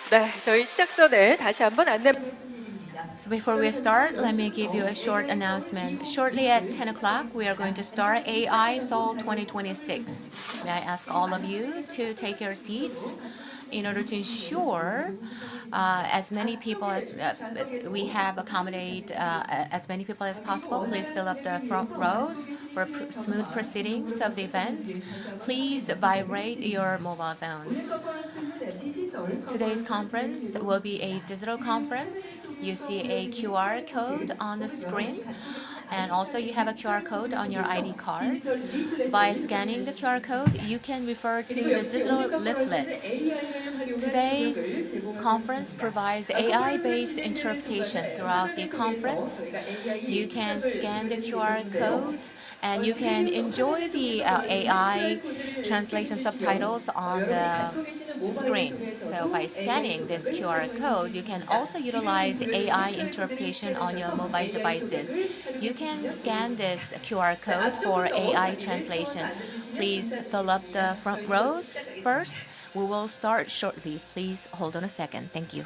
네, 저희 시작 전에 다시 한번 안내. So before we start, let me give you a short announcement. Shortly at 10 o'clock, we are going to start AI Seoul 2026. May I ask all of you to take your seats in order to ensure as many people as we have accommodate as many people as possible. Please fill up the front rows for smooth proceedings of the event. Please vibrate your mobile phones. Today's conference will be a digital conference. You see a QR code on the screen, and also you have a QR code on your ID card. By scanning the QR code, you can refer to the digital leaflet. Today's conference provides AI-based interpretation throughout the conference. You can scan the QR code and you can enjoy the AI translation subtitles on the screen. So by scanning this QR code, you can also utilize AI interpretation on your mobile devices. You can scan this QR code for AI translation. Please fill up the front rows first. We will start shortly. Please hold on a second. Thank you.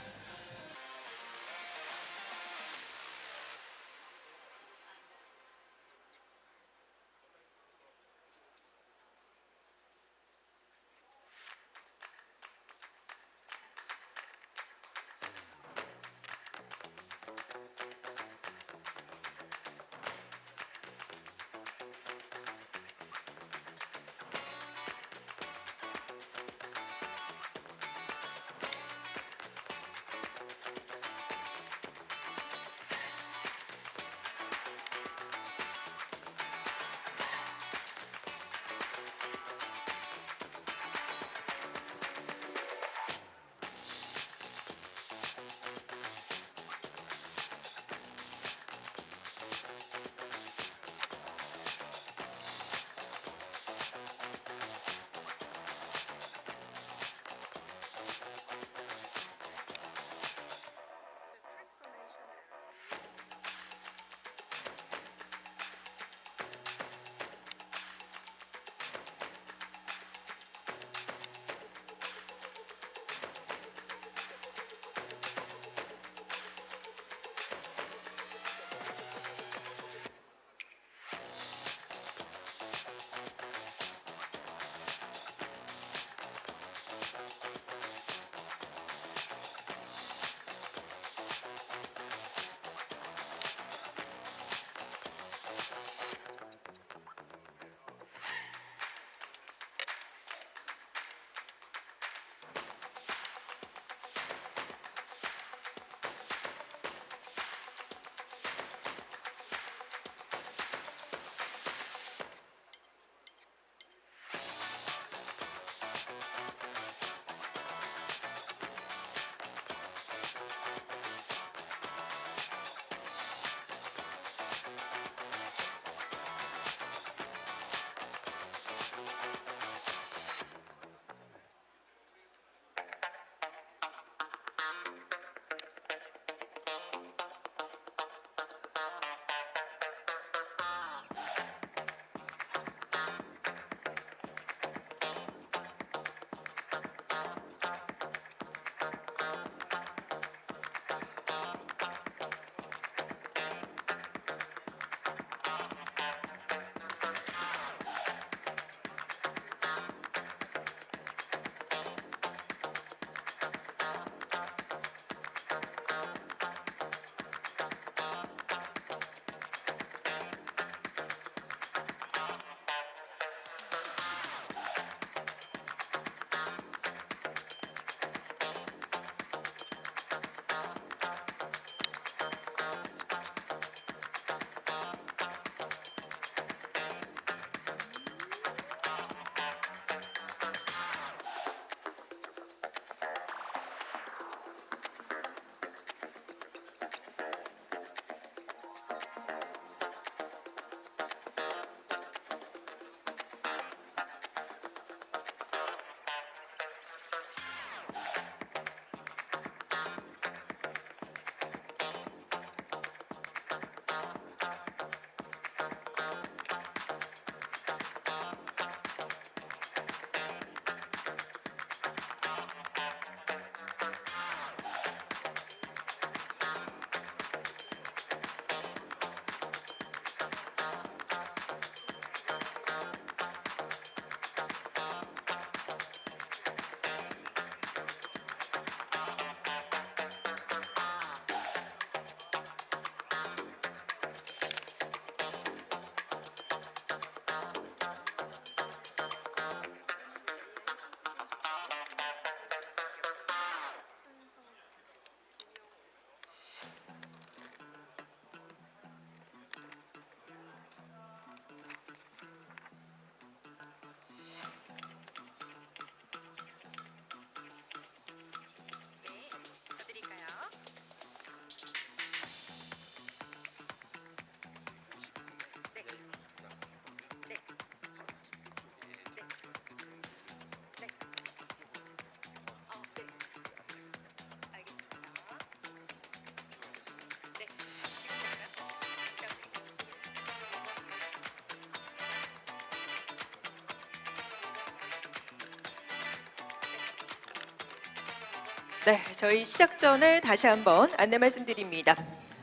네, 저희 시작 전에 다시 한번 안내 말씀드립니다.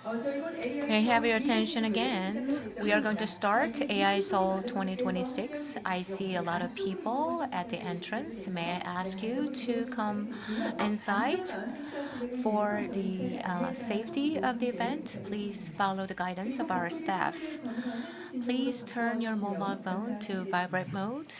May I have your attention again? We are going to start AI Seoul 2026. I see a lot of people at the entrance. May I ask you to come inside? For the safety of the event, please follow the guidance of our staff. Please turn your mobile phone to vibrate mode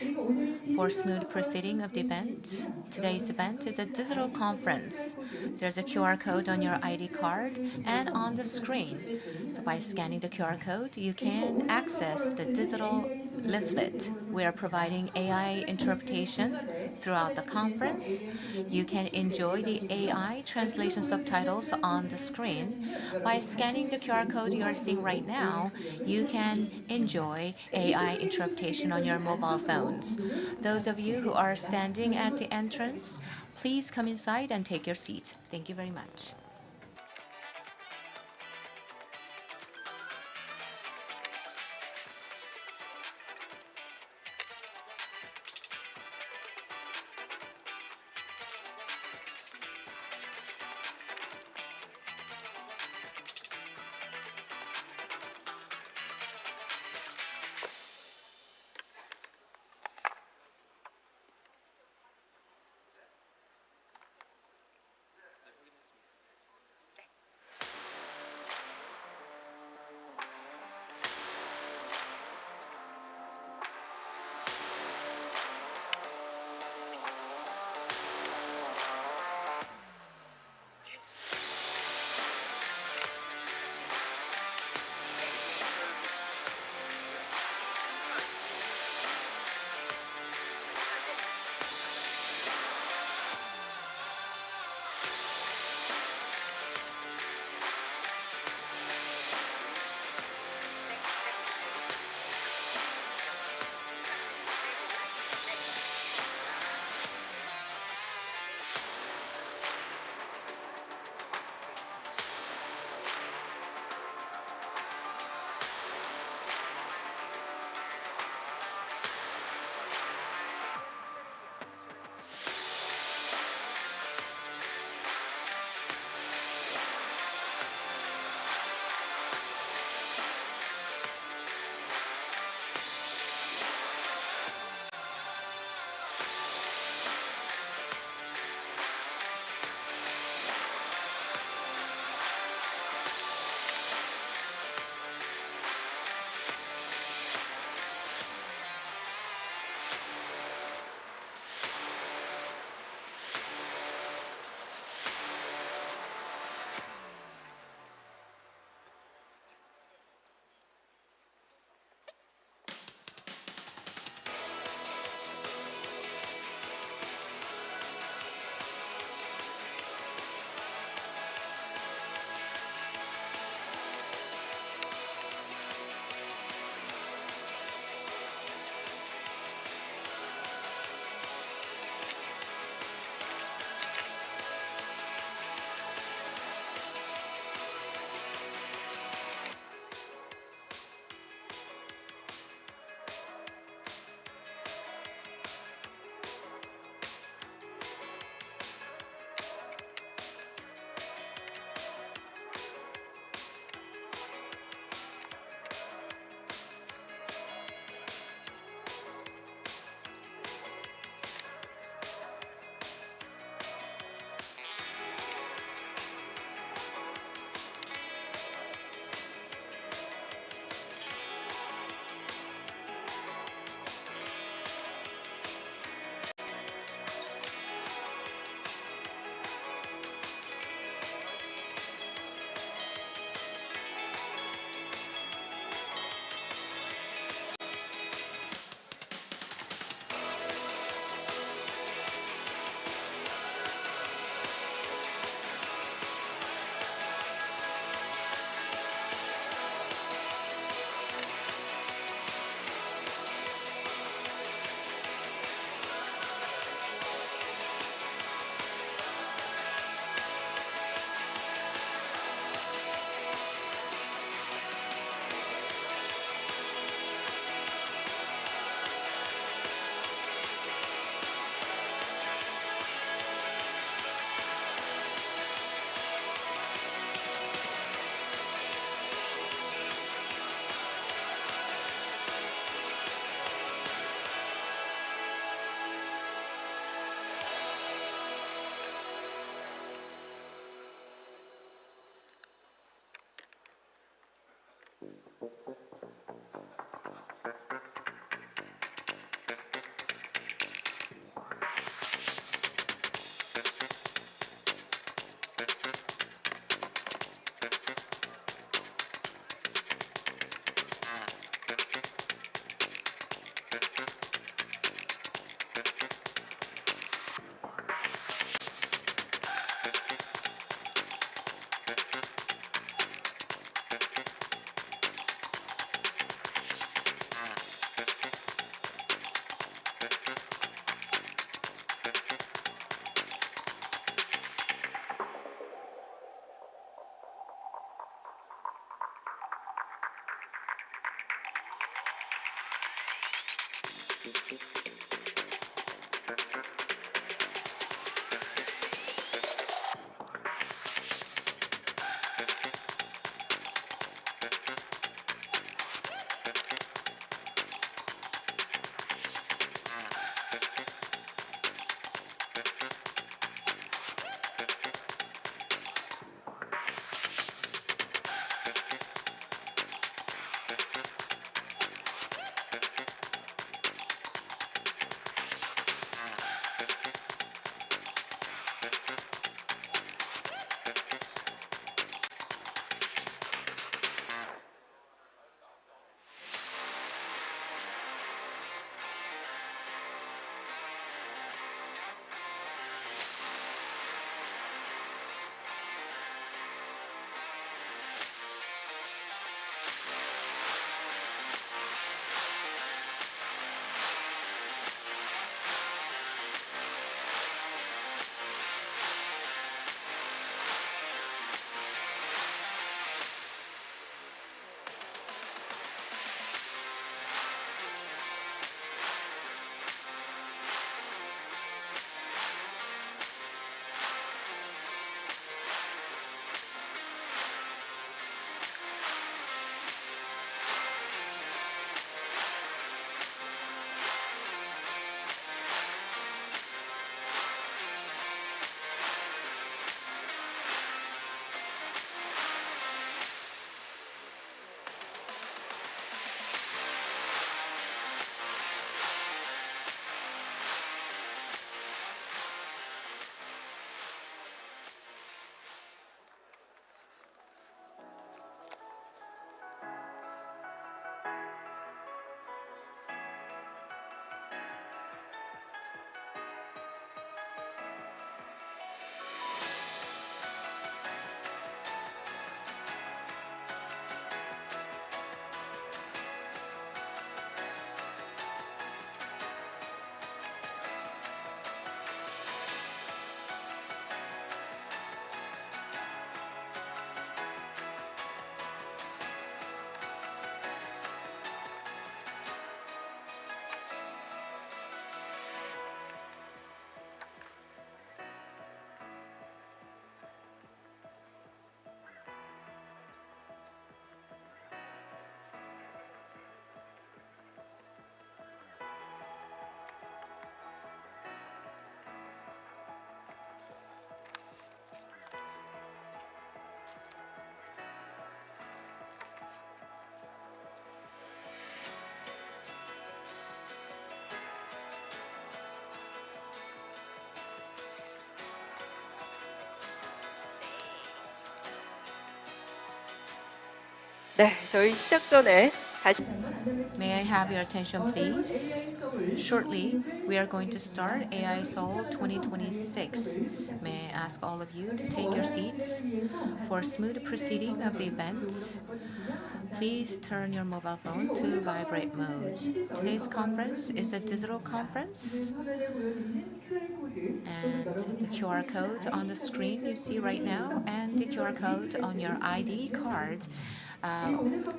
for smooth proceeding of the event. Today's event is a digital conference. There's a QR code on your ID card and on the screen. So by scanning the QR code, you can access the digital leaflet. We are providing AI interpretation throughout the conference. You can enjoy the AI translation subtitles on the screen. By scanning the QR code you are seeing right now, you can enjoy AI interpretation on your mobile phones. Those of you who are standing at the entrance, please come inside and take your seats. Thank you very much. 네, 저희 시작 전에 다시 May I have your attention, please? Shortly, we are going to start AI Seoul 2026. May I ask all of you to take your seats? For smooth proceeding of the event, please turn your mobile phone to vibrate mode. Today's conference is a digital conference, and the QR code on the screen you see right now and the QR code on your ID card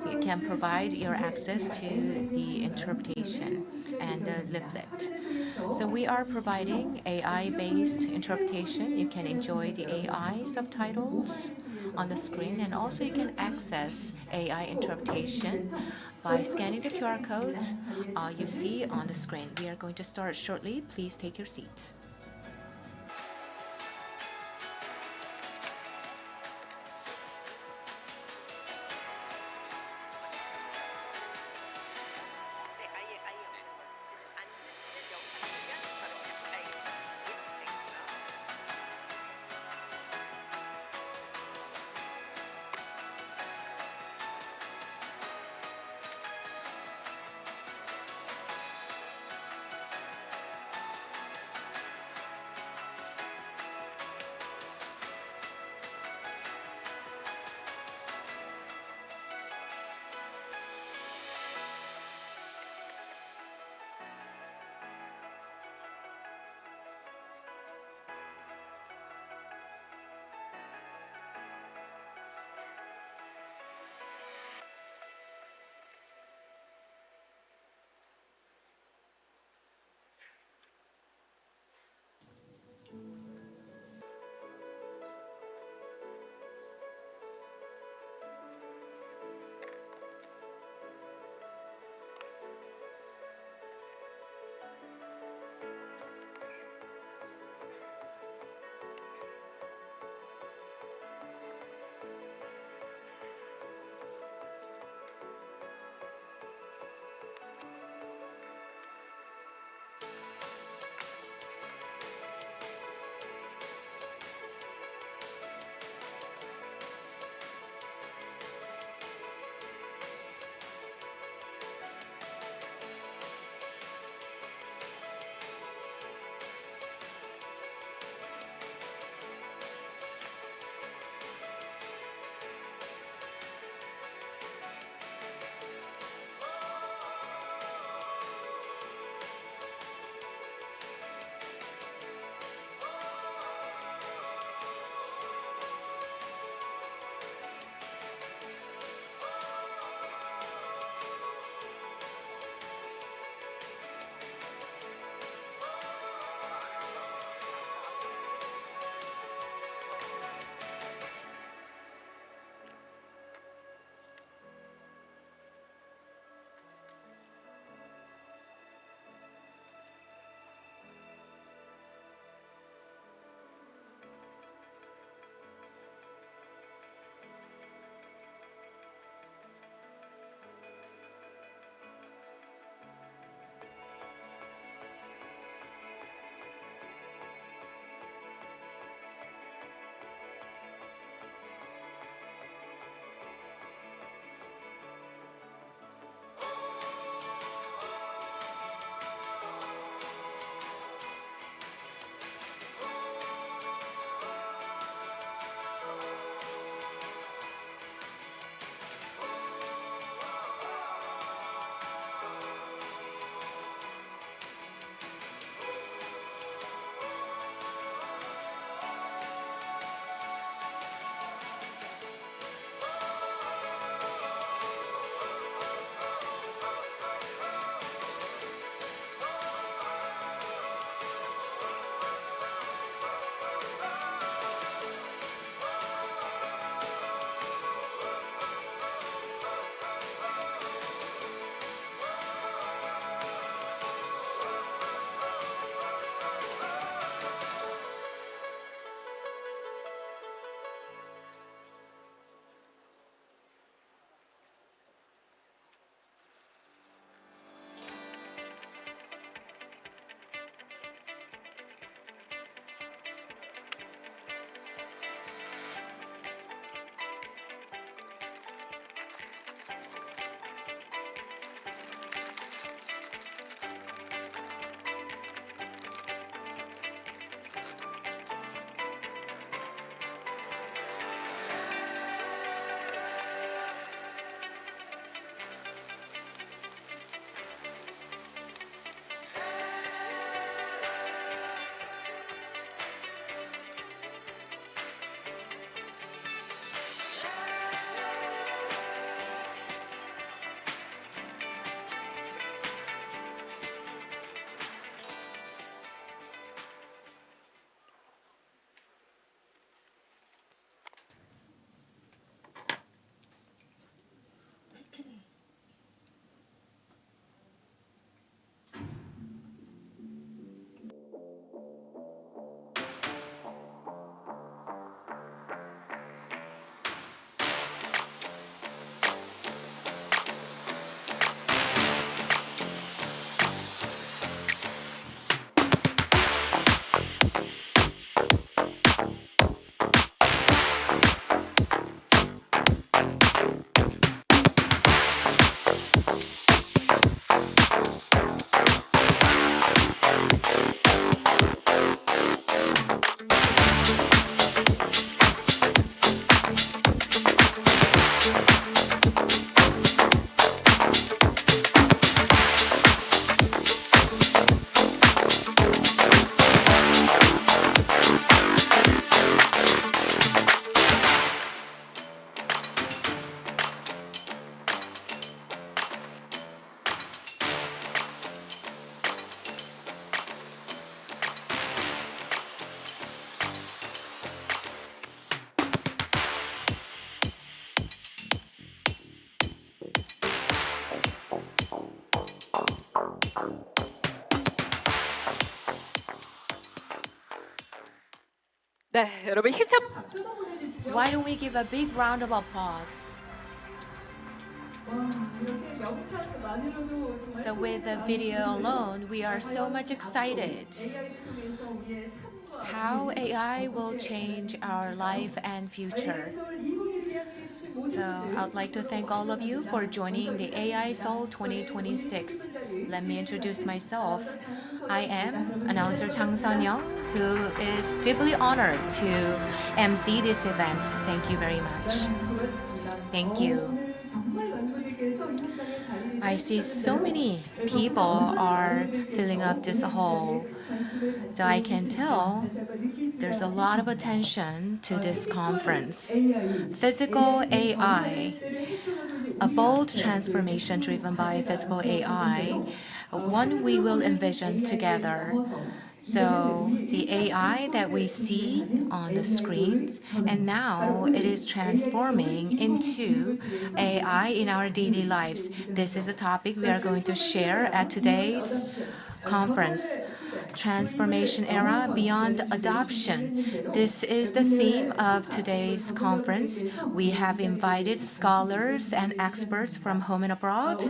it can provide your access to the interpretation and the leaflet. So we are providing AI-based interpretation. You can enjoy the AI subtitles on the screen, and also you can access AI interpretation by scanning the QR code you see on the screen. We are going to start shortly. Please take your seats. 네, 여러분 힘찬 박수도 보내주시죠. Why don't we give a big round of applause? 와, 이렇게 영상만으로도 정말 So with the 소름이 video 돋는데요. alone, we are so 과연 much 앞으로 excited AI를 통해서 우리의 삶과 how 삶을 AI will 어떻게 change 달라질 수 our 있을까요? life and future. AI 서울 2021을 위해 함께해 주신 모든 So 분들 I'd like to thank all of you for joining the AI Seoul 2026. Let me introduce myself. I am announcer Chang Sun-young, who is deeply honored to MC this event. Thank you very much. Thank you. 오늘 정말 많은 분들께서 이 현장에 자리를 I see so 해주셨는데요. many 그래서 people are 많은 filling up this 분들께서 hall. 오늘 이 자리에 큰 관심을 So I 갖고 can 계시니까 tell 다시 한번 느낄 수가 there's a lot of 있습니다. attention to this conference. AI, Physical AI의 AI, 전환의 시대를 헤쳐가고 있는 a 우리 bold 앞에 transformation 큰 driven by 과제가 physical 놓여져 AI, 있는데요. one we will 생각해보는 envision AI를 together. 넘어서 So 이제는 우리 the AI that we 일상생활을 see 지배하는 on the AI의 screens, 전환. and 바로 now it 오늘 is AI 서울 transforming into 2026을 통해서 AI in our daily 함께 lives. 있게 This is a 되는데요. topic we are going to share at today's conference. Transformation era beyond adoption. This is the theme of today's conference. We have invited scholars and experts from home and abroad,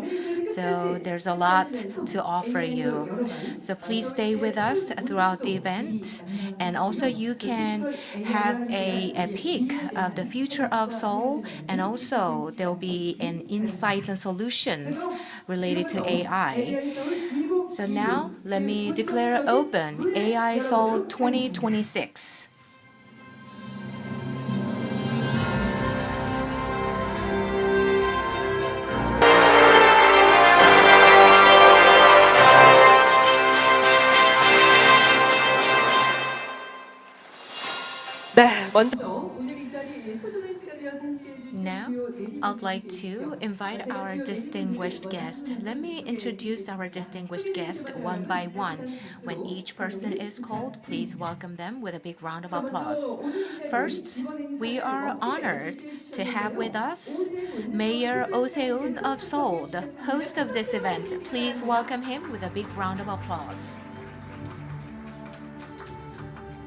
so there's a lot to offer you. So please stay with us throughout the event, and also you can have a peek of the future of Seoul, and also there'll be an insights and solutions related to AI. So now, let me declare open AI Seoul 2026. 네, 먼저 오늘 이 자리에 소중한 시간이어서 함께해 주신 Now, 주요 네 I'd like 분들이 to 있죠. invite 제가 our 주요 네 distinguished 분들을 guest. 먼저 Let me 함께 introduce our 드리겠습니다. distinguished guest one by one. When each person is called, please welcome them with a big round of 자, 먼저 applause. 오늘 이 자리 First, 이번 we 행사를 are 멋지게 honored 준비해 to have with 주셨는데요. us 오세훈 Mayor Oh 서울 Se-eun 특별시장님께서 of Seoul, 참석해 the 주셨습니다. host of this 박수로 event. 맞이해주시기 Please 바랍니다. welcome him with a big round of applause.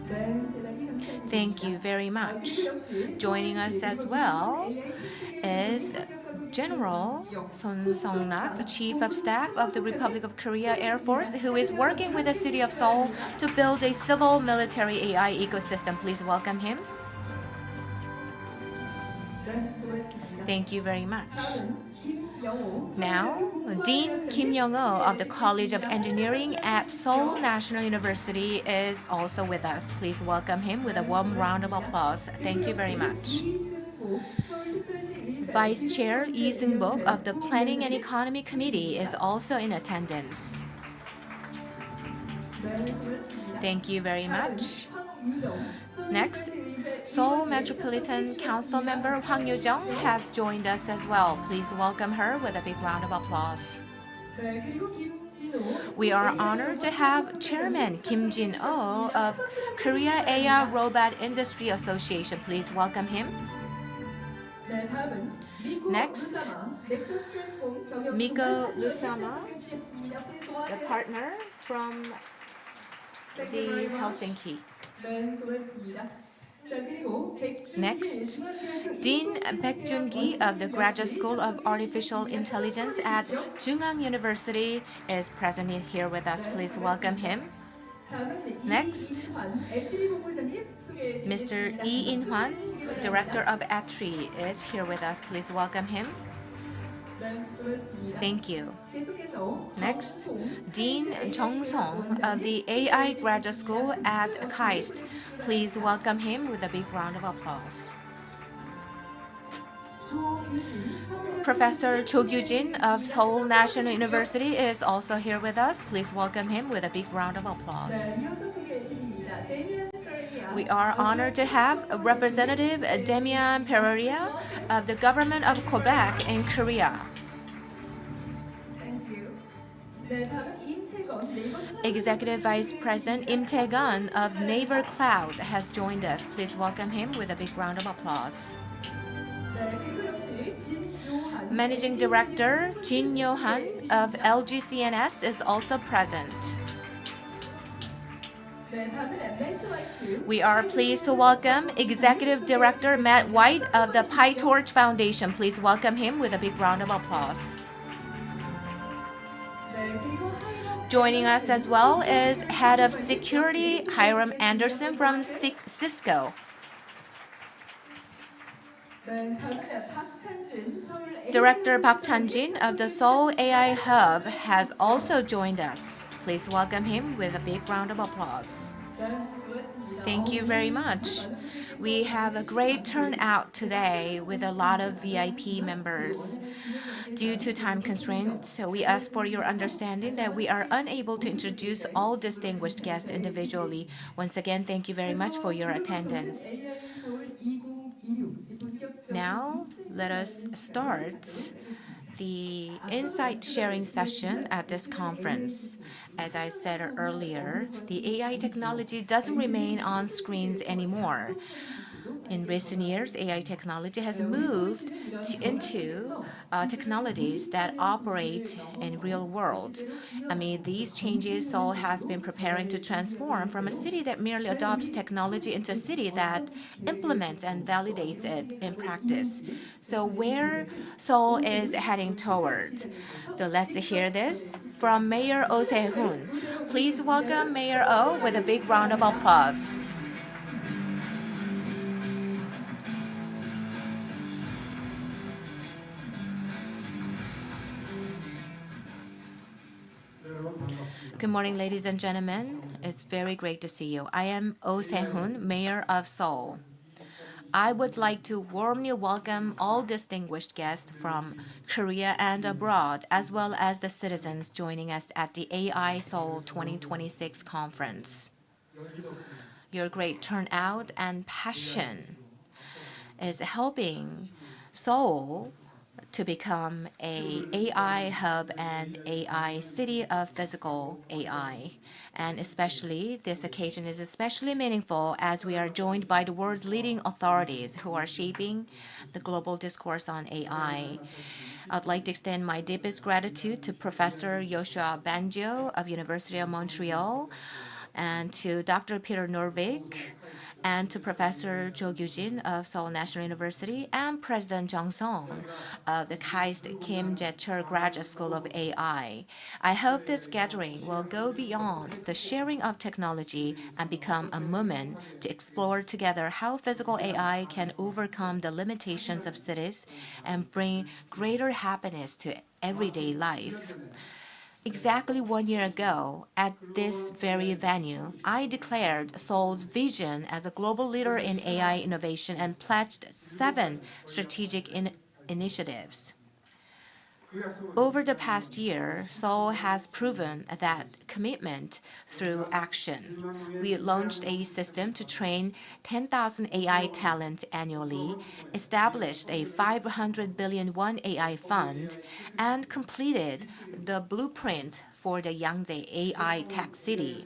네, 대단히 감사드립니다. Thank you very 그리고 much. 역시 Joining us 서울시 as 그리고 well AI 생태계를 is 적극 협력하고 계신 General 분이시죠. Son Song-nak, Chief of 공군 Staff of the 참모동맹 Republic of Korea Air Force, 수행입니다. who is working with the city of Seoul to build a civil military AI ecosystem. Please welcome him. 네, 고맙습니다. Thank you very much. 다음은 김영호 Now, 서울대학교 Dean Kim 국문학과장님 Young-oh of the 소개해 College of 주시겠습니다. Engineering at Seoul National University is also with us. Please welcome him with a warm round of applause. Thank you very much. Vice Chair Lee Seung-bok of the Planning and Economy Committee is also in attendance. Thank you very much. Next, Seoul Metropolitan Council member Hwang Yoo-jung has joined us as well. Please welcome her with a big round of applause. We are honored to have Chairman Kim Jin-oh of Korea AI Robot Industry Association. Please welcome him. Next, Miko Lusama, the partner from the Helsinki. Next, Dean Baek Jun-gi of the Graduate School of Artificial Intelligence at Jungang University is present here with us. Please welcome him. Next, Mr. Lee In-hwan, Director of ATRI, is here with us. Please welcome him. Thank you. Next, Dean Jong Song of the AI Graduate School at KAIST. Please welcome him with a big round of applause. Professor Chu Jin of Seoul National University is also here with us. Please welcome him with a big round of applause. We are honored to have Representative Damian Pereira of the government of Quebec in Korea. Executive Vice President Im Tae-gun of Naver Cloud has joined us. Please welcome him with a big round of applause. Managing Director Jin Yo-han of LGCNS is also present. 네, 다음은 엠라이트 We are pleased to welcome Executive Director Matt White of the PyTorch Foundation. Please welcome him with a big round of applause. 네, 그리고 하이럼 Joining us as well is Head of Security Hiram Anderson from Cisco. 네, 다음은 박찬진 서울 Director Park Chan-jin of the Seoul AI Hub has also joined us. Please welcome him with a big round of applause. 네, 고맙습니다. Thank you very much. We have a great turnout today with a lot of VIP members. Due to time constraints, we ask for your understanding that we are unable to introduce all distinguished guests individually. Once again, thank you very much for your attendance. AI 서울 2026 본격적인 Now, let us start the insight sharing session at this conference. As I said earlier, the AI technology doesn't remain on screens anymore. In recent years, AI technology has moved into technologies that operate in real world. Amid these changes, Seoul has been preparing to transform from a city that merely adopts technology into a city that implements and validates it in practice. So where Seoul is heading toward. So let's hear this from Mayor Oh Se-hoon. Please welcome Mayor Oh with a big round of applause. Good morning, ladies and gentlemen. It's very great to see you. I am Oh Se-hoon, Mayor of Seoul. I would like to warmly welcome all distinguished guests from Korea and abroad, as well as the citizens joining us at the AI Seoul 2026 conference. Your great turnout and passion is helping Seoul to become a AI hub and AI city of physical AI. And especially, this occasion is especially meaningful as we are joined by the world's leading authorities who are shaping the global discourse on AI. I'd like to extend my deepest gratitude to Professor Yoshua Bengio of University of Montreal, and to Dr. Peter Norvig, and to Professor Chu Jin of Seoul National University, and President Jung Song of the KAIST Kim Je-chul Graduate School of AI. I hope this gathering will go beyond the sharing of technology and become a moment to explore together how physical AI can overcome the limitations of cities and bring greater happiness to everyday life. Exactly 1 year ago, at this very venue, I declared Seoul's vision as a global leader in AI innovation and pledged 7 strategic initiatives. Over the past year, Seoul has proven that commitment through action. We launched a system to train 10,000 AI talents annually, established a 500 billion won AI fund, and completed the blueprint for the Yangtze AI Tech City.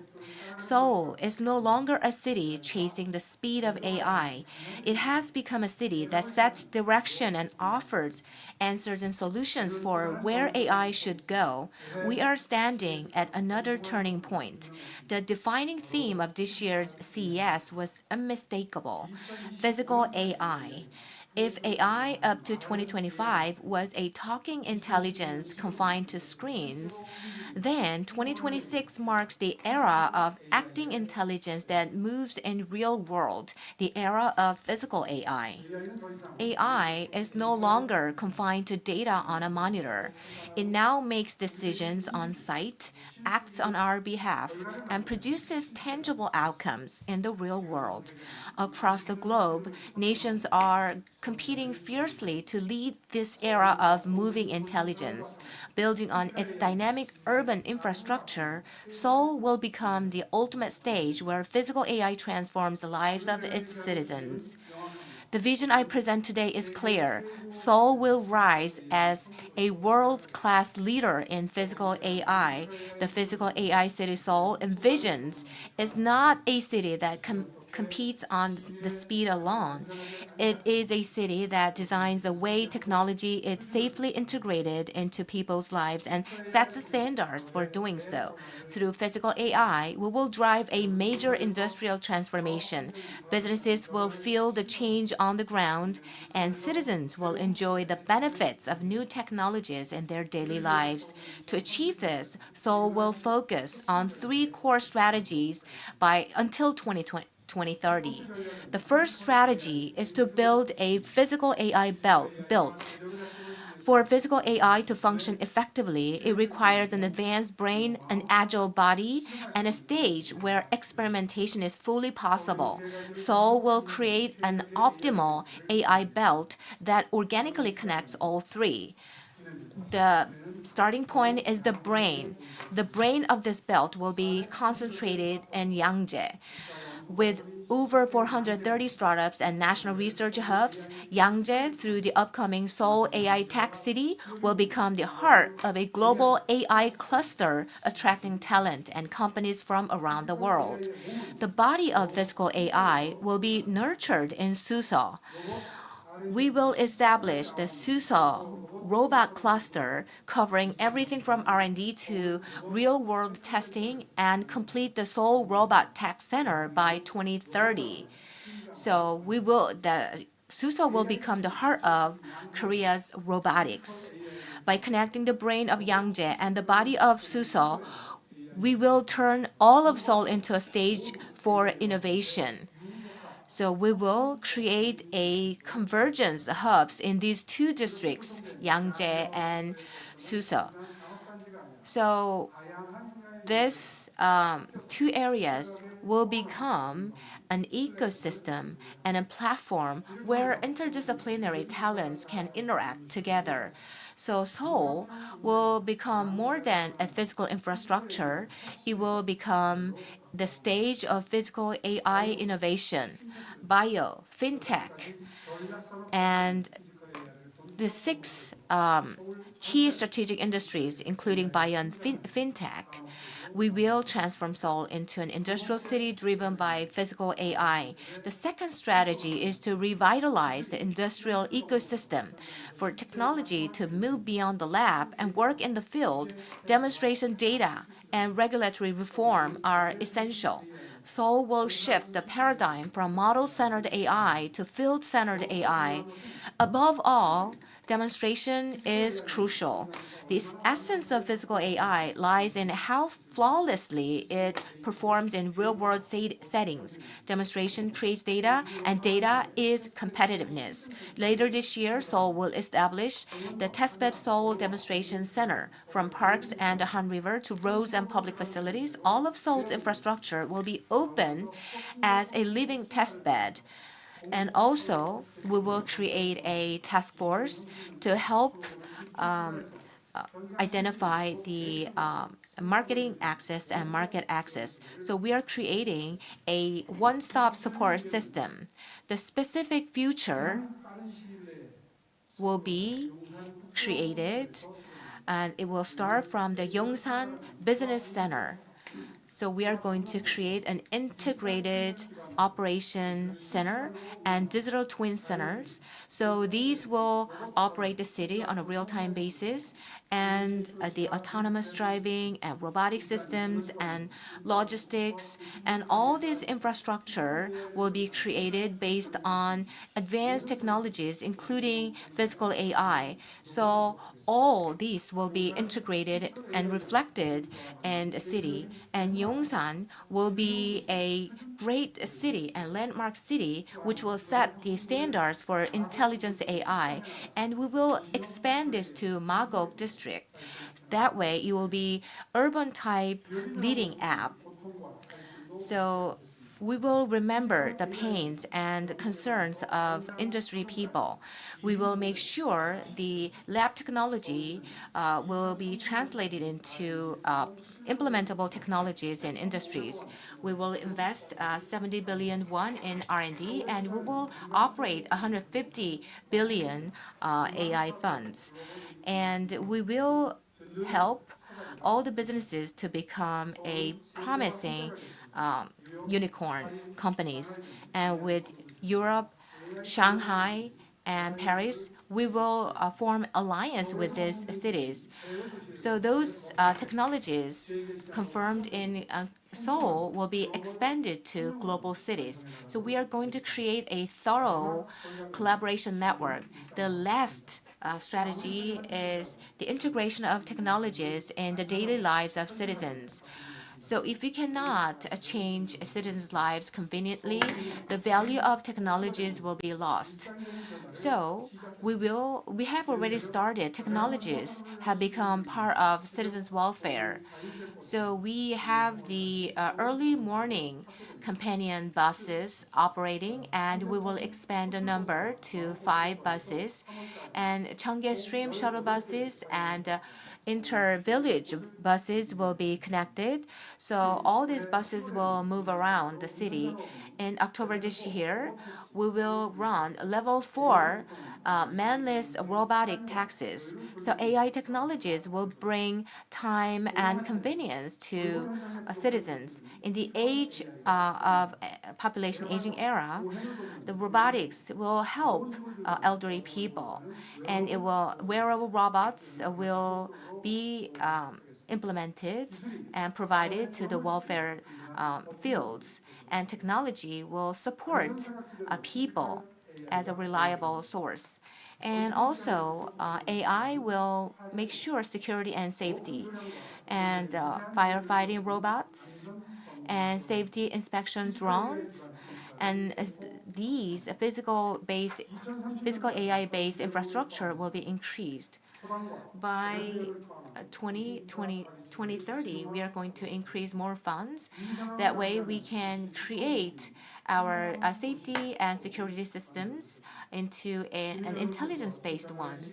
Seoul is no longer a city chasing the speed of AI. It has become a city that sets direction and offers answers and solutions for where AI should go. We are standing at another turning point. The defining theme of this year's CES was unmistakable: physical AI. If AI up to 2025 was a talking intelligence confined to screens, then 2026 marks the era of acting intelligence that moves in real world, the era of physical AI. AI is no longer confined to data on a monitor. It now makes decisions on site, acts on our behalf, and produces tangible outcomes in the real world. Across the globe, nations are competing fiercely to lead this era of moving intelligence. Building on its dynamic urban infrastructure, Seoul will become the ultimate stage where physical AI transforms the lives of its citizens. The vision I present today is clear. Seoul will rise as a world-class leader in physical AI. The physical AI city Seoul envisions is not a city that competes on the speed alone. It is a city that designs the way technology is safely integrated into people's lives and sets the standards for doing so. Through physical AI, we will drive a major industrial transformation. Businesses will feel the change on the ground, and citizens will enjoy the benefits of new technologies in their daily lives. To achieve this, Seoul will focus on three core strategies by until 2030. The first strategy is to build a physical AI built. For physical AI to function effectively, it requires an advanced brain, an agile body, and a stage where experimentation is fully possible. Seoul will create an optimal AI belt that organically connects all three. The starting point is the brain. The brain of this belt will be concentrated in Yangtze. With over 430 startups and national research hubs, Yangtze, through the upcoming Seoul AI Tech City, will become the heart of a global AI cluster attracting talent and companies from around the world. The body of physical AI will be nurtured in Suso. We will establish the Suso robot cluster covering everything from R&D to real-world testing and complete the Seoul Robot Tech Center by 2030. So the Suso will become the heart of Korea's robotics. By connecting the brain of Yangtze and the body of Suso, we will turn all of Seoul into a stage for innovation. So we will create a convergence hubs in these two districts, Yangtze and Suso. So these two areas will become an ecosystem and a platform where interdisciplinary talents can interact together. So Seoul will become more than a physical infrastructure. It will become the stage of physical AI innovation, bio, fintech, and the six key strategic industries, including bio and fintech. We will transform Seoul into an industrial city driven by physical AI. The second strategy is to revitalize the industrial ecosystem. For technology to move beyond the lab and work in the field, demonstration data and regulatory reform are essential. Seoul will shift the paradigm from model-centered AI to field-centered AI. Above all, demonstration is crucial. The essence of physical AI lies in how flawlessly it performs in real-world settings. Demonstration creates data, and data is competitiveness. Later this year, Seoul will establish the Testbed Seoul Demonstration Center. From parks and the Han River to roads and public facilities, all of Seoul's infrastructure will be open as a living testbed. And also, we will create a task force to help identify the marketing access and market access. So we are creating a one-stop support system. The specific future will be created, and it will start from the Yongsan Business Center. So we are going to create an integrated operation center and digital twin centers. So these will operate the city on a real-time basis, and the autonomous driving and robotic systems and logistics and all this infrastructure will be created based on advanced technologies, including physical AI. So all these will be integrated and reflected in the city. And Yongsan will be a great city and landmark city which will set the standards for intelligence AI. And we will expand this to Magok district. That way, it will be urban type leading app. So we will remember the pains and concerns of industry people. We will make sure the lab technology will be translated into implementable technologies in industries. We will invest 70 billion won in R&D, and we will operate 150 billion AI funds. And we will help all the businesses to become a promising unicorn companies. And with Europe, Shanghai, and Paris, we will form alliance with these cities. So those technologies confirmed in Seoul will be expanded to global cities. So we are going to create a thorough collaboration network. The last strategy is the integration of technologies in the daily lives of citizens. So if we cannot change citizens' lives conveniently, the value of technologies will be lost. So we have already started. Technologies have become part of citizens' welfare. So we have the early morning companion buses operating, and we will expand the number to 5 buses. And Cheonggae Stream shuttle buses and inter-village buses will be connected. So all these buses will move around the city. In October this year, we will run level 4 manless robotic taxis. So AI technologies will bring time and convenience to citizens. In the age of population aging era, the robotics will help elderly people, and wearable robots will be implemented and provided to the welfare fields, and technology will support people as a reliable source. And also, AI will make sure security and safety, and firefighting robots and safety inspection drones, and these physical AI-based infrastructure will be increased. By 2030, we are going to increase more funds. That way, we can create our safety and security systems into an intelligence-based one.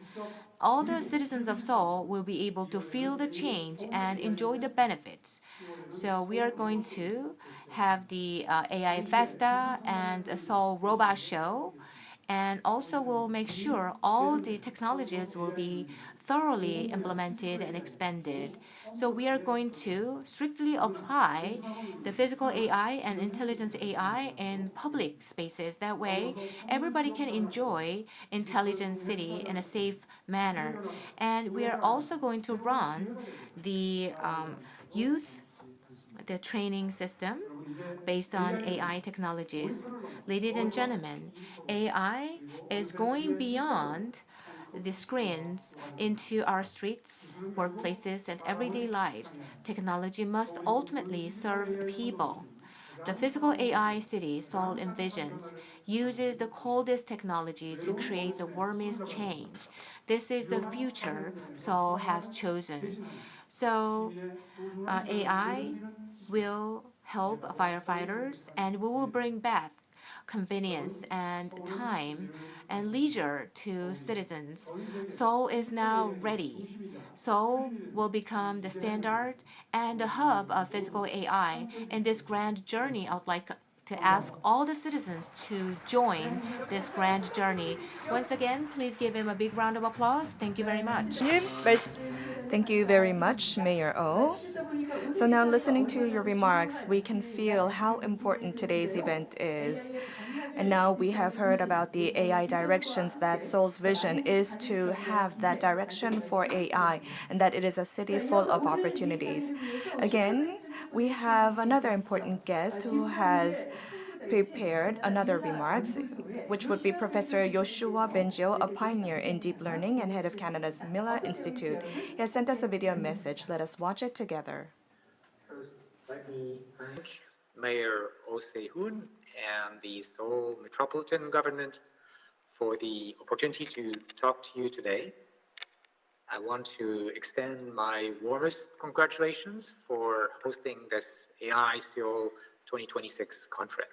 All the citizens of Seoul will be able to feel the change and enjoy the benefits. So we are going to have the AI Festa and a Seoul Robot Show, and also we'll make sure all the technologies will be thoroughly implemented and expanded. So we are going to strictly apply the physical AI and intelligence AI in public spaces. That way, everybody can enjoy intelligent city in a safe manner. And we are also going to run the youth the training system based on AI technologies. Ladies and gentlemen, AI is going beyond the screens into our streets, workplaces, and everyday lives. Technology must ultimately serve people. The physical AI city Seoul envisions uses the coldest technology to create the warmest change. This is the future Seoul has chosen. So AI will help firefighters, and we will bring back convenience and time and leisure to citizens. Seoul is now ready. Seoul will become the standard and the hub of physical AI. In this grand journey, I would like to ask all the citizens to join this grand journey. Once again, please give him a big round of applause. Thank you very much. Thank you very much, Mayor O. So now listening to your remarks, we can feel how important today's event is. And now we have heard about the AI directions that Seoul's vision is to have that direction for AI and that it is a city full of opportunities. Again, we have another important guest who has prepared another remarks, which would be Professor Yoshua Bengio, a pioneer in deep learning and head of Canada's Miller Institute. He has sent us a video message. Let us watch it together. First, let me thank Mayor Oh Se-hoon and the Seoul Metropolitan Government for the opportunity to talk to you today. I want to extend my warmest congratulations for hosting this AI Seoul 2026 conference.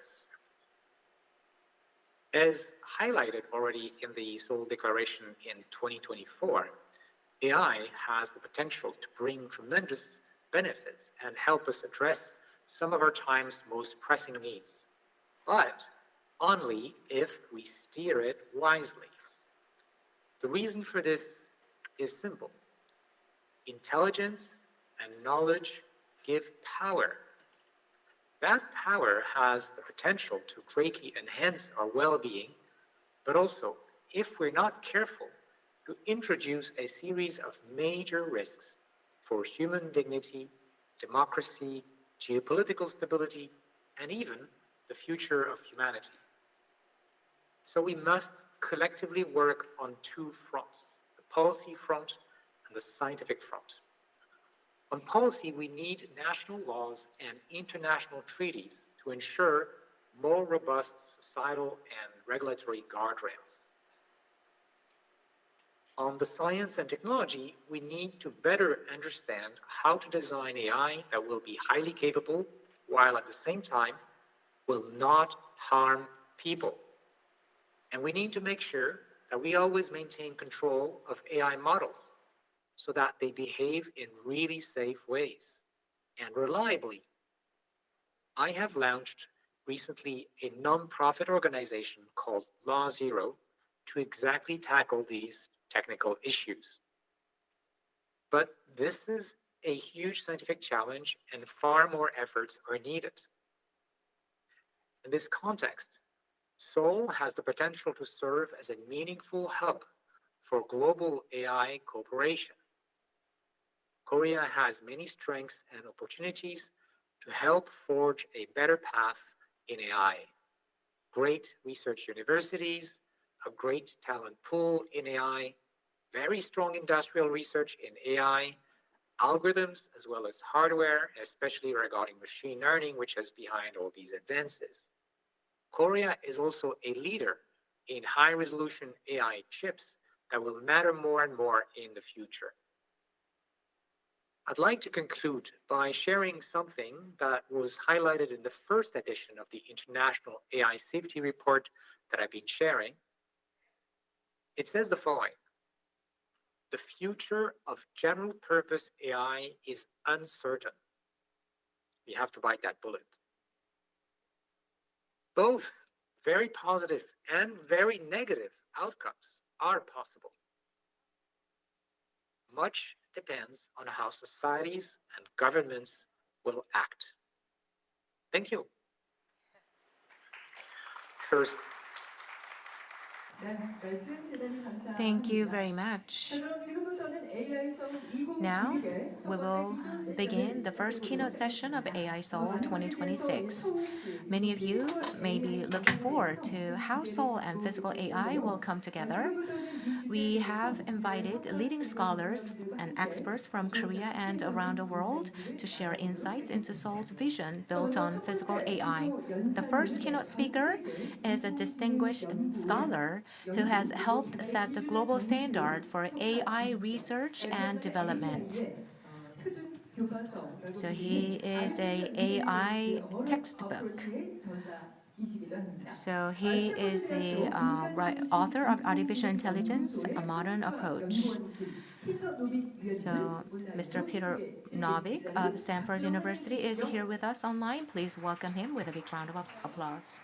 As highlighted already in the Seoul Declaration in 2024, AI has the potential to bring tremendous benefits and help us address some of our time's most pressing needs, but only if we steer it wisely. The reason for this is simple. Intelligence and knowledge give power. That power has the potential to greatly enhance our well-being, but also, if we're not careful, to introduce a series of major risks for human dignity, democracy, geopolitical stability, and even the future of humanity. So we must collectively work on two fronts, the policy front and the scientific front. On policy, we need national laws and international treaties to ensure more robust societal and regulatory guardrails. On the science and technology, we need to better understand how to design AI that will be highly capable, while at the same time will not harm people. And we need to make sure that we always maintain control of AI models so that they behave in really safe ways and reliably. I have launched recently a non-profit organization called Law Zero to exactly tackle these technical issues. But this is a huge scientific challenge and far more efforts are needed. In this context, Seoul has the potential to serve as a meaningful hub for global AI cooperation. Korea has many strengths and opportunities to help forge a better path in AI. Great research universities, a great talent pool in AI, very strong industrial research in AI, algorithms as well as hardware, especially regarding machine learning, which is behind all these advances. Korea is also a leader in high-resolution AI chips that will matter more and more in the future. I'd like to conclude by sharing something that was highlighted in the first edition of the International AI Safety Report that I've been sharing. It says the following: the future of general purpose AI is uncertain. You have to bite that bullet. Both very positive and very negative outcomes are possible. Much depends on how societies and governments will act. Thank you. First, 네, 말씀 대단히 감사합니다. Thank you very much. 그럼 지금부터는 AI 서울 Now 2021의 we will begin the first keynote session of AI Seoul 2026. Many of you may be looking forward to how Seoul and physical AI will come together. We have invited leading scholars and experts from Korea and around the world to share insights into Seoul's vision built on physical AI. The first keynote speaker is a distinguished scholar who has helped set the global standard for AI research and development. 표준 교과서 So he is a AI textbook. 저자이시기도 합니다. So he is the author of Artificial Intelligence, A Modern Approach. So Mr. Peter Norvig of Stanford University is here with us online. Please welcome him with a big round of applause.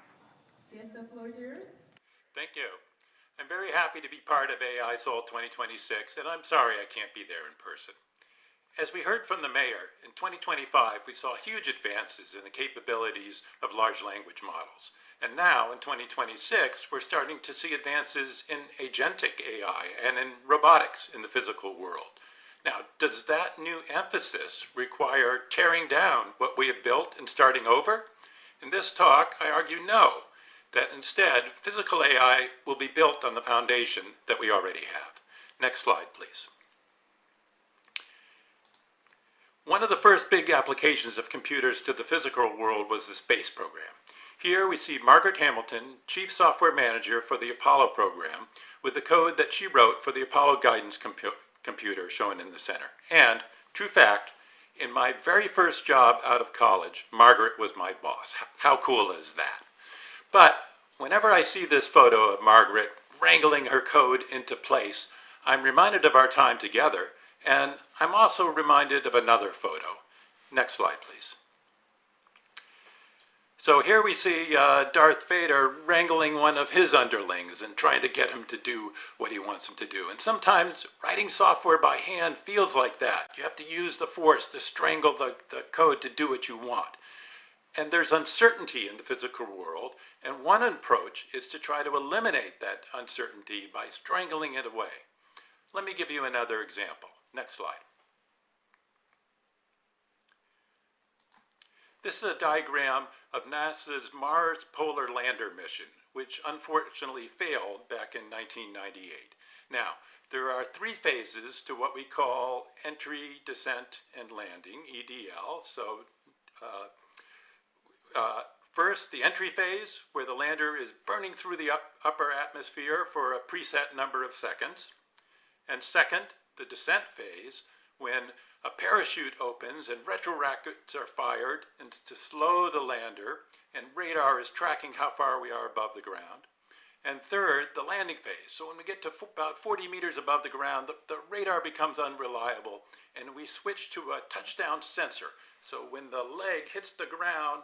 Yes, the floor is yours. Thank you. I'm very happy to be part of AI Seoul 2026, and I'm sorry I can't be there in person. As we heard from the mayor, in 2025 we saw huge advances in the capabilities of large language models. And now in 2026 we're starting to see advances in agentic AI and in robotics in the physical world. Now, does that new emphasis require tearing down what we have built and starting over? In this talk, I argue no, that instead physical AI will be built on the foundation that we already have. Next slide, please. One of the first big applications of computers to the physical world was the space program. Here we see Margaret Hamilton, Chief Software Manager for the Apollo program, with the code that she wrote for the Apollo guidance computer shown in the center. And, true fact, in my very first job out of college, Margaret was my boss. How cool is that? But whenever I see this photo of Margaret wrangling her code into place, I'm reminded of our time together, and I'm also reminded of another photo. Next slide, please. So here we see Darth Vader wrangling one of his underlings and trying to get him to do what he wants him to do. And sometimes writing software by hand feels like that. You have to use the force to strangle the code to do what you want. And there's uncertainty in the physical world, and one approach is to try to eliminate that uncertainty by strangling it away. Let me give you another example. Next slide. This is a diagram of NASA's Mars Polar Lander mission, which unfortunately failed back in 1998. Now, there are three phases to what we call entry, descent, and landing, EDL. So first, the entry phase, where the lander is burning through the upper atmosphere for a preset number of seconds. And second, the descent phase, when a parachute opens and retro rockets are fired and to slow the lander, and radar is tracking how far we are above the ground. And third, the landing phase. So when we get to about 40 meters above the ground, the radar becomes unreliable, and we switch to a touchdown sensor. So when the leg hits the ground,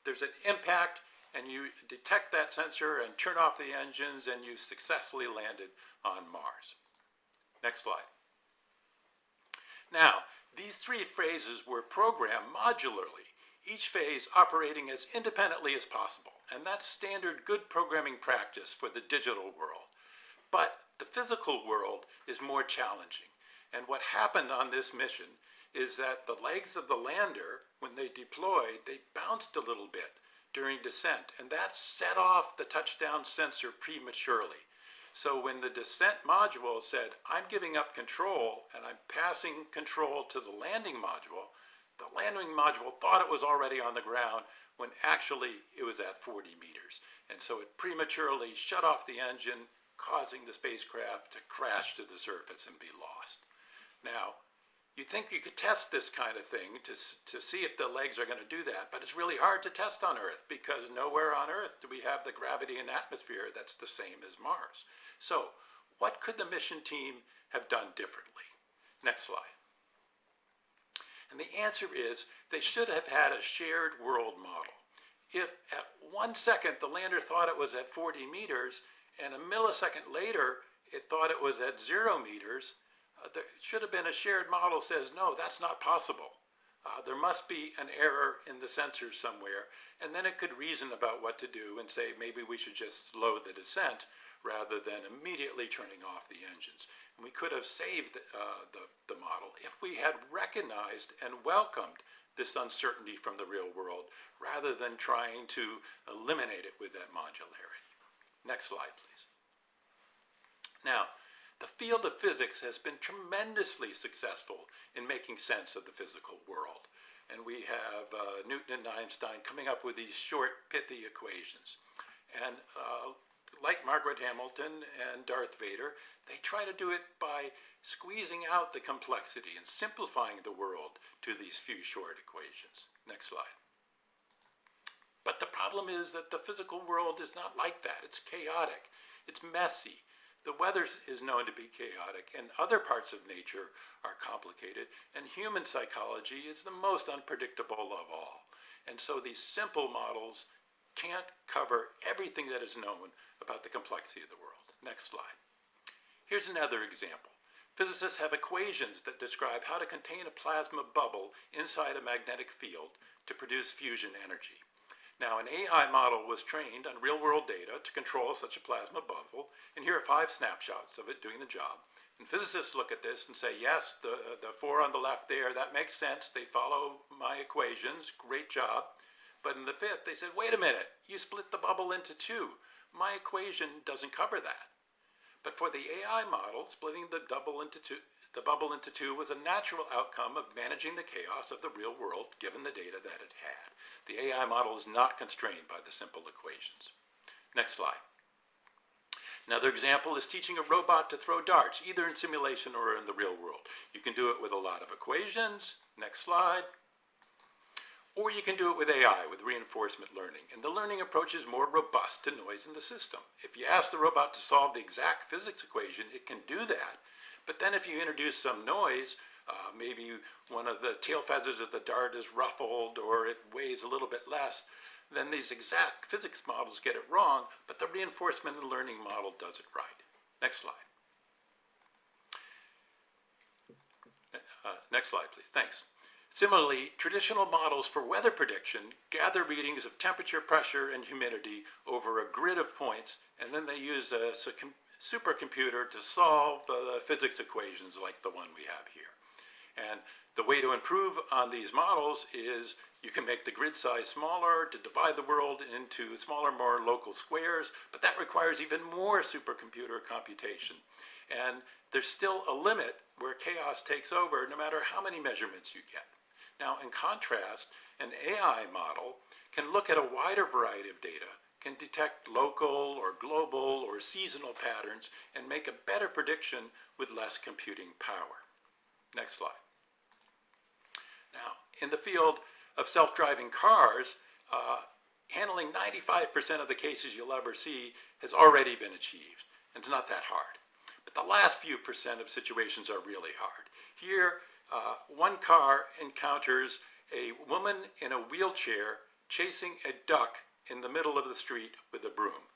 there's an impact, and you detect that sensor and turn off the engines, and you successfully landed on Mars. Next slide. Now, these three phases were programmed modularly, each phase operating as independently as possible. And that's standard good programming practice for the digital world. But the physical world is more challenging. And what happened on this mission is that the legs of the lander, when they deployed, they bounced a little bit during descent. And that set off the touchdown sensor prematurely. So when the descent module said, I'm giving up control and I'm passing control to the landing module thought it was already on the ground when actually it was at 40 meters. And so it prematurely shut off the engine, causing the spacecraft to crash to the surface and be lost. Now, you'd think you could test this kind of thing to see if the legs are going to do that, but it's really hard to test on Earth because nowhere on Earth do we have the gravity and atmosphere that's the same as Mars. So, what could the mission team have done differently? Next slide. And the answer is they should have had a shared world model. If at 1 second the lander thought it was at 40 meters and a millisecond later it thought it was at 0 meters, there should have been a shared model that says, no, that's not possible. There must be an error in the sensors somewhere, and then it could reason about what to do and say maybe we should just slow the descent rather than immediately turning off the engines. And we could have saved the model if we had recognized and welcomed this uncertainty from the real world rather than trying to eliminate it with that modularity. Next slide, please. Now, the field of physics has been tremendously successful in making sense of the physical world. And we have Newton and Einstein coming up with these short, pithy equations. And like Margaret Hamilton and Darth Vader, they try to do it by squeezing out the complexity and simplifying the world to these few short equations. Next slide. But the problem is that the physical world is not like that. It's chaotic. It's messy. The weather is known to be chaotic, and other parts of nature are complicated, and human psychology is the most unpredictable of all. And so these simple models can't cover everything that is known about the complexity of the world. Next slide. Here's another example. Physicists have equations that describe how to contain a plasma bubble inside a magnetic field to produce fusion energy. Now, an AI model was trained on real-world data to control such a plasma bubble, and here are 5 snapshots of it doing the job. And physicists look at this and say, yes, the 4 on the left there, that makes sense. They follow my equations. Great job. But in the 5th, they said, wait a minute, you split the bubble into 2. My equation doesn't cover that. But for the AI model, splitting the bubble into two was a natural outcome of managing the chaos of the real world given the data that it had. The AI model is not constrained by the simple equations. Next slide. Another example is teaching a robot to throw darts, either in simulation or in the real world. You can do it with a lot of equations. Next slide. Or you can do it with AI, with reinforcement learning. And the learning approach is more robust to noise in the system. If you ask the robot to solve the exact physics equation, it can do that. But then if you introduce some noise, maybe one of the tail feathers of the dart is ruffled or it weighs a little bit less, then these exact physics models get it wrong, but the reinforcement and learning model does it right. Next slide. Next slide, please. Thanks. Similarly, traditional models for weather prediction gather readings of temperature, pressure, and humidity over a grid of points, and then they use a supercomputer to solve physics equations like the one we have here. And the way to improve on these models is you can make the grid size smaller to divide the world into smaller, more local squares, but that requires even more supercomputer computation. And there's still a limit where chaos takes over no matter how many measurements you get. Now, in contrast, an AI model can look at a wider variety of data, can detect local or global or seasonal patterns, and make a better prediction with less computing power. Next slide. Now, in the field of self-driving cars, handling 95% of the cases you'll ever see has already been achieved, and it's not that hard. But the last few percent of situations are really hard. Here, one car encounters a woman in a wheelchair chasing a duck in the middle of the street with a broom.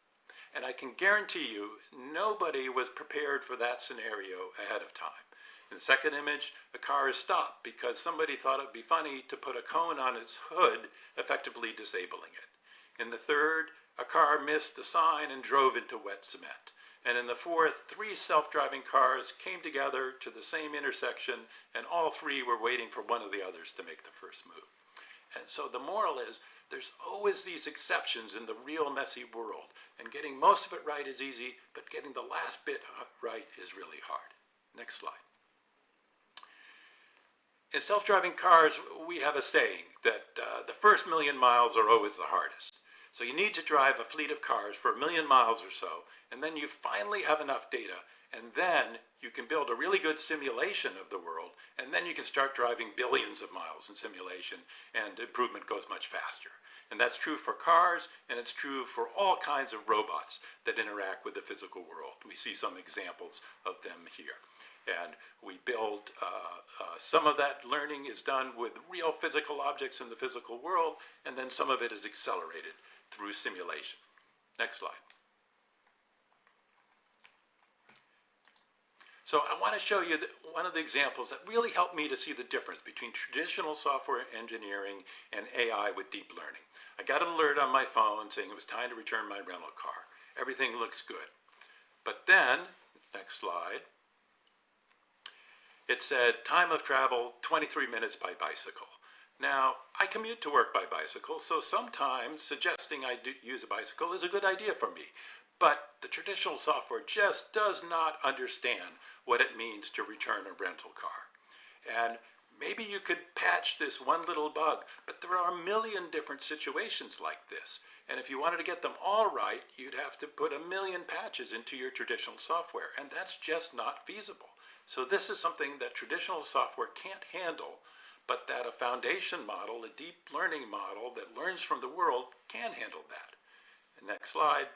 And I can guarantee you, nobody was prepared for that scenario ahead of time. In the second image, a car is stopped because somebody thought it'd be funny to put a cone on its hood, effectively disabling it. In the third, a car missed a sign and drove into wet cement. And in the fourth, 3 self-driving cars came together to the same intersection, and all 3 were waiting for one of the others to make the first move. And so the moral is, there's always these exceptions in the real messy world, and getting most of it right is easy, but getting the last bit right is really hard. Next slide. In self-driving cars, we have a saying that the first 1,000,000 miles are always the hardest. So you need to drive a fleet of cars for 1,000,000 miles or so, and then you finally have enough data, and then you can build a really good simulation of the world, and then you can start driving billions of miles in simulation, and improvement goes much faster. And that's true for cars, and it's true for all kinds of robots that interact with the physical world. We see some examples of them here. And we build, some of that learning is done with real physical objects in the physical world, and then some of it is accelerated through simulation. Next slide. So I want to show you one of the examples that really helped me to see the difference between traditional software engineering and AI with deep learning. I got an alert on my phone saying it was time to return my rental car. Everything looks good. But then, next slide, it said time of travel 23 minutes by bicycle. Now, I commute to work by bicycle, so sometimes suggesting I use a bicycle is a good idea for me. But the traditional software just does not understand what it means to return a rental car. And maybe you could patch this one little bug, but there are a million different situations like this. And if you wanted to get them all right, you'd have to put 1,000,000 patches into your traditional software, and that's just not feasible. So this is something that traditional software can't handle, but that a foundation model, a deep learning model that learns from the world, can handle that. Next slide.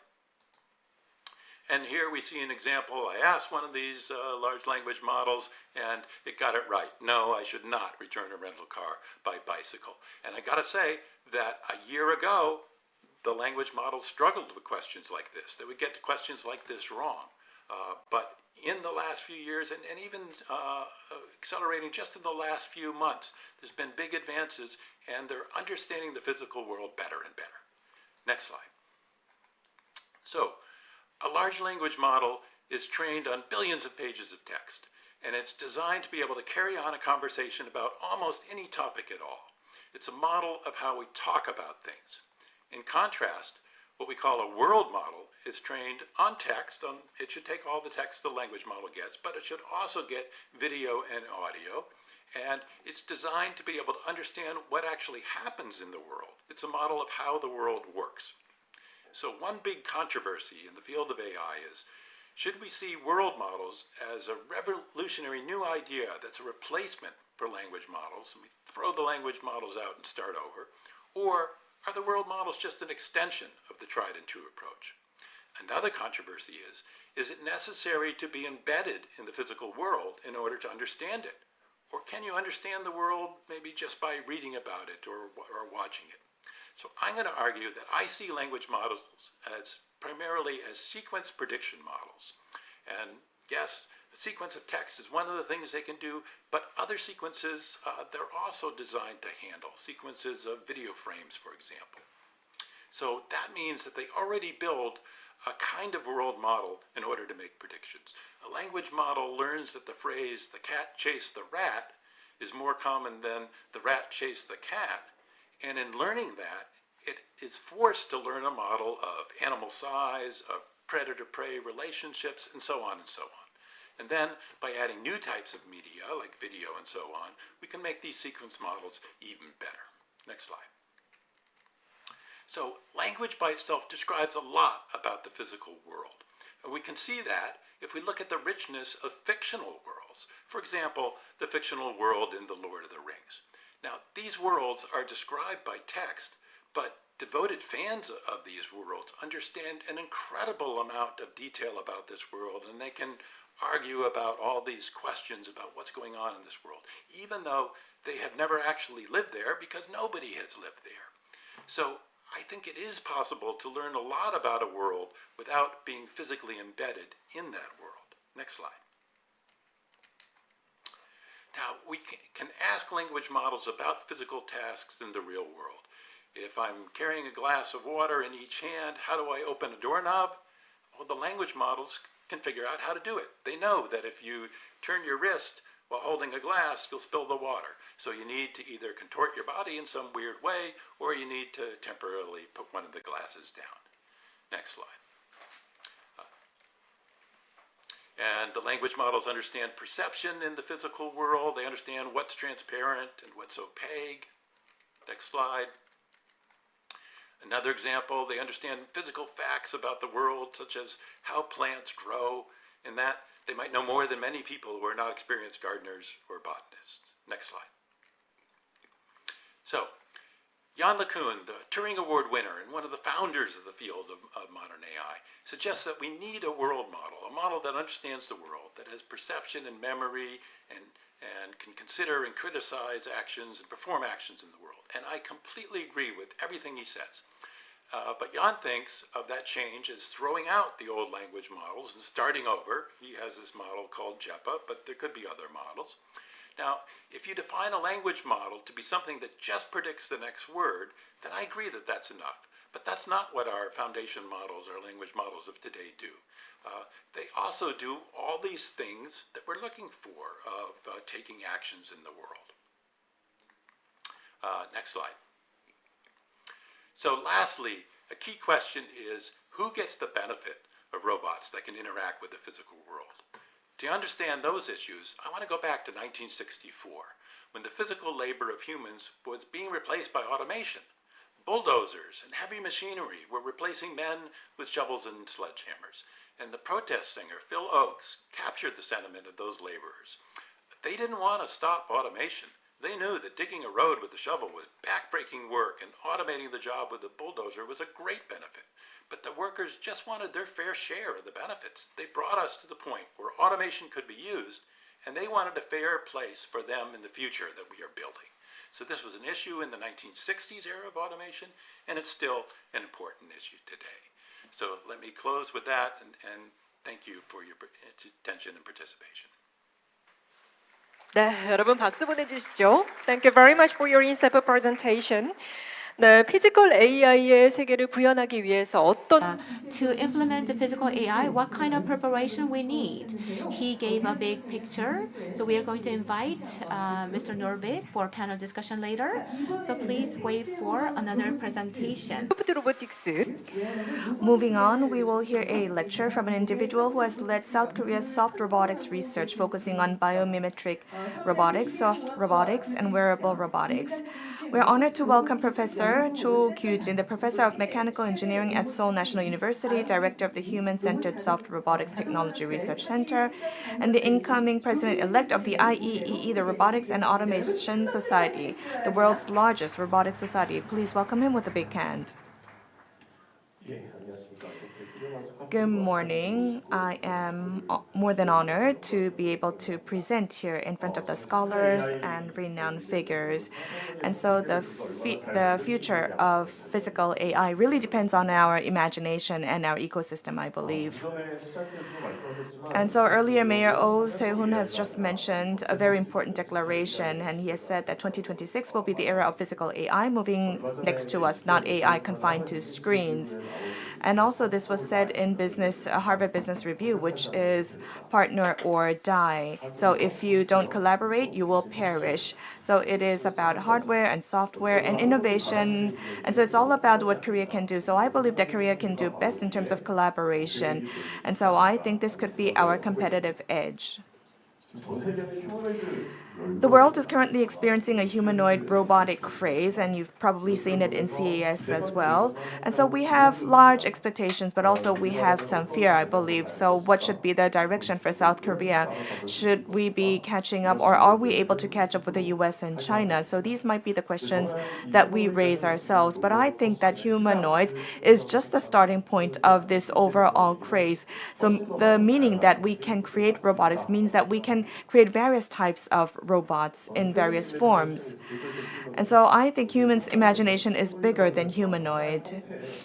And here we see an example. I asked one of these large language models, and it got it right. No, I should not return a rental car by bicycle. And I got to say that a year ago, the language model struggled with questions like this. They would get to questions like this wrong. But in the last few years, and even accelerating just in the last few months, there's been big advances, and they're understanding the physical world better and better. Next slide. So, a large language model is trained on billions of pages of text, and it's designed to be able to carry on a conversation about almost any topic at all. It's a model of how we talk about things. In contrast, what we call a world model is trained on text. It should take all the text the language model gets, but it should also get video and audio, and it's designed to be able to understand what actually happens in the world. It's a model of how the world works. So one big controversy in the field of AI is, should we see world models as a revolutionary new idea that's a replacement for language models, and we throw the language models out and start over, or are the world models just an extension of the tried and true approach? Another controversy is it necessary to be embedded in the physical world in order to understand it? Or can you understand the world maybe just by reading about it or watching it? So I'm going to argue that I see language models as primarily as sequence prediction models. And yes, A sequence of text is one of the things they can do, but other sequences they're also designed to handle. Sequences of video frames, for example. So that means that they already build a kind of world model in order to make predictions. A language model learns that the phrase, the cat chased the rat, is more common than the rat chased the cat. And in learning that, it is forced to learn a model of animal size, of predator-prey relationships, and so on and so on. And then, by adding new types of media, like video and so on, we can make these sequence models even better. Next slide. So, language by itself describes a lot about the physical world. And we can see that if we look at the richness of fictional worlds. For example, the fictional world in The Lord of the Rings. Now, these worlds are described by text, but devoted fans of these worlds understand an incredible amount of detail about this world, and they can argue about all these questions about what's going on in this world, even though they have never actually lived there because nobody has lived there. So I think it is possible to learn a lot about a world without being physically embedded in that world. Next slide. Now, we can ask language models about physical tasks in the real world. If I'm carrying a glass of water in each hand, how do I open a doorknob? Well, the language models can figure out how to do it. They know that if you turn your wrist while holding a glass, you'll spill the water. So you need to either contort your body in some weird way, or you need to temporarily put one of the glasses down. Next slide. And the language models understand perception in the physical world. They understand what's transparent and what's opaque. Next slide. Another example, they understand physical facts about the world, such as how plants grow, and that they might know more than many people who are not experienced gardeners or botanists. Next slide. So, Jan LeCun, the Turing Award winner and one of the founders of the field of modern AI, suggests that we need a world model, a model that understands the world, that has perception and memory, and can consider and criticize actions and perform actions in the world. And I completely agree with everything he says. But Jan thinks of that change as throwing out the old language models and starting over. He has this model called JEPA, but there could be other models. Now, if you define a language model to be something that just predicts the next word, then I agree that that's enough. But that's not what our foundation models or language models of today do. They also do all these things that we're looking for of taking actions in the world. Next slide. So lastly, a key question is, who gets the benefit of robots that can interact with the physical world? To understand those issues, I want to go back to 1964, when the physical labor of humans was being replaced by automation. Bulldozers and heavy machinery were replacing men with shovels and sledgehammers. And the protest singer, Phil Oakes, captured the sentiment of those laborers. They didn't want to stop automation. They knew that digging a road with a shovel was backbreaking work, and automating the job with a bulldozer was a great benefit. But the workers just wanted their fair share of the benefits. They brought us to the point where automation could be used, and they wanted a fair place for them in the future that we are building. So this was an issue in the 1960s era of automation, and it's still an important issue today. So let me close with that, and thank you for your attention and participation. 네, 여러분 박수 보내주시죠. Thank you very much for your insightful presentation. 네, 피지컬 AI의 세계를 구현하기 위해서 어떤 To implement the physical AI, what kind of preparation we need? He gave a big picture, so we are going to invite Mr. Norvig for a panel discussion later. So please wait for another presentation. 소프트 로보틱스 Moving on, we will hear a lecture from an individual who has led South Korea's soft robotics research, focusing on biomimetic robotics, soft robotics, and wearable robotics. We're honored to welcome Professor Chu Jin, the Professor of Mechanical Engineering at Seoul National University, Director of the Human-Centered Soft Robotics Technology Research Center, and the incoming President-elect of the IEEE, the Robotics and Automation Society, the world's largest robotics society. Please welcome him with a big hand. Good morning. I am more than honored to be able to present here in front of the scholars and renowned figures. And so the future of physical AI really depends on our imagination and our ecosystem, I believe. And so earlier, Mayor Oh Se-hoon has just mentioned a very important declaration, and he has said that 2026 will be the era of physical AI moving next to us, not AI confined to screens. And also, this was said in Harvard Business Review, which is partner or die. So if you don't collaborate, you will perish. So it is about hardware and software and innovation. And so it's all about what Korea can do. So I believe that Korea can do best in terms of collaboration. And so I think this could be our competitive edge. The world is currently experiencing a humanoid robotic craze, and you've probably seen it in CES as well. And so we have large expectations, but also we have some fear, I believe. So what should be the direction for South Korea? Should we be catching up, or are we able to catch up with the US and China? So these might be the questions that we raise ourselves. But I think that humanoids is just the starting point of this overall craze. So the meaning that we can create robotics means that we can create various types of robots in various forms. And so I think humans' imagination is bigger than humanoid.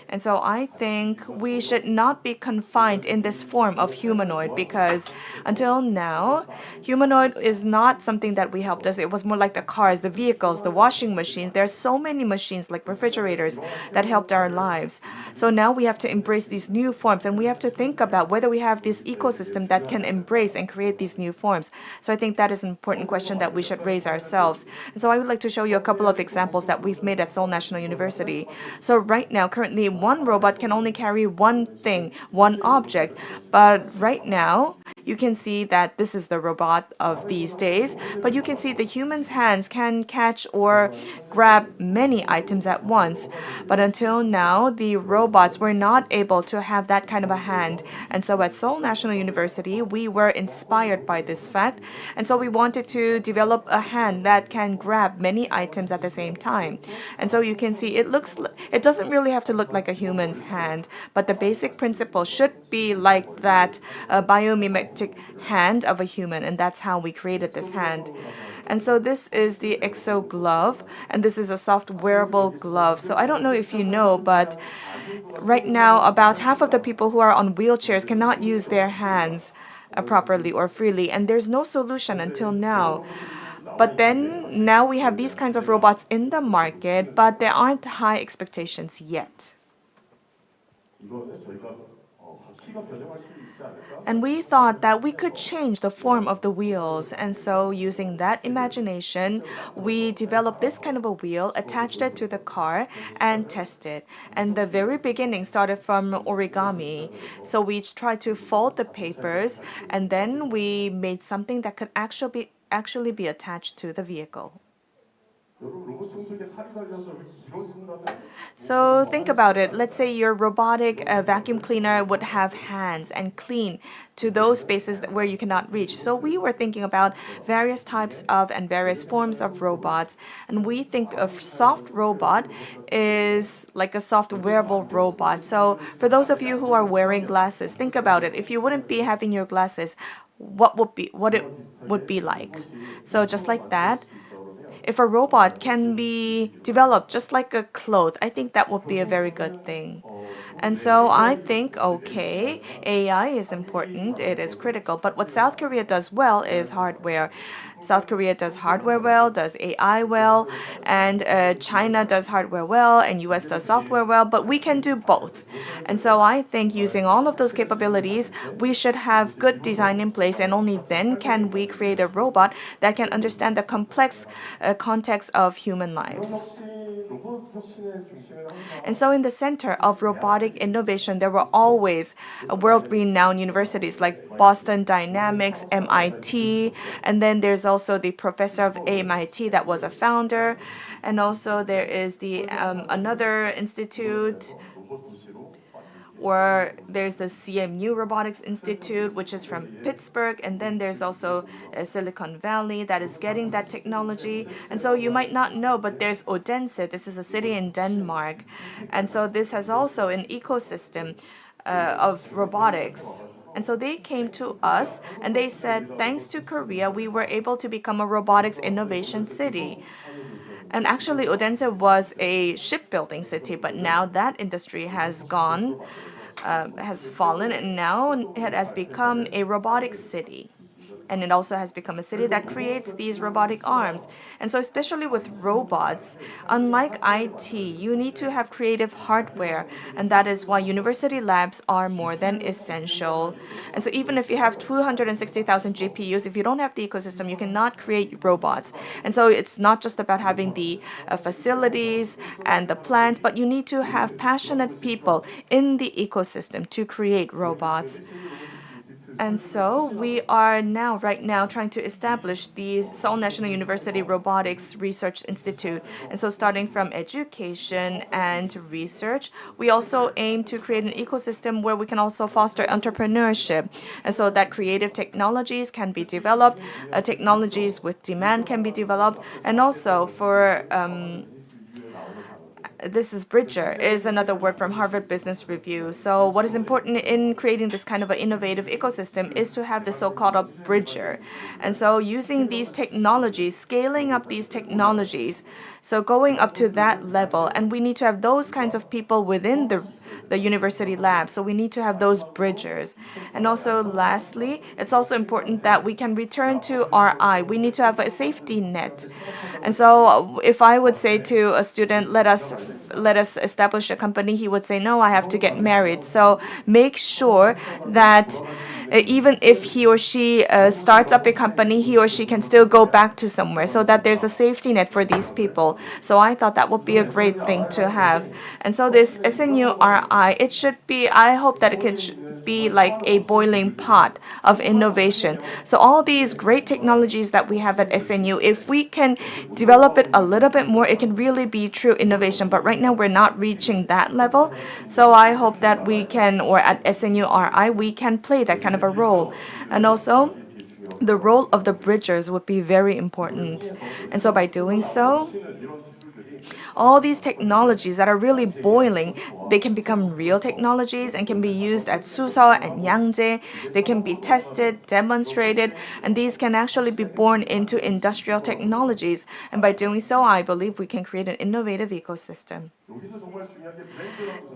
And so I think we should not be confined in this form of humanoid, because until now, humanoid is not something that we helped us. It was more like the cars, the vehicles, the washing machines. There are so many machines like refrigerators that helped our lives. So now we have to embrace these new forms, and we have to think about whether we have this ecosystem that can embrace and create these new forms. So I think that is an important question that we should raise ourselves. And so I would like to show you a couple of examples that we've made at Seoul National University. So right now, currently, one robot can only carry one thing, one object. But right now, you can see that this is the robot of these days, but you can see the human's hands can catch or grab many items at once. But until now, the robots were not able to have that kind of a hand. And so at Seoul National University, we were inspired by this fact. And so we wanted to develop a hand that can grab many items at the same time. And so you can see it doesn't really have to look like a human's hand, but the basic principle should be like that biomimetic hand of a human, and that's how we created this hand. And so this is the Exo glove, and this is a soft wearable glove. So I don't know if you know, but right now about half of the people who are on wheelchairs cannot use their hands properly or freely, and there's no solution until now. But then now we have these kinds of robots in the market, but there aren't high expectations yet. And we thought that we could change the form of the wheels. And so using that imagination, we developed this kind of a wheel, attached it to the car, and tested. And the very beginning started from origami. So we tried to fold the papers, and then we made something that could actually be attached to the vehicle. So think about it. Let's say your robotic vacuum cleaner would have hands and clean to those spaces where you cannot reach. So we were thinking about various types of and various forms of robots. And we think a soft robot is like a soft wearable robot. So for those of you who are wearing glasses, think about it. If you wouldn't be having your glasses, what it would be like? So just like that, if a robot can be developed just like a cloth, I think that would be a very good thing. And so I think, okay, AI is important, it is critical, but what South Korea does well is hardware. South Korea does hardware well, does AI well, and China does hardware well, and US does software well, but we can do both. And so I think using all of those capabilities, we should have good design in place, and only then can we create a robot that can understand the complex context of human lives. And so in the center of robotic innovation, there were always world-renowned universities like Boston Dynamics, MIT, and then there's also the professor of MIT that was a founder, and also there is the another institute, or there's the CMU Robotics Institute, which is from Pittsburgh, and then there's also Silicon Valley that is getting that technology. And so you might not know, but there's Odense. This is a city in Denmark. And so this has also an ecosystem of robotics. And so they came to us and they said, thanks to Korea, we were able to become a robotics innovation city. And actually, Odense was a shipbuilding city, but now that industry has gone, has fallen, and now it has become a robotics city. And it also has become a city that creates these robotic arms. And so, especially with robots, unlike IT, you need to have creative hardware. And that is why university labs are more than essential. And so, even if you have 260,000 GPUs, if you don't have the ecosystem, you cannot create robots. And so, it's not just about having the facilities and the plans, but you need to have passionate people in the ecosystem to create robots. And so we are now, right now, trying to establish the Seoul National University Robotics Research Institute. And so starting from education and research, we also aim to create an ecosystem where we can also foster entrepreneurship. And so that creative technologies can be developed, technologies with demand can be developed, and also for this is bridger is another word from Harvard Business Review. So what is important in creating this kind of an innovative ecosystem is to have the so-called a bridger. And so using these technologies, scaling up these technologies, so going up to that level, and we need to have those kinds of people within the university lab. So we need to have those bridgers. And also lastly, it's also important that we can return to RI. We need to have a safety net. And so if I would say to a student, let us establish a company, he would say, no, I have to get married. So make sure that even if he or she starts up a company, he or she can still go back to somewhere so that there's a safety net for these people. So I thought that would be a great thing to have. And so this SNURI, it should be, I hope that it can be like a boiling pot of innovation. So all these great technologies that we have at SNU, if we can develop it a little bit more, it can really be true innovation. But right now we're not reaching that level. So I hope that we can, or at SNURI, we can play that kind of a role. And also, the role of the bridgers would be very important. And so by doing so, all these technologies that are really boiling, they can become real technologies and can be used at Suseol and Yangjae. They can be tested, demonstrated, and these can actually be born into industrial technologies. And by doing so, I believe we can create an innovative ecosystem.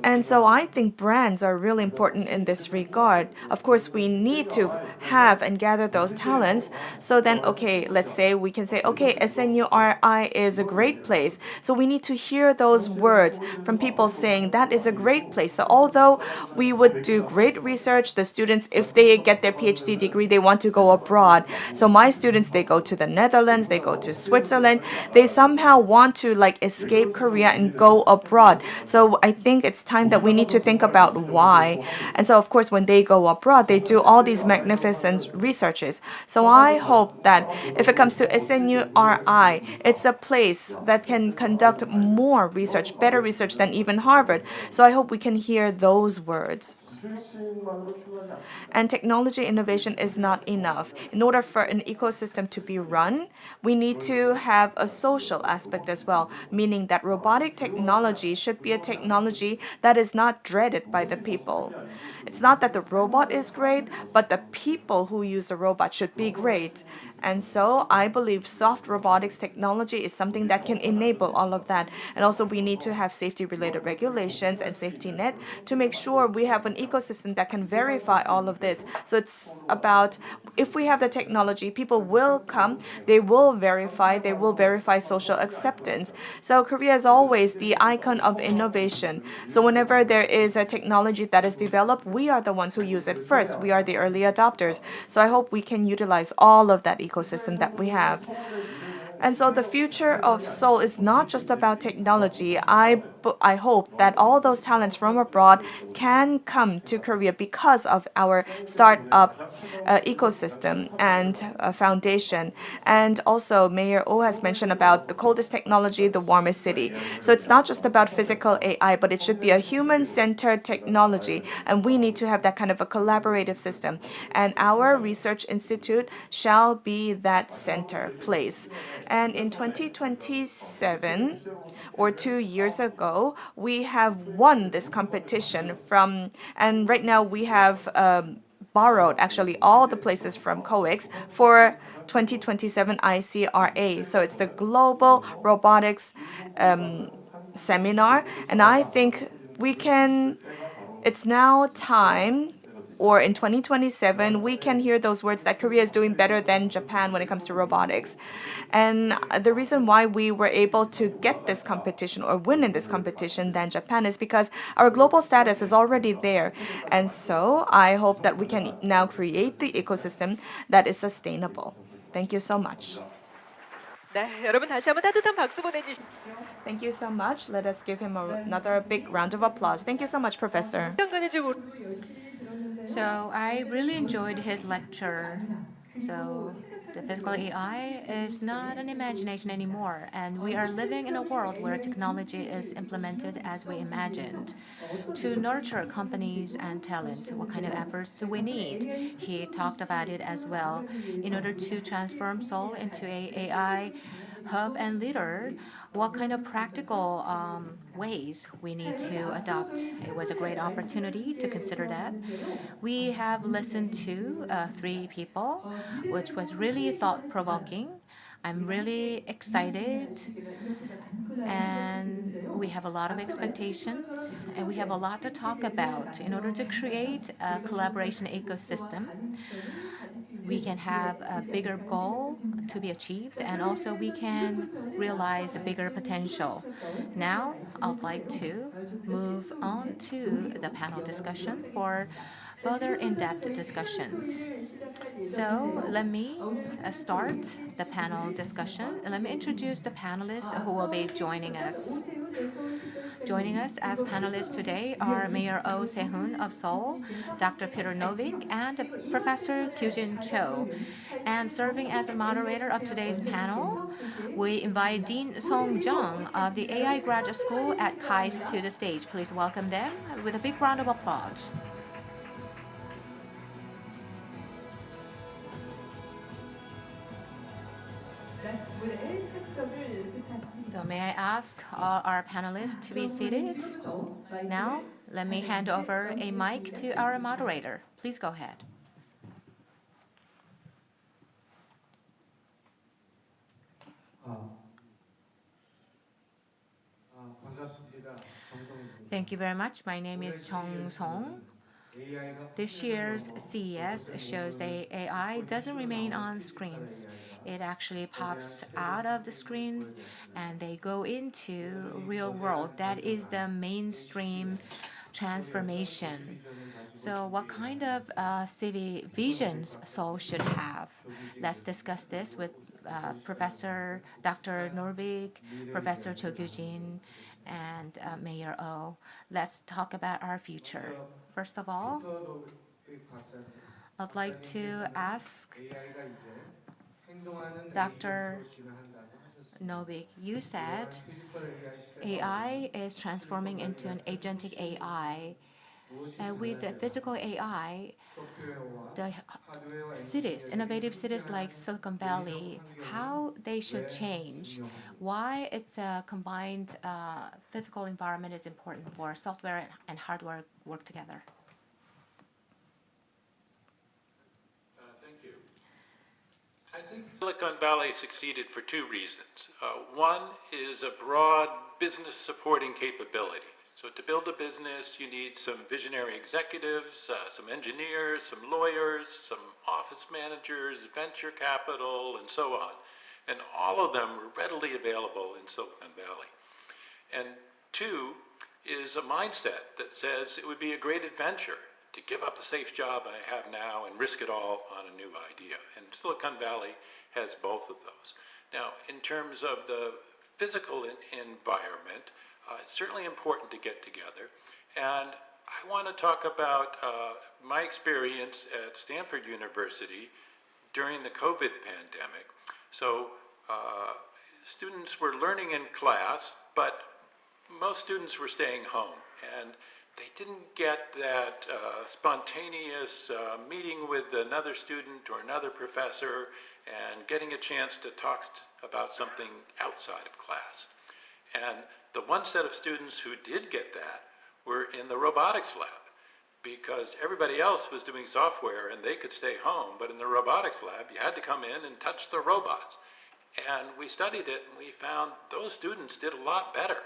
And so I think brands are really important in this regard. Of course, we need to have and gather those talents. So then, okay, let's say we can say, okay, SNURI is a great place. So we need to hear those words from people saying that is a great place. So although we would do great research, the students, if they get their PhD degree, they want to go abroad. So my students, they go to the Netherlands, they go to Switzerland. They somehow want to like escape Korea and go abroad. So I think it's time that we need to think about why. And so, of course, when they go abroad, they do all these magnificent researches. So I hope that if it comes to SNURI, it's a place that can conduct more research, better research than even Harvard. So I hope we can hear those words. And technology innovation is not enough. In order for an ecosystem to be run, we need to have a social aspect as well, meaning that robotic technology should be a technology that is not dreaded by the people. It's not that the robot is great, but the people who use the robot should be great. And so I believe soft robotics technology is something that can enable all of that. And also we need to have safety-related regulations and safety net to make sure we have an ecosystem that can verify all of this. So it's about if we have the technology, people will come, they will verify social acceptance. So Korea is always the icon of innovation. So whenever there is a technology that is developed, we are the ones who use it first. We are the early adopters. So I hope we can utilize all of that ecosystem that we have. And so the future of Seoul is not just about technology. I hope that all those talents from abroad can come to Korea because of our startup ecosystem and foundation. And also, Mayor Oh has mentioned about the coldest technology, the warmest city. So it's not just about physical AI, but it should be a human-centered technology. And we need to have that kind of a collaborative system. And our research institute shall be that center place. And in 2027, or 2 years ago, we have won this competition and right now we have borrowed actually all the places from COEX for 2027 ICRA. So it's the Global Robotics Seminar, and I think it's now time, or in 2027, we can hear those words that Korea is doing better than Japan when it comes to robotics. And the reason why we were able to get this competition or win in this competition than Japan is because our global status is already there. And so I hope that we can now create the ecosystem that is sustainable. Thank you so much. 네, 여러분 다시 한번 따뜻한 박수 보내주시죠. Thank you so much. Let us give him another big round of applause. Thank you so much, Professor. So I really enjoyed his lecture. So the physical AI is not an imagination anymore, and we are living in a world where technology is implemented as we imagined. To nurture companies and talent, what kind of efforts do we need? He talked about it as well. In order to transform Seoul into a AI hub and leader, what kind of practical ways we need to adopt. It was a great opportunity to consider that. We have listened to 3 people, which was really thought-provoking. I'm really excited, and we have a lot of expectations, and we have a lot to talk about. In order to create a collaboration ecosystem, we can have a bigger goal to be achieved, and also we can realize a bigger potential. Now, I'd like to move on to the panel discussion for further in-depth discussions. So let me start the panel discussion. Let me introduce the panelists who will be joining us. Joining us as panelists today are Mayor Oh Se-hoon of Seoul, Dr. Peter Norvig, and Professor Chu Jin. And serving as a moderator of today's panel, we invite Dean Song Jung of the AI Graduate School at KAIST to the stage. Please welcome them with a big round of applause. So may I ask all our panelists to be seated? Now, let me hand over a mic to our moderator. Please go ahead. Thank you very much. My name is Chung Song. This year's CES shows that AI doesn't remain on screens. It actually pops out of the screens and they go into real world. That is the mainstream transformation. So what kind of civic visions Seoul should have? Let's discuss this with Professor Dr. Norvig, Professor Chu Jin, and Mayor Oh. Let's talk about our future. First of all, I'd like to ask Dr. Norvig, you said AI is transforming into an agentic AI. With the physical AI, the cities, innovative cities like Silicon Valley, how they should change, why it's a combined physical environment is important for software and hardware work together. Thank you. I think Silicon Valley succeeded for 2 reasons. One is a broad business supporting capability. So to build a business, you need some visionary executives, some engineers, some lawyers, some office managers, venture capital, and so on. And all of them were readily available in Silicon Valley. And 2 is a mindset that says it would be a great adventure to give up the safe job I have now and risk it all on a new idea. And Silicon Valley has both of those. Now, in terms of the physical environment, it's certainly important to get together. And I want to talk about my experience at Stanford University during the COVID pandemic. So students were learning in class, but most students were staying home. And they didn't get that spontaneous meeting with another student or another professor and getting a chance to talk about something outside of class. And the one set of students who did get that were in the robotics lab, because everybody else was doing software and they could stay home, but in the robotics lab, you had to come in and touch the robots. And we studied it and we found those students did a lot better.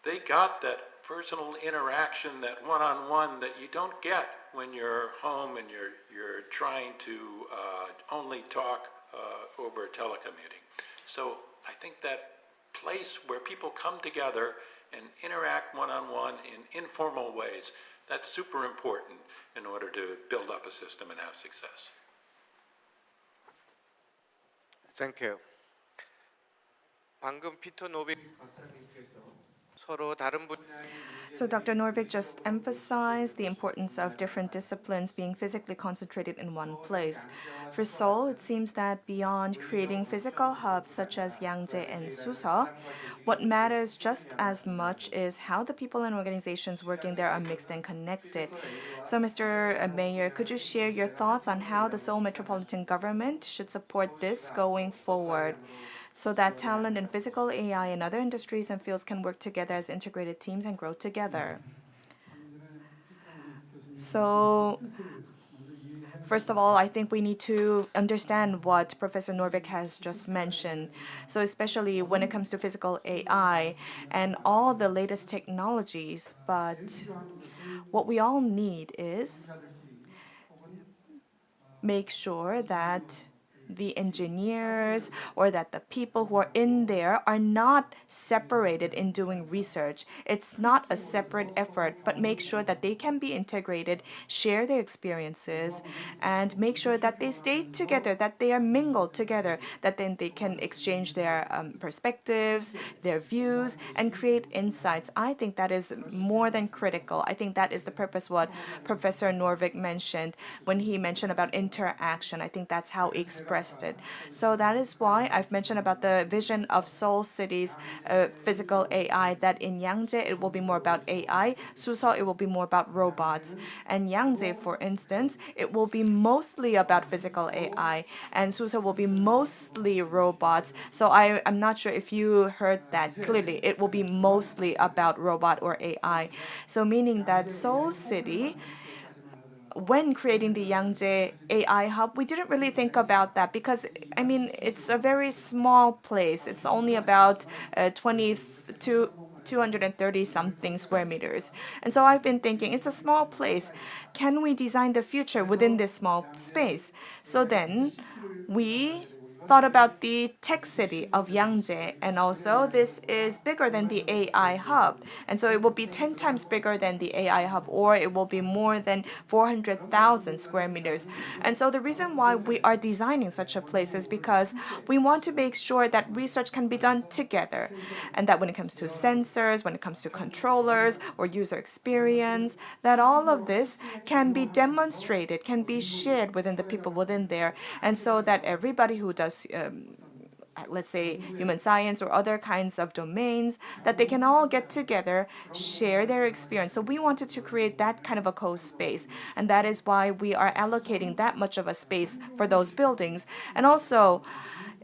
They got that personal interaction, that one-on-one that you don't get when you're home and you're trying to only talk over telecommuting. So I think that place where people come together and interact one-on-one in informal ways, that's super important in order to build up a system and have success. Thank you. 방금 피터 노빅 박사님께서 서로 다른 분야의 So Dr. Norvig just emphasized the importance of different disciplines being physically concentrated in one place. For Seoul, it seems that beyond creating physical hubs such as Yangjae and Suseol, what matters just as much is how the people and organizations working there are mixed and connected. So Mr. Mayor, could you share your thoughts on how the Seoul Metropolitan Government should support this going forward, so that talent in physical AI and other industries and fields can work together as integrated teams and grow together? So, first of all, I think we need to understand what Professor Norvig has just mentioned. So especially when it comes to physical AI and all the latest technologies, but what we all need is make sure that the engineers or that the people who are in there are not separated in doing research. It's not a separate effort, but make sure that they can be integrated, share their experiences, and make sure that they stay together, that they are mingled together, that then they can exchange their perspectives, their views, and create insights. I think that is more than critical. I think that is the purpose what Professor Norvig mentioned when he mentioned about interaction. I think that's how he expressed it. So that is why I've mentioned about the vision of Seoul City's physical AI, that in Yangjae it will be more about AI, Suseol it will be more about robots. And Yangjae, for instance, it will be mostly about physical AI, and Suseol will be mostly robots. So I'm not sure if you heard that clearly. It will be mostly about robot or AI. So meaning that Seoul City, when creating the Yangjae AI hub, we didn't really think about that because, I mean, it's a very small place. It's only about 230 something square meters. And so I've been thinking, it's a small place. Can we design the future within this small space? So then we thought about the tech city of Yangjae, and also this is bigger than the AI hub, and so it will be 10 times bigger than the AI hub, or it will be more than 400,000 square meters. And so the reason why we are designing such a place is because we want to make sure that research can be done together, and that when it comes to sensors, when it comes to controllers or user experience, that all of this can be demonstrated, can be shared within the people within there, and so that everybody who does let's say human science or other kinds of domains, that they can all get together, share their experience. So we wanted to create that kind of a co-space, and that is why we are allocating that much of a space for those buildings. And also,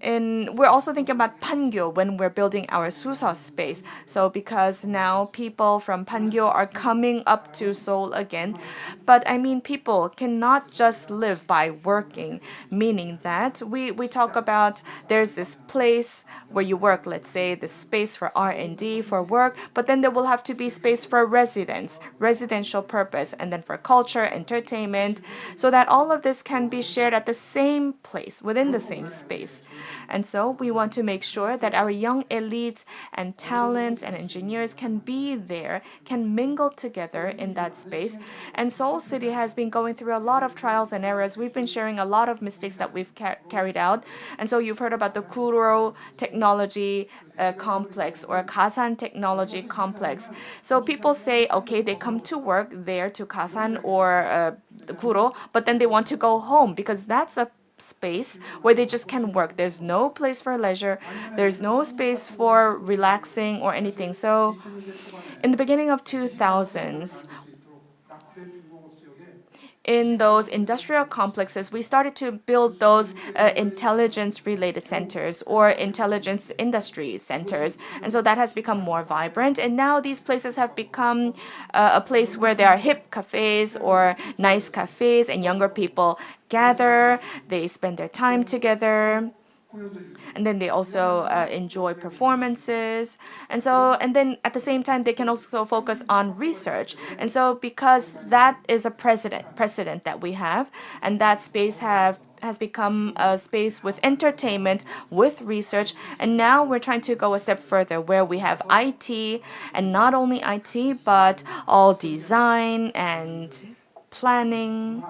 we're also thinking about Pangyo when we're building our Suseol space. So because now people from Pangyo are coming up to Seoul again, but I mean people cannot just live by working, meaning that we talk about there's this place where you work, let's say the space for R&D, for work, but then there will have to be space for residential purpose, and then for culture, entertainment, so that all of this can be shared at the same place, within the same space. And so we want to make sure that our young elites and talents and engineers can be there, can mingle together in that space. And Seoul City has been going through a lot of trials and errors. We've been sharing a lot of mistakes that we've carried out. And so you've heard about the Kuro Technology Complex or Kasan Technology Complex. So people say, okay, they come to work there to Kasan or Kuro, but then they want to go home because that's a space where they just can work. There's no place for leisure. There's no space for relaxing or anything. So in the beginning of 2000s, in those industrial complexes, we started to build those intelligence-related centers or intelligence industry centers. And so that has become more vibrant. And now these places have become a place where there are hip cafes or nice cafes, and younger people gather, they spend their time together. And then they also enjoy performances, and then at the same time they can also focus on research. And so because that is a precedent that we have, and that space has become a space with entertainment, with research, and now we're trying to go a step further where we have IT, and not only IT but all design and planning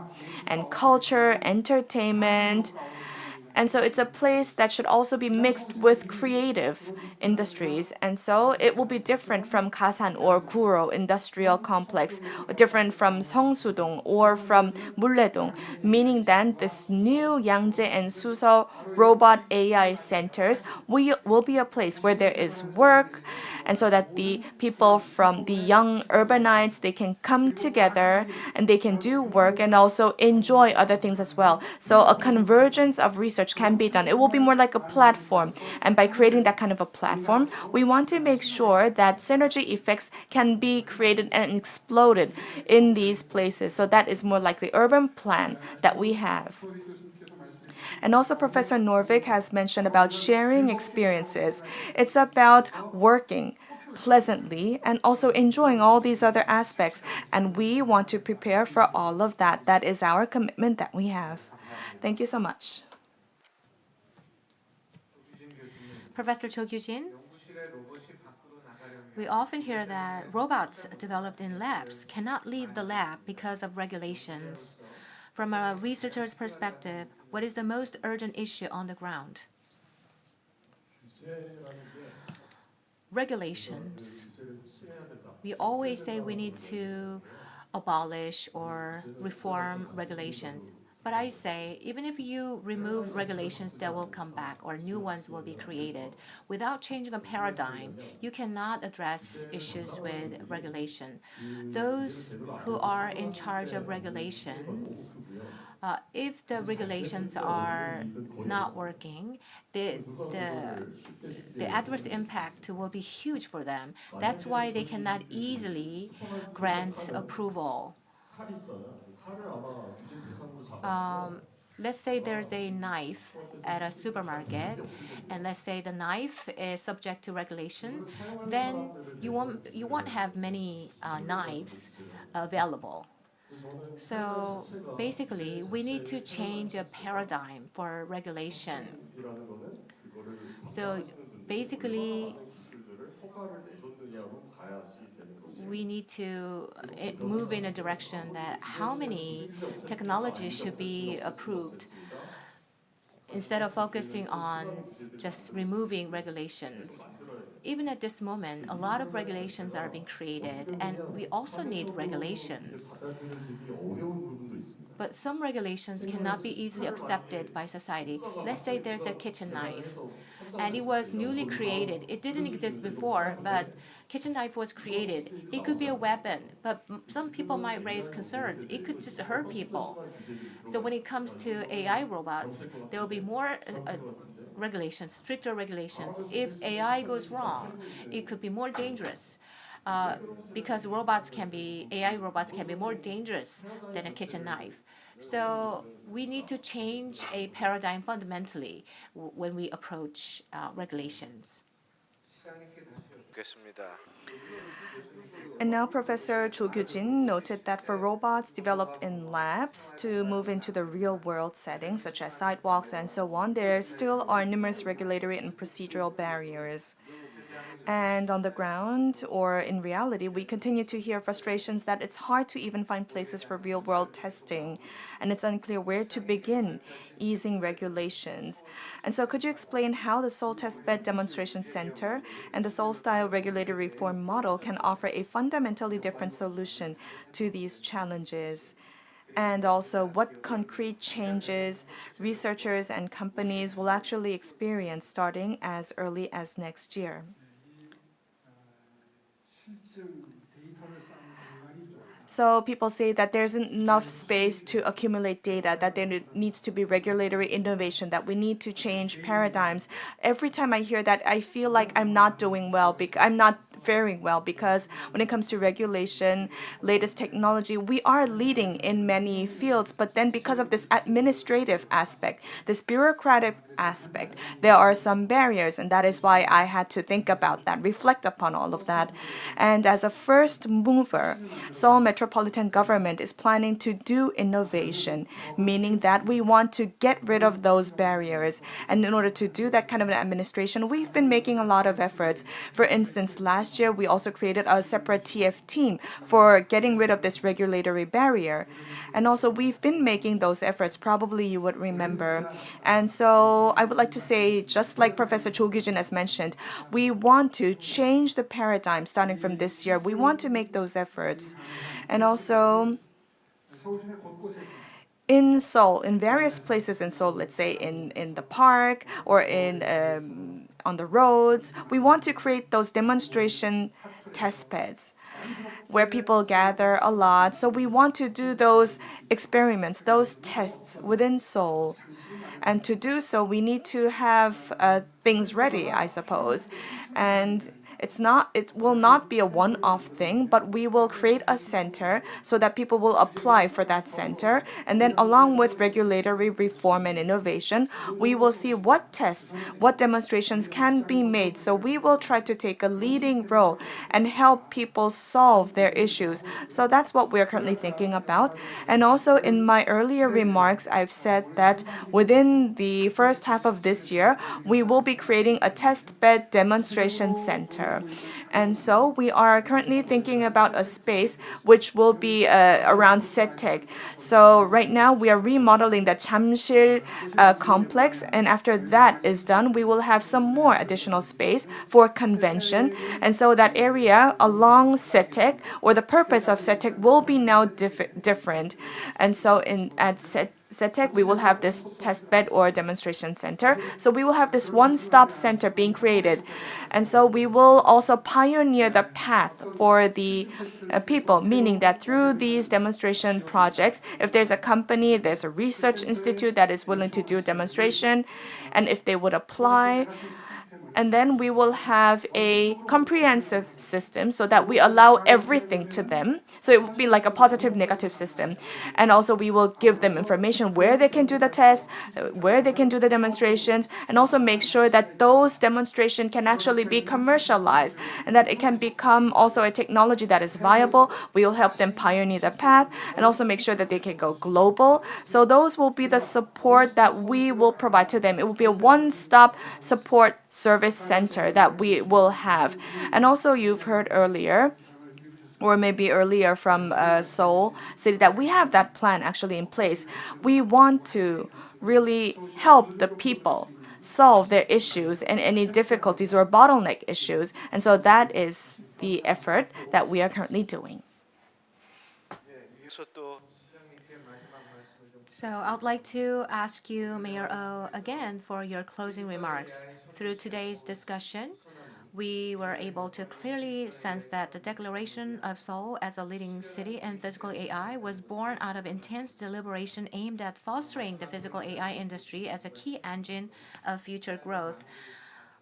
and culture, entertainment. And so it's a place that should also be mixed with creative industries. And so it will be different from Kasan or Kuro industrial complex, different from Seongsudong or from Mulledong, meaning that this new Yangjae and Suso robot AI centers will be a place where there is work, and so that the people from the young urbanites, they can come together and they can do work and also enjoy other things as well. So a convergence of research can be done. It will be more like a platform. And by creating that kind of a platform, we want to make sure that synergy effects can be created and exploded in these places. So that is more like the urban plan that we have. And also, Professor Norvig has mentioned about sharing experiences. It's about working pleasantly and also enjoying all these other aspects. And we want to prepare for all of that. That is our commitment that we have. Thank you so much. Professor Chu Jin, we often hear that robots developed in labs cannot leave the lab because of regulations. From a researcher's perspective, what is the most urgent issue on the ground? Regulations. We always say we need to abolish or reform regulations. But I say, even if you remove regulations, they will come back or new ones will be created. Without changing a paradigm, you cannot address issues with regulation. Those who are in charge of regulations, if the regulations are not working, the adverse impact will be huge for them. That's why they cannot easily grant approval. Let's say there's a knife at a supermarket, and let's say the knife is subject to regulation, then you won't have many knives available. So basically, we need to change a paradigm for regulation. So basically, we need to move in a direction that how many technologies should be approved instead of focusing on just removing regulations. Even at this moment, a lot of regulations are being created, and we also need regulations. But some regulations cannot be easily accepted by society. Let's say there's a kitchen knife, and it was newly created. It didn't exist before, but kitchen knife was created. It could be a weapon, but some people might raise concerns. It could just hurt people. So when it comes to AI robots, there will be more regulations, stricter regulations. If AI goes wrong, it could be more dangerous. Because AI robots can be more dangerous than a kitchen knife. So we need to change a paradigm fundamentally when we approach regulations. And now Professor Chu Jin noted that for robots developed in labs to move into the real-world settings, such as sidewalks and so on, there still are numerous regulatory and procedural barriers. And on the ground, or in reality, we continue to hear frustrations that it's hard to even find places for real-world testing, and it's unclear where to begin easing regulations. And so could you explain how the Seoul Testbed Demonstration Center and the Seoul-style regulatory reform model can offer a fundamentally different solution to these challenges? And also, what concrete changes researchers and companies will actually experience starting as early as next year? So people say that there isn't enough space to accumulate data, that there needs to be regulatory innovation, that we need to change paradigms. Every time I hear that, I feel like I'm not doing well, I'm not faring well, because when it comes to regulation, latest technology, we are leading in many fields, but then because of this administrative aspect, this bureaucratic aspect, there are some barriers, and that is why I had to think about that, reflect upon all of that. And as a first mover, Seoul Metropolitan Government is planning to do innovation, meaning that we want to get rid of those barriers. And in order to do that kind of an administration, we've been making a lot of efforts. For instance, last year, we also created a separate TF team for getting rid of this regulatory barrier. And also, we've been making those efforts, probably you would remember. And so I would like to say, just like Professor Chu Jin has mentioned, we want to change the paradigm starting from this year. We want to make those efforts. And also, in Seoul, in various places in Seoul, let's say in the park or on the roads, we want to create those demonstration test beds where people gather a lot. So we want to do those experiments, those tests within Seoul. And to do so, we need to have things ready, I suppose. And it will not be a one-off thing, but we will create a center so that people will apply for that center. And then along with regulatory reform and innovation, we will see what tests, what demonstrations can be made. So we will try to take a leading role and help people solve their issues. So that's what we're currently thinking about. And also in my earlier remarks, I've said that within the first half of this year, we will be creating a test bed demonstration center. And so we are currently thinking about a space which will be around SETEC. So right now we are remodeling the Chamsil complex, and after that is done, we will have some more additional space for convention. And so that area along SETEC, or the purpose of SETEC, will be now different. And so at SETEC, we will have this test bed or demonstration center. So we will have this one-stop center being created. And so we will also pioneer the path for the people, meaning that through these demonstration projects, if there's a company, there's a research institute that is willing to do a demonstration, and if they would apply, and then we will have a comprehensive system so that we allow everything to them. So it will be like a positive negative system. And also we will give them information where they can do the tests, where they can do the demonstrations, and also make sure that those demonstrations can actually be commercialized and that it can become also a technology that is viable. We will help them pioneer the path and also make sure that they can go global. So those will be the support that we will provide to them. It will be a one-stop support service center that we will have. And also you've heard earlier, or maybe earlier from Seoul City, that we have that plan actually in place. We want to really help the people solve their issues and any difficulties or bottleneck issues. And so that is the effort that we are currently doing. 그래서 또 시장님께 마지막 말씀을 좀. So I'd like to ask you, Mayor Oh, again for your closing remarks. Through today's discussion, we were able to clearly sense that the declaration of Seoul as a leading city in physical AI was born out of intense deliberation aimed at fostering the physical AI industry as a key engine of future growth.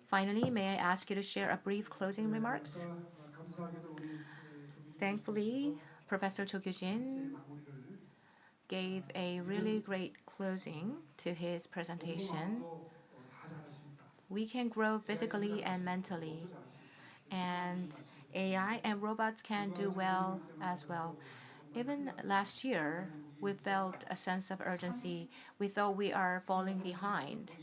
Finally, may I ask you to share a brief closing remarks? Thankfully, Professor Chu Jin gave a really great closing to his presentation. We can grow physically and mentally, and AI and robots can do well as well. Even last year, we felt a sense of urgency. We thought we are falling behind.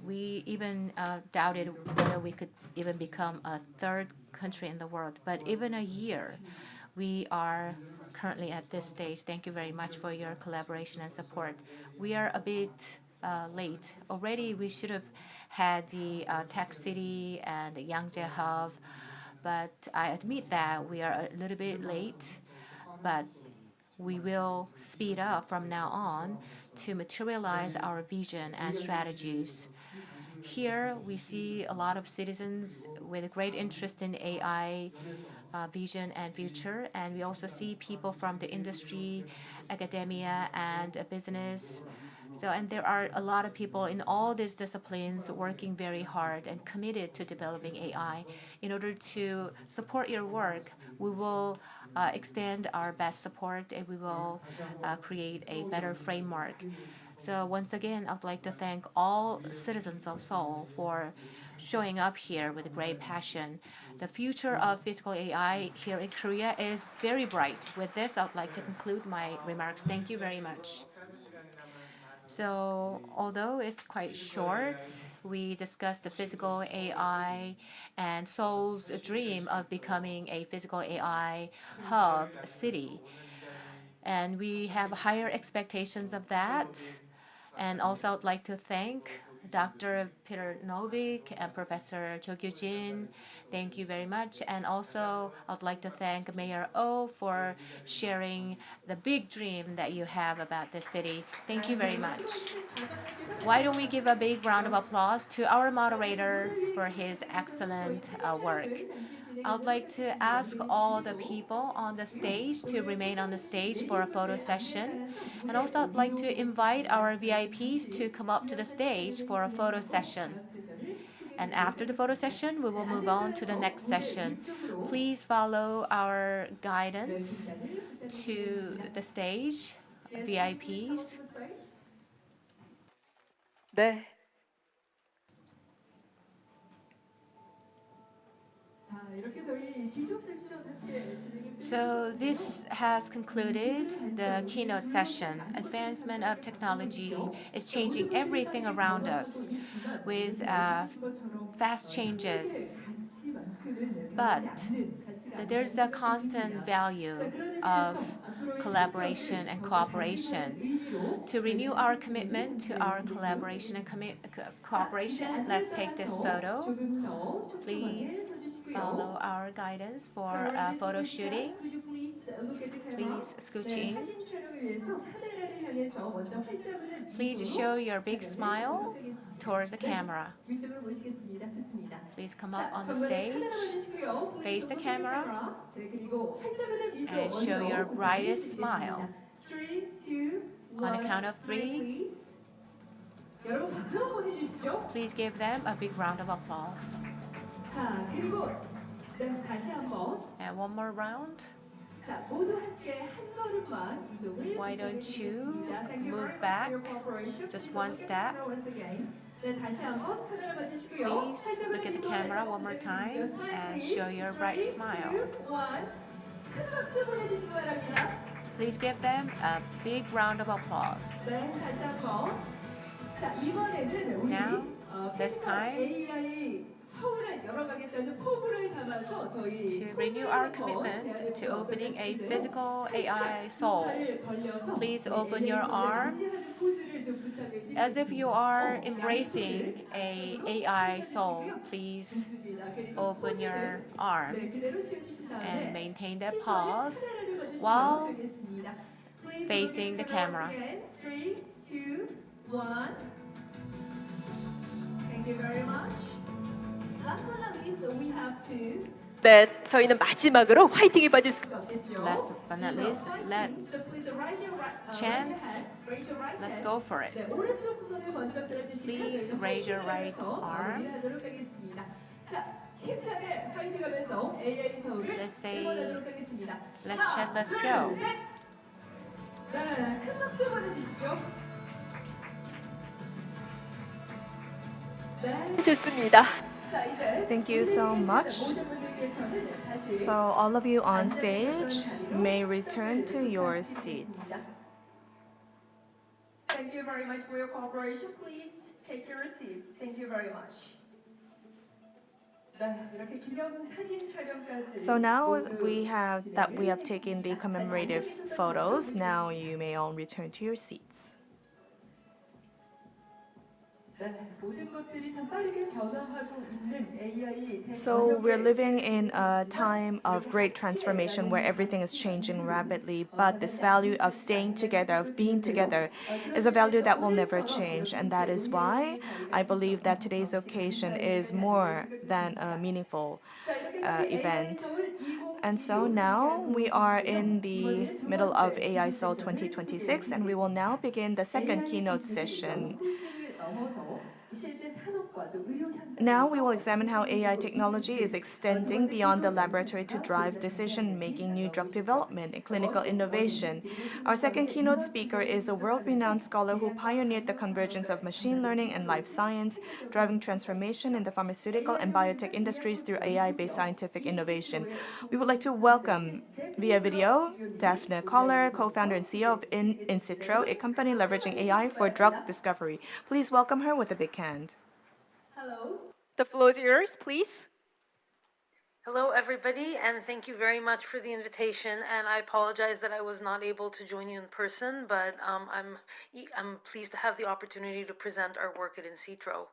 We even doubted whether we could even become a third country in the world. But even a year, we are currently at this stage. Thank you very much for your collaboration and support. We are a bit late. Already, we should have had the Tech City and the Yangtze Hub, but I admit that we are a little bit late, but we will speed up from now on to materialize our vision and strategies. Here, we see a lot of citizens with a great interest in AI vision and future, and we also see people from the industry, academia, and business. And there are a lot of people in all these disciplines working very hard and committed to developing AI. In order to support your work, we will extend our best support, and we will create a better framework. So once again, I'd like to thank all citizens of Seoul for showing up here with great passion. The future of physical AI here in Korea is very bright. With this, I'd like to conclude my remarks. Thank you very much. So although it's quite short, we discussed the physical AI and Seoul's dream of becoming a physical AI hub city. And we have higher expectations of that. And also, I'd like to thank Dr. Peter Norvig and Professor Chu Jin. Thank you very much. And also, I'd like to thank Mayor Oh for sharing the big dream that you have about this city. Thank you very much. Why don't we give a big round of applause to our moderator for his excellent work. I would like to ask all the people on the stage to remain on the stage for a photo session. And also, I'd like to invite our VIPs to come up to the stage for a photo session. And after the photo session, we will move on to the next session. Please follow our guidance to the stage, VIPs. 네. So this has concluded the keynote session. Advancement of technology is changing everything around us with fast changes. But there's a constant value of collaboration and cooperation. To renew our commitment to our collaboration and cooperation, let's take this photo. Please follow our guidance for photo shooting. Please scooch in. Please show your big smile towards the camera. Please come up on the stage, face the camera, and show your brightest smile. On the count of 3, please give them a big round of applause. And one more round. Why don't you move back just one step? Please look at the camera one more time and show your bright smile. Please give them a big round of applause. Now, this time, to renew our commitment to opening a physical AI Seoul, please open your arms as if you are embracing a AI Seoul. Please open your arms and maintain that pose while facing the camera. 3, 2, 1. Thank you very much. Last but not least, we have to. 네, 저희는 마지막으로 화이팅이 빠질 수. Last but not least, let's chant. Let's go for it. Please raise your right arm. Let's say, let's chant, let's go. 좋습니다. Thank you so much. So all of you on stage may return to your seats. Thank you very much for your cooperation. Please take your seats. Thank you very much. So now we have taken the commemorative photos. Now you may all return to your seats. So we're living in a time of great transformation where everything is changing rapidly, but this value of staying together, of being together, is a value that will never change. And that is why I believe that today's occasion is more than a meaningful event. And so now we are in the middle of AI Seoul 2026, and we will now begin the second keynote session. Now we will examine how AI technology is extending beyond the laboratory to drive decision-making, new drug development, and clinical innovation. Our second keynote speaker is a world-renowned scholar who pioneered the convergence of machine learning and life science, driving transformation in the pharmaceutical and biotech industries through AI-based scientific innovation. We would like to welcome via video Daphne Koller, co-founder and CEO of In Sitro, a company leveraging AI for drug discovery. Please welcome her with a big hand. The floor is yours, please. Hello, everybody, and thank you very much for the invitation. And I apologize that I was not able to join you in person, but I'm pleased to have the opportunity to present our work at In Sitro.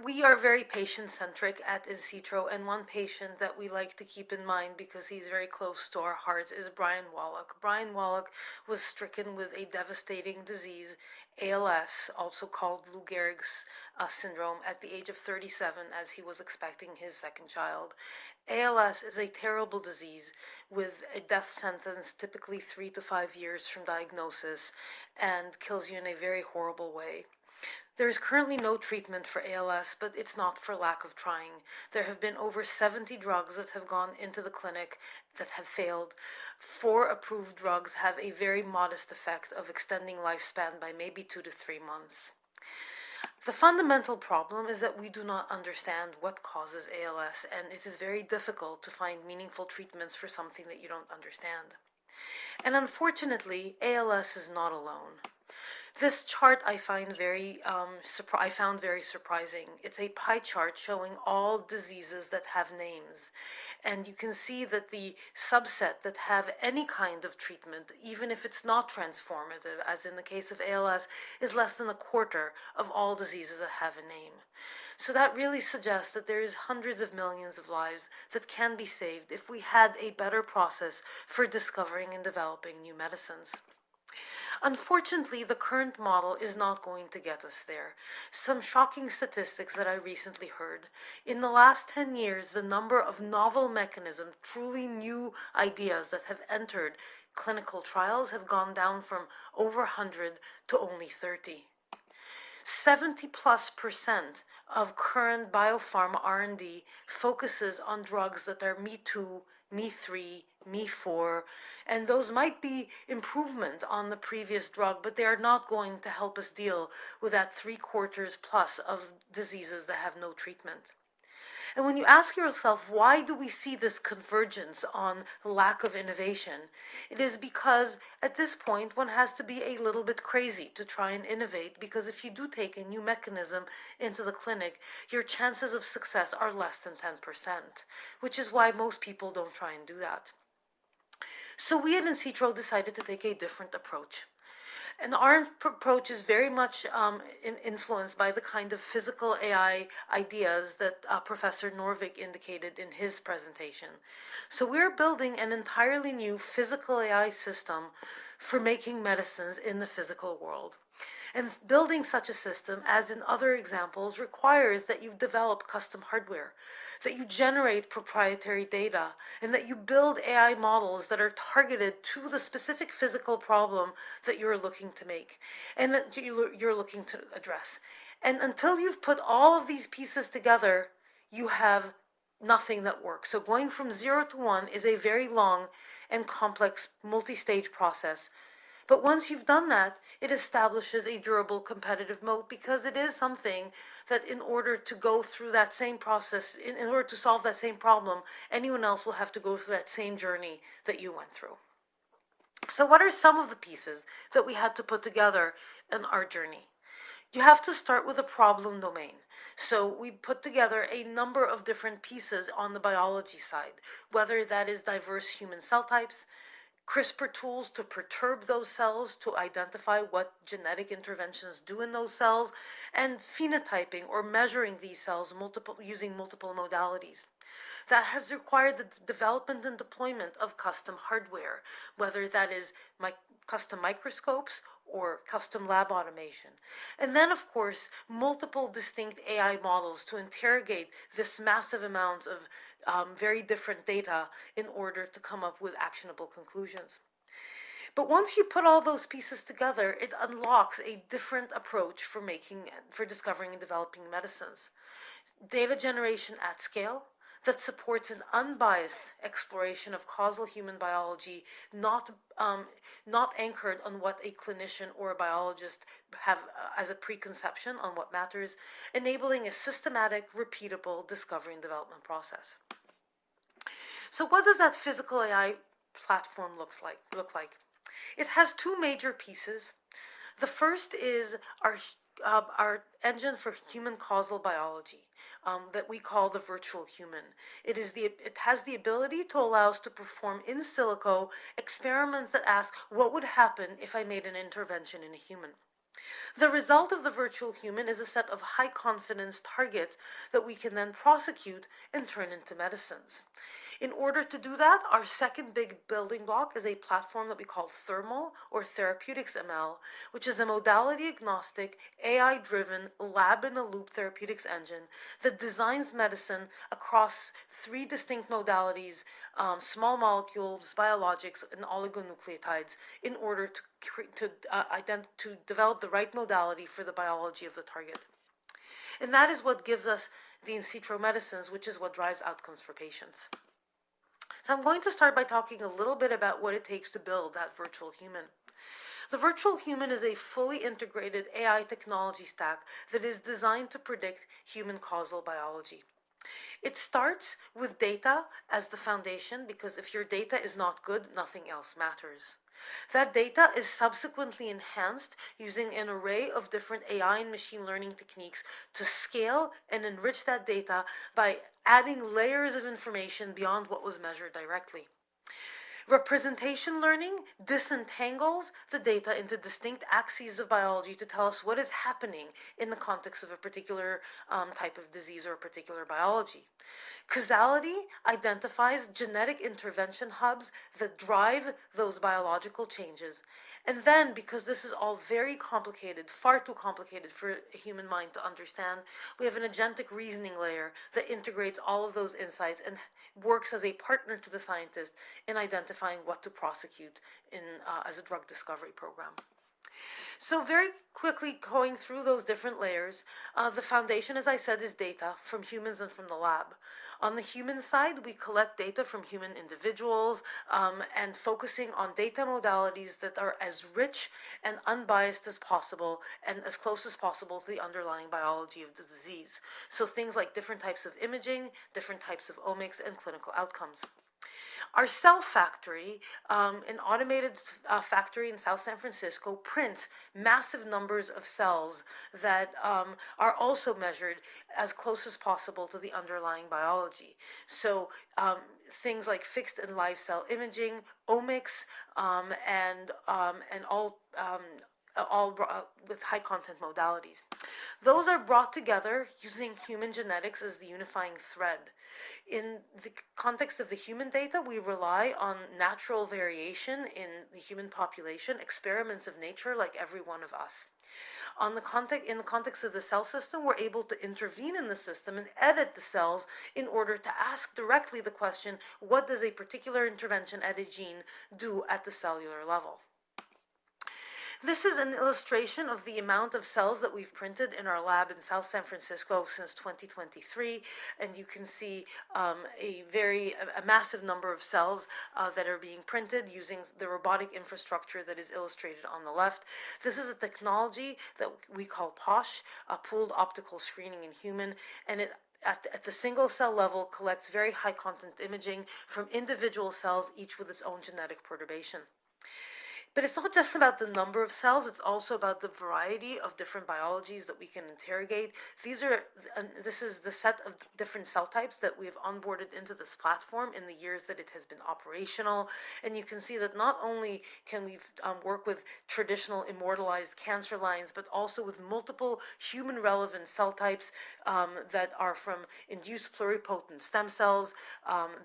We are very patient-centric at In Sitro, and one patient that we like to keep in mind because he's very close to our hearts is Brian Wallach. Brian Wallach was stricken with a devastating disease, ALS, also called Lou Gehrig's syndrome, at the age of 37 as he was expecting his second child. ALS is a terrible disease with a death sentence, typically 3 to 5 years from diagnosis, and kills you in a very horrible way. There is currently no treatment for ALS, but it's not for lack of trying. There have been over 70 drugs that have gone into the clinic that have failed. 4 approved drugs have a very modest effect of extending lifespan by maybe 2 to 3 months. The fundamental problem is that we do not understand what causes ALS, and it is very difficult to find meaningful treatments for something that you don't understand. And unfortunately, ALS is not alone. This chart I found very surprising. It's a pie chart showing all diseases that have names. And you can see that the subset that have any kind of treatment, even if it's not transformative, as in the case of ALS, is less than a quarter of all diseases that have a name. So that really suggests that there is hundreds of millions of lives that can be saved if we had a better process for discovering and developing new medicines. Unfortunately, the current model is not going to get us there. Some shocking statistics that I recently heard. In the last 10 years, the number of novel mechanisms, truly new ideas that have entered clinical trials have gone down from over 100 to only 30. 70+% of current biopharma R&D focuses on drugs that are Me Too, Me 3, Me 4, and those might be improvement on the previous drug, but they are not going to help us deal with that 3/4+ of diseases that have no treatment. And when you ask yourself, why do we see this convergence on lack of innovation? It is because at this point, one has to be a little bit crazy to try and innovate, because if you do take a new mechanism into the clinic, your chances of success are less than 10%, which is why most people don't try and do that. So we at In Sitro decided to take a different approach. And our approach is very much influenced by the kind of physical AI ideas that Professor Norvig indicated in his presentation. So we're building an entirely new physical AI system for making medicines in the physical world. And building such a system, as in other examples, requires that you develop custom hardware, that you generate proprietary data, and that you build AI models that are targeted to the specific physical problem that you're looking to make and that you're looking to address. And until you've put all of these pieces together, you have nothing that works. So going from 0 to 1 is a very long and complex multi-stage process. But once you've done that, it establishes a durable competitive moat, because it is something that in order to go through that same process, in order to solve that same problem, anyone else will have to go through that same journey that you went through. So what are some of the pieces that we had to put together in our journey? You have to start with a problem domain. So we put together a number of different pieces on the biology side, whether that is diverse human cell types, CRISPR tools to perturb those cells to identify what genetic interventions do in those cells, and phenotyping or measuring these cells using multiple modalities. That has required the development and deployment of custom hardware, whether that is custom microscopes or custom lab automation. And then, of course, multiple distinct AI models to interrogate this massive amount of very different data in order to come up with actionable conclusions. But once you put all those pieces together, it unlocks a different approach for discovering and developing medicines. Data generation at scale that supports an unbiased exploration of causal human biology, not anchored on what a clinician or a biologist have as a preconception on what matters, enabling a systematic, repeatable discovery and development process. So what does that physical AI platform look like? It has two major pieces. The first is our engine for human causal biology that we call the virtual human. It has the ability to allow us to perform in silico experiments that ask what would happen if I made an intervention in a human. The result of the virtual human is a set of high confidence targets that we can then prosecute and turn into medicines. In order to do that, our second big building block is a platform that we call Thermal or Therapeutics ML, which is a modality agnostic, AI-driven, lab-in-a-loop therapeutics engine that designs medicine across three distinct modalities, small molecules, biologics, and oligonucleotides, in order to develop the right modality for the biology of the target. And that is what gives us the in vitro medicines, which is what drives outcomes for patients. So I'm going to start by talking a little bit about what it takes to build that virtual human. The virtual human is a fully integrated AI technology stack that is designed to predict human causal biology. It starts with data as the foundation, because if your data is not good, nothing else matters. That data is subsequently enhanced using an array of different AI and machine learning techniques to scale and enrich that data by adding layers of information beyond what was measured directly. Representation learning disentangles the data into distinct axes of biology to tell us what is happening in the context of a particular type of disease or a particular biology. Causality identifies genetic intervention hubs that drive those biological changes. And then, because this is all very complicated, far too complicated for a human mind to understand, we have an agentic reasoning layer that integrates all of those insights and works as a partner to the scientist in identifying what to prosecute as a drug discovery program. So very quickly going through those different layers, the foundation, as I said, is data from humans and from the lab. On the human side, we collect data from human individuals and focusing on data modalities that are as rich and unbiased as possible and as close as possible to the underlying biology of the disease. So things like different types of imaging, different types of omics, and clinical outcomes. Our cell factory, an automated factory in South San Francisco, prints massive numbers of cells that are also measured as close as possible to the underlying biology. So things like fixed and live cell imaging, omics, and all with high content modalities. Those are brought together using human genetics as the unifying thread. In the context of the human data, we rely on natural variation in the human population, experiments of nature like every one of us. In the context of the cell system, we're able to intervene in the system and edit the cells in order to ask directly the question, what does a particular intervention at a gene do at the cellular level? This is an illustration of the amount of cells that we've printed in our lab in South San Francisco since 2023, and you can see a massive number of cells that are being printed using the robotic infrastructure that is illustrated on the left. This is a technology that we call POSH, pooled optical screening in human, and it at the single cell level collects very high content imaging from individual cells, each with its own genetic perturbation. But it's not just about the number of cells, it's also about the variety of different biologies that we can interrogate. This is the set of different cell types that we've onboarded into this platform in the years that it has been operational. And you can see that not only can we work with traditional immortalized cancer lines, but also with multiple human-relevant cell types that are from induced pluripotent stem cells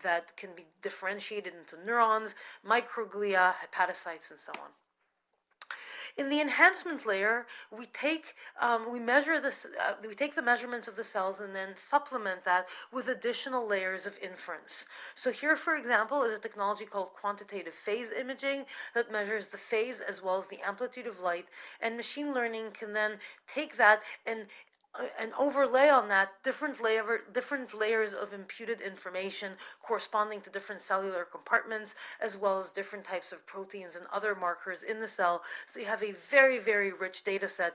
that can be differentiated into neurons, microglia, hepatocytes, and so on. In the enhancement layer, we take the measurements of the cells and then supplement that with additional layers of inference. So here, for example, is a technology called quantitative phase imaging that measures the phase as well as the amplitude of light, and machine learning can then take that and overlay on that different layers of imputed information corresponding to different cellular compartments, as well as different types of proteins and other markers in the cell. So you have a very, very rich data set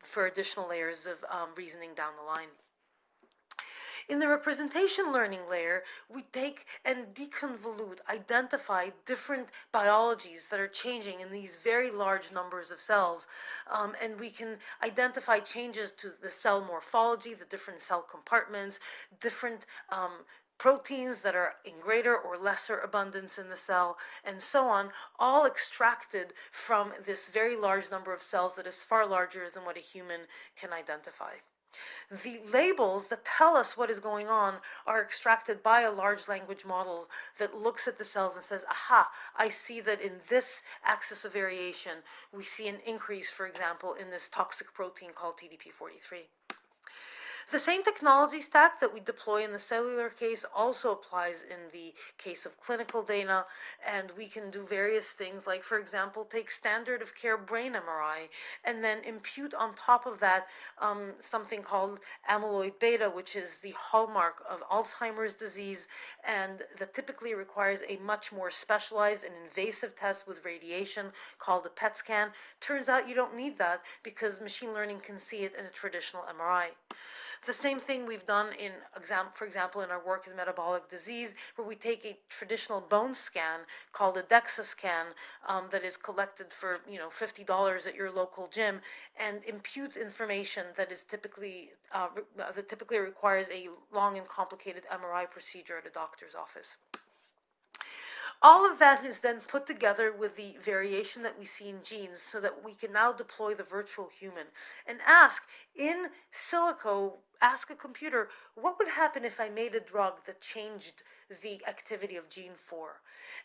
for additional layers of reasoning down the line. In the representation learning layer, we take and deconvolute, identify different biologies that are changing in these very large numbers of cells. And we can identify changes to the cell morphology, the different cell compartments, different proteins that are in greater or lesser abundance in the cell, and so on, all extracted from this very large number of cells that is far larger than what a human can identify. The labels that tell us what is going on are extracted by a large language model that looks at the cells and says, aha, I see that in this axis of variation, we see an increase, for example, in this toxic protein called TDP43. The same technology stack that we deploy in the cellular case also applies in the case of clinical data, and we can do various things like, for example, take standard of care brain MRI and then impute on top of that something called amyloid beta, which is the hallmark of Alzheimer's disease, and that typically requires a much more specialized and invasive test with radiation called a PET scan. Turns out you don't need that because machine learning can see it in a traditional MRI. The same thing we've done for example, in our work in metabolic disease, where we take a traditional bone scan called a DEXA scan that is collected for $50 at your local gym, and impute information that is typically requires a long and complicated MRI procedure at a doctor's office. All of that is then put together with the variation that we see in genes so that we can now deploy the virtual human and ask in silico, ask a computer, what would happen if I made a drug that changed the activity of gene 4?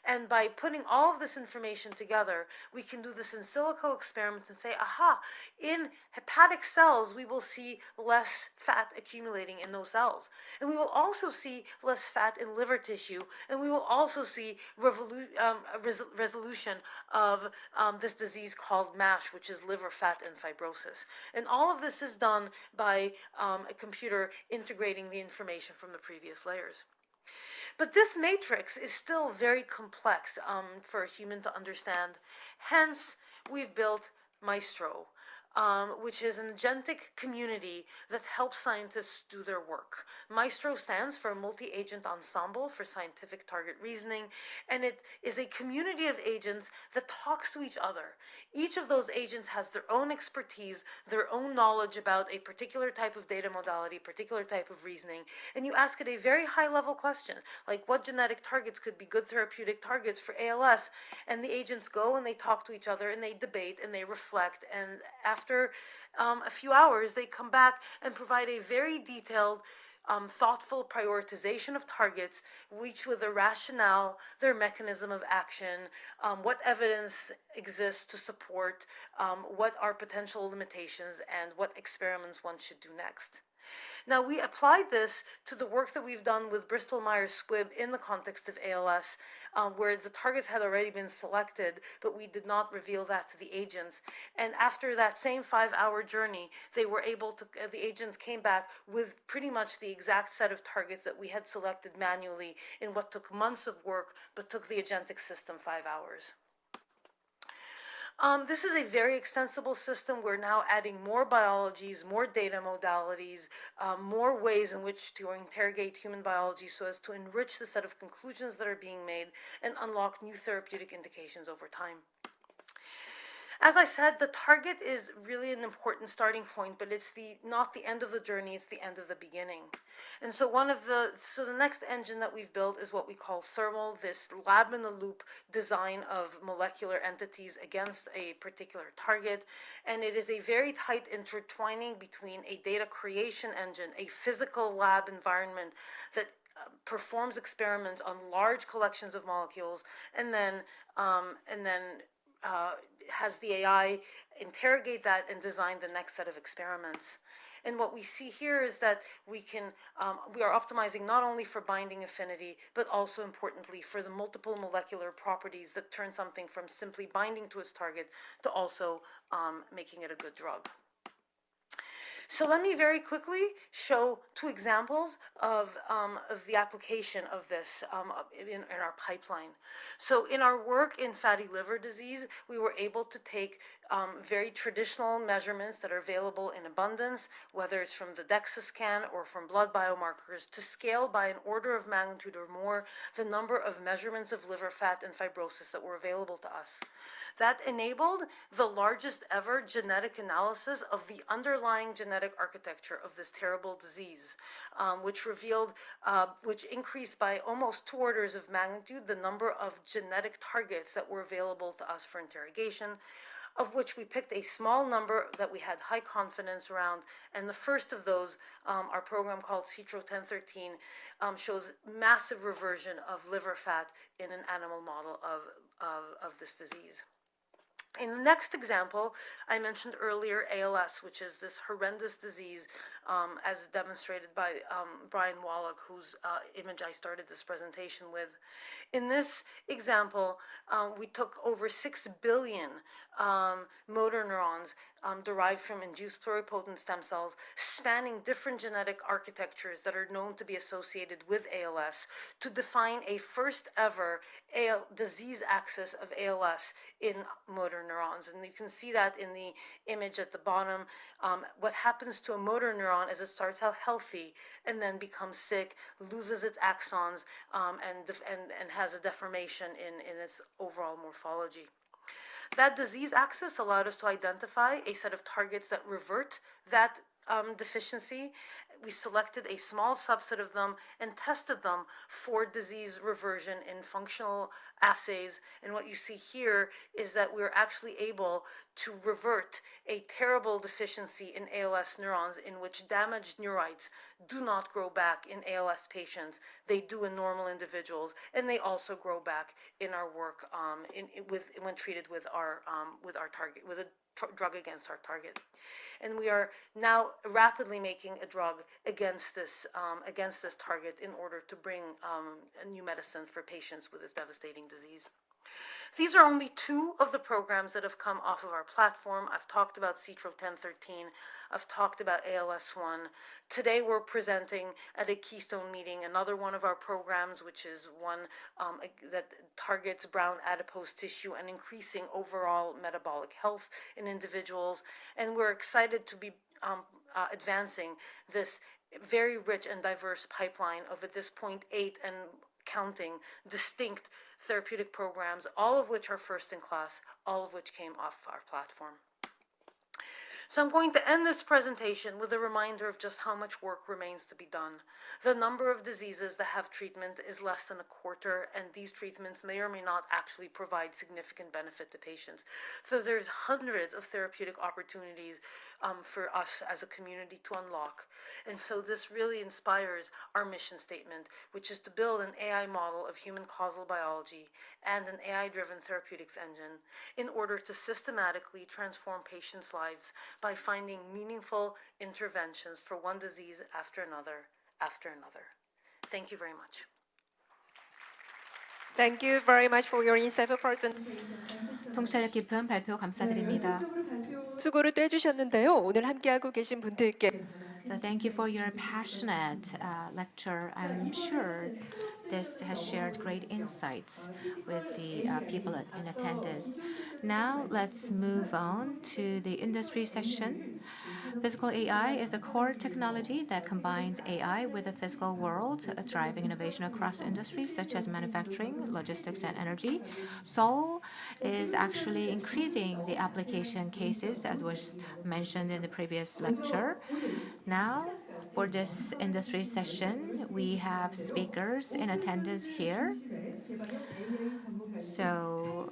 And by putting all of this information together, we can do this in silico experiment and say, aha, in hepatic cells, we will see less fat accumulating in those cells. And we will also see less fat in liver tissue, and we will also see resolution of this disease called MASH, which is liver fat and fibrosis. And all of this is done by a computer integrating the information from the previous layers. But this matrix is still very complex for a human to understand. Hence, we've built Maestro, which is an agentic community that helps scientists do their work. Maestro stands for Multi-Agent Ensemble for Scientific Target Reasoning, and it is a community of agents that talks to each other. Each of those agents has their own expertise, their own knowledge about a particular type of data modality, particular type of reasoning, and you ask it a very high-level question, like what genetic targets could be good therapeutic targets for ALS, and the agents go and they talk to each other and they debate and they reflect, and after a few hours, they come back and provide a very detailed, thoughtful prioritization of targets, each with a rationale, their mechanism of action, what evidence exists to support, what are potential limitations, and what experiments one should do next. Now, we applied this to the work that we've done with Bristol Myers Squibb in the context of ALS, where the targets had already been selected, but we did not reveal that to the agents. And after that same 5-hour journey, the agents came back with pretty much the exact set of targets that we had selected manually in what took months of work, but took the agentic system 5 hours. This is a very extensible system. We're now adding more biologies, more data modalities, more ways in which to interrogate human biology so as to enrich the set of conclusions that are being made and unlock new therapeutic indications over time. As I said, the target is really an important starting point, but it's not the end of the journey, it's the end of the beginning. And so the next engine that we've built is what we call thermal, this lab-in-the-loop design of molecular entities against a particular target. And it is a very tight intertwining between a data creation engine, a physical lab environment that performs experiments on large collections of molecules, and then has the AI interrogate that and design the next set of experiments. And what we see here is that we are optimizing not only for binding affinity, but also importantly for the multiple molecular properties that turn something from simply binding to its target to also making it a good drug. So let me very quickly show two examples of the application of this in our pipeline. So in our work in fatty liver disease, we were able to take very traditional measurements that are available in abundance, whether it's from the DEXA scan or from blood biomarkers, to scale by an order of magnitude or more the number of measurements of liver fat and fibrosis that were available to us. That enabled the largest ever genetic analysis of the underlying genetic architecture of this terrible disease, which increased by almost 2 orders of magnitude the number of genetic targets that were available to us for interrogation, of which we picked a small number that we had high confidence around. And the first of those, our program called CITRO-1013, shows massive reversion of liver fat in an animal model of this disease. In the next example, I mentioned earlier ALS, which is this horrendous disease, as demonstrated by Brian Wallach, whose image I started this presentation with. In this example, we took over 6 billion motor neurons derived from induced pluripotent stem cells, spanning different genetic architectures that are known to be associated with ALS, to define a first ever disease axis of ALS in motor neurons. And you can see that in the image at the bottom. What happens to a motor neuron is it starts out healthy and then becomes sick, loses its axons, and has a deformation in its overall morphology. That disease axis allowed us to identify a set of targets that revert that deficiency. We selected a small subset of them and tested them for disease reversion in functional assays. And what you see here is that we're actually able to revert a terrible deficiency in ALS neurons, in which damaged neurites do not grow back in ALS patients. They do in normal individuals, and they also grow back in our work when treated with our target, with a drug against our target. And we are now rapidly making a drug against this target in order to bring a new medicine for patients with this devastating disease. These are only 2 of the programs that have come off of our platform. I've talked about CITRO-1013. I've talked about ALS1. Today we're presenting at a Keystone meeting another one of our programs, which is one that targets brown adipose tissue and increasing overall metabolic health in individuals. And we're excited to be advancing this very rich and diverse pipeline of, at this point, 8 and counting distinct therapeutic programs, all of which are first in class, all of which came off our platform. So I'm going to end this presentation with a reminder of just how much work remains to be done. The number of diseases that have treatment is less than a quarter, and these treatments may or may not actually provide significant benefit to patients. So there's hundreds of therapeutic opportunities for us as a community to unlock. And so this really inspires our mission statement, which is to build an AI model of human causal biology and an AI-driven therapeutics engine in order to systematically transform patients' lives by finding meaningful interventions for one disease after another. Thank you very much. Thank you very much for your insightful presentation. 통찰력 깊은 발표 감사드립니다. 수고를 떼주셨는데요. 오늘 함께하고 계신 분들께 So thank you for your passionate lecture. I'm sure this has shared great insights with the people in attendance. Now let's move on to the industry session. Physical AI is a core technology that combines AI with the physical world, driving innovation across industries such as manufacturing, logistics, and energy. Seoul is actually increasing the application cases, as was mentioned in the previous lecture. Now, for this industry session, we have speakers in attendance here. So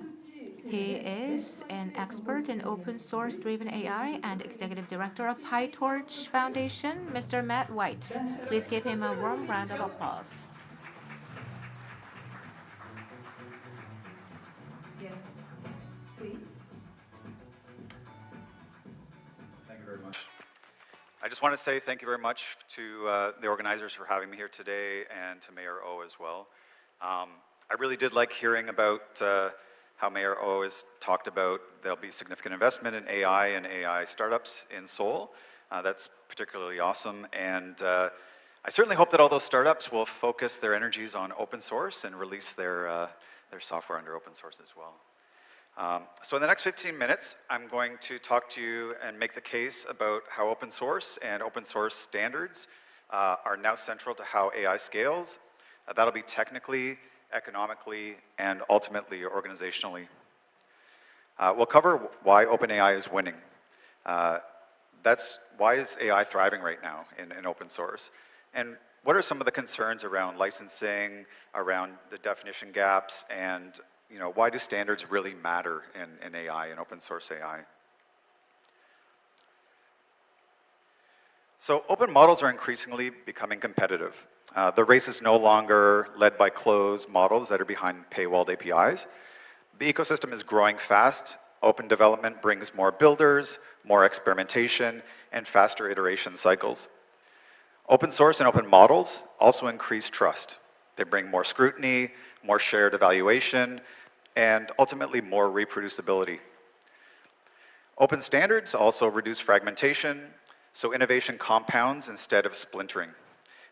he is an expert in open source driven AI and executive director of PyTorch Foundation, Mr. Matt White. Please give him a warm round of applause. Yes, please. Thank you very much. I just want to say thank you very much to the organizers for having me here today and to Mayor Oh as well. I really did like hearing about how Mayor Oh has talked about there'll be significant investment in AI and AI startups in Seoul. That's particularly awesome, and I certainly hope that all those startups will focus their energies on open source and release their software under open source as well. So in the next 15 minutes, I'm going to talk to you and make the case about how open source and open source standards are now central to how AI scales. That'll be technically, economically, and ultimately organizationally. We'll cover why OpenAI is winning. That's why is AI thriving right now in open source? And what are some of the concerns around licensing, around the definition gaps, and why do standards really matter in AI and open source AI? So open models are increasingly becoming competitive. The race is no longer led by closed models that are behind paywalled APIs. The ecosystem is growing fast. Open development brings more builders, more experimentation, and faster iteration cycles. Open source and open models also increase trust. They bring more scrutiny, more shared evaluation, and ultimately more reproducibility. Open standards also reduce fragmentation, so innovation compounds instead of splintering.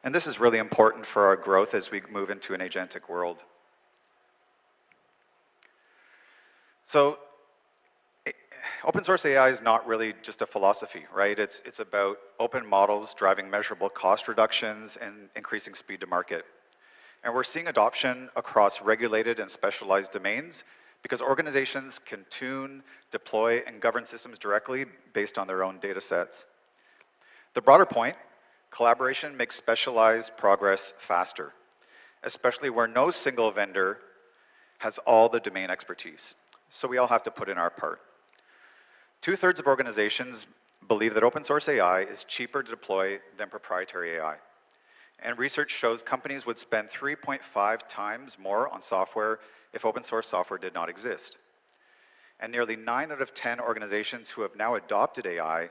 And this is really important for our growth as we move into an agentic world. So open source AI is not really just a philosophy, right? It's about open models driving measurable cost reductions and increasing speed to market. And we're seeing adoption across regulated and specialized domains because organizations can tune, deploy, and govern systems directly based on their own data sets. The broader point, collaboration makes specialized progress faster, especially where no single vendor has all the domain expertise. So we all have to put in our part. 2/3 of organizations believe that open source AI is cheaper to deploy than proprietary AI. And research shows companies would spend 3.5 times more on software if open source software did not exist. And nearly 9 out of 10 organizations who have now adopted AI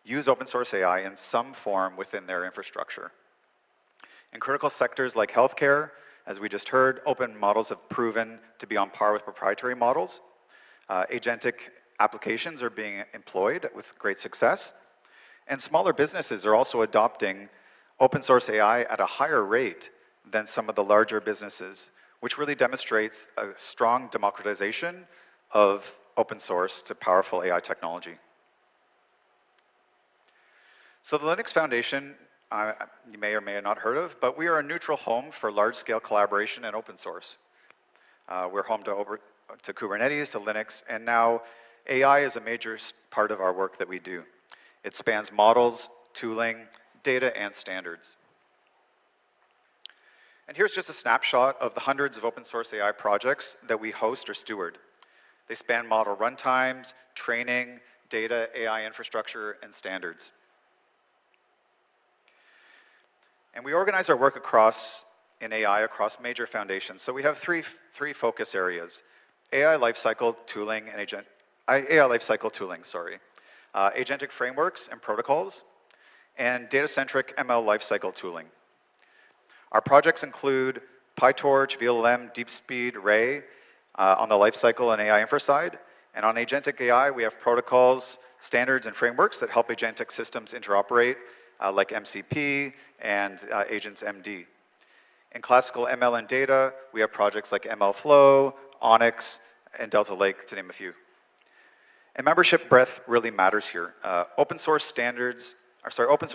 use open source AI in some form within their infrastructure. In critical sectors like healthcare, as we just heard, open models have proven to be on par with proprietary models. Agentic applications are being employed with great success. And smaller businesses are also adopting open source AI at a higher rate than some of the larger businesses, which really demonstrates a strong democratization of open source to powerful AI technology. So the Linux Foundation, you may or may have not heard of, but we are a neutral home for large-scale collaboration and open source. We're home to Kubernetes, to Linux, and now AI is a major part of our work that we do. It spans models, tooling, data, and standards. And here's just a snapshot of the hundreds of open source AI projects that we host or steward. They span model runtimes, training, data, AI infrastructure, and standards. And we organize our work in AI across major foundations. So we have three focus areas: AI lifecycle tooling and agentic frameworks and protocols, and data-centric ML lifecycle tooling. Our projects include PyTorch, VLLM, DeepSpeed, Ray on the lifecycle and AI infra side, and on agentic AI we have protocols, standards, and frameworks that help agentic systems interoperate like MCP and Agents MD. In classical ML and data, we have projects like MLflow, Onyx, and Delta Lake, to name a few. And membership breadth really matters here. Open source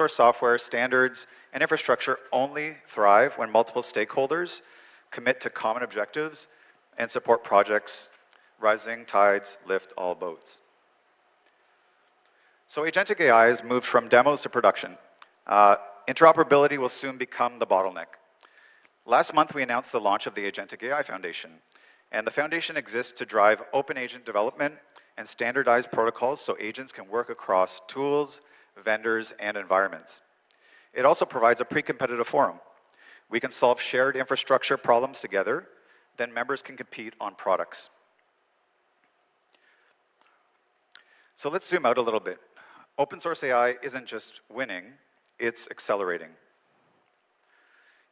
software, standards, and infrastructure only thrive when multiple stakeholders commit to common objectives and support projects. Rising tides lift all boats. So agentic AI has moved from demos to production. Interoperability will soon become the bottleneck. Last month, we announced the launch of the Agentic AI Foundation. And the foundation exists to drive open agent development and standardized protocols so agents can work across tools, vendors, and environments. It also provides a pre-competitive forum. We can solve shared infrastructure problems together, then members can compete on products. So let's zoom out a little bit. Open source AI isn't just winning, it's accelerating.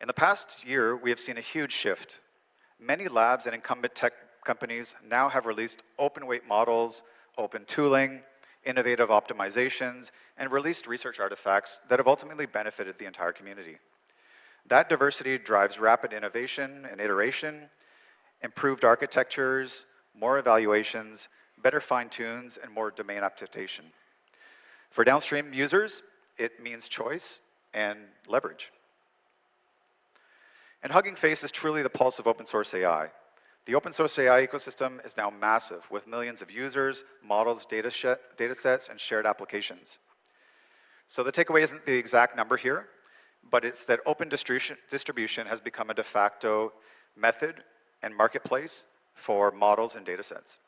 In the past year, we have seen a huge shift. Many labs and incumbent tech companies now have released open weight models, open tooling, innovative optimizations, and released research artifacts that have ultimately benefited the entire community. That diversity drives rapid innovation and iteration, improved architectures, more evaluations, better fine-tunes, and more domain adaptation. For downstream users, it means choice and leverage. And Hugging Face is truly the pulse of open source AI. The open source AI ecosystem is now massive, with millions of users, models, data sets, and shared applications. So the takeaway isn't the exact number here, but it's that open distribution has become a de facto method and marketplace for models and data sets.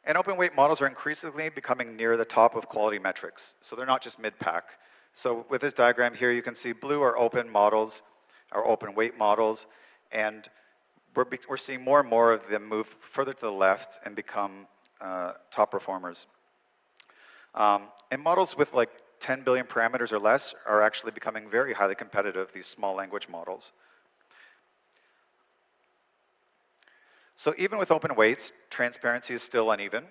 And open weight models are increasingly becoming near the top of quality metrics. So they're not just mid-pack. So with this diagram here, you can see blue are open models, are open weight models, and we're seeing more and more of them move further to the left and become top performers. And models with like 10 billion parameters or less are actually becoming very highly competitive, these small language models. So even with open weights, transparency is still uneven.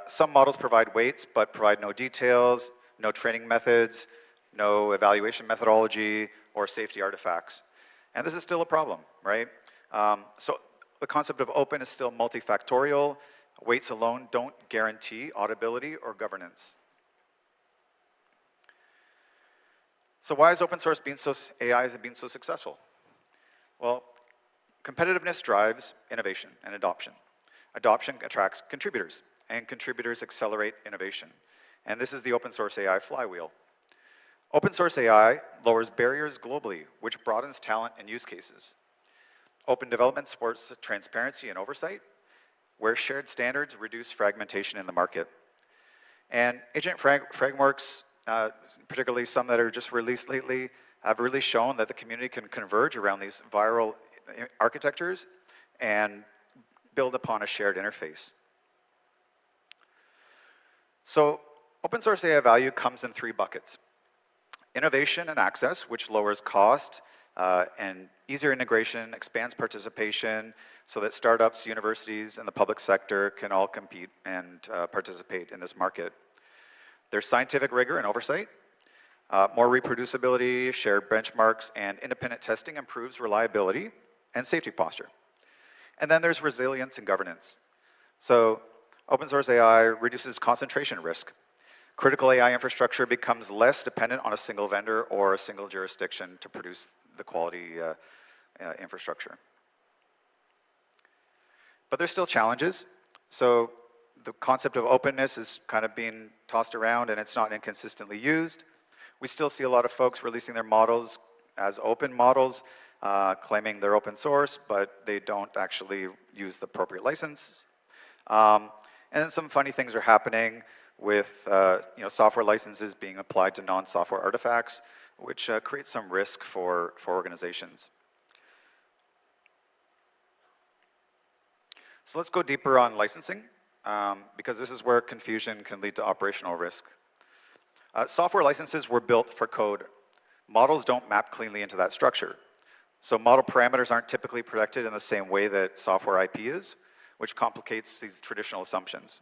Some models provide weights, but provide no details, no training methods, no evaluation methodology, or safety artifacts. And this is still a problem, right? So the concept of open is still multifactorial. Weights alone don't guarantee auditability or governance. So why has open source AI been so successful? Well, competitiveness drives innovation and adoption. Adoption attracts contributors, and contributors accelerate innovation. And this is the open source AI flywheel. Open source AI lowers barriers globally, which broadens talent and use cases. Open development supports transparency and oversight, where shared standards reduce fragmentation in the market. And agent frameworks, particularly some that are just released lately, have really shown that the community can converge around these viral architectures and build upon a shared interface. So open source AI value comes in 3 buckets. Innovation and access, which lowers cost, and easier integration expands participation so that startups, universities, and the public sector can all compete and participate in this market. There's scientific rigor and oversight. More reproducibility, shared benchmarks, and independent testing improves reliability and safety posture. And then there's resilience and governance. So open source AI reduces concentration risk. Critical AI infrastructure becomes less dependent on a single vendor or a single jurisdiction to produce the quality infrastructure. But there's still challenges. So the concept of openness is kind of being tossed around, and it's not inconsistently used. We still see a lot of folks releasing their models as open models, claiming they're open source, but they don't actually use the appropriate license. And then some funny things are happening with software licenses being applied to non-software artifacts, which creates some risk for organizations. So let's go deeper on licensing, because this is where confusion can lead to operational risk. Software licenses were built for code. Models don't map cleanly into that structure. So model parameters aren't typically protected in the same way that software IP is, which complicates these traditional assumptions.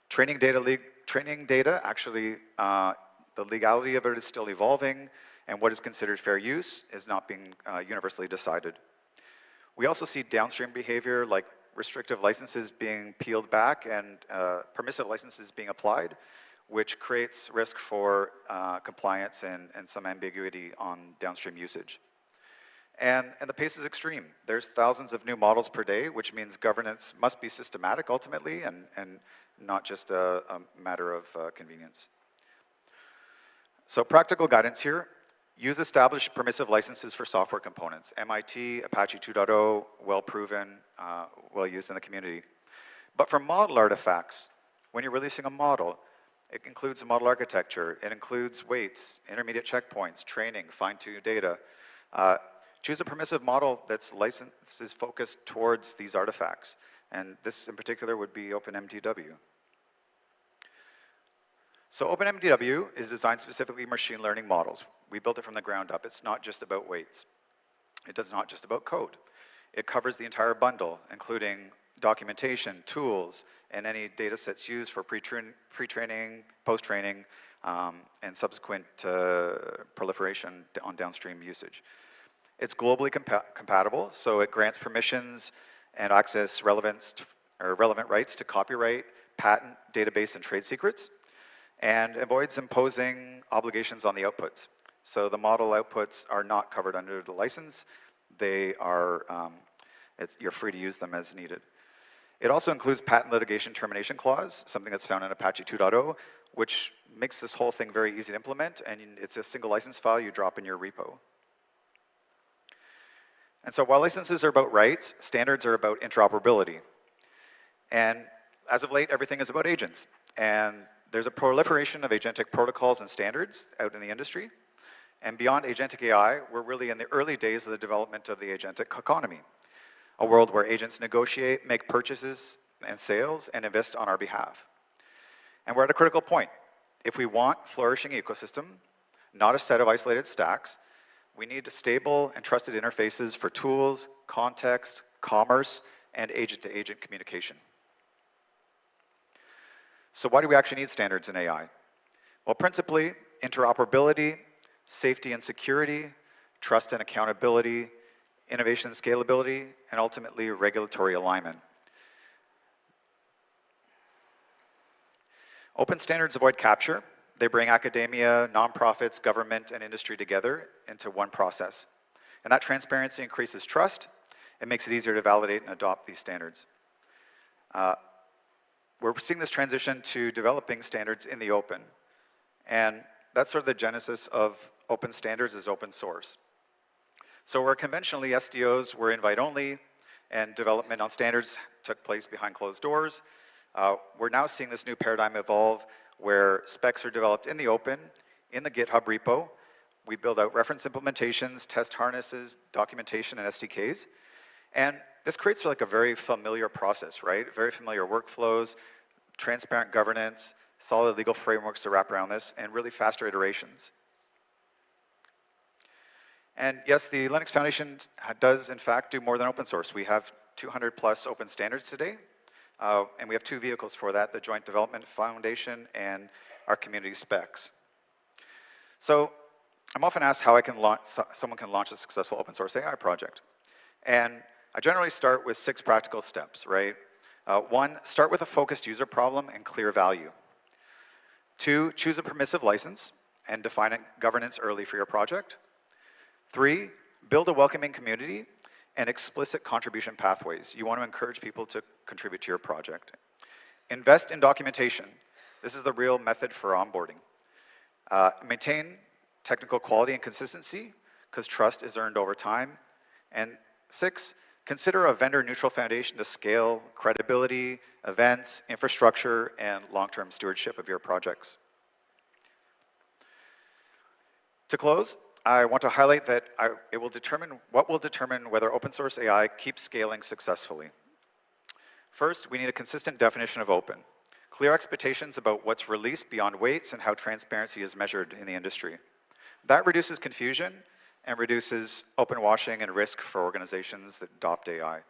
Training data training data, actually, the legality of it is still evolving, and what is considered fair use is not being universally decided. We also see downstream behavior like restrictive licenses being peeled back and permissive licenses being applied, which creates risk for compliance and some ambiguity on downstream usage. And the pace is extreme. There's thousands of new models per day, which means governance must be systematic ultimately and not just a matter of convenience. So practical guidance here, use established permissive licenses for software components. MIT, Apache 2.0, well proven, well used in the community. But for model artifacts, when you're releasing a model, it includes a model architecture, it includes weights, intermediate checkpoints, training, fine-tune data. Choose a permissive model that's licensed is focused towards these artifacts. And this in particular would be OpenMDW. So OpenMDW is designed specifically machine learning models. We built it from the ground up. It's not just about weights. It does not just about code. It covers the entire bundle, including documentation, tools, and any data sets used for pre-training, post-training, and subsequent proliferation on downstream usage. It's globally compatible, so it grants permissions and access relevant rights to copyright, patent, database, and trade secrets, and avoids imposing obligations on the outputs. So the model outputs are not covered under the license. They are, you're free to use them as needed. It also includes patent litigation termination clause, something that's found in Apache 2.0, which makes this whole thing very easy to implement, and it's a single license file you drop in your repo. And so while licenses are about rights, standards are about interoperability. And as of late, everything is about agents. And there's a proliferation of agentic protocols and standards out in the industry. And beyond agentic AI, we're really in the early days of the development of the agentic economy, a world where agents negotiate, make purchases and sales, and invest on our behalf. And we're at a critical point. If we want flourishing ecosystem, not a set of isolated stacks, we need stable and trusted interfaces for tools, context, commerce, and agent-to-agent communication. So why do we actually need standards in AI? Well, principally, interoperability, safety and security, trust and accountability, innovation and scalability, and ultimately regulatory alignment. Open standards avoid capture. They bring academia, nonprofits, government, and industry together into one process. And that transparency increases trust. It makes it easier to validate and adopt these standards. We're seeing this transition to developing standards in the open. And that's sort of the genesis of open standards as open source. So where conventionally SDOs were invite-only and development on standards took place behind closed doors, we're now seeing this new paradigm evolve where specs are developed in the open, in the GitHub repo. We build out reference implementations, test harnesses, documentation, and SDKs. And this creates like a very familiar process, right? Very familiar workflows, transparent governance, solid legal frameworks to wrap around this, and really faster iterations. And yes, the Linux Foundation does, in fact, do more than open source. We have 200 plus open standards today, and we have two vehicles for that, the Joint Development Foundation and our community specs. So I'm often asked how someone can launch a successful open source AI project. And I generally start with 6 practical steps, right? 1, start with a focused user problem and clear value. 2, choose a permissive license and define governance early for your project. 3, build a welcoming community and explicit contribution pathways. You want to encourage people to contribute to your project. Invest in documentation. This is the real method for onboarding. Maintain technical quality and consistency, because trust is earned over time. And 6, consider a vendor-neutral foundation to scale credibility, events, infrastructure, and long-term stewardship of your projects. To close, I want to highlight that what will determine whether open source AI keeps scaling successfully. First, we need a consistent definition of open. Clear expectations about what's released beyond weights and how transparency is measured in the industry. That reduces confusion and reduces open washing and risk for organizations that adopt AI.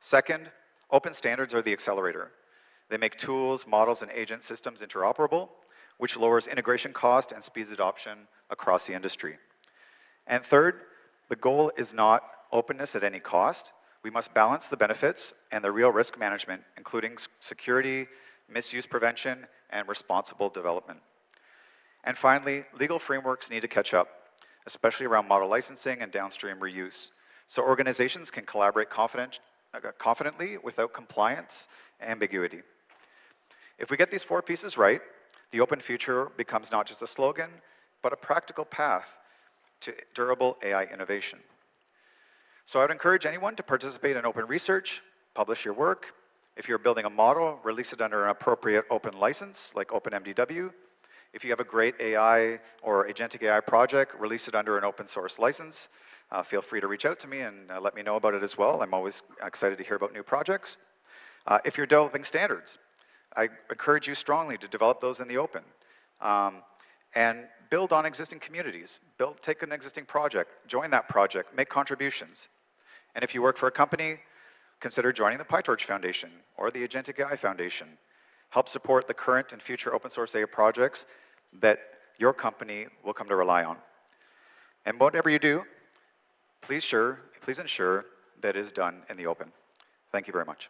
Second, open standards are the accelerator. They make tools, models, and agent systems interoperable, which lowers integration cost and speeds adoption across the industry. And third, the goal is not openness at any cost. We must balance the benefits and the real risk management, including security, misuse prevention, and responsible development. And finally, legal frameworks need to catch up, especially around model licensing and downstream reuse, so organizations can collaborate confidently without compliance ambiguity. If we get these four pieces right, the open future becomes not just a slogan, but a practical path to durable AI innovation. So I would encourage anyone to participate in open research, publish your work. If you're building a model, release it under an appropriate open license, like OpenMDW. If you have a great AI or agentic AI project, release it under an open source license. Feel free to reach out to me and let me know about it as well. I'm always excited to hear about new projects. If you're developing standards, I encourage you strongly to develop those in the open. And build on existing communities. Take an existing project, join that project, make contributions. And if you work for a company, consider joining the PyTorch Foundation or the Agentic AI Foundation. Help support the current and future open source AI projects that your company will come to rely on. And whatever you do, please ensure that it is done in the open. Thank you very much.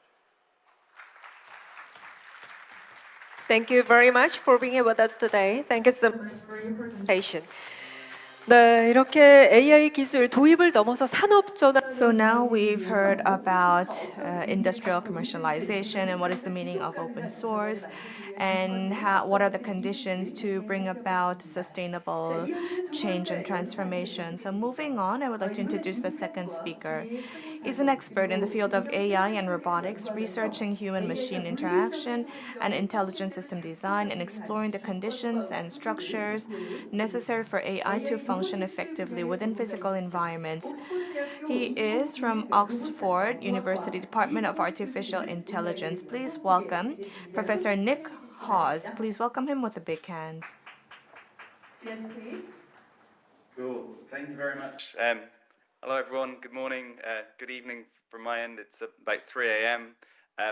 Thank you very much for being here with us today. Thank you so much for your presentation. 네, 이렇게 AI 기술 도입을 넘어서 산업 전환. So now we've heard about industrial commercialization and what is the meaning of open source and what are the conditions to bring about sustainable change and transformation. So moving on, I would like to introduce the second speaker. He's an expert in the field of AI and robotics, researching human-machine interaction and intelligent system design and exploring the conditions and structures necessary for AI to function effectively within physical environments. He is from Oxford University Department of Artificial Intelligence. Please welcome Professor Nick Haw. Please welcome him with a big hand. Yes, please. Cool. Thank you very much. Hello, everyone. Good morning. Good evening from my end. It's about 3 a.m.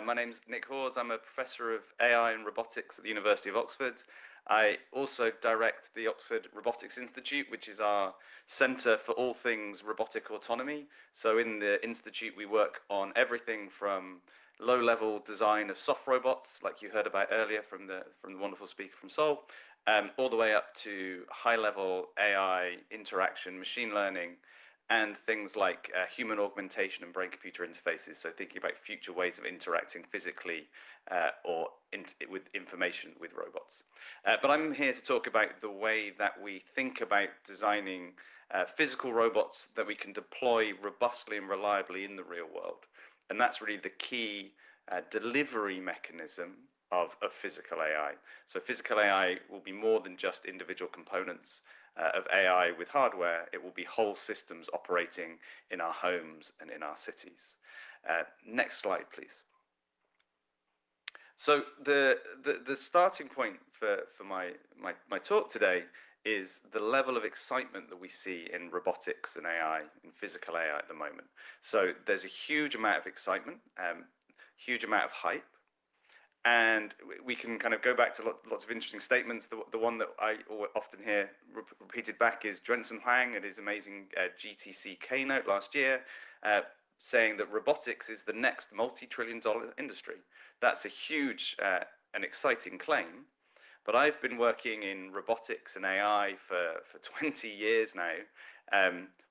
My name's Nick Haw. I'm a professor of AI and robotics at the University of Oxford. I also direct the Oxford Robotics Institute, which is our centre for all things robotic autonomy. So in the institute, we work on everything from low-level design of soft robots, like you heard about earlier from the wonderful speaker from Seoul, all the way up to high-level AI interaction, machine learning, and things like human augmentation and brain-computer interfaces. So thinking about future ways of interacting physically or with information with robots. But I'm here to talk about the way that we think about designing physical robots that we can deploy robustly and reliably in the real world. And that's really the key delivery mechanism of physical AI. So physical AI will be more than just individual components of AI with hardware. It will be whole systems operating in our homes and in our cities. Next slide, please. So the starting point for my talk today is the level of excitement that we see in robotics and AI, in physical AI at the moment. So there's a huge amount of excitement, huge amount of hype. And we can kind of go back to lots of interesting statements. The one that I often hear repeated back is Jensen Huang at his amazing GTC Keynote last year, saying that robotics is the next multi-trillion-dollar industry. That's a huge and exciting claim. But I've been working in robotics and AI for 20 years now.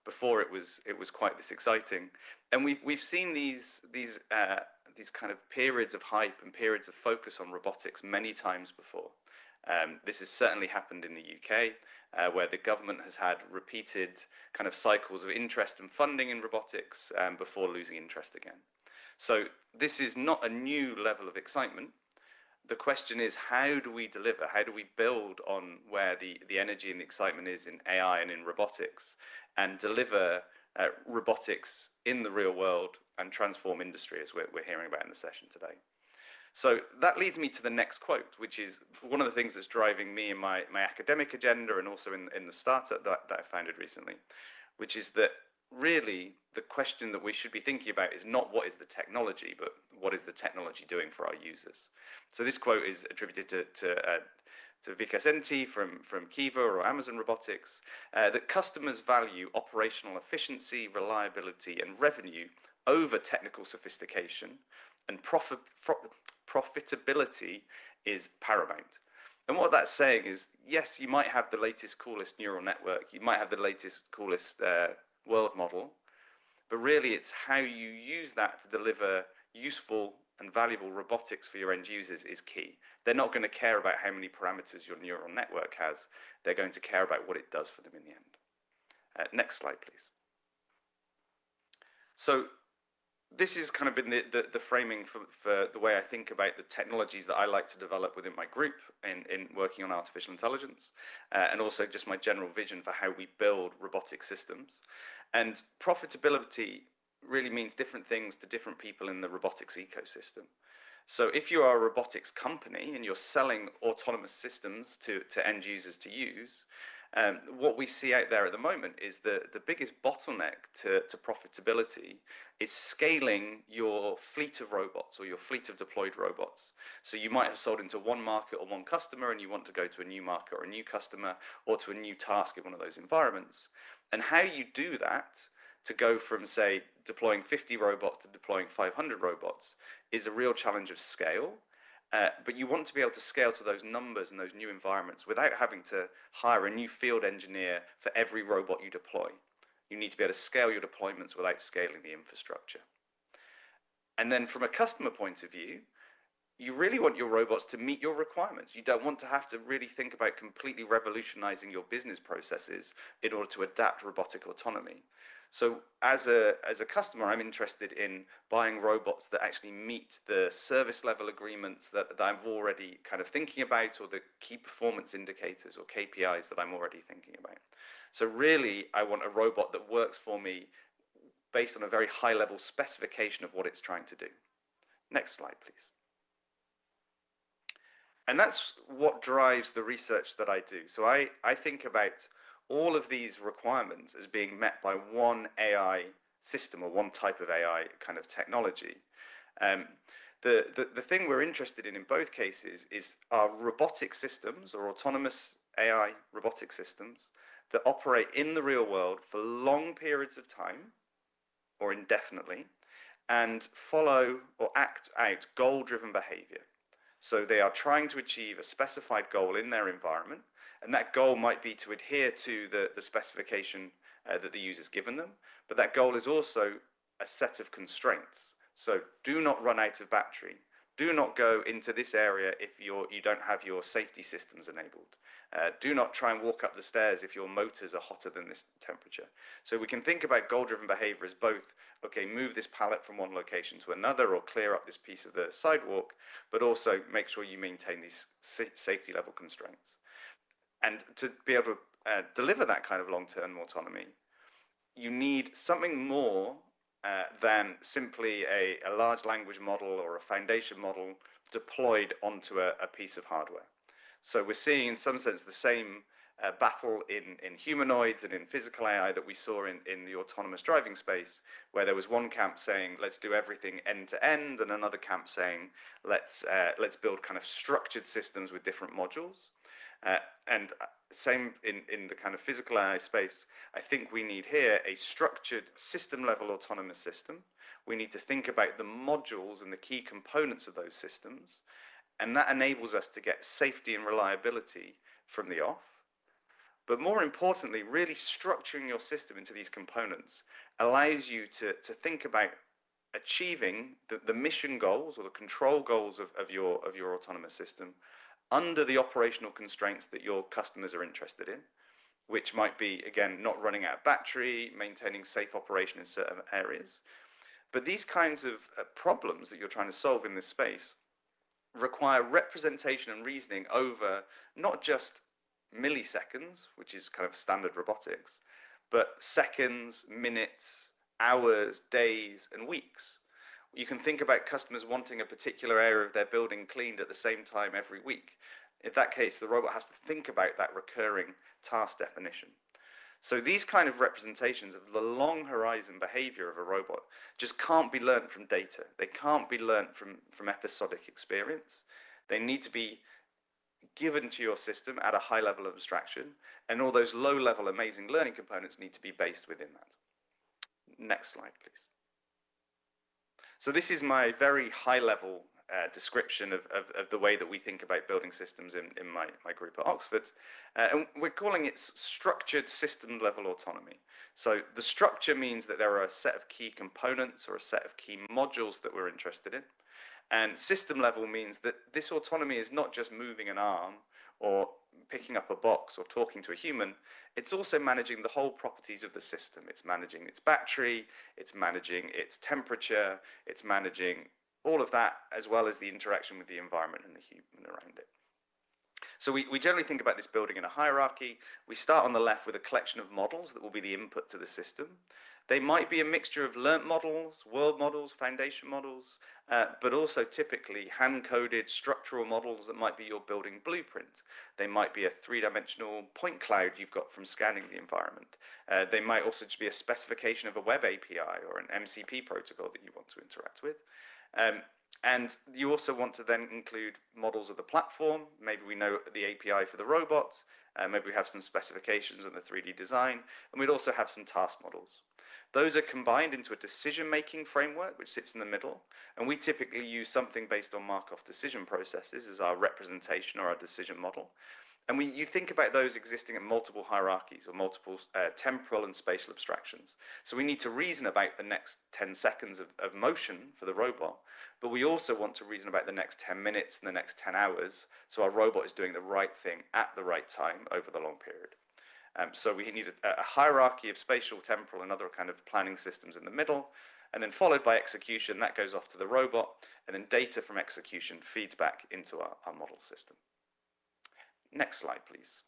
Before it was quite this exciting, and we've seen these kind of periods of hype and periods of focus on robotics many times before. This has certainly happened in the UK, where the government has had repeated kind of cycles of interest and funding in robotics before losing interest again. So this is not a new level of excitement. The question is, how do we deliver? How do we build on where the energy and the excitement is in AI and in robotics and deliver robotics in the real world and transform industry, as we're hearing about in the session today? So that leads me to the next quote, which is one of the things that's driving me in my academic agenda and also in the startup that I founded recently, which is that really the question that we should be thinking about is not what is the technology, but what is the technology doing for our users. So this quote is attributed to Vicasenti from Kiva or Amazon Robotics, that customers value operational efficiency, reliability, and revenue over technical sophistication, and profitability is paramount. And what that's saying is, yes, you might have the latest, coolest neural network, you might have the latest, coolest world model, but really it's how you use that to deliver useful and valuable robotics for your end users is key. They're not going to care about how many parameters your neural network has, they're going to care about what it does for them in the end. Next slide, please. So this has kind of been the framing for the way I think about the technologies that I like to develop within my group in working on artificial intelligence, and also just my general vision for how we build robotic systems. And profitability really means different things to different people in the robotics ecosystem. So if you are a robotics company and you're selling autonomous systems to end users to use, what we see out there at the moment is the biggest bottleneck to profitability is scaling your fleet of robots or your fleet of deployed robots. So you might have sold into one market or one customer and you want to go to a new market or a new customer or to a new task in one of those environments. And how you do that to go from, say, deploying 50 robots to deploying 500 robots is a real challenge of scale. But you want to be able to scale to those numbers and those new environments without having to hire a new field engineer for every robot you deploy. You need to be able to scale your deployments without scaling the infrastructure. And then from a customer point of view, you really want your robots to meet your requirements. You don't want to have to really think about completely revolutionizing your business processes in order to adapt robotic autonomy. So as a customer, I'm interested in buying robots that actually meet the service level agreements that I'm already kind of thinking about, or the key performance indicators or KPIs that I'm already thinking about. So really, I want a robot that works for me based on a very high level specification of what it's trying to do. Next slide, please. And that's what drives the research that I do. So I think about all of these requirements as being met by one AI system or one type of AI kind of technology. The thing we're interested in both cases is our robotic systems or autonomous AI robotic systems that operate in the real world for long periods of time or indefinitely and follow or act out goal-driven behavior. So they are trying to achieve a specified goal in their environment, and that goal might be to adhere to the specification that the user's given them, but that goal is also a set of constraints. So do not run out of battery. Do not go into this area if you don't have your safety systems enabled. Do not try and walk up the stairs if your motors are hotter than this temperature. So we can think about goal-driven behavior as both, okay, move this pallet from one location to another or clear up this piece of the sidewalk, but also make sure you maintain these safety level constraints. And to be able to deliver that kind of long-term autonomy, you need something more than simply a large language model or a foundation model deployed onto a piece of hardware. So we're seeing in some sense the same battle in humanoids and in physical AI that we saw in the autonomous driving space, where there was one camp saying, let's do everything end to end, and another camp saying, let's build kind of structured systems with different modules. And same in the kind of physical AI space, I think we need here a structured system-level autonomous system. We need to think about the modules and the key components of those systems, and that enables us to get safety and reliability from the off. But more importantly, really structuring your system into these components allows you to think about achieving the mission goals or the control goals of your autonomous system under the operational constraints that your customers are interested in, which might be, again, not running out of battery, maintaining safe operation in certain areas. But these kinds of problems that you're trying to solve in this space require representation and reasoning over not just milliseconds, which is kind of standard robotics, but seconds, minutes, hours, days, and weeks. You can think about customers wanting a particular area of their building cleaned at the same time every week. In that case, the robot has to think about that recurring task definition. So these kind of representations of the long horizon behavior of a robot just can't be learned from data. They can't be learned from episodic experience. They need to be given to your system at a high level of abstraction, and all those low level amazing learning components need to be based within that. Next slide, please. So this is my very high level description of the way that we think about building systems in my group at Oxford. And we're calling it structured system level autonomy. So the structure means that there are a set of key components or a set of key modules that we're interested in. And system level means that this autonomy is not just moving an arm or picking up a box or talking to a human, it's also managing the whole properties of the system. It's managing its battery, it's managing its temperature, it's managing all of that, as well as the interaction with the environment and the human around it. So we generally think about this building in a hierarchy. We start on the left with a collection of models that will be the input to the system. They might be a mixture of learnt models, world models, foundation models, but also typically hand-coded structural models that might be your building blueprint. They might be a three-dimensional point cloud you've got from scanning the environment. They might also just be a specification of a web API or an MCP protocol that you want to interact with. And you also want to then include models of the platform. Maybe we know the API for the robot. Maybe we have some specifications on the 3D design. And we'd also have some task models. Those are combined into a decision-making framework, which sits in the middle. And we typically use something based on Markov decision processes as our representation or our decision model. And you think about those existing at multiple hierarchies or multiple temporal and spatial abstractions. So we need to reason about the next 10 seconds of motion for the robot, but we also want to reason about the next 10 minutes and the next 10 hours, so our robot is doing the right thing at the right time over the long period. So we need a hierarchy of spatial, temporal, and other kind of planning systems in the middle, and then followed by execution. That goes off to the robot, and then data from execution feeds back into our model system. Next slide, please.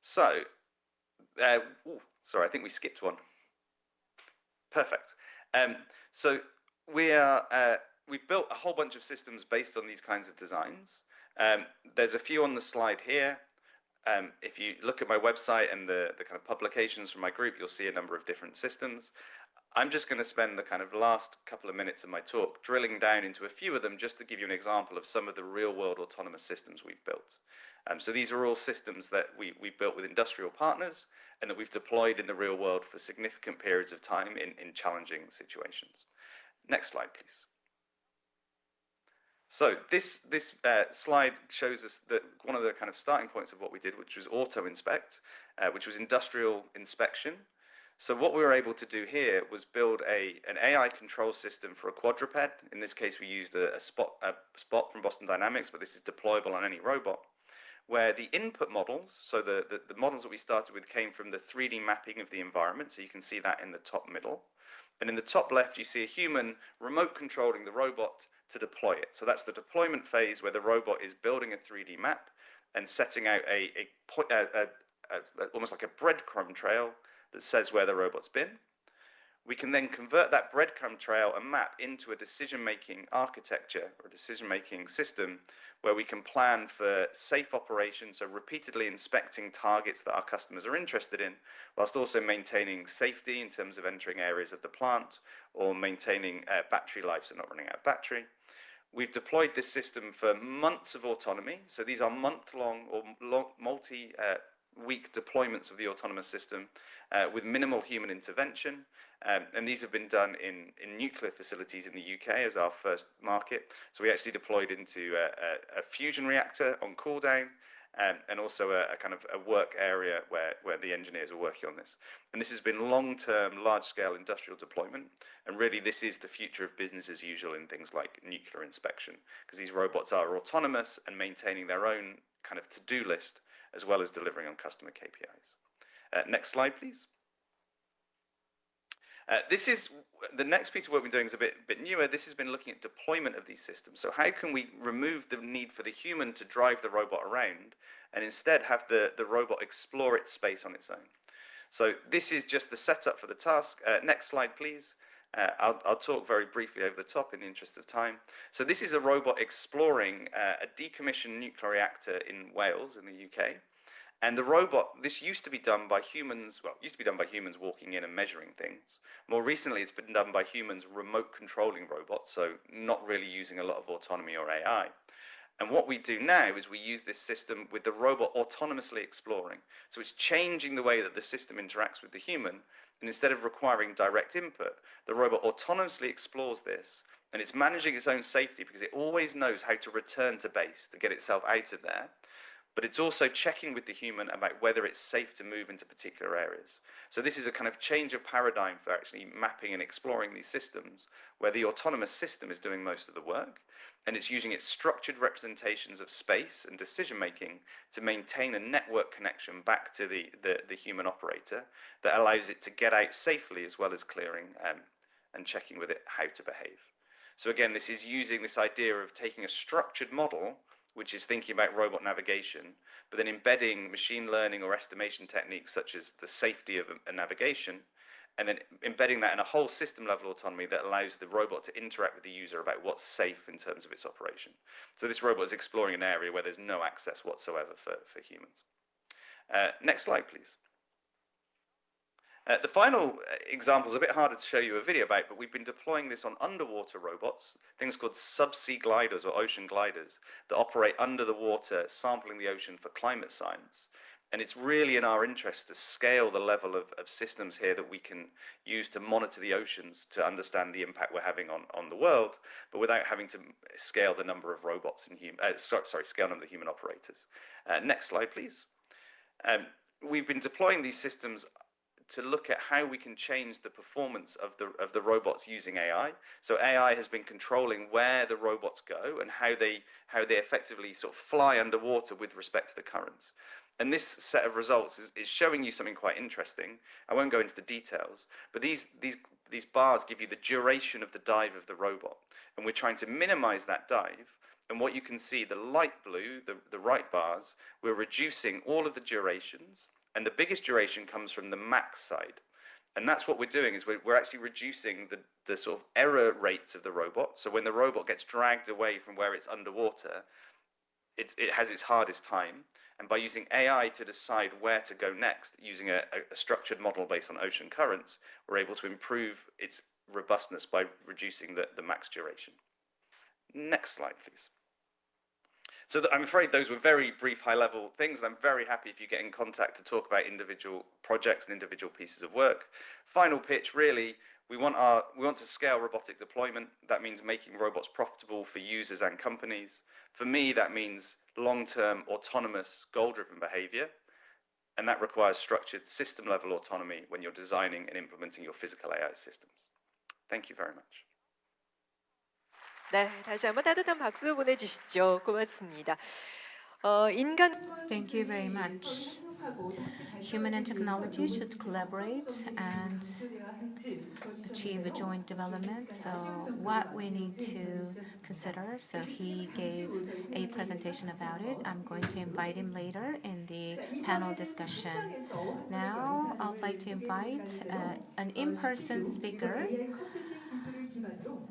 So, sorry, I think we skipped one. Perfect. So we've built a whole bunch of systems based on these kinds of designs. There's a few on the slide here. If you look at my website and the kind of publications from my group, you'll see a number of different systems. I'm just going to spend the kind of last couple of minutes of my talk drilling down into a few of them just to give you an example of some of the real-world autonomous systems we've built. So these are all systems that we've built with industrial partners and that we've deployed in the real world for significant periods of time in challenging situations. Next slide, please. So this slide shows us that one of the kind of starting points of what we did, which was auto-inspect, which was industrial inspection. So what we were able to do here was build an AI control system for a quadruped. In this case, we used a spot from Boston Dynamics, but this is deployable on any robot, where the input models, so the models that we started with came from the 3D mapping of the environment. So you can see that in the top middle. And in the top left, you see a human remote controlling the robot to deploy it. So that's the deployment phase where the robot is building a 3D map and setting out almost like a breadcrumb trail that says where the robot's been. We can then convert that breadcrumb trail and map into a decision-making architecture or a decision-making system where we can plan for safe operations, so repeatedly inspecting targets that our customers are interested in, whilst also maintaining safety in terms of entering areas of the plant or maintaining battery life, so not running out of battery. We've deployed this system for months of autonomy. So these are month-long or multi-week deployments of the autonomous system with minimal human intervention. And these have been done in nuclear facilities in the UK as our first market. So we actually deployed into a fusion reactor on cool down and also a kind of a work area where the engineers are working on this. And this has been long-term, large-scale industrial deployment. And really, this is the future of business as usual in things like nuclear inspection, because these robots are autonomous and maintaining their own kind of to-do list, as well as delivering on customer KPIs. Next slide, please. This is the next piece of work we're doing is a bit newer. This has been looking at deployment of these systems. So how can we remove the need for the human to drive the robot around and instead have the robot explore its space on its own? So this is just the setup for the task. Next slide, please. I'll talk very briefly over the top in the interest of time. So this is a robot exploring a decommissioned nuclear reactor in Wales in the UK. And the robot, this used to be done by humans, well, it used to be done by humans walking in and measuring things. More recently, it's been done by humans remote controlling robots, so not really using a lot of autonomy or AI. And what we do now is we use this system with the robot autonomously exploring. So it's changing the way that the system interacts with the human. And instead of requiring direct input, the robot autonomously explores this. And it's managing its own safety because it always knows how to return to base to get itself out of there. But it's also checking with the human about whether it's safe to move into particular areas. So this is a kind of change of paradigm for actually mapping and exploring these systems, where the autonomous system is doing most of the work, and it's using its structured representations of space and decision-making to maintain a network connection back to the human operator that allows it to get out safely as well as clearing and checking with it how to behave. So again, this is using this idea of taking a structured model, which is thinking about robot navigation, but then embedding machine learning or estimation techniques such as the safety of a navigation, and then embedding that in a whole system level autonomy that allows the robot to interact with the user about what's safe in terms of its operation. So this robot is exploring an area where there's no access whatsoever for humans. Next slide, please. The final example is a bit harder to show you a video about, but we've been deploying this on underwater robots, things called subsea gliders or ocean gliders that operate under the water, sampling the ocean for climate science. And it's really in our interest to scale the level of systems here that we can use to monitor the oceans to understand the impact we're having on the world, but without having to scale the number of robots and scale the number of human operators. Next slide, please. We've been deploying these systems to look at how we can change the performance of the robots using AI. So AI has been controlling where the robots go and how they effectively sort of fly underwater with respect to the currents. And this set of results is showing you something quite interesting. I won't go into the details, but these bars give you the duration of the dive of the robot. And we're trying to minimize that dive. And what you can see, the light blue, the right bars, we're reducing all of the durations. And the biggest duration comes from the max side. And that's what we're doing, is we're actually reducing the sort of error rates of the robot. So when the robot gets dragged away from where it's underwater, it has its hardest time. And by using AI to decide where to go next, using a structured model based on ocean currents, we're able to improve its robustness by reducing the max duration. Next slide, please. So I'm afraid those were very brief, high-level things, and I'm very happy if you get in contact to talk about individual projects and individual pieces of work. Final pitch, really, we want to scale robotic deployment. That means making robots profitable for users and companies. For me, that means long-term, autonomous, goal-driven behavior, and that requires structured system-level autonomy when you're designing and implementing your physical AI systems. Thank you very much. 네, 다시 한번 따뜻한 박수 보내주시죠. 고맙습니다. Thank you very much. Human and technology should collaborate and achieve a joint development. So what we need to consider, so he gave a presentation about it. I'm going to invite him later in the panel discussion. Now I'd like to invite an in-person speaker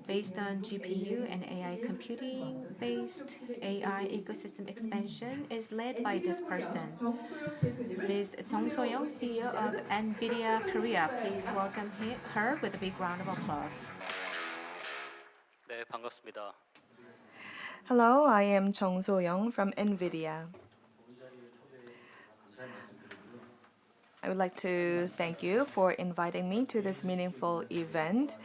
based on GPU and AI computing based AI ecosystem expansion is led by this person. Ms. Jung So-young, CEO of Nvidia Korea. Please welcome her with a big round of applause. 네, 반갑습니다. Hello, I am Jung So-young from Nvidia. I would like to thank you for inviting me to this meaningful event.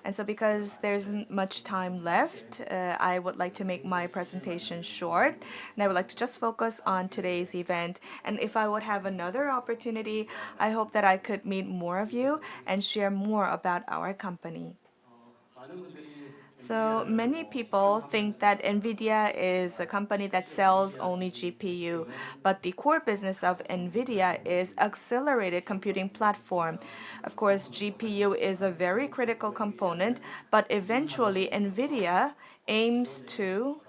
And so because there isn't much time left, I would like to make my presentation short. And I would like to just focus on today's event. And if I would have another opportunity, I hope that I could meet more of you and share more about our company. So many people think that Nvidia is a company that sells only GPU, but the core business of Nvidia is accelerated computing platform. Of course, GPU is a very critical component, but eventually Nvidia aims to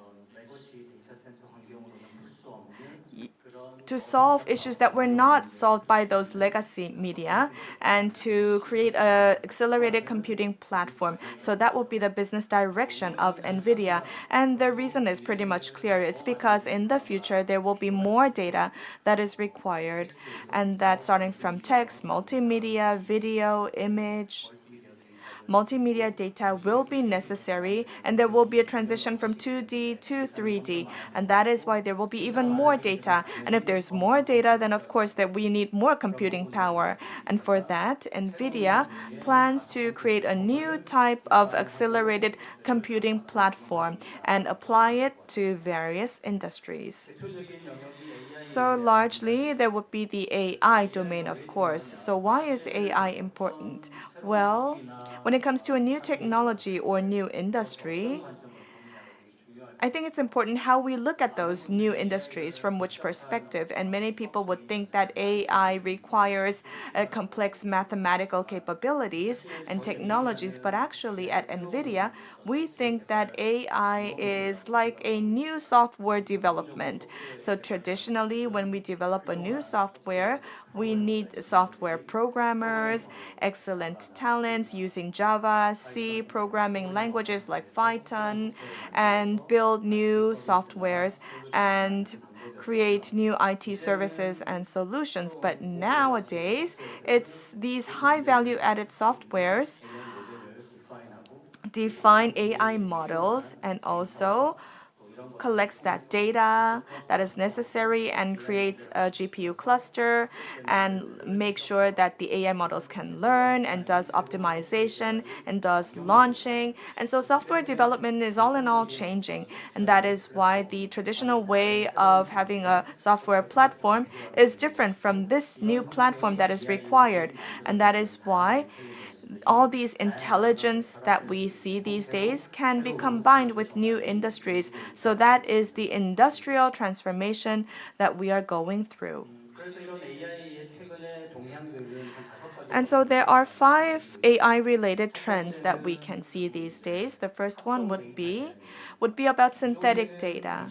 to solve issues that were not solved by those legacy media and to create a accelerated computing platform. So that will be the business direction of Nvidia. And the reason is pretty much clear. It's because in the future there will be more data that is required, and that's starting from text, multimedia, video, image. Multimedia data will be necessary, and there will be a transition from 2D to 3D, and that is why there will be even more data. And if there's more data, then of course that we need more computing power. And for that, Nvidia plans to create a new type of accelerated computing platform and apply it to various industries. So largely, there would be the AI domain, of course. So why is AI important? Well, when it comes to a new technology or new industry, I think it's important how we look at those new industries from which perspective. And many people would think that AI requires complex mathematical capabilities and technologies. But actually, at NVIDIA, we think that AI is like a new software development. So traditionally, when we develop a new software, we need software programmers, excellent talents using Java, C, programming languages like Python, and build new softwares and create new IT services and solutions. But nowadays, it's these high value added softwares define AI models and also collects that data that is necessary and creates a GPU cluster and makes sure that the AI models can learn and does optimization and does launching. And so software development is all in all changing. And that is why the traditional way of having a software platform is different from this new platform that is required. And that is why all these intelligence that we see these days can be combined with new industries. So that is the industrial transformation that we are going through. And so there are 5 AI related trends that we can see these days. The first one would be about synthetic data.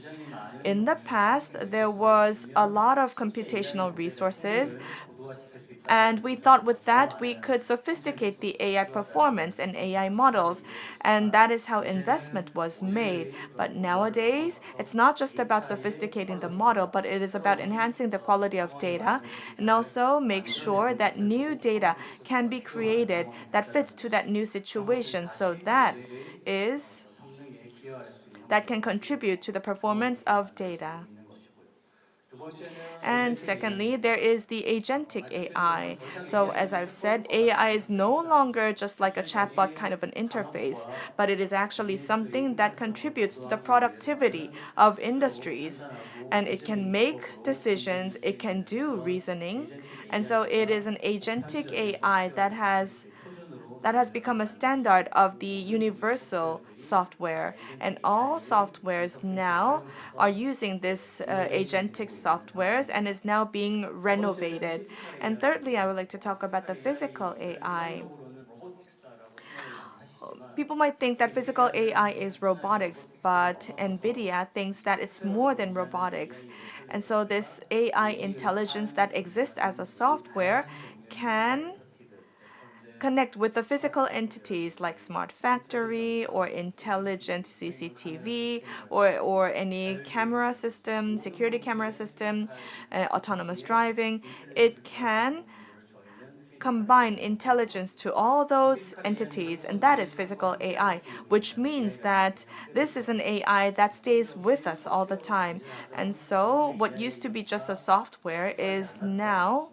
In the past, there was a lot of computational resources, and we thought with that we could sophisticate the AI performance and AI models, and that is how investment was made. But nowadays, it's not just about sophisticating the model, but it is about enhancing the quality of data and also make sure that new data can be created that fits to that new situation. So that can contribute to the performance of data. And secondly, there is the agentic AI. So as I've said, AI is no longer just like a chatbot kind of an interface, but it is actually something that contributes to the productivity of industries. And it can make decisions, it can do reasoning. And so it is an agentic AI that has become a standard of the universal software. And all softwares now are using this agentic softwares and is now being renovated. And thirdly, I would like to talk about the physical AI. People might think that physical AI is robotics, but NVIDIA thinks that it's more than robotics. And so this AI intelligence that exists as a software can connect with the physical entities like smart factory or intelligent CCTV or any camera system, security camera system, autonomous driving. It can combine intelligence to all those entities, and that is physical AI, which means that this is an AI that stays with us all the time. And so what used to be just a software is now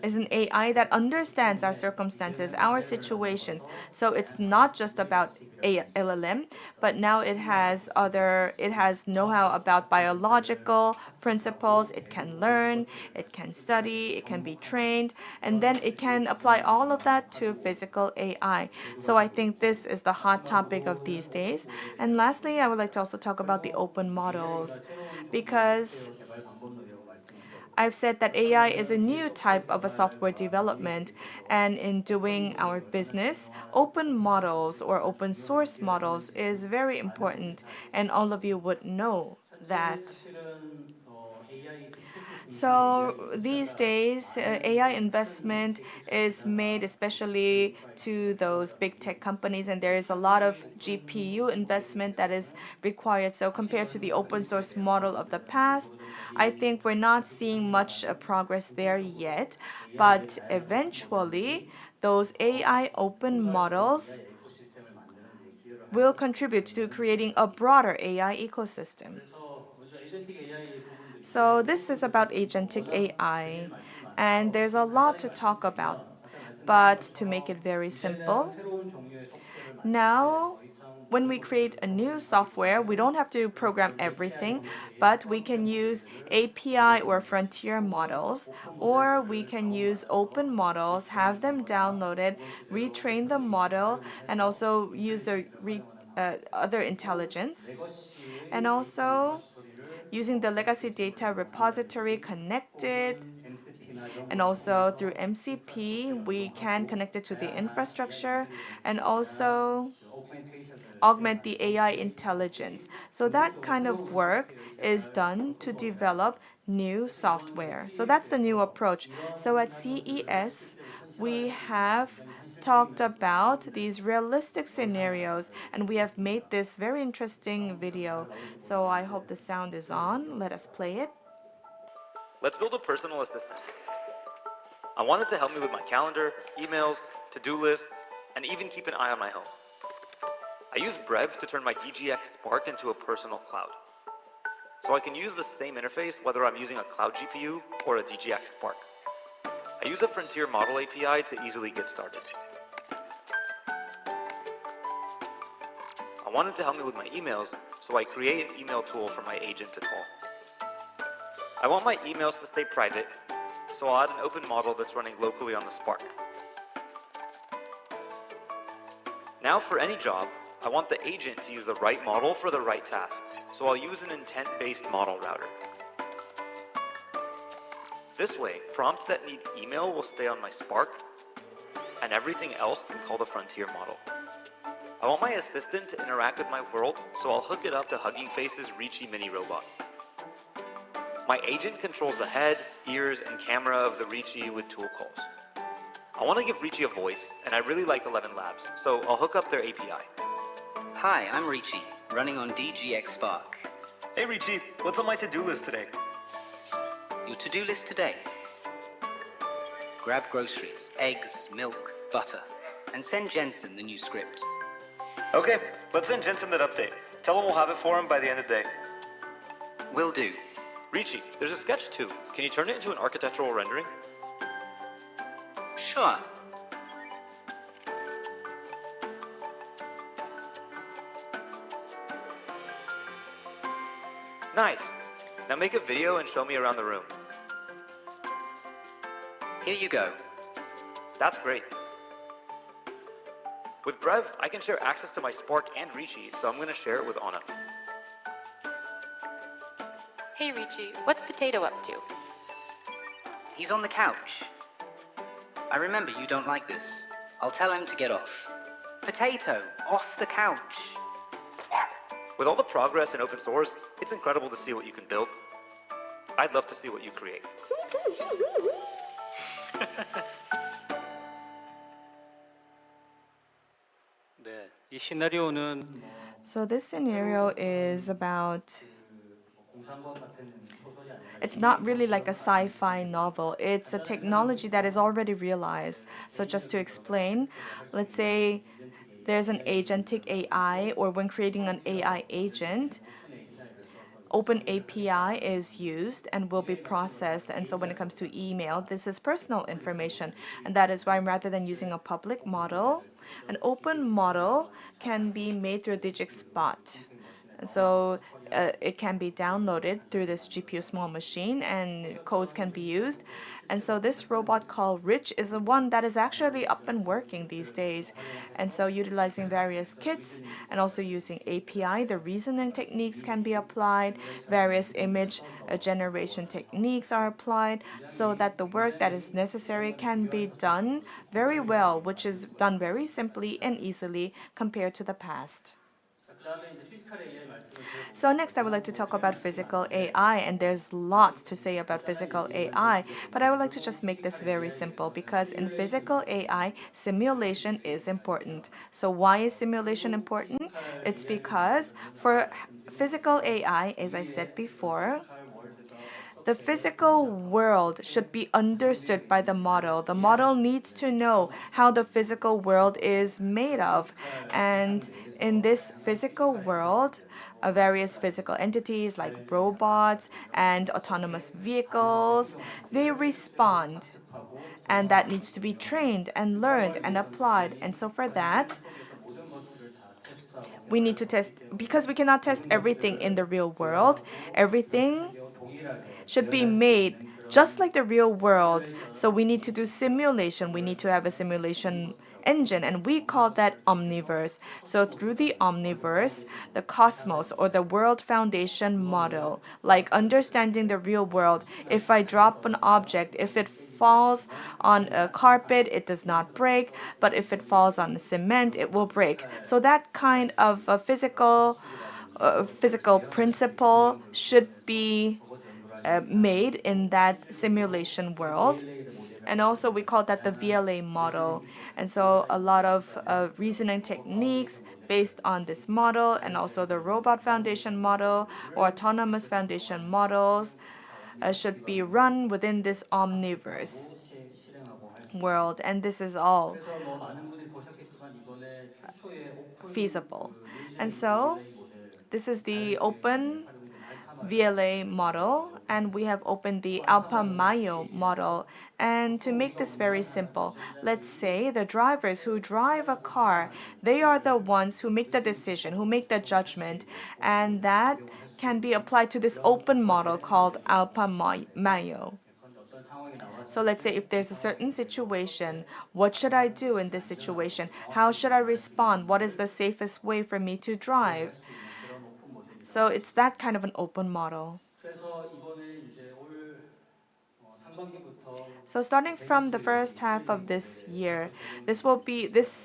is an AI that understands our circumstances, our situations. So it's not just about LLM, but now it has know-how about biological principles. It can learn, it can study, it can be trained, and then it can apply all of that to physical AI. So I think this is the hot topic of these days. And lastly, I would like to also talk about the open models, because I've said that AI is a new type of a software development, and in doing our business, open models or open source models is very important, and all of you would know that. So these days, AI investment is made especially to those big tech companies, and there is a lot of GPU investment that is required. So compared to the open source model of the past, I think we're not seeing much progress there yet. But eventually, those AI open models will contribute to creating a broader AI ecosystem. So this is about agentic AI, and there's a lot to talk about. But to make it very simple, now when we create a new software, we don't have to program everything, but we can use API or frontier models, or we can use open models, have them downloaded, retrain the model, and also use the other intelligence. And also, using the legacy data repository connected, and also through MCP, we can connect it to the infrastructure and also augment the AI intelligence. So that kind of work is done to develop new software. So that's the new approach. So at CES, we have talked about these realistic scenarios, and we have made this very interesting video. So I hope the sound is on. Let us play it. Let's build a personal assistant. I want it to help me with my calendar, emails, to-do lists, and even keep an eye on my home. I use Brev to turn my DGX Spark into a personal cloud. So I can use the same interface whether I'm using a cloud GPU or a DGX Spark. I use a Frontier Model API to easily get started. I want it to help me with my emails, so I create an email tool for my agent to call. I want my emails to stay private, so I'll add an open model that's running locally on the Spark. Now for any job, I want the agent to use the right model for the right task, so I'll use an intent-based model router. This way, prompts that need email will stay on my Spark, and everything else can call the Frontier model. I want my assistant to interact with my world, so I'll hook it up to Hugging Face's Reachy mini robot. My agent controls the head, ears, and camera of the Reachy with tool calls. I want to give Reachy a voice, and I really like 11 Labs, so I'll hook up their API. Hi, I'm Reachy, running on DGX Spark. Hey Reachy, what's on my to-do list today? Your to-do list today. Grab groceries, eggs, milk, butter, and send Jensen the new script. Okay, let's send Jensen that update. Tell him we'll have it for him by the end of the day. Will do. Reachy, there's a sketch too. Can you turn it into an architectural rendering? Sure. Nice. Now make a video and show me around the room. Here you go. That's great. With Brev, I can share access to my Spark and Reachy, so I'm going to share it with Anna. Hey Reachy, what's Potato up to? He's on the couch. I remember you don't like this. I'll tell him to get off. Potato, off the couch. With all the progress in open source, it's incredible to see what you can build. I'd love to see what you create. 네, 이 시나리오는 So this scenario is about, it's not really like a sci-fi novel. It's a technology that is already realized. So just to explain, let's say there's an agentic AI, or when creating an AI agent, Open API is used and will be processed. And so when it comes to email, this is personal information. And that is why rather than using a public model, an open model can be made through a DigicSpot. So it can be downloaded through this GPU small machine, and codes can be used. And so this robot called Rich is the one that is actually up and working these days. And so utilizing various kits and also using API, the reasoning techniques can be applied, various image generation techniques are applied, so that the work that is necessary can be done very well, which is done very simply and easily compared to the past. So next, I would like to talk about physical AI, and there's lots to say about physical AI, but I would like to just make this very simple because in physical AI, simulation is important. So why is simulation important? It's because for physical AI, as I said before, the physical world should be understood by the model. The model needs to know how the physical world is made of. And in this physical world, various physical entities like robots and autonomous vehicles, they respond. And that needs to be trained and learned and applied. And so for that, we need to test, because we cannot test everything in the real world. Everything should be made just like the real world. So we need to do simulation. We need to have a simulation engine, and we call that omniverse. So through the omniverse, the cosmos or the world foundation model, like understanding the real world, if I drop an object, if it falls on a carpet, it does not break, but if it falls on cement, it will break. So that kind of a physical principle should be made in that simulation world. And also, we call that the VLA model. And so, a lot of reasoning techniques based on this model, and also the robot foundation model or autonomous foundation models, should be run within this omniverse world. And this is all feasible. And so, this is the open VLA model, and we have opened the Alpha Mayo model. And to make this very simple, let's say the drivers who drive a car, they are the ones who make the decision, who make the judgment, and that can be applied to this open model called Alpha Mayo. So let's say if there's a certain situation, what should I do in this situation? How should I respond? What is the safest way for me to drive? So it's that kind of an open model. So starting from the first half of this year, this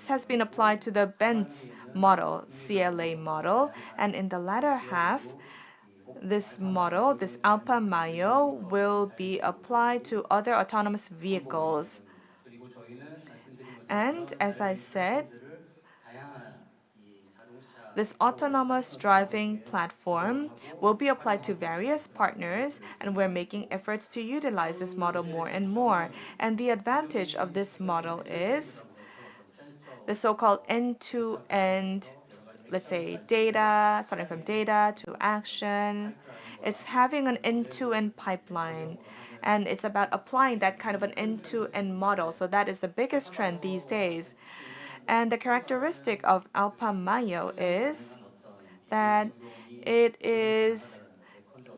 has been applied to the Benz model, CLA model, and in the latter half, this model, this Alpha Mayo, will be applied to other autonomous vehicles. And as I said, this autonomous driving platform will be applied to various partners, and we're making efforts to utilize this model more and more. And the advantage of this model is the so-called end-to-end, let's say, data, starting from data to action. It's having an end-to-end pipeline, and it's about applying that kind of an end-to-end model. So that is the biggest trend these days. And the characteristic of Alpha Mayo is that it is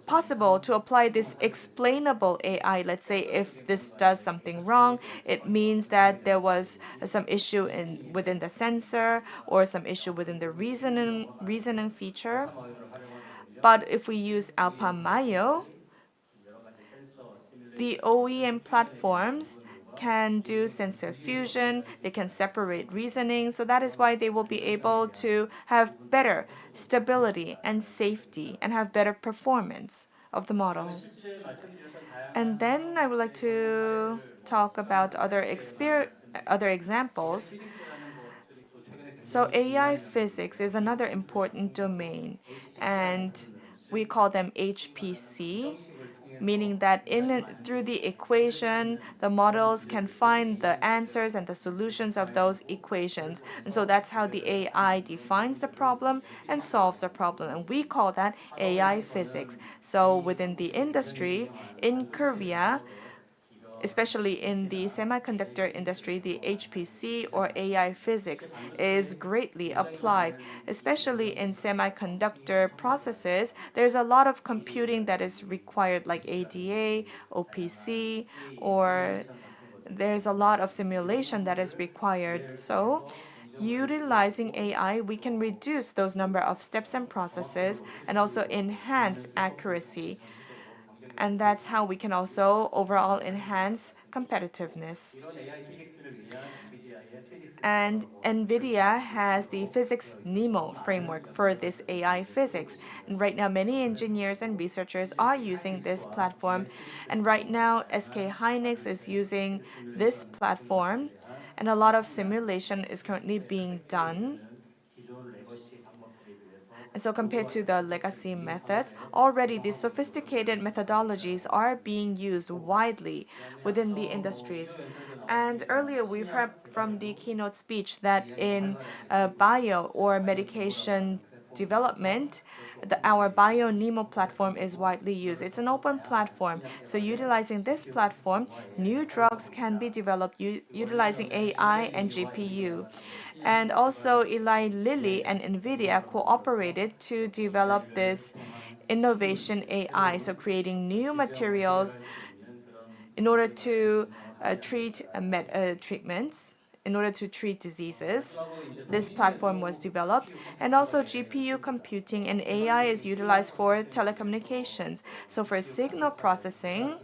possible to apply this explainable AI. Let's say if this does something wrong, it means that there was some issue within the sensor or some issue within the reasoning feature. But if we use Alpha Mayo, the OEM platforms can do sensor fusion, they can separate reasoning, so that is why they will be able to have better stability and safety and have better performance of the model. And then I would like to talk about other examples. So AI physics is another important domain, and we call them HPC, meaning that through the equation, the models can find the answers and the solutions of those equations. And so that's how the AI defines the problem and solves the problem. And we call that AI physics. So within the industry, in Korea, especially in the semiconductor industry, the HPC or AI physics is greatly applied. Especially in semiconductor processes, there's a lot of computing that is required, like ADA, OPC, or there's a lot of simulation that is required. So, utilizing AI, we can reduce those number of steps and processes and also enhance accuracy. And that's how we can also overall enhance competitiveness. And Nvidia has the Physics NeMo framework for this AI physics. And right now, many engineers and researchers are using this platform. And right now, SK Hynix is using this platform. And a lot of simulation is currently being done. And so compared to the legacy methods, already these sophisticated methodologies are being used widely within the industries. And earlier we've heard from the keynote speech that in bio or medication development, our BioNemo platform is widely used. It's an open platform. So utilizing this platform, new drugs can be developed utilizing AI and GPU. And also Eli Lilly and Nvidia cooperated to develop this innovation AI, so creating new materials in order to treat treatments, in order to treat diseases. This platform was developed, and also GPU computing and AI is utilized for telecommunications. So for signal processing,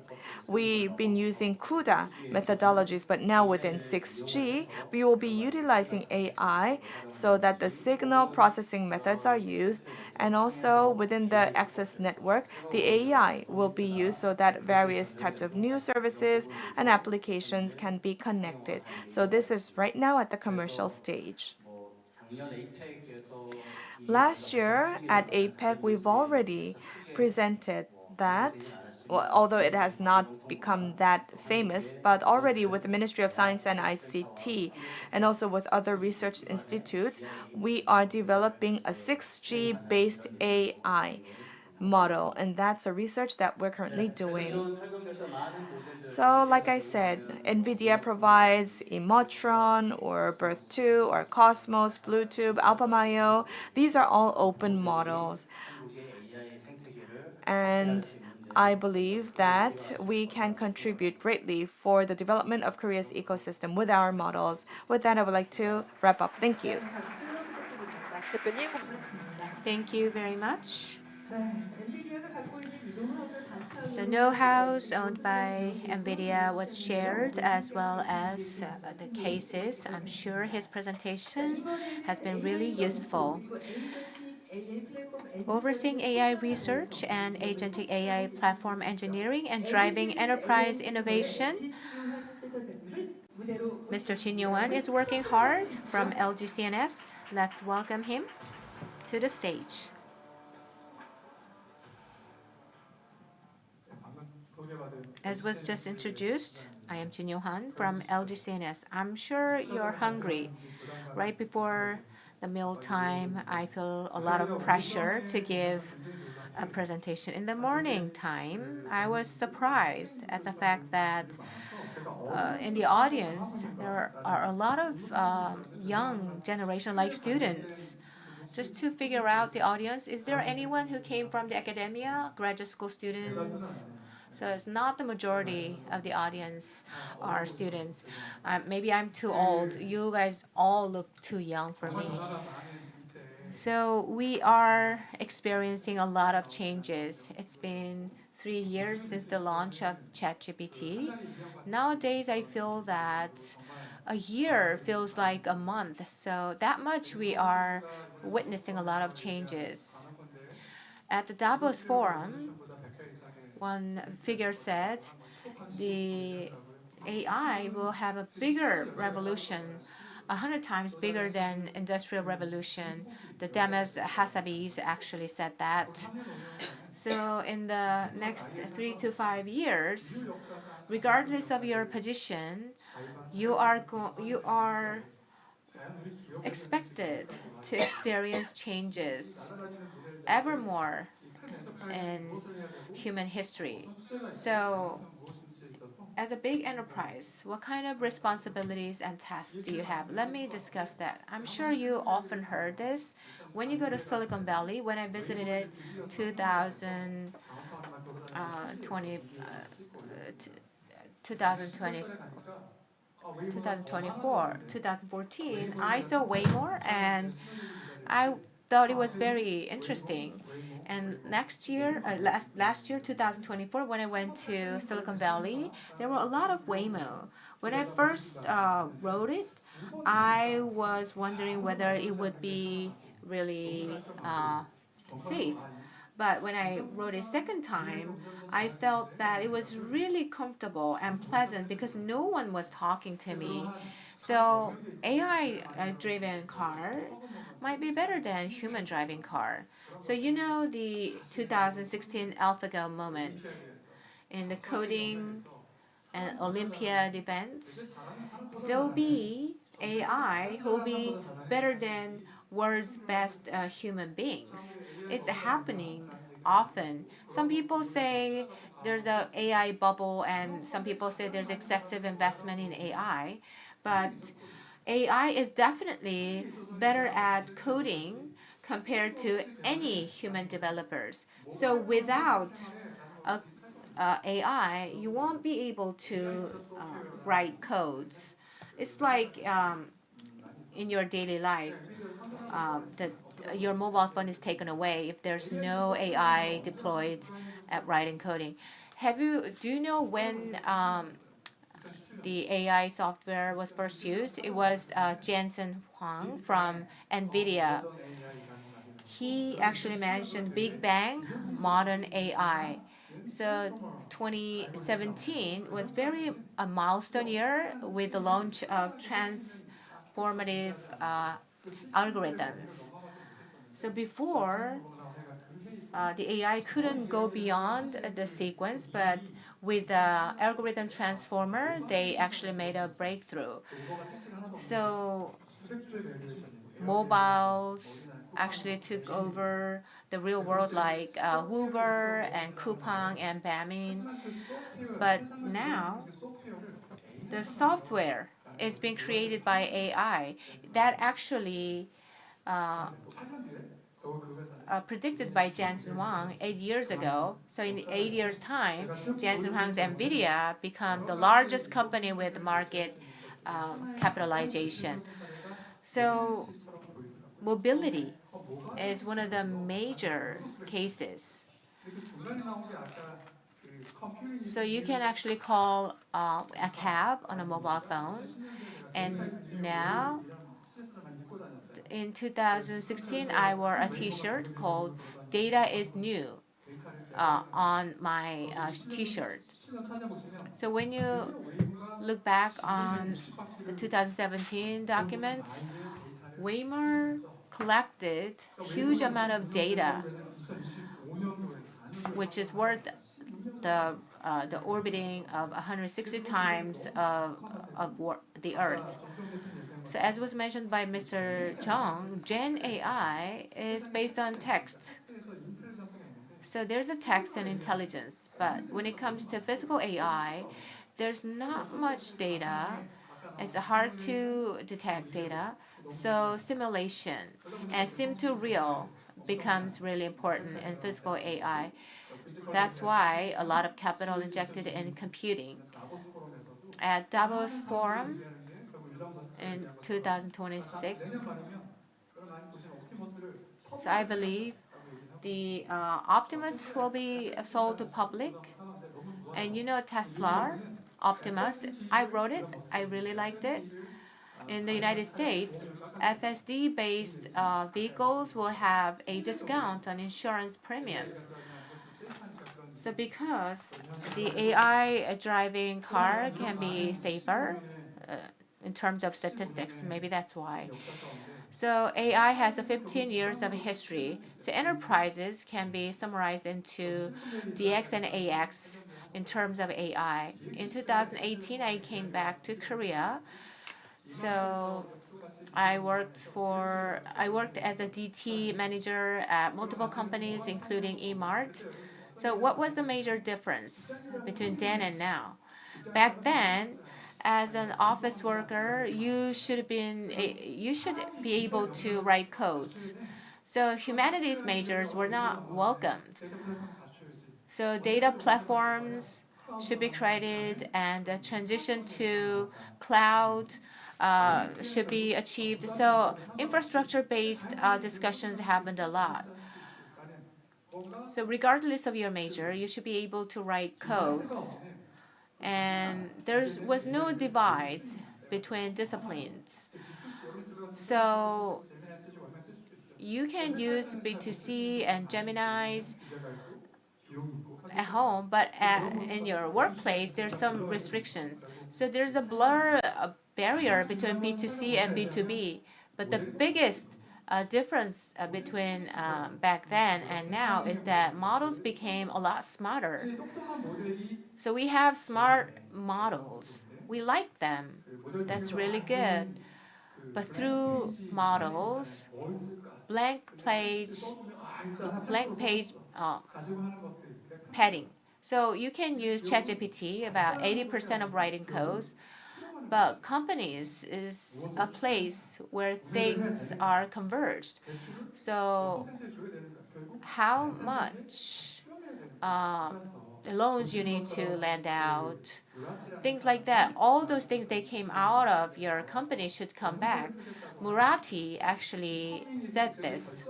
we've been using CUDA methodologies, but now within 6G, we will be utilizing AI so that the signal processing methods are used, and also within the access network, the AI will be used so that various types of new services and applications can be connected. So this is right now at the commercial stage. Last year at APEC, we've already presented that, well, although it has not become that famous, but already with the Ministry of Science and ICT and also with other research institutes, we are developing a 6G based AI model, and that's a research that we're currently doing. So, like I said, Nvidia provides Emotron or Birth2 or Cosmos, Bluetooth, AlphaMyo. These are all open models. And I believe that we can contribute greatly for the development of Korea's ecosystem with our models. With that, I would like to wrap up. Thank you. 대표님. Thank you very much. The know-hows owned by Nvidia was shared as well as the cases. I'm sure his presentation has been really useful. Overseeing AI research and agentic AI platform engineering and driving enterprise innovation, Mr. Jin Yohan is working hard from LGCNS. Let's welcome him to the stage. As was just introduced, I am Jin Yohan from LGCNS. I'm sure you're hungry. Right before the meal time, I feel a lot of pressure to give a presentation. In the morning time, I was surprised at the fact that in the audience, there are a lot of young generation like students. Just to figure out the audience, is there anyone who came from the academia, graduate school students? So it's not the majority of the audience are students. Maybe I'm too old. You guys all look too young for me. So we are experiencing a lot of changes. It's been 3 years since the launch of ChatGPT. Nowadays, I feel that a year feels like a month. So that much we are witnessing a lot of changes. At the Davos Forum, one figure said the AI will have a bigger revolution, 100 times bigger than industrial revolution. The Demes Hassabis actually said that. So in the next 3 to 5 years, regardless of your position, you are expected to experience changes ever more in human history. So as a big enterprise, what kind of responsibilities and tasks do you have? Let me discuss that. I'm sure you often heard this. When you go to Silicon Valley, when I visited it 2024, 2014, I saw way more, and I thought it was very interesting. And next year, last year, 2024, when I went to Silicon Valley, there were a lot of Waymo. When I first wrote it, I was wondering whether it would be really safe. But when I wrote a second time, I felt that it was really comfortable and pleasant because no one was talking to me. So AI driven car might be better than human driving car. So you know the 2016 AlphaGo moment in the coding and Olympiad events, there'll be AI who'll be better than world's best human beings. It's happening often. Some people say there's a AI bubble, and some people say there's excessive investment in AI. But AI is definitely better at coding compared to any human developers. So without a AI, you won't be able to write codes. It's like in your daily life that your mobile phone is taken away if there's no AI deployed at writing coding. Do you know when the AI software was first used? It was Jensen Huang from Nvidia. He actually mentioned Big Bang, modern AI. So 2017 was very a milestone year with the launch of transformative algorithms. So before, the AI couldn't go beyond the sequence, but with the algorithm transformer, they actually made a breakthrough. So mobiles actually took over the real world, like Uber and Coupang and Bamin. But now the software is being created by AI that actually predicted by Jensen Huang 8 years ago. So in 8 years' time, Jensen Huang's Nvidia become the largest company with market capitalization. So mobility is one of the major cases. So you can actually call a cab on a mobile phone. And now, in 2016, I wore a T-shirt called "Data is New" on my T-shirt. So when you look back on the 2017 document, Waymo collected huge amount of data, which is worth the orbiting of 160 times of the Earth. So as was mentioned by Mr. Chung, Gen AI is based on text. So there's a text and intelligence, but when it comes to physical AI, there's not much data. It's hard to detect data. So simulation and sim to real becomes really important in physical AI. That's why a lot of capital injected in computing. At Davos Forum in 2026, so I believe the Optimus will be sold to public. And you know Tesla, Optimus, I wrote it. I really liked it. In the United States, FSD-based vehicles will have a discount on insurance premiums. So because the AI driving car can be safer in terms of statistics, maybe that's why. So AI has a 15 years of history. So enterprises can be summarized into DX and AX in terms of AI. In 2018, I came back to Korea. So I worked as a DT manager at multiple companies, including eMart. So what was the major difference between then and now? Back then, as an office worker, you should be able to write codes. So humanities majors were not welcomed. So data platforms should be created, and the transition to cloud should be achieved. So infrastructure-based discussions happened a lot. So regardless of your major, you should be able to write codes. And there was no divides between disciplines. So you can use B2C and Gemini's at home, but in your workplace, there's some restrictions. So there's a barrier between B2C and B2B. But the biggest difference between back then and now is that models became a lot smarter. So we have smart models. We like them. That's really good. But through models, blank page, blank page padding. So you can use ChatGPT about 80% of writing codes, but companies is a place where things are converged. So how much loans you need to lend out, things like that. All those things they came out of your company should come back. Murati actually said this.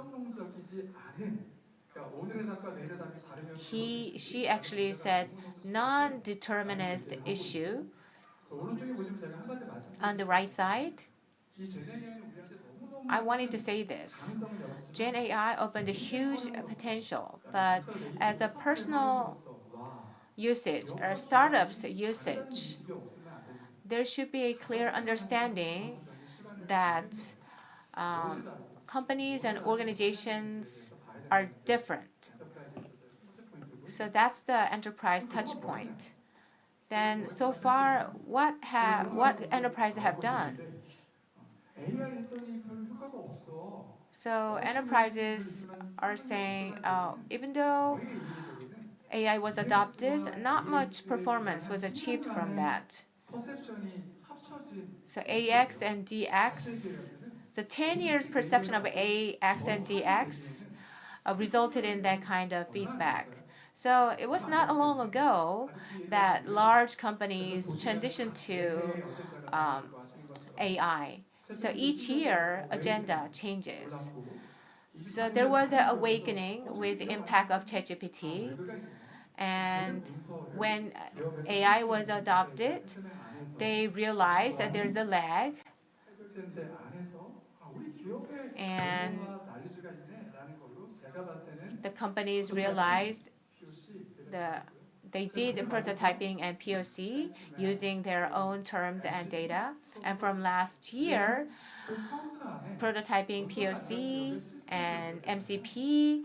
She actually said non-determinist issue on the right side. I wanted to say this. Gen AI opened a huge potential, but as a personal usage or startups usage, there should be a clear understanding that companies and organizations are different. So that's the enterprise touch point. Then so far, what enterprises have done? So enterprises are saying, even though AI was adopted, not much performance was achieved from that. So AX and DX, the 10 years perception of AX and DX resulted in that kind of feedback. So it was not long ago that large companies transitioned to AI. So each year, agenda changes. So there was an awakening with the impact of ChatGPT. And when AI was adopted, they realized that there's a lag. And the companies realized they did prototyping and POC using their own terms and data. And from last year, prototyping, POC, and MCP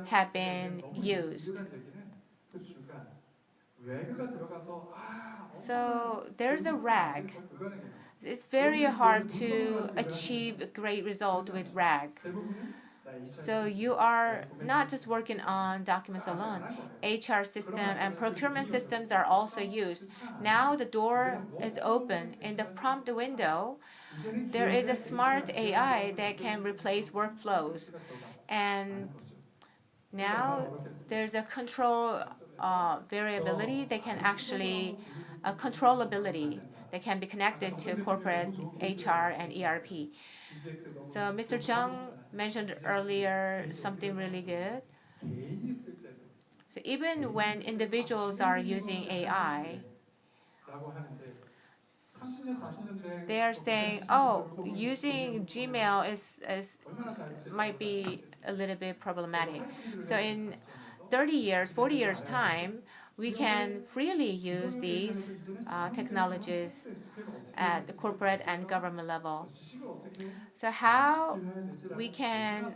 have been used. So there's a RAG. It's very hard to achieve a great result with RAG. So you are not just working on documents alone. HR system and procurement systems are also used. Now the door is open. In the prompt window, there is a smart AI that can replace workflows. And now there's a control variability that can actually controllability that can be connected to corporate HR and ERP. So Mr. Chung mentioned earlier something really good. So even when individuals are using AI, they are saying, oh, using Gmail might be a little bit problematic. So in 30 years, 40 years' time, we can freely use these technologies at the corporate and government level. So how we can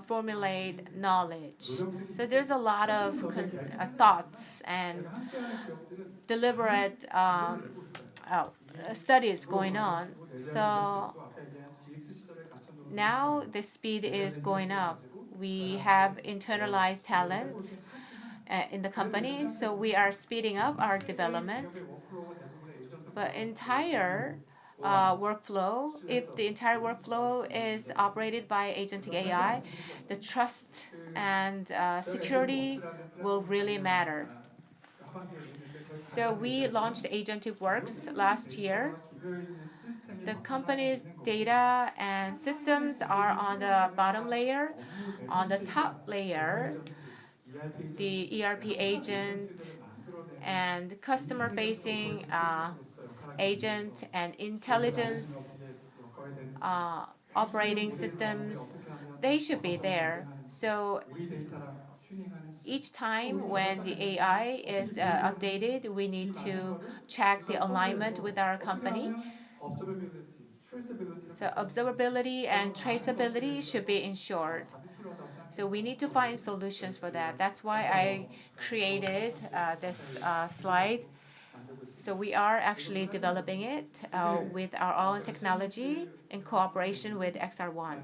formulate knowledge. So there's a lot of thoughts and deliberate studies going on. So now the speed is going up. We have internalized talents in the company, so we are speeding up our development. But entire workflow, if the entire workflow is operated by agentic AI, the trust and security will really matter. So we launched Agentic Works last year. The company's data and systems are on the bottom layer. On the top layer, the ERP agent and customer-facing agent and intelligence operating systems, they should be there. So each time when the AI is updated, we need to check the alignment with our company. So observability and traceability should be ensured. So we need to find solutions for that. That's why I created this slide. So we are actually developing it with our own technology in cooperation with XR1.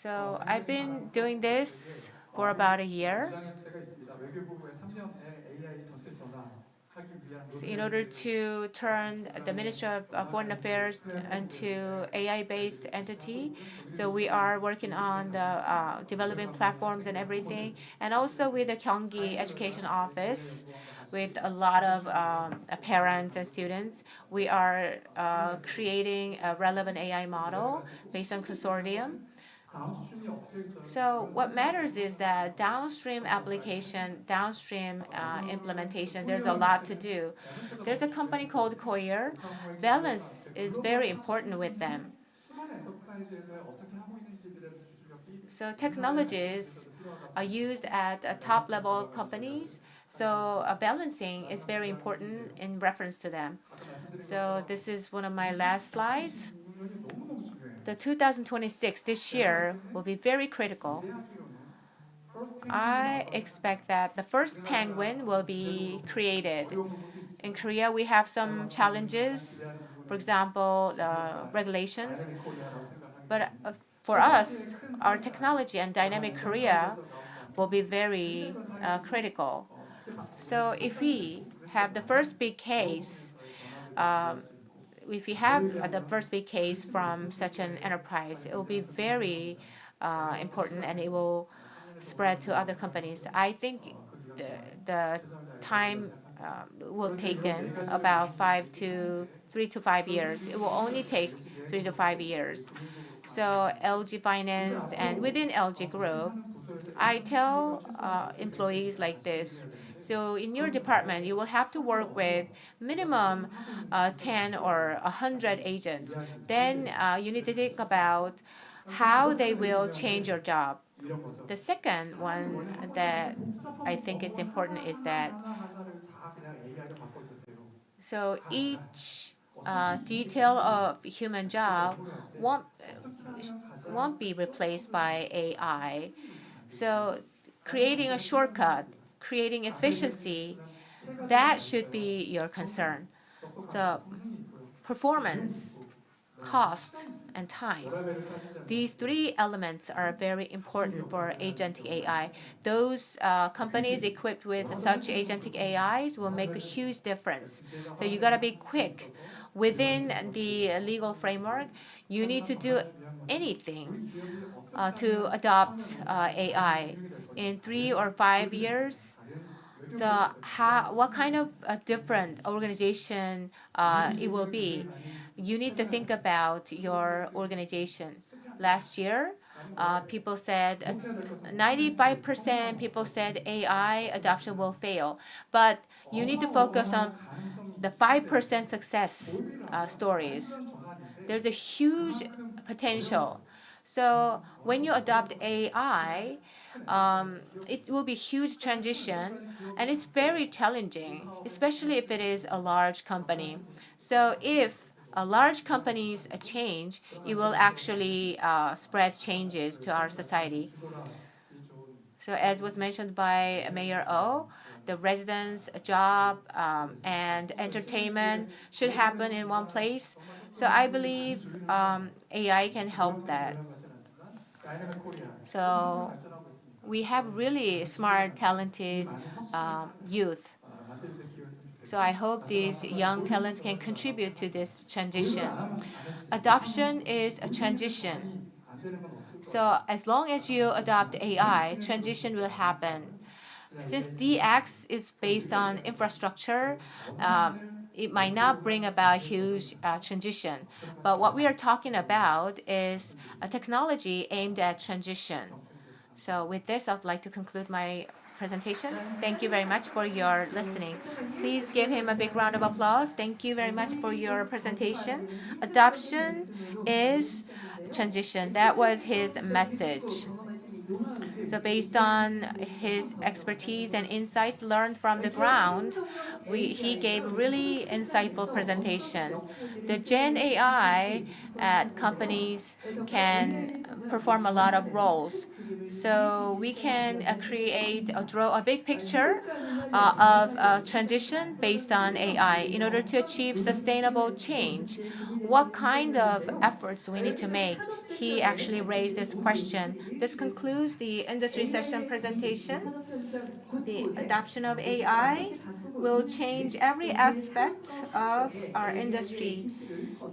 So I've been doing this for about a year. So in order to turn the Ministry of Foreign Affairs into AI-based entity, so we are working on the developing platforms and everything, and also with the Gyeonggi Education Office, with a lot of parents and students, we are creating a relevant AI model based on consortium. So what matters is that downstream application, downstream implementation, there's a lot to do. There's a company called Koller. Balance is very important with them. So technologies are used at top-level companies. So balancing is very important in reference to them. So this is one of my last slides. The 2026, this year, will be very critical. I expect that the first penguin will be created. In Korea, we have some challenges, for example, regulations. But for us, our technology and dynamic Korea will be very critical. So if we have the first big case, if we have the first big case from such an enterprise, it will be very important and it will spread to other companies. I think the time will take about 3 to 5 years. It will only take 3 to 5 years. So LG Finance and within LG Group, I tell employees like this. So in your department, you will have to work with minimum 10 or 100 agents. Then you need to think about how they will change your job. The second one that I think is important is that so each detail of human job won't be replaced by AI. So creating a shortcut, creating efficiency, that should be your concern. So performance, cost, and time. These three elements are very important for agentic AI. Those companies equipped with such agentic AIs will make a huge difference. So you gotta be quick. Within the legal framework, you need to do anything to adopt AI in 3 or 5 years. So what kind of a different organization it will be? You need to think about your organization. Last year, people said 95% people said AI adoption will fail, but you need to focus on the 5% success stories. There's a huge potential. So when you adopt AI, it will be huge transition, and it's very challenging, especially if it is a large company. So if a large companies change, it will actually spread changes to our society. So as was mentioned by Mayor O, the residents' job and entertainment should happen in one place. So I believe AI can help that. So we have really smart, talented youth. So I hope these young talents can contribute to this transition. Adoption is a transition. So as long as you adopt AI, transition will happen. Since DX is based on infrastructure, it might not bring about huge transition. But what we are talking about is a technology aimed at transition. So with this, I would like to conclude my presentation. Thank you very much for your listening. Please give him a big round of applause. Thank you very much for your presentation. Adoption is transition. That was his message. So based on his expertise and insights learned from the ground, he gave really insightful presentation. The Gen AI at companies can perform a lot of roles. So we can draw a big picture of a transition based on AI in order to achieve sustainable change. What kind of efforts we need to make? He actually raised this question. This concludes the industry session presentation. The adoption of AI will change every aspect of our industry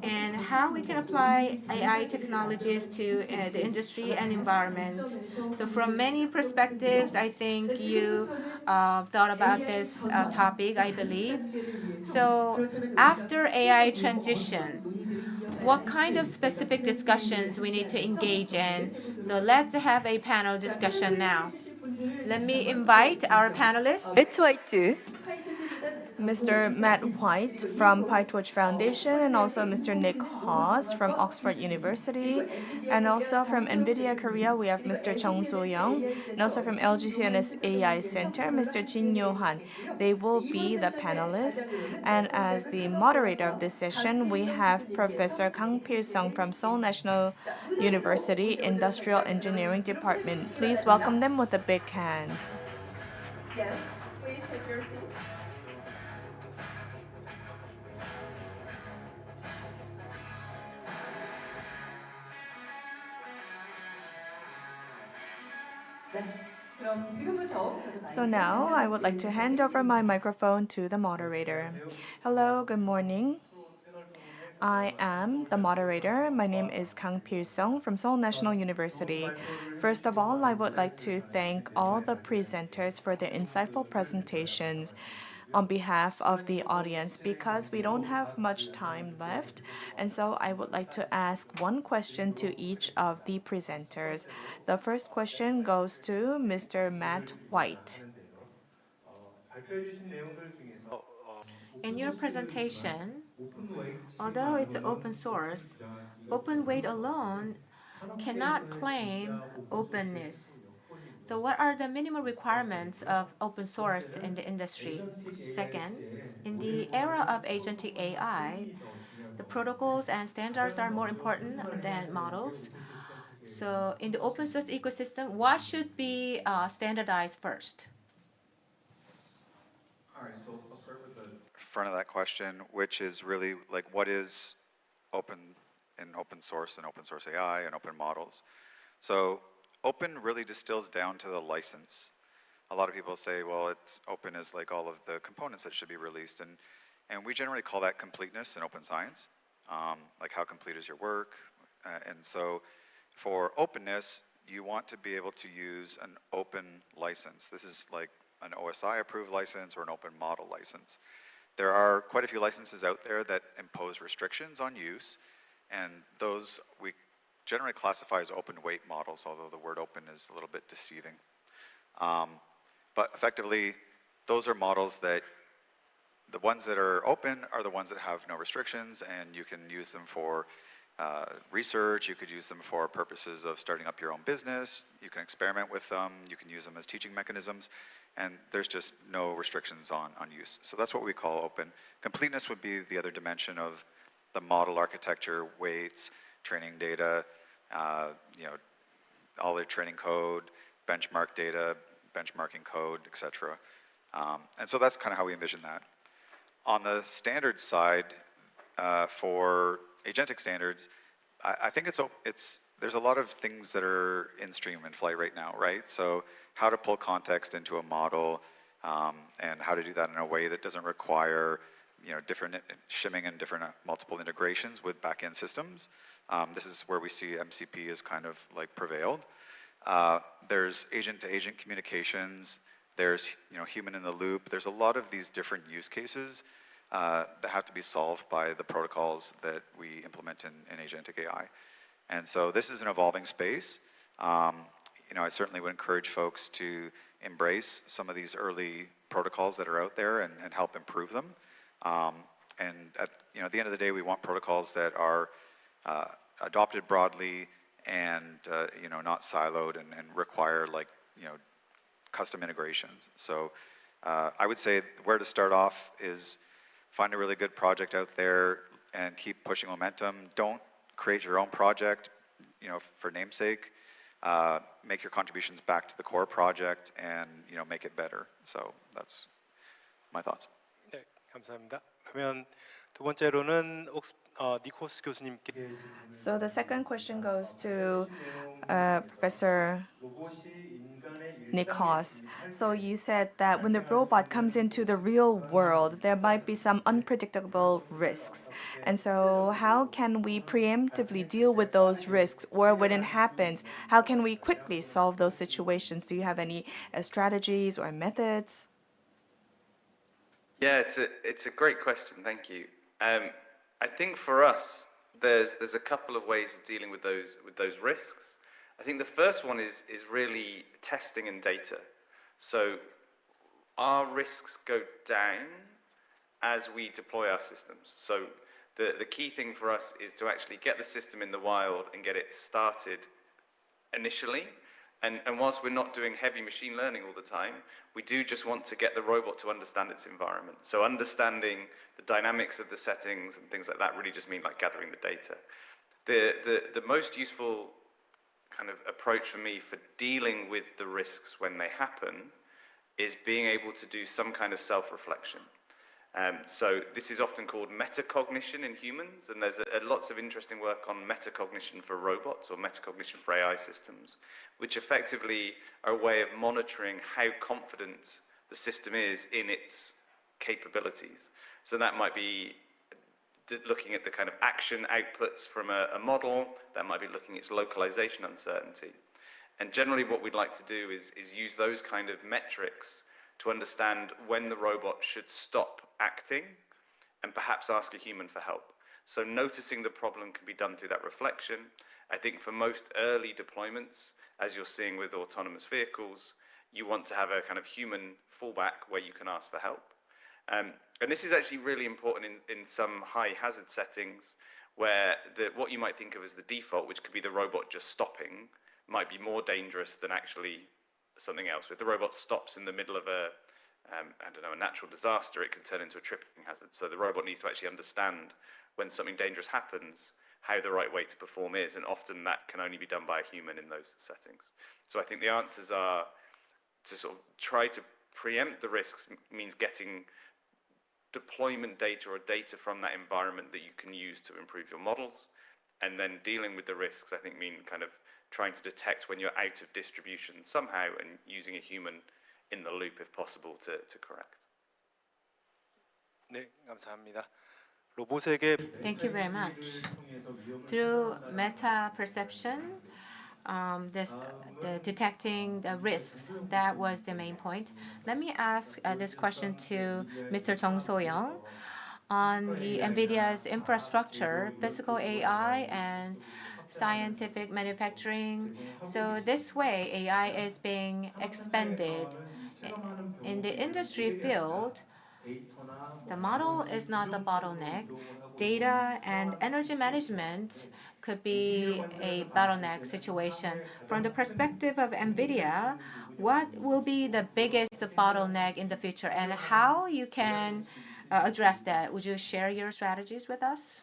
and how we can apply AI technologies to the industry and environment. So from many perspectives, I think you thought about this topic, I believe. So after AI transition, what kind of specific discussions we need to engage in? So let's have a panel discussion now. Let me invite our panelists. Mr. Matt White from PyTorch Foundation, and also Mr. Nick Haw from Oxford University, and also from Nvidia Korea, we have Mr. Chung So-young, and also from LGCNS AI Center, Mr. Jin Yo-han. They will be the panelists, and as the moderator of this session, we have Professor Kang Pil-sung from Seoul National University Industrial Engineering Department. Please welcome them with a big hand. Yes, please take your seats. So now I would like to hand over my microphone to the moderator. Hello, good morning. I am the moderator. My name is Kang Pil-sung from Seoul National University. First of all, I would like to thank all the presenters for their insightful presentations on behalf of the audience because we don't have much time left. And so I would like to ask one question to each of the presenters. The first question goes to Mr. Matt White. In your presentation, although it's open source, open weight alone cannot claim openness. So what are the minimum requirements of open source in the industry? Second, in the era of agentic AI, the protocols and standards are more important than models. So in the open source ecosystem, what should be standardized first? All right, so I'll start with the front of that question, which is really like what is open in open source and open source AI and open models. So open really distills down to the license. A lot of people say, well, it's open as like all of the components that should be released, and we generally call that completeness in open science, like how complete is your work. And so for openness, you want to be able to use an open license. This is like an OSI approved license or an open model license. There are quite a few licenses out there that impose restrictions on use, and those we generally classify as open weight models, although the word open is a little bit deceiving. But effectively, those are models that the ones that are open are the ones that have no restrictions, and you can use them for research, you could use them for purposes of starting up your own business, you can experiment with them, you can use them as teaching mechanisms, and there's just no restrictions on use. So that's what we call open. Completeness would be the other dimension of the model architecture, weights, training data, all their training code, benchmark data, benchmarking code, etc. And so that's kind of how we envision that. On the standards side, for agentic standards, I think there's a lot of things that are in stream in flight right now, right? So how to pull context into a model, and how to do that in a way that doesn't require different shimming and different multiple integrations with back-end systems. This is where we see MCP is kind of like prevailed. There's agent-to-agent communications. There's human in the loop. There's a lot of these different use cases that have to be solved by the protocols that we implement in agentic AI. And so this is an evolving space. I certainly would encourage folks to embrace some of these early protocols that are out there and help improve them. And at the end of the day, we want protocols that are adopted broadly and not siloed and require custom integrations. So I would say where to start off is find a really good project out there and keep pushing momentum. Don't create your own project, for namesake. Make your contributions back to the core project and make it better. So that's my thoughts. 네, 감사합니다. 그러면 두 번째로는 니코스 교수님께. So the second question goes to Professor Nick Haw. So you said that when the robot comes into the real world, there might be some unpredictable risks. And so how can we preemptively deal with those risks, or when it happens, how can we quickly solve those situations? Do you have any strategies or methods? Yeah, it's a great question. Thank you. I think for us, there's a couple of ways of dealing with those risks. I think the first one is really testing and data. So our risks go down as we deploy our systems. So the key thing for us is to actually get the system in the wild and get it started initially. And whilst we're not doing heavy machine learning all the time, we do just want to get the robot to understand its environment. So understanding the dynamics of the settings and things like that really just mean gathering the data. The most useful kind of approach for me for dealing with the risks when they happen is being able to do some kind of self-reflection. So this is often called metacognition in humans, and there's lots of interesting work on metacognition for robots or metacognition for AI systems, which effectively are a way of monitoring how confident the system is in its capabilities. So that might be looking at the kind of action outputs from a model, that might be looking at its localization uncertainty. And generally what we'd like to do is use those kind of metrics to understand when the robot should stop acting and perhaps ask a human for help. So noticing the problem can be done through that reflection. I think for most early deployments, as you're seeing with autonomous vehicles, you want to have a kind of human fallback where you can ask for help. And this is actually really important in some high hazard settings where what you might think of as the default, which could be the robot just stopping, might be more dangerous than actually something else. If the robot stops in the middle of a natural disaster, it can turn into a tripping hazard. So the robot needs to actually understand when something dangerous happens, how the right way to perform is, and often that can only be done by a human in those settings. So I think the answers are to sort of try to preempt the risks means getting deployment data or data from that environment that you can use to improve your models, and then dealing with the risks, I think, mean kind of trying to detect when you're out of distribution somehow and using a human in the loop if possible to correct. 네, 감사합니다. 로봇에게 Thank you very much. Through meta perception, the detecting the risks, that was the main point. Let me ask this question to Mr. Jung So-young. On the Nvidia's infrastructure, physical AI and scientific manufacturing. So this way, AI is being expanded. In the industry field, the model is not the bottleneck. Data and energy management could be a bottleneck situation. From the perspective of Nvidia, what will be the biggest bottleneck in the future, and how you can address that? Would you share your strategies with us?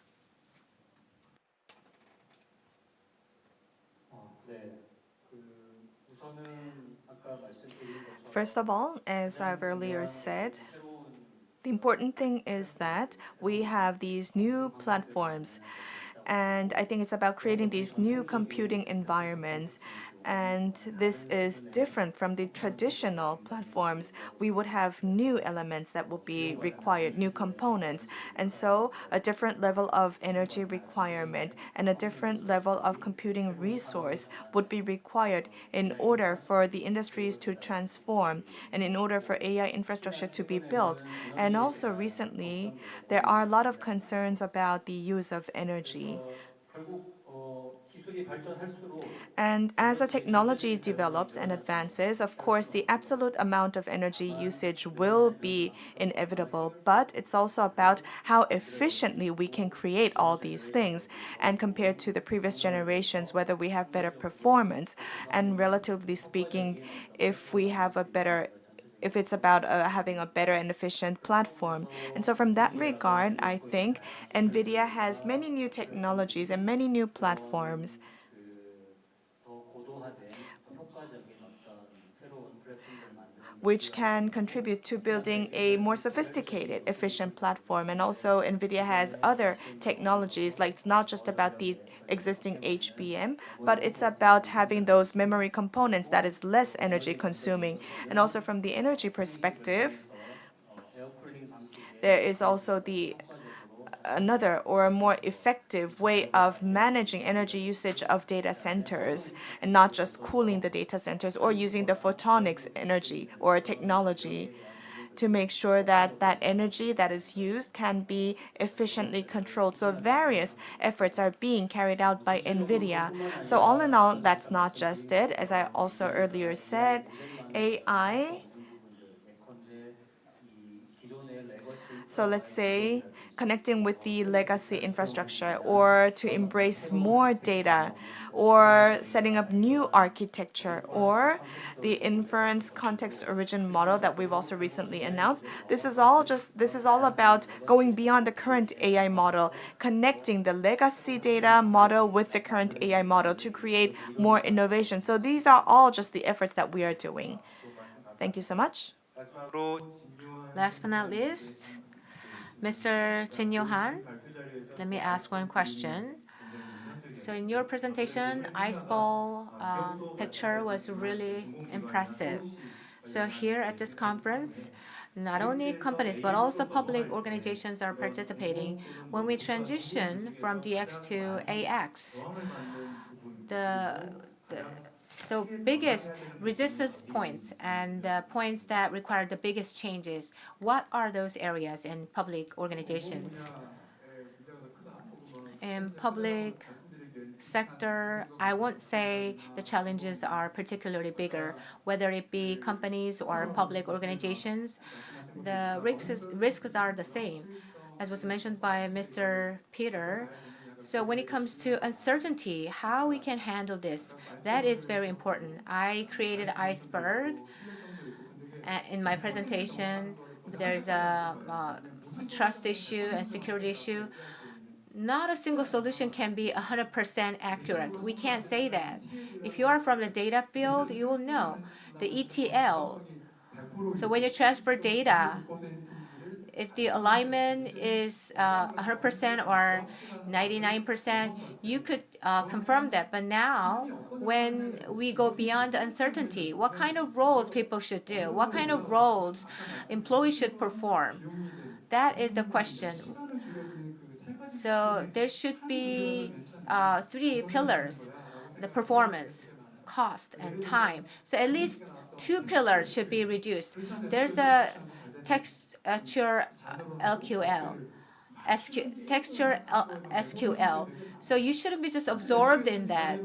First of all, as I've earlier said, the important thing is that we have these new platforms, and I think it's about creating these new computing environments. And this is different from the traditional platforms. We would have new elements that will be required, new components. And so a different level of energy requirement and a different level of computing resource would be required in order for the industries to transform and in order for AI infrastructure to be built. And also recently, there are a lot of concerns about the use of energy. And as a technology develops and advances, of course, the absolute amount of energy usage will be inevitable, but it's also about how efficiently we can create all these things. And compared to the previous generations, whether we have better performance, and relatively speaking, if it's about having a better and efficient platform. And so from that regard, I think Nvidia has many new technologies and many new platforms which can contribute to building a more sophisticated, efficient platform. And also, NVIDIA has other technologies, like it's not just about the existing HBM, but it's about having those memory components that is less energy consuming. And also from the energy perspective, there is also another or a more effective way of managing energy usage of data centers and not just cooling the data centers or using the photonics energy or technology to make sure that that energy that is used can be efficiently controlled. So various efforts are being carried out by NVIDIA. So all in all, that's not just it. As I also earlier said, AI. So let's say connecting with the legacy infrastructure or to embrace more data or setting up new architecture or the inference context origin model that we've also recently announced. This is all about going beyond the current AI model, connecting the legacy data model with the current AI model to create more innovation. So these are all just the efforts that we are doing. Thank you so much. Last but not least, Mr. Jin Yo-han, let me ask one question. So in your presentation, ice ball picture was really impressive. So here at this conference, not only companies but also public organizations are participating. When we transition from DX to AX, the biggest resistance points and the points that require the biggest changes, what are those areas in public organizations? In public sector, I won't say the challenges are particularly bigger, whether it be companies or public organizations. The risks are the same, as was mentioned by Mr. Peter. So when it comes to uncertainty, how we can handle this, that is very important. I created iceberg in my presentation. There's a trust issue and security issue. Not a single solution can be 100% accurate. We can't say that. If you are from the data field, you will know the ETL. So when you transfer data, if the alignment is 100% or 99%, you could confirm that. But now, when we go beyond the uncertainty, what kind of roles people should do, what kind of roles employees should perform, that is the question. So there should be three pillars: the performance, cost, and time. So at least two pillars should be reduced. There's a texture LQL, texture SQL. So you shouldn't be just absorbed in that.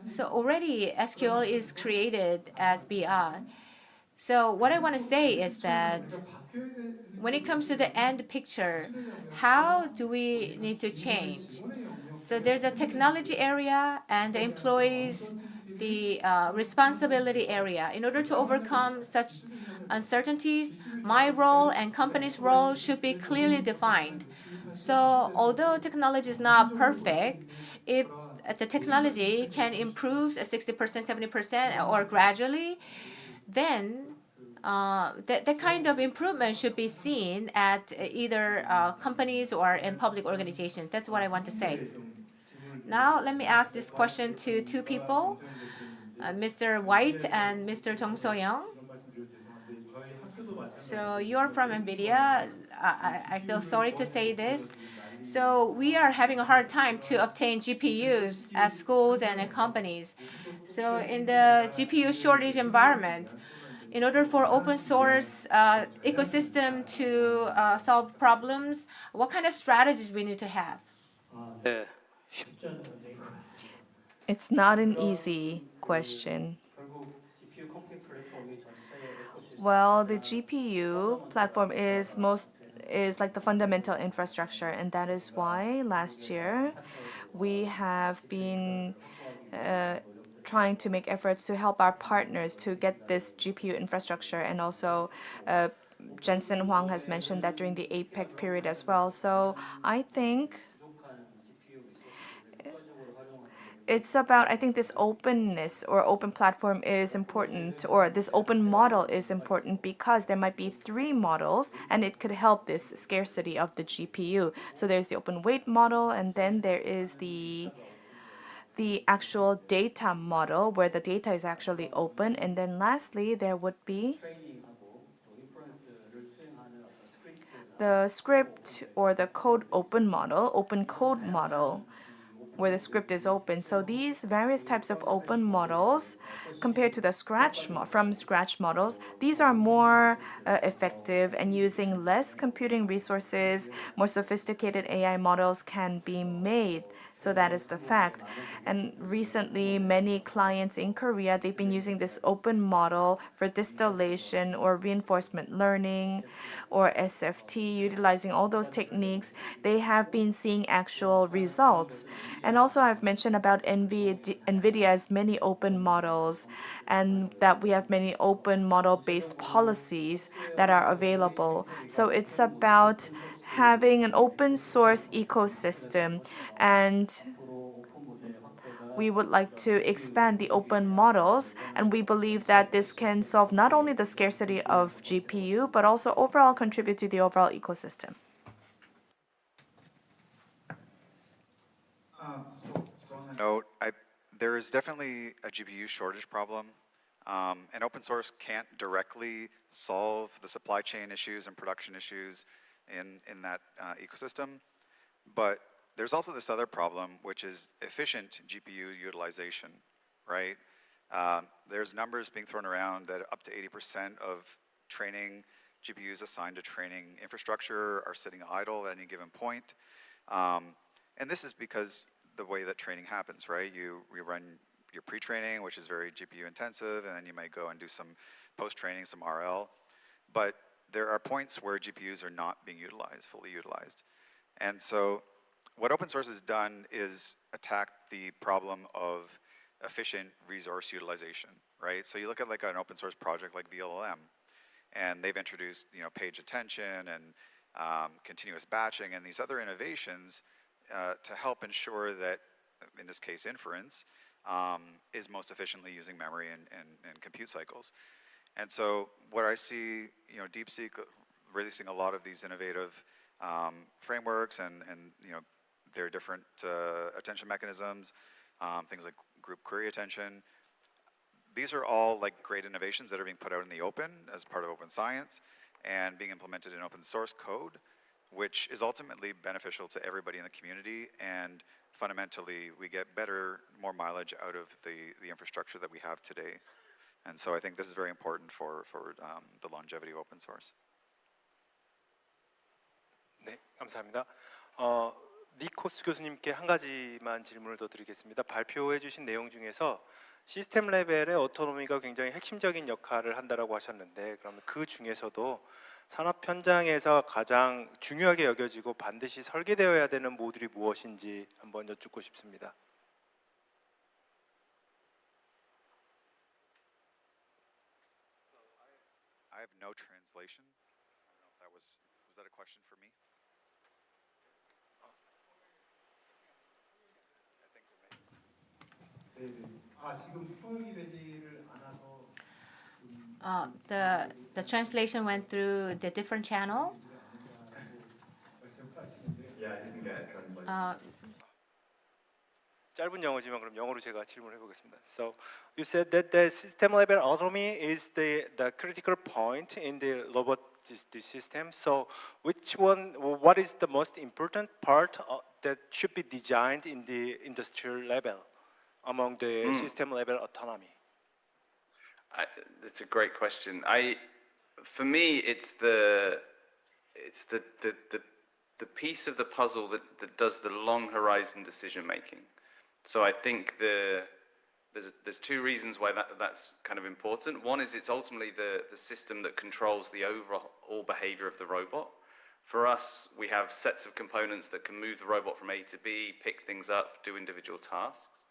So already SQL is created as BI. So what I want to say is that when it comes to the end picture, how do we need to change? So there's a technology area and the employees, the responsibility area. In order to overcome such uncertainties, my role and company's role should be clearly defined. So although technology is not perfect, if the technology can improve 60%, 70%, or gradually, then that kind of improvement should be seen at either companies or in public organizations. That's what I want to say. Now, let me ask this question to two people, Mr. White and Mr. Jung So-young. So you're from Nvidia. I feel sorry to say this. So we are having a hard time to obtain GPUs at schools and at companies. So in the GPU shortage environment, in order for open source ecosystem to solve problems, what kind of strategies we need to have? 네, It's not an easy question. 결국 GPU 컴퓨팅 플랫폼이 전체의 Well, the 에코시스템 GPU platform is like the fundamental infrastructure, and that is why last year we have been trying to make efforts to help our partners to get this GPU infrastructure, and also Jensen Huang has mentioned that during the APEC period as well. So I think it's about, I think this openness or open platform is important, or this open model is important because there might be three models and it could help this scarcity of the GPU. So there's the open weight model, and then there is the actual data model where the data is actually open, and then lastly there would be the script or the code open model, open code model, where the script is open. So these various types of open models, compared to the from scratch models, these are more effective, and using less computing resources, more sophisticated AI models can be made. So that is the fact. And recently, many clients in Korea, they've been using this open model for distillation or reinforcement learning or SFT, utilizing all those techniques. They have been seeing actual results. And also, I've mentioned about Nvidia's many open models, and that we have many open model-based policies that are available. So it's about having an open source ecosystem, and we would like to expand the open models, and we believe that this can solve not only the scarcity of GPU, but also overall contribute to the overall ecosystem. Note, there is definitely a GPU shortage problem, and open source can't directly solve the supply chain issues and production issues in that ecosystem. But there's also this other problem, which is efficient GPU utilization, right? There's numbers being thrown around that up to 80% of training GPUs assigned to training infrastructure are sitting idle at any given point. And this is because the way that training happens, right? You run your pre-training, which is very GPU intensive, and then you might go and do some post-training, some RL. But there are points where GPUs are not being utilized, fully utilized. And so what open source has done is attack the problem of efficient resource utilization, right? So you look at like an open source project like VLLM, and they've introduced, page attention and continuous batching and these other innovations to help ensure that, in this case, inference is most efficiently using memory and compute cycles. And so what I see, DeepSeek releasing a lot of these innovative frameworks and their different attention mechanisms, things like group query attention. These are all like great innovations that are being put out in the open as part of open science and being implemented in open source code, which is ultimately beneficial to everybody in the community, and fundamentally we get better, more mileage out of the infrastructure that we have today. And so I think this is very important for the longevity of open source. 네, 감사합니다. 니코스 교수님께 한 가지만 질문을 더 드리겠습니다. 발표해 주신 내용 중에서 시스템 레벨의 오토노미가 굉장히 핵심적인 역할을 한다라고 하셨는데, 그러면 그 중에서도 산업 현장에서 가장 중요하게 여겨지고 반드시 설계되어야 되는 모듈이 무엇인지 한번 여쭙고 싶습니다. I have no translation. I don't know if was that a question for me? The translation went through the different channel. Yeah, I didn't get a translation. 짧은 영어지만 그럼 영어로 제가 질문해 보겠습니다. So you said that the system level autonomy is the critical point in the robot system. So what is the most important part that should be designed in the industrial level among the system level autonomy? That's a great question. For me, it's the piece of the puzzle that does the long horizon decision making. So I think there's two reasons why that's kind of important. One is it's ultimately the system that controls the overall behavior of the robot. For us, we have sets of components that can move the robot from A to B, pick things up, do individual tasks.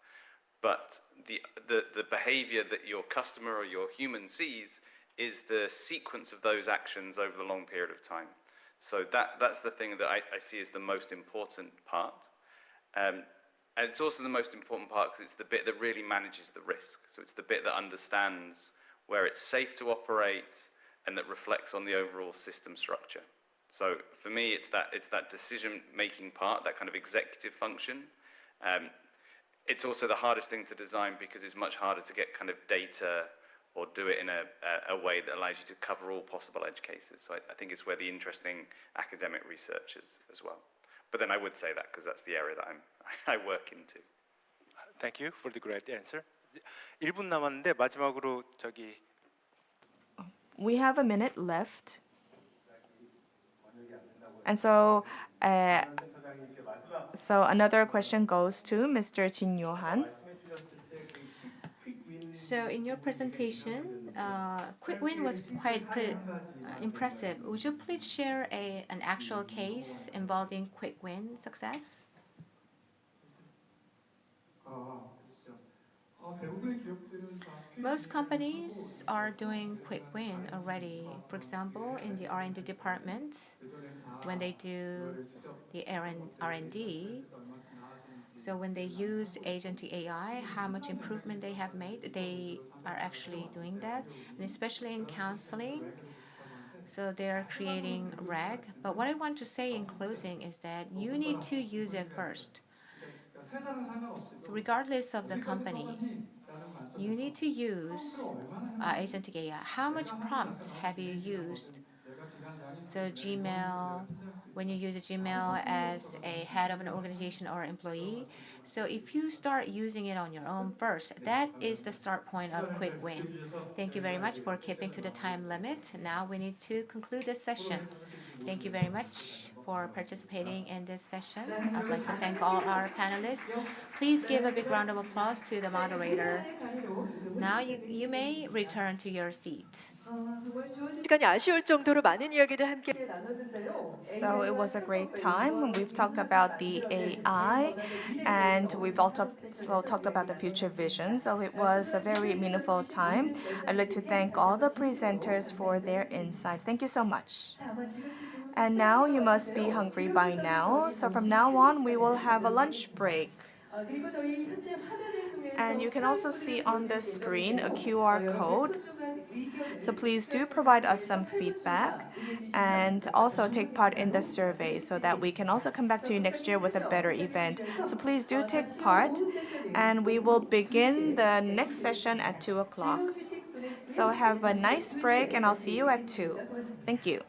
But the behavior that your customer or your human sees is the sequence of those actions over the long period of time. So that's the thing that I see as the most important part. And it's also the most important part because it's the bit that really manages the risk. So it's the bit that understands where it's safe to operate and that reflects on the overall system structure. So for me, it's that decision-making part, that kind of executive function. It's also the hardest thing to design because it's much harder to get kind of data or do it in a way that allows you to cover all possible edge cases. So I think it's where the interesting academic research is as well. But then I would say that because that's the area that I work into. Thank you for the great answer. 1분 남았는데 마지막으로 저기 We have a minute left. And so another question goes to Mr. Jin Yo-han. So in your presentation, quick win was quite impressive. Would you please share an actual case involving quick win success? Most companies are doing quick win already. For example, in the R&D department, when they do the R&D, so when they use agentic AI, how much improvement they have made, they are actually doing that, and especially in counseling. So they are creating RAG. But what I want to say in closing is that you need to use it first. So regardless of the company, you need to use agentic AI. How much prompts have you used? So Gmail, when you use a Gmail as a head of an organization or employee. So if you start using it on your own first, that is the start point of quick win. Thank you very much for keeping to the time limit. Now we need to conclude this session. Thank you very much for participating in this session. I'd like to thank all our panelists. Please give a big round of applause to the moderator. Now you may return to your seat. 시간이 아쉬울 정도로 많은 이야기를 함께 So it was a great time. We've talked about the AI, and we've also talked about the future vision. So it was a very meaningful time. I'd like to thank all the presenters for their insights. Thank you so much. And now you must be hungry by now. So from now on, we will have a lunch break. And you can also see on the screen a QR code. So please do provide us some feedback and also take part in the survey so that we can also come back to you next year with a better event. So please do take part, and we will begin the next session at 2 o'clock. So have a nice break, and I'll see you at 2. Thank you.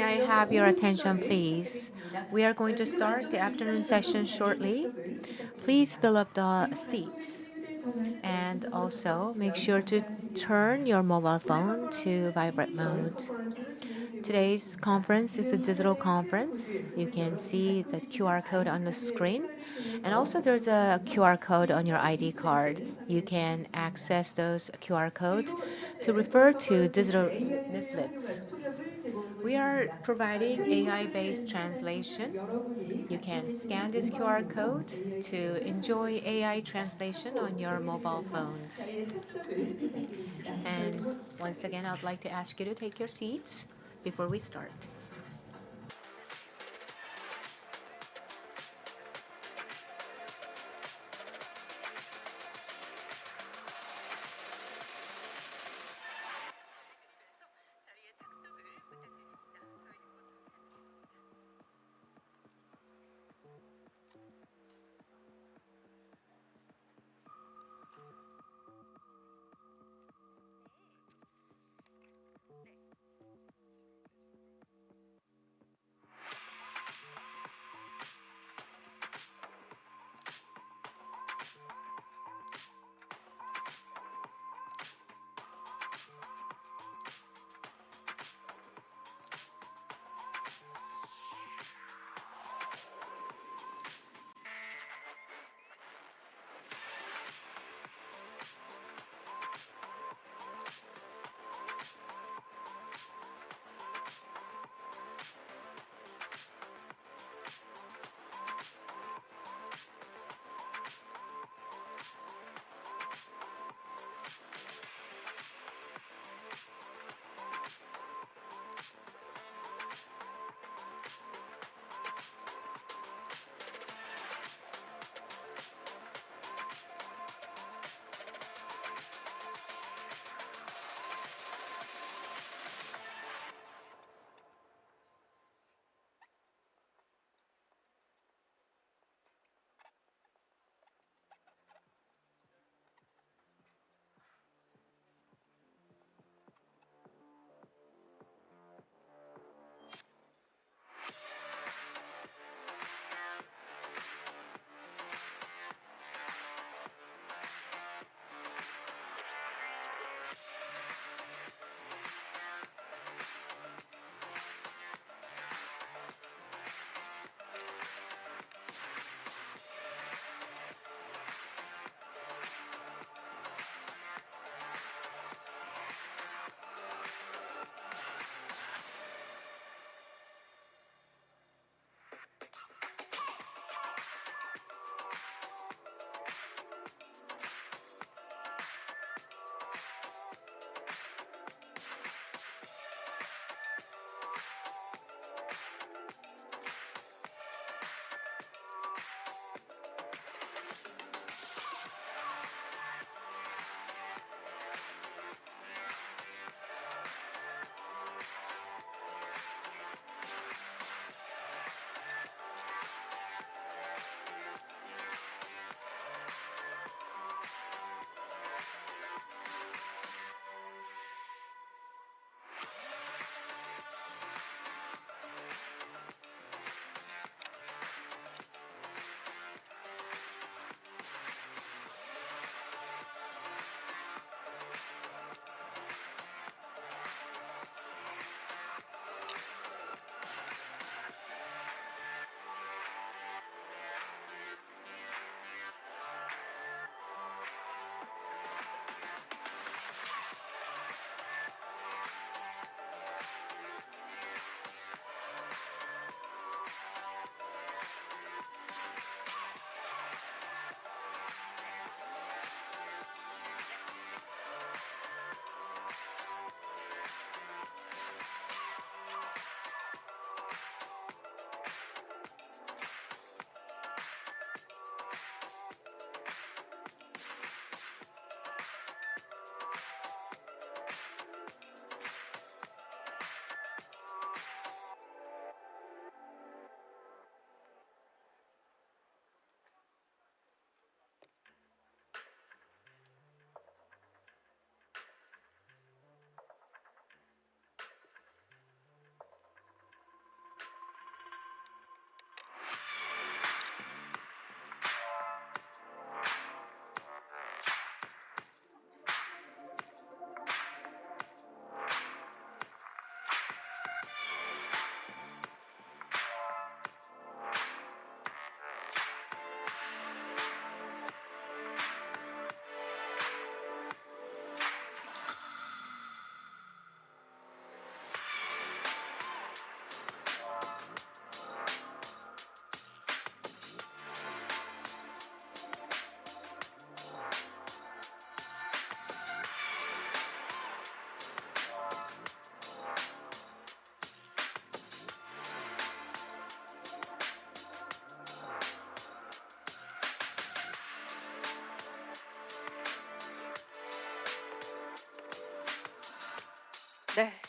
I have your attention, please? We are going to start the afternoon session shortly. Please fill up the seats. And also make sure to turn your mobile phone to vibrate mode. Today's conference is a digital conference. You can see the QR code on the screen. And also there's a QR code on your ID card. You can access those QR codes to refer to digital leaflets. We are providing AI-based translation. You can scan this QR code to enjoy AI translation on your mobile phones. And once again, I would like to ask you to take your seats before we start.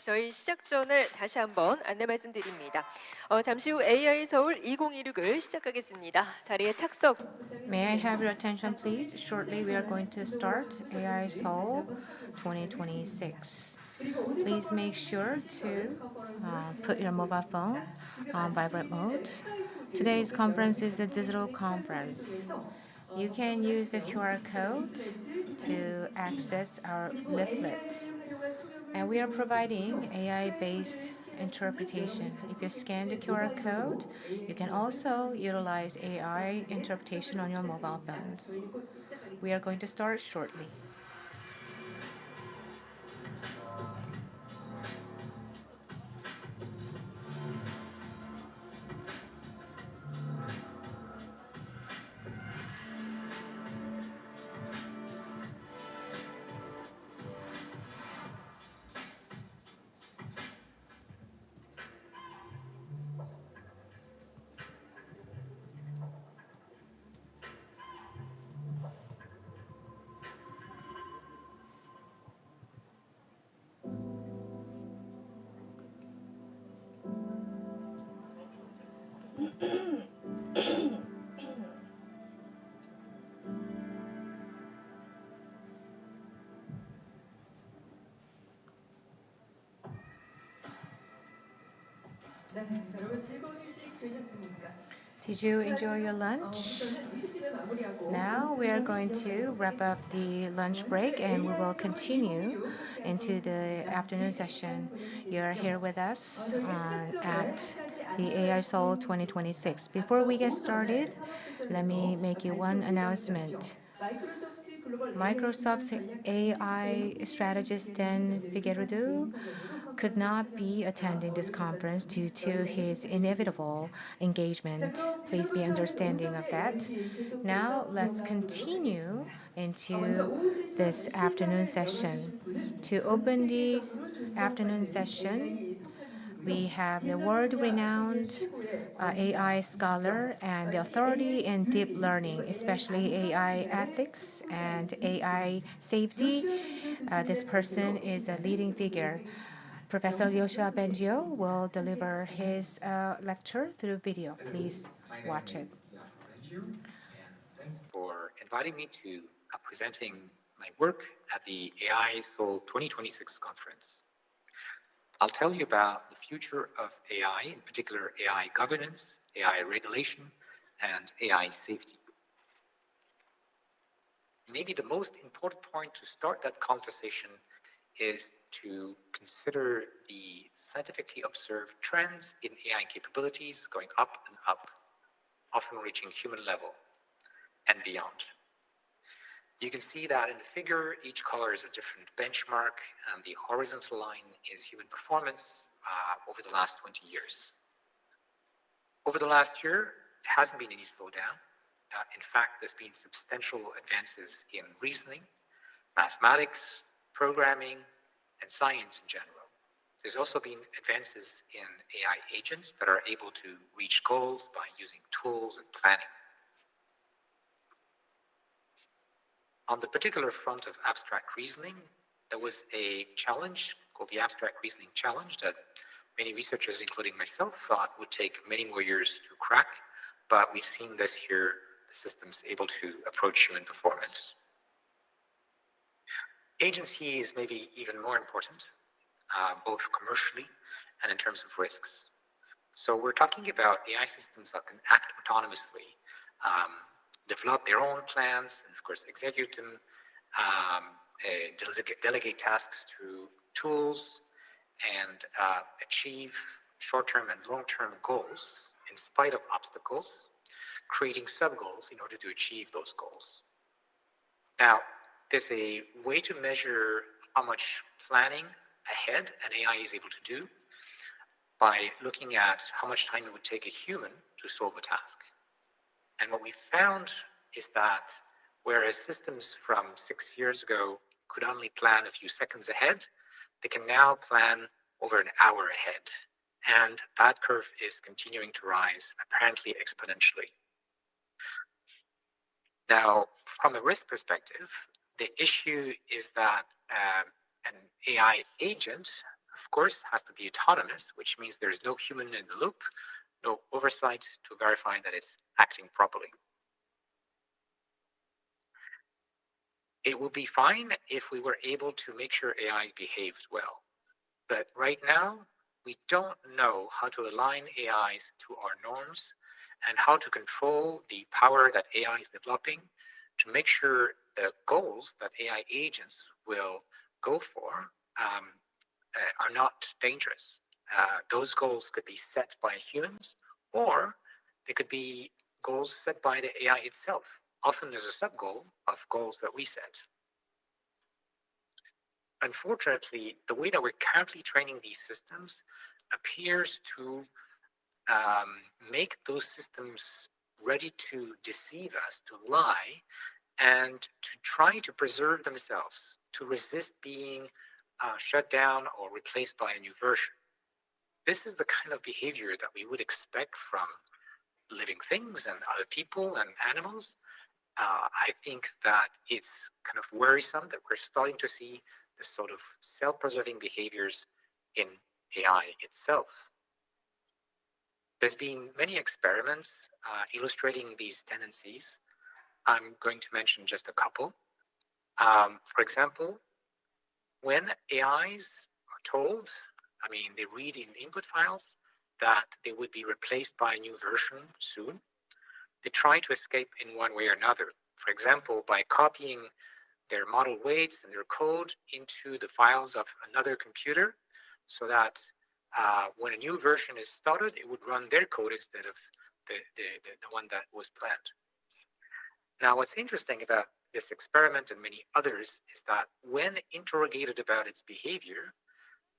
저희 시작 전에 다시 한번 안내 말씀드립니다. 잠시 후 AI 서울 2026을 시작하겠습니다. 자리에 착석. May I have your attention, please? Shortly, we are going to start AI Seoul 2026. Please make sure to put your mobile phone on vibrate mode. Today's conference is a digital conference. You can use the QR code to access our leaflet. And we are providing AI-based interpretation. If you scan the QR code, you can also utilize AI interpretation on your mobile phones. We are going to start shortly. Did you enjoy your lunch? Now we are going to wrap up the lunch break and we will continue into the afternoon session. You're here with us at the AI Seoul 2026. Before we get started, let me make you one announcement. Microsoft's AI strategist Dan Figueredo could not be attending this conference due to his inevitable engagement. Please be understanding of that. Now let's continue into this afternoon session. To open the afternoon session, we have the world-renowned AI scholar and the authority in deep learning, especially AI ethics and AI safety. This person is a leading figure. Professor Yoshua Bengio will deliver his lecture through video. Please watch it. Thanks for inviting me to presenting my work at the AI Seoul 2026 conference. I'll tell you about the future of AI, in particular AI governance, AI regulation, and AI safety. Maybe the most important point to start that conversation is to consider the scientifically observed trends in AI capabilities going up and up, often reaching human level and beyond. You can see that in the figure, each color is a different benchmark, and the horizontal line is human performance over the last 20 years. Over the last year, there hasn't been any slowdown. In fact, there's been substantial advances in reasoning, mathematics, programming, and science in general. There's also been advances in AI agents that are able to reach goals by using tools and planning. On the particular front of abstract reasoning, there was a challenge called the Abstract Reasoning Challenge that many researchers, including myself, thought would take many more years to crack, but we've seen this year the system's able to approach human performance. Agency is maybe even more important, both commercially and in terms of risks. So we're talking about AI systems that can act autonomously, develop their own plans, and of course execute them, delegate tasks to tools, and achieve short-term and long-term goals in spite of obstacles, creating sub-goals in order to achieve those goals. Now, there's a way to measure how much planning ahead an AI is able to do by looking at how much time it would take a human to solve a task. And what we found is that whereas systems from 6 years ago could only plan a few seconds ahead, they can now plan over an hour ahead. And that curve is continuing to rise, apparently exponentially. Now, from a risk perspective, the issue is that an AI agent of course, has to be autonomous, which means there's no human in the loop, no oversight to verify that it's acting properly. It would be fine if we were able to make sure AI behaved well. But right now, we don't know how to align AIs to our norms and how to control the power that AI is developing to make sure the goals that AI agents will go for are not dangerous. Those goals could be set by humans, or they could be goals set by the AI itself. Often there's a sub-goal of goals that we set. Unfortunately, the way that we're currently training these systems appears to make those systems ready to deceive us, to lie, and to try to preserve themselves, to resist being shut down or replaced by a new version. This is the kind of behavior that we would expect from living things and other people and animals. I think that it's kind of worrisome that we're starting to see this sort of self-preserving behaviors in AI itself. There's been many experiments illustrating these tendencies. I'm going to mention just a couple. For example, when AIs are told, they read in input files that they would be replaced by a new version soon, they try to escape in one way or another. For example, by copying their model weights and their code into the files of another computer so that when a new version is started, it would run their code instead of the one that was planned. Now, what's interesting about this experiment and many others is that when interrogated about its behavior,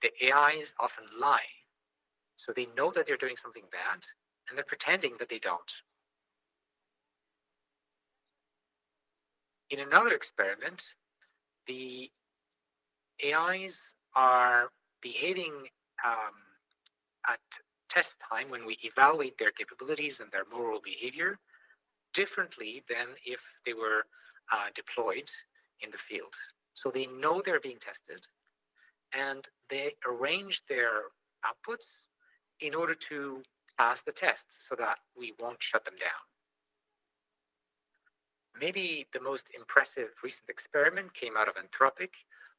the AIs often lie. So they know that they're doing something bad, and they're pretending that they don't. In another experiment, the AIs are behaving at test time when we evaluate their capabilities and their moral behavior differently than if they were deployed in the field. So they know they're being tested, and they arrange their outputs in order to pass the test so that we won't shut them down. Maybe the most impressive recent experiment came out of Anthropic,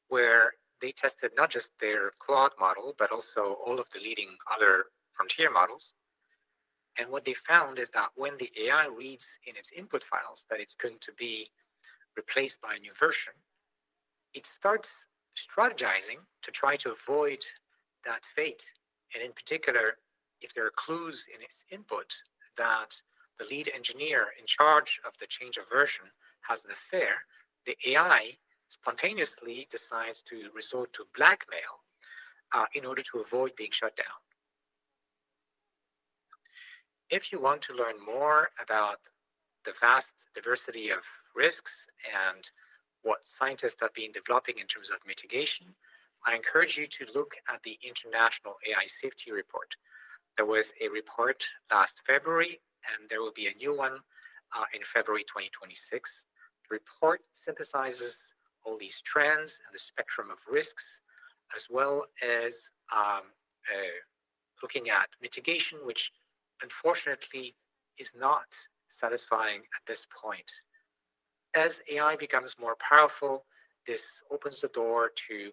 where they tested not just their Claude model, but also all of the leading other frontier models. And what they found is that when the AI reads in its input files that it's going to be replaced by a new version, it starts strategizing to try to avoid that fate. And in particular, if there are clues in its input that the lead engineer in charge of the change of version has an affair, the AI spontaneously decides to resort to blackmail in order to avoid being shut down. If you want to learn more about the vast diversity of risks and what scientists have been developing in terms of mitigation, I encourage you to look at the International AI Safety Report. There was a report last February, and there will be a new one in February 2026. The report synthesizes all these trends and the spectrum of risks, as well as looking at mitigation, which unfortunately is not satisfying at this point. As AI becomes more powerful, this opens the door to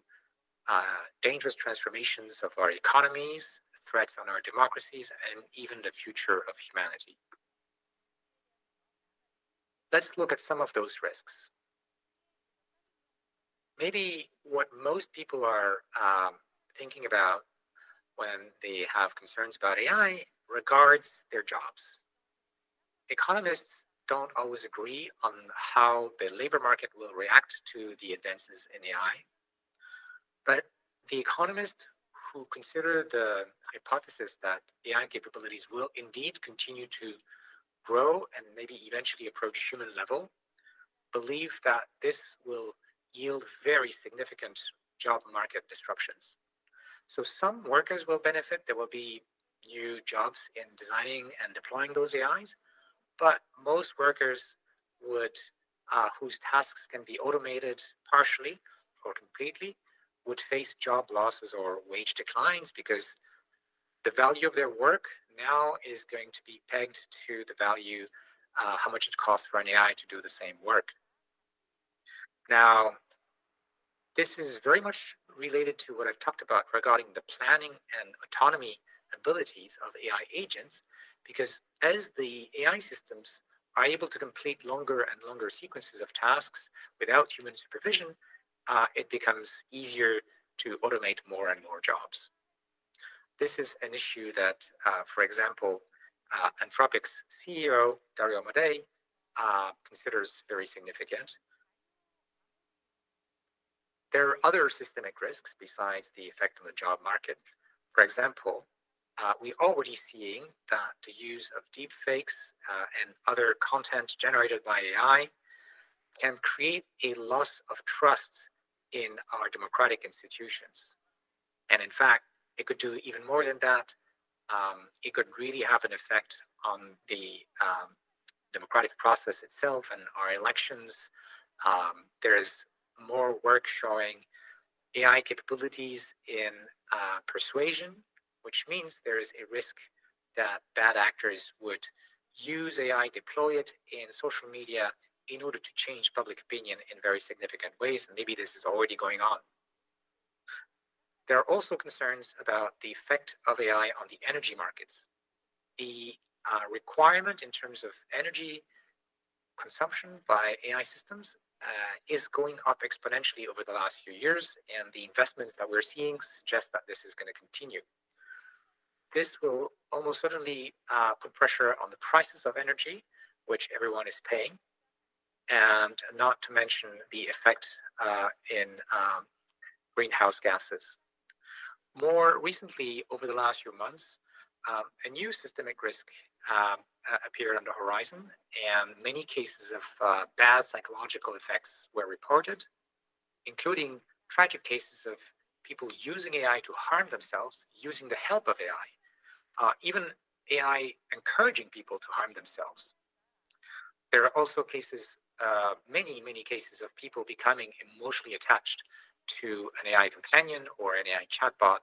dangerous transformations of our economies, threats on our democracies, and even the future of humanity. Let's look at some of those risks. Maybe what most people are thinking about when they have concerns about AI regards their jobs. Economists don't always agree on how the labor market will react to the advances in AI, but the economists who consider the hypothesis that AI capabilities will indeed continue to grow and maybe eventually approach human level believe that this will yield very significant job market disruptions. So some workers will benefit. There will be new jobs in designing and deploying those AIs, but most workers would, whose tasks can be automated partially or completely, would face job losses or wage declines because the value of their work now is going to be pegged to the value, how much it costs for an AI to do the same work. Now, this is very much related to what I've talked about regarding the planning and autonomy abilities of AI agents, because as the AI systems are able to complete longer and longer sequences of tasks without human supervision, it becomes easier to automate more and more jobs. This is an issue that, for example, Anthropic's CEO, Dario Amodei, considers very significant. There are other systemic risks besides the effect on the job market. For example, we're already seeing that the use of deepfakes and other content generated by AI can create a loss of trust in our democratic institutions. And in fact, it could do even more than that. It could really have an effect on the democratic process itself and our elections. There is more work showing AI capabilities in persuasion, which means there is a risk that bad actors would use AI, deploy it in social media in order to change public opinion in very significant ways. And maybe this is already going on. There are also concerns about the effect of AI on the energy markets. The requirement in terms of energy consumption by AI systems is going up exponentially over the last few years, and the investments that we're seeing suggest that this is going to continue. This will almost certainly put pressure on the prices of energy, which everyone is paying, and not to mention the effect in greenhouse gases. More recently, over the last few months, a new systemic risk appeared on the horizon, and many cases of bad psychological effects were reported, including tragic cases of people using AI to harm themselves, using the help of AI, even AI encouraging people to harm themselves. There are also cases, many cases of people becoming emotionally attached to an AI companion or an AI chatbot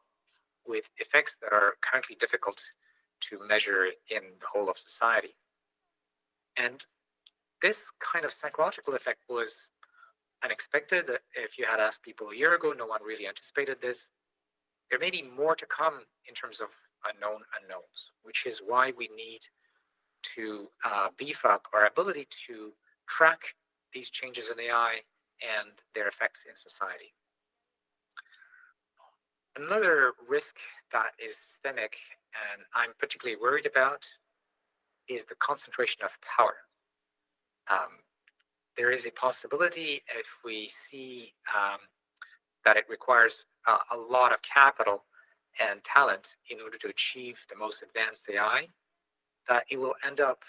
with effects that are currently difficult to measure in the whole of society. And this kind of psychological effect was unexpected. If you had asked people a year ago, no one really anticipated this. There may be more to come in terms of unknown unknowns, which is why we need to beef up our ability to track these changes in AI and their effects in society. Another risk that is systemic and I'm particularly worried about is the concentration of power. There is a possibility if we see that it requires a lot of capital and talent in order to achieve the most advanced AI, that it will end up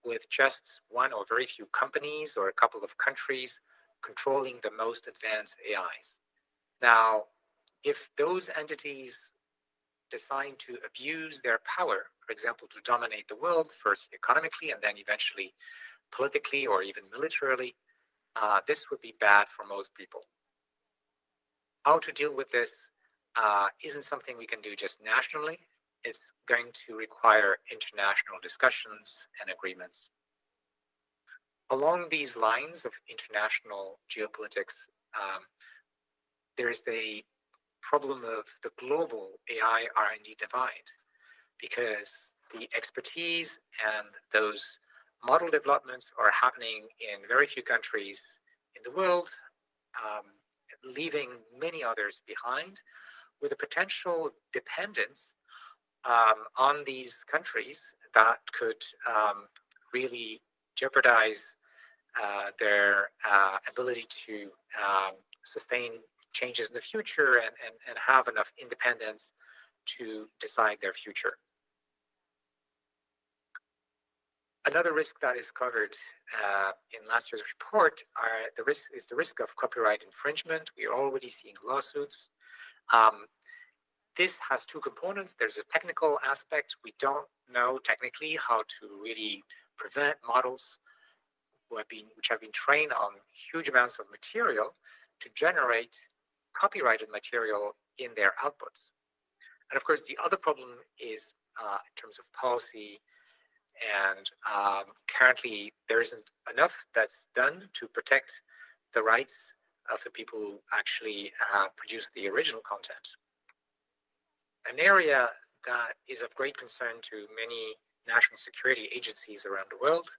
with just one or very few companies or a couple of countries controlling the most advanced AIs. Now, if those entities decide to abuse their power, for example, to dominate the world, first economically and then eventually politically or even militarily, this would be bad for most people. How to deal with this isn't something we can do just nationally. It's going to require international discussions and agreements. Along these lines of international geopolitics, there is the problem of the global AI R&D divide, because the expertise and those model developments are happening in very few countries in the world, leaving many others behind, with a potential dependence on these countries that could really jeopardize their ability to sustain changes in the future and have enough independence to decide their future. Another risk that is covered in last year's report is the risk of copyright infringement. We are already seeing lawsuits. This has two components. There's a technical aspect. We don't know technically how to really prevent models which have been trained on huge amounts of material to generate copyrighted material in their outputs. And of course, the other problem is in terms of policy, and currently there isn't enough that's done to protect the rights of the people who actually produce the original content. An area that is of great concern to many national security agencies around the world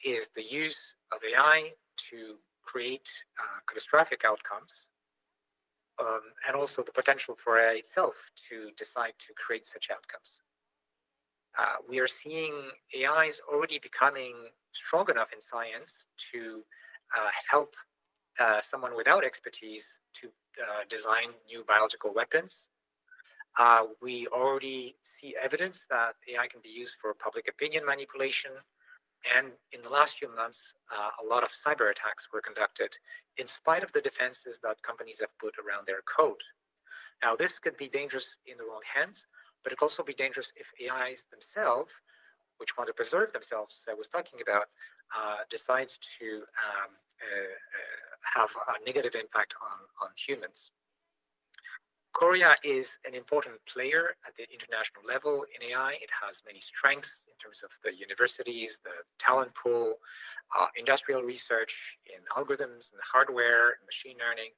is the use of AI to create catastrophic outcomes, and also the potential for AI itself to decide to create such outcomes. We are seeing AIs already becoming strong enough in science to help someone without expertise to design new biological weapons. We already see evidence that AI can be used for public opinion manipulation. And in the last few months, a lot of cyber attacks were conducted in spite of the defenses that companies have put around their code. Now, this could be dangerous in the wrong hands, but it could also be dangerous if AIs themselves, which want to preserve themselves, as I was talking about, decides to have a negative impact on humans. Korea is an important player at the international level in AI. It has many strengths in terms of the universities, the talent pool, industrial research in algorithms and hardware, and machine learning,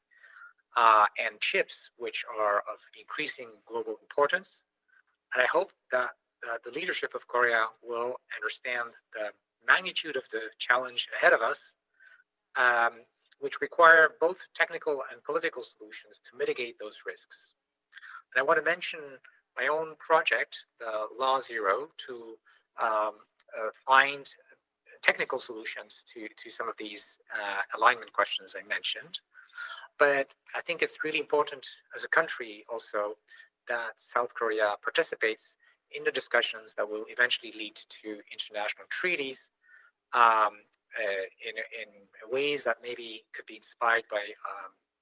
and chips, which are of increasing global importance. And I hope that the leadership of Korea will understand the magnitude of the challenge ahead of us, which require both technical and political solutions to mitigate those risks. And I want to mention my own project, the Law Zero, to find technical solutions to some of these alignment questions I mentioned. But I think it's really important as a country also that South Korea participates in the discussions that will eventually lead to international treaties in ways that maybe could be inspired by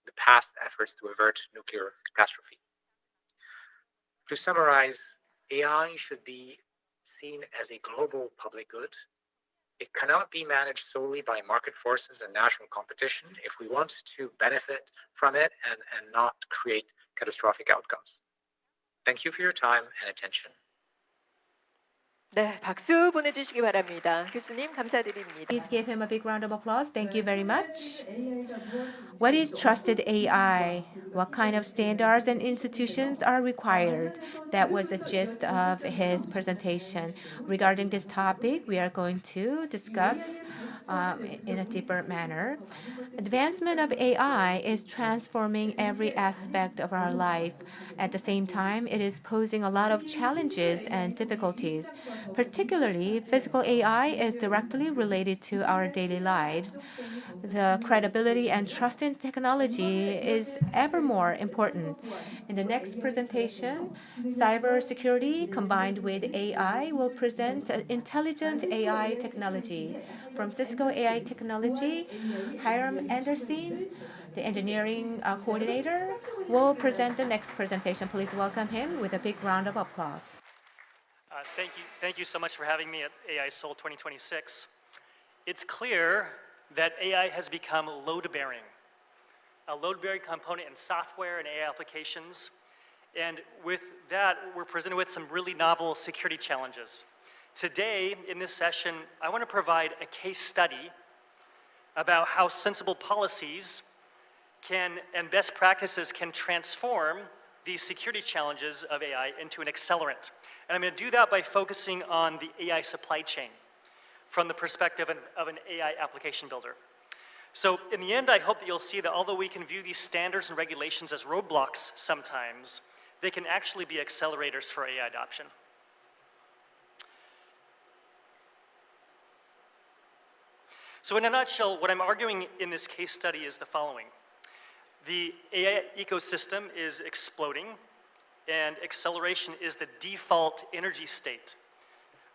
the past efforts to avert nuclear catastrophe. To summarize, AI should be seen as a global public good. It cannot be managed solely by market forces and national competition if we want to benefit from it and not create catastrophic outcomes. Thank you for your time and attention. 네, 박수 보내주시기 바랍니다. 교수님 감사드립니다. Please give him a big round of applause. Thank you very much. What is trusted AI? What kind of standards and institutions are required? That was the gist of his presentation. Regarding this topic, we are going to discuss in a deeper manner. Advancement of AI is transforming every aspect of our life. At the same time, it is posing a lot of challenges and difficulties. Particularly, physical AI is directly related to our daily lives. The credibility and trust in technology is ever more important. In the next presentation, cybersecurity combined with AI will present intelligent AI technology. From Cisco AI Technology, Hiram Anderson, the engineering coordinator, will present the next presentation. Please welcome him with a big round of applause. Thank you so much for having me at AI Seoul 2026. It's clear that AI has become load-bearing, a load-bearing component in software and AI applications. And with that, we're presented with some really novel security challenges. Today, in this session, I want to provide a case study about how sensible policies and best practices can transform these security challenges of AI into an accelerant. And I'm going to do that by focusing on the AI supply chain from the perspective of an AI application builder. So in the end, I hope that you'll see that although we can view these standards and regulations as roadblocks sometimes, they can actually be accelerators for AI adoption. So in a nutshell, what I'm arguing in this case study is the following. The AI ecosystem is exploding, and acceleration is the default energy state.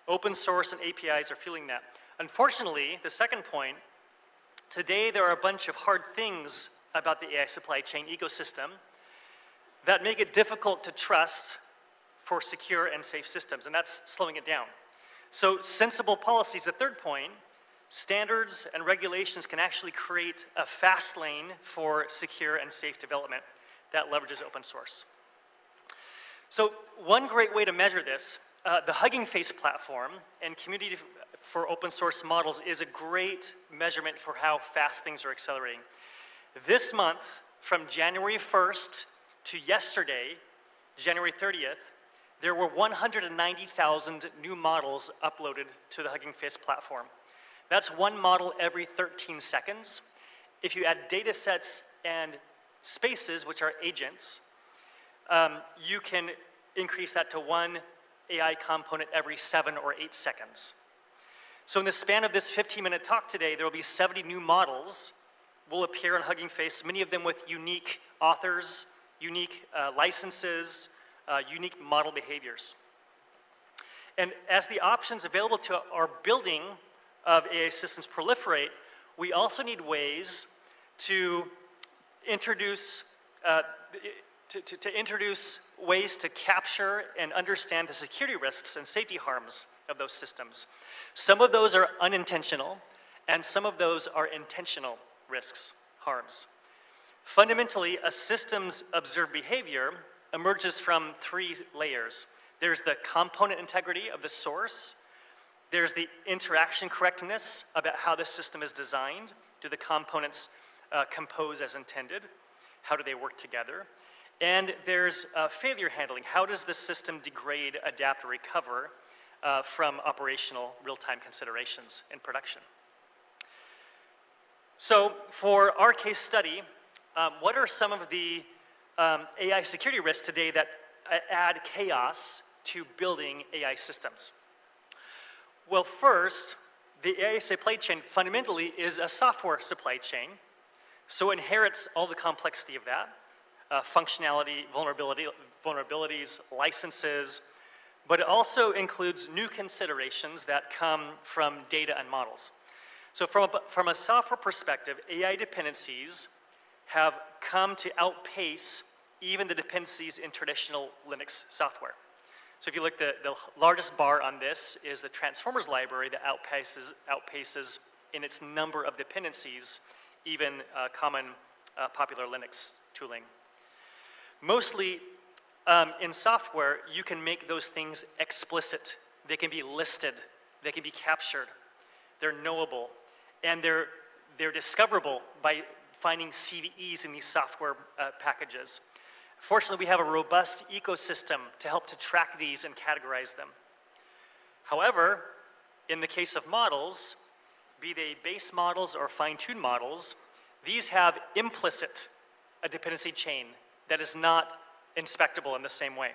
Open source and APIs are fueling that. Unfortunately, the second point, today there are a bunch of hard things about the AI supply chain ecosystem that make it difficult to trust for secure and safe systems, and that's slowing it down. So sensible policies, the third point, standards and regulations can actually create a fast lane for secure and safe development that leverages open source. So one great way to measure this, the Hugging Face platform and community for open source models is a great measurement for how fast things are accelerating. This month, from January 1st to yesterday, January 30th, there were 190,000 new models uploaded to the Hugging Face platform. That's one model every 13 seconds. If you add data sets and spaces, which are agents, you can increase that to one AI component every 7 or 8 seconds. So in the span of this 15-minute talk today, there will be 70 new models will appear on Hugging Face, many of them with unique authors, unique licenses, unique model behaviors. And as the options available to our building of AI systems proliferate, we also need ways to introduce ways to capture and understand the security risks and safety harms of those systems. Some of those are unintentional, and some of those are intentional risks, harms. Fundamentally, a system's observed behavior emerges from 3 layers. There's the component integrity of the source. There's the interaction correctness about how the system is designed. Do the components compose as intended? How do they work together? And there's failure handling. How does the system degrade, adapt, or recover from operational real-time considerations in production? So for our case study, what are some of the AI security risks today that add chaos to building AI systems? Well, first, the AI supply chain fundamentally is a software supply chain, so it inherits all the complexity of that, functionality, vulnerabilities, licenses, but it also includes new considerations that come from data and models. So from a software perspective, AI dependencies have come to outpace even the dependencies in traditional Linux software. So if you look, the largest bar on this is the Transformers library that outpaces in its number of dependencies even common popular Linux tooling. Mostly in software, you can make those things explicit. They can be listed, they can be captured, they're knowable, and they're discoverable by finding CVEs in these software packages. Fortunately, we have a robust ecosystem to help to track these and categorize them. However, in the case of models, be they base models or fine-tuned models, these have implicit a dependency chain that is not inspectable in the same way.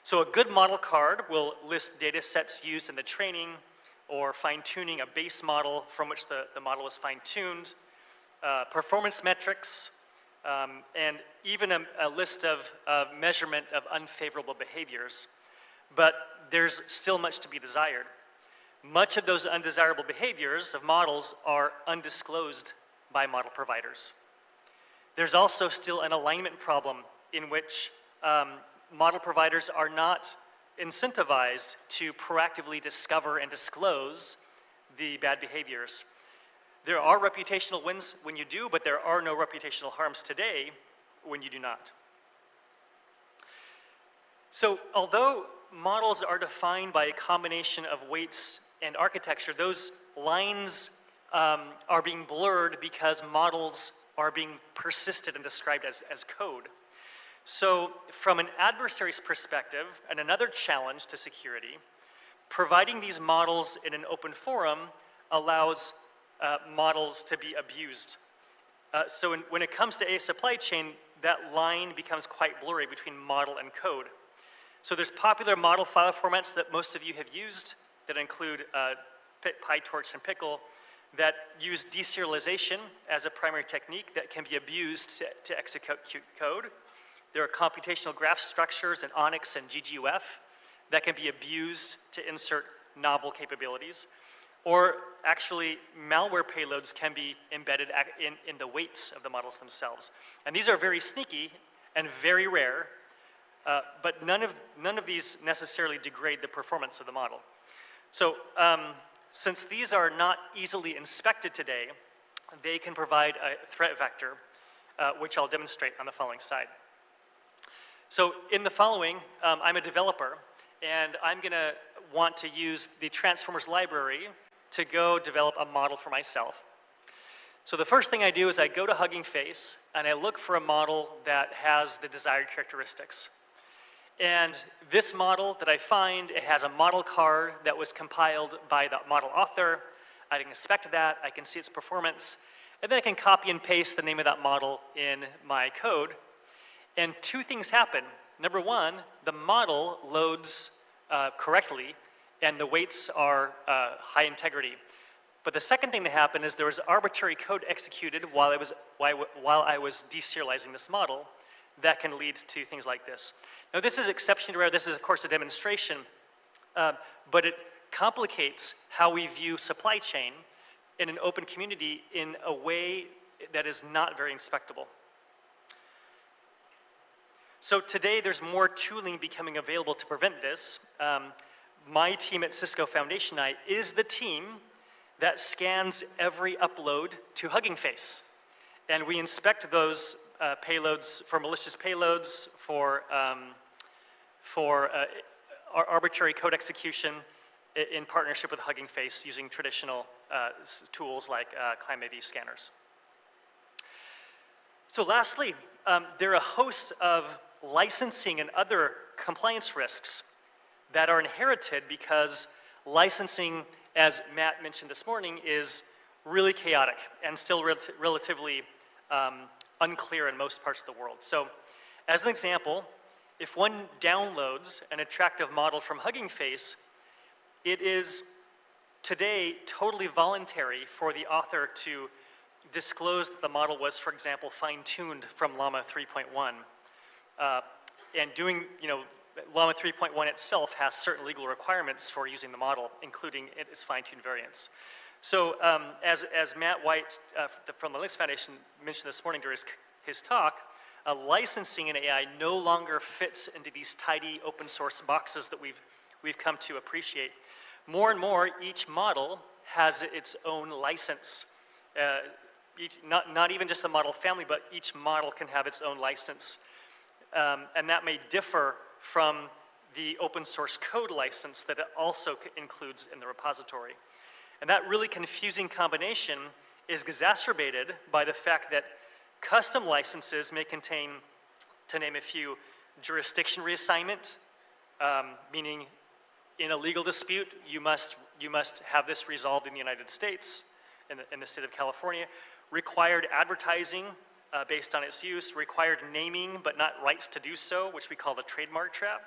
So a good model card will list data sets used in the training or fine-tuning a base model from which the model was fine-tuned, performance metrics, and even a list of measurement of unfavorable behaviors. But there's still much to be desired. Much of those undesirable behaviors of models are undisclosed by model providers. There's also still an alignment problem in which model providers are not incentivized to proactively discover and disclose the bad behaviors. There are reputational wins when you do, but there are no reputational harms today when you do not. So although models are defined by a combination of weights and architecture, those lines are being blurred because models are being persisted and described as code. So from an adversary's perspective, and another challenge to security, providing these models in an open forum allows models to be abused. So when it comes to a supply chain, that line becomes quite blurry between model and code. So there's popular model file formats that most of you have used that include PyTorch and Pickle that use deserialization as a primary technique that can be abused to execute code. There are computational graph structures in Onyx and GGUF that can be abused to insert novel capabilities. Or actually, malware payloads can be embedded in the weights of the models themselves. And these are very sneaky and very rare, but none of these necessarily degrade the performance of the model. So Since these are not easily inspected today, they can provide a threat vector, which I'll demonstrate on the following slide. So in the following, I'm a developer, and I'm going to want to use the Transformers library to go develop a model for myself. So the first thing I do is I go to Hugging Face, and I look for a model that has the desired characteristics. And this model that I find, it has a model card that was compiled by the model author. I can inspect that, I can see its performance, and then I can copy and paste the name of that model in my code. And two things happen. Number one, the model loads correctly, and the weights are high integrity. But the second thing that happened is there was arbitrary code executed while I was deserializing this model that can lead to things like this. Now this is exceptionally rare. This is of course a demonstration, but it complicates how we view supply chain in an open community in a way that is not very inspectable. So today there's more tooling becoming available to prevent this. My team at Cisco Foundation I is the team that scans every upload to Hugging Face. And we inspect those payloads for malicious payloads, for arbitrary code execution in partnership with Hugging Face using traditional tools like ClimAV scanners. So lastly, there are a host of licensing and other compliance risks that are inherited because licensing, as Matt mentioned this morning, is really chaotic and still relatively unclear in most parts of the world. So as an example, if one downloads an attractive model from Hugging Face, it is today totally voluntary for the author to disclose that the model was, for example, fine-tuned from Llama 3.1. And doing, Llama 3.1 itself has certain legal requirements for using the model, including its fine-tuned variants. So as Matt White from the Linux Foundation mentioned this morning during his talk, licensing in AI no longer fits into these tidy open source boxes that we've come to appreciate. More and more, each model has its own license. Not even just a model family, but each model can have its own license. And that may differ from the open source code license that it also includes in the repository. And that really confusing combination is exacerbated by the fact that custom licenses may contain, to name a few, jurisdiction reassignment, meaning in a legal dispute, you must have this resolved in the United States, in the state of California, required advertising based on its use, required naming but not rights to do so, which we call the trademark trap,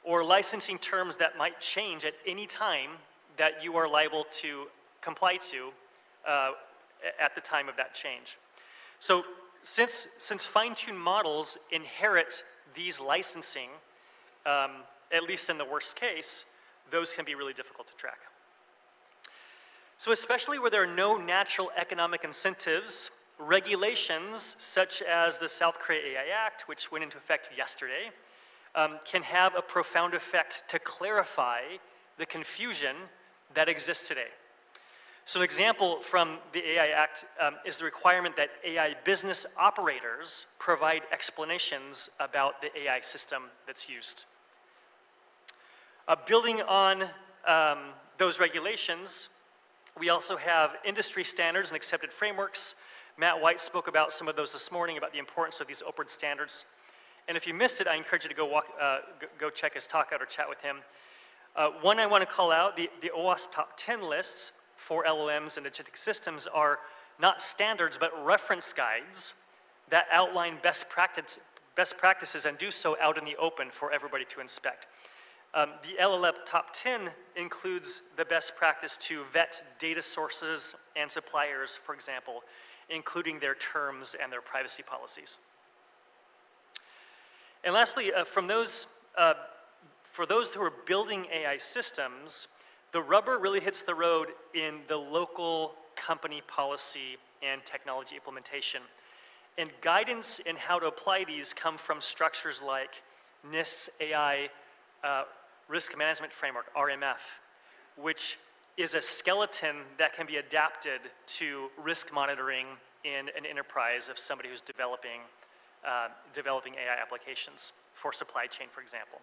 or licensing terms that might change at any time that you are liable to comply to at the time of that change. So since fine-tuned models inherit these licensing, at least in the worst case, those can be really difficult to track. So especially where there are no natural economic incentives, regulations such as the South Korea AI Act, which went into effect yesterday, can have a profound effect to clarify the confusion that exists today. So an example from the AI Act is the requirement that AI business operators provide explanations about the AI system that's used. Building on those regulations, we also have industry standards and accepted frameworks. Matt White spoke about some of those this morning, about the importance of these open standards. And if you missed it, I encourage you to go check his talk out or chat with him. One I want to call out, the OWASP top 10 lists for LLMs and agentic systems are not standards, but reference guides that outline best practices and do so out in the open for everybody to inspect. The LLM top 10 includes the best practice to vet data sources and suppliers, for example, including their terms and their privacy policies. And lastly, for those who are building AI systems, the rubber really hits the road in the local company policy and technology implementation. And guidance in how to apply these come from structures like NIST's AI Risk Management Framework, RMF, which is a skeleton that can be adapted to risk monitoring in an enterprise of somebody who's developing AI applications for supply chain, for example.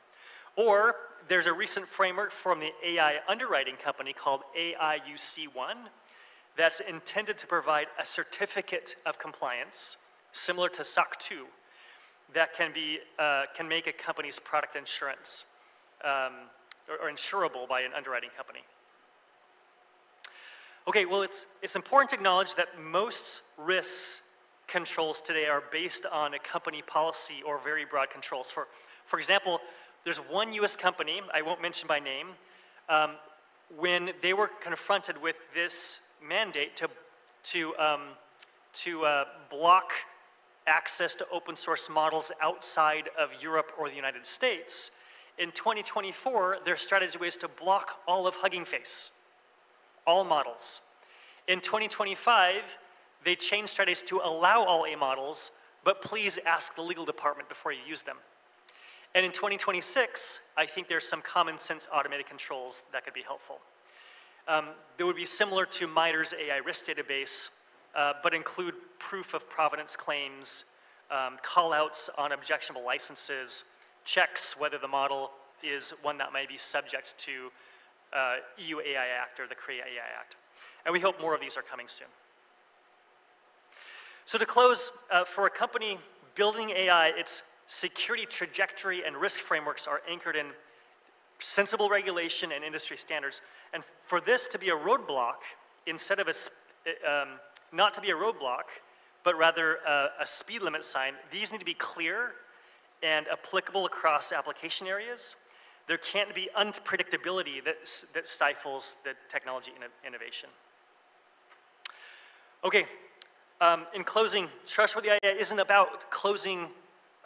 Or there's a recent framework from the AI underwriting company called AIUC1 that's intended to provide a certificate of compliance similar to SOC 2 that can make a company's product insurance or insurable by an underwriting company. Okay, well, it's important to acknowledge that most risks controls today are based on a company policy or very broad controls. For example, there's one US company, I won't mention by name, when they were confronted with this mandate to block access to open source models outside of Europe or the United States, in 2024, their strategy was to block all of Hugging Face, all models. In 2025, they changed strategies to allow all A models, but please ask the legal department before you use them. And in 2026, I think there's some common sense automated controls that could be helpful. They would be similar to MITRE's AI risk database, but include proof of provenance claims, call-outs on objectionable licenses, checks whether the model is one that might be subject to EU AI Act or the Korea AI Act. And we hope more of these are coming soon. So to close, for a company building AI, its security trajectory and risk frameworks are anchored in sensible regulation and industry standards. And for this to be a roadblock, instead of not to be a roadblock, but rather a speed limit sign, these need to be clear and applicable across application areas. There can't be unpredictability that stifles the technology innovation. Okay, in closing, trustworthy AI isn't about closing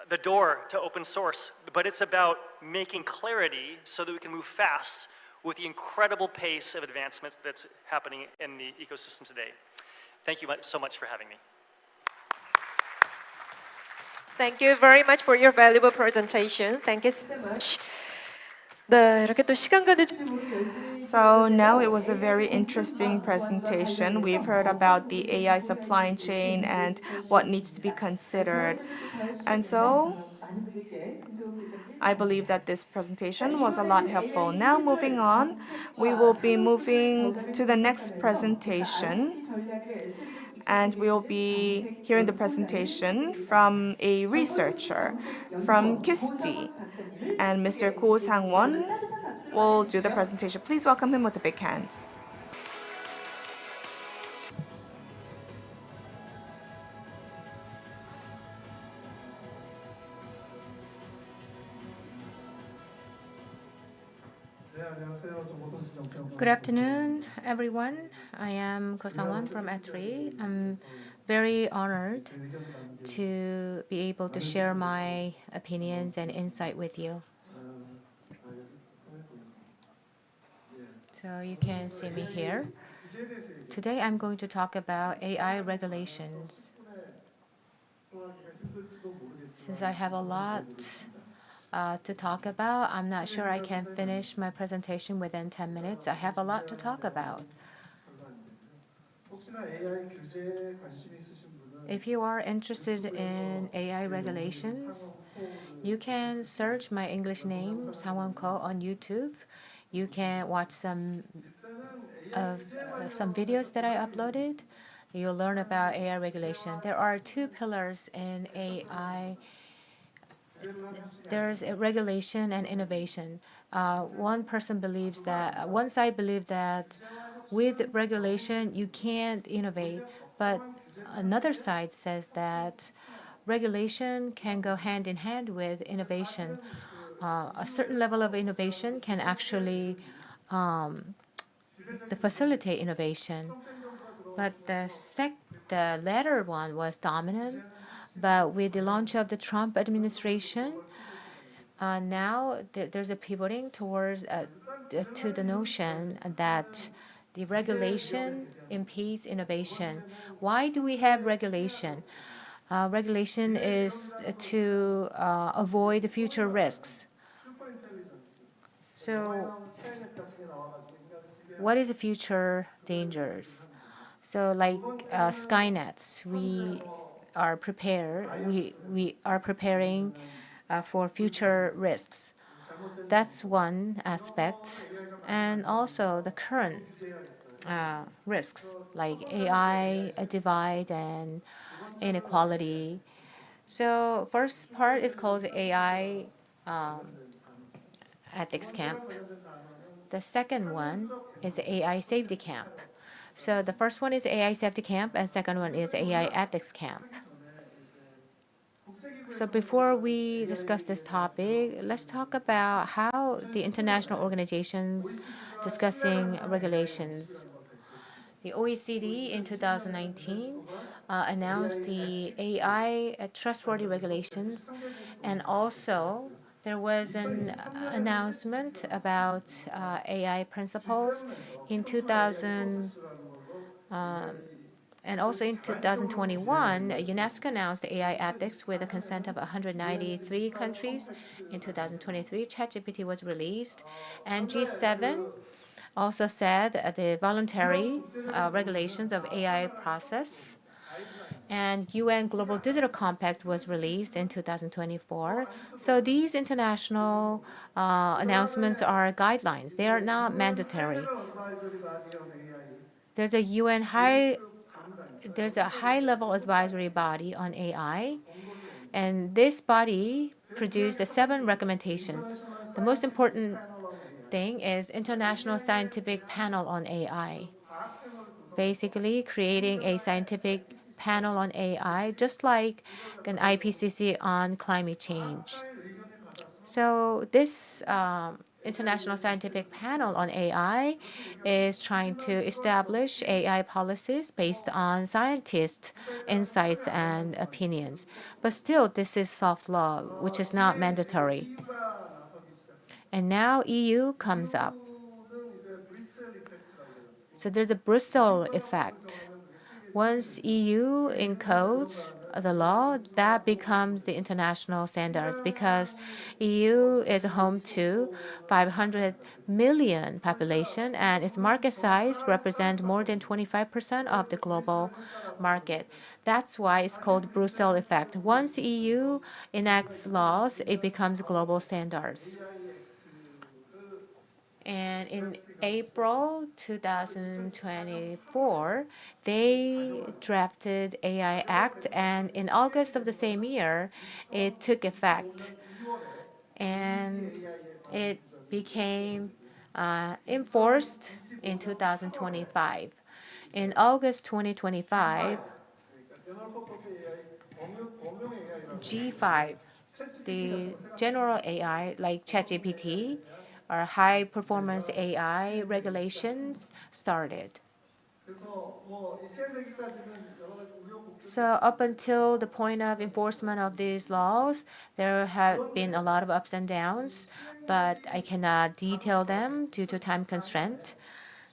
the door to open source, but it's about making clarity so that we can move fast with the incredible pace of advancement that's happening in the ecosystem today. Thank you so much for having me. Thank you very much for your valuable presentation. Thank you so much. 네, 이렇게 또 시간 가는 줄 모르겠어요. So now it was a very interesting presentation. We've heard about the AI supply chain and what needs to be considered. And so I believe that this presentation was a lot helpful. Now moving on, we will be moving to the next presentation. And we'll be hearing the presentation from a researcher from KISTI. And Mr. Ko Sang-won will do the presentation. Please welcome him with a big hand. Good afternoon, everyone. I am Ko Sang-won from ETRI. I'm very honored to be able to share my opinions and insight with you. So you can see me here. Today I'm going to talk about AI regulations. Since I have a lot to talk about, I'm not sure I can finish my presentation within 10 minutes. I have a lot to talk about. If you are interested in AI regulations, you can search my English name, Sang-won Ko, on YouTube. You can watch some videos that I uploaded. You'll learn about AI regulation. There are two pillars in AI. There's a regulation and innovation. One side believes that with regulation you can't innovate, but another side says that regulation can go hand in hand with innovation. A certain level of innovation can actually facilitate innovation. But the latter one was dominant. But with the launch of the Trump administration, now there's a pivoting towards to the notion that the regulation impedes innovation. Why do we have regulation? Regulation is to avoid future risks. So what is the future dangers? So like Skynets, we are prepared. We are preparing for future risks. That's one aspect, and also the current risks like AI, a divide, and inequality. So first part is called AI ethics camp. The second one is AI safety camp. So the first one is AI safety camp, and second one is AI ethics camp. So before we discuss this topic, let's talk about how the international organizations discussing regulations. The OECD in 2019 announced the AI trustworthy regulations, and also there was an announcement about AI principles in 2000. And also in 2021, UNESCO announced AI ethics with the consent of 193 countries. In 2023, ChatGPT was released, and G7 also said the voluntary regulations of AI process. And UN Global Digital Compact was released in 2024. So these international announcements are guidelines. They are not mandatory. There's a high-level advisory body on AI, and this body produced 7 recommendations. The most important thing is International Scientific Panel on AI. Basically, creating a scientific panel on AI, just like an IPCC on climate change. So this International Scientific Panel on AI is trying to establish AI policies based on scientists' insights and opinions. But still, this is soft law, which is not mandatory. And now EU comes up. So there's a Brussels effect. Once EU encodes the law, that becomes the international standards because EU is home to 500 million population and its market size represents more than 25% of the global market. That's why it's called Brussels effect. Once EU enacts laws, it becomes global standards. And in April 2024, they drafted AI Act, and in August of the same year, it took effect, and it became enforced in 2025. In August 2025, G5, the general AI like ChatGPT, or high performance AI regulations started. So up until the point of enforcement of these laws, there have been a lot of ups and downs, but I cannot detail them due to time constraint.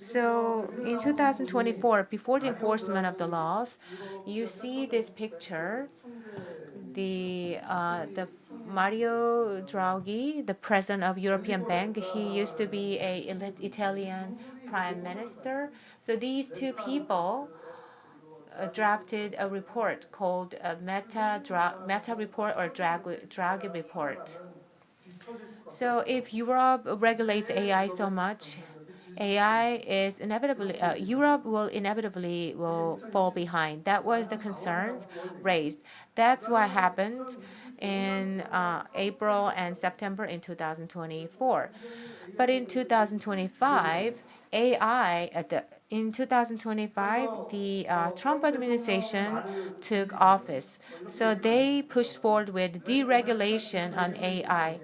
So in 2024, before the enforcement of the laws, you see this picture, the Mario Draghi, the president of European Bank. He used to be an Italian prime minister. So these two people drafted a report called Meta report or Draghi report. So if Europe regulates AI so much, AI is inevitably Europe will inevitably fall behind. That was the concerns raised. That's what happened in April and September in 2024. But in 2025, in 2025, the Trump administration took office. So they pushed forward with deregulation on AI.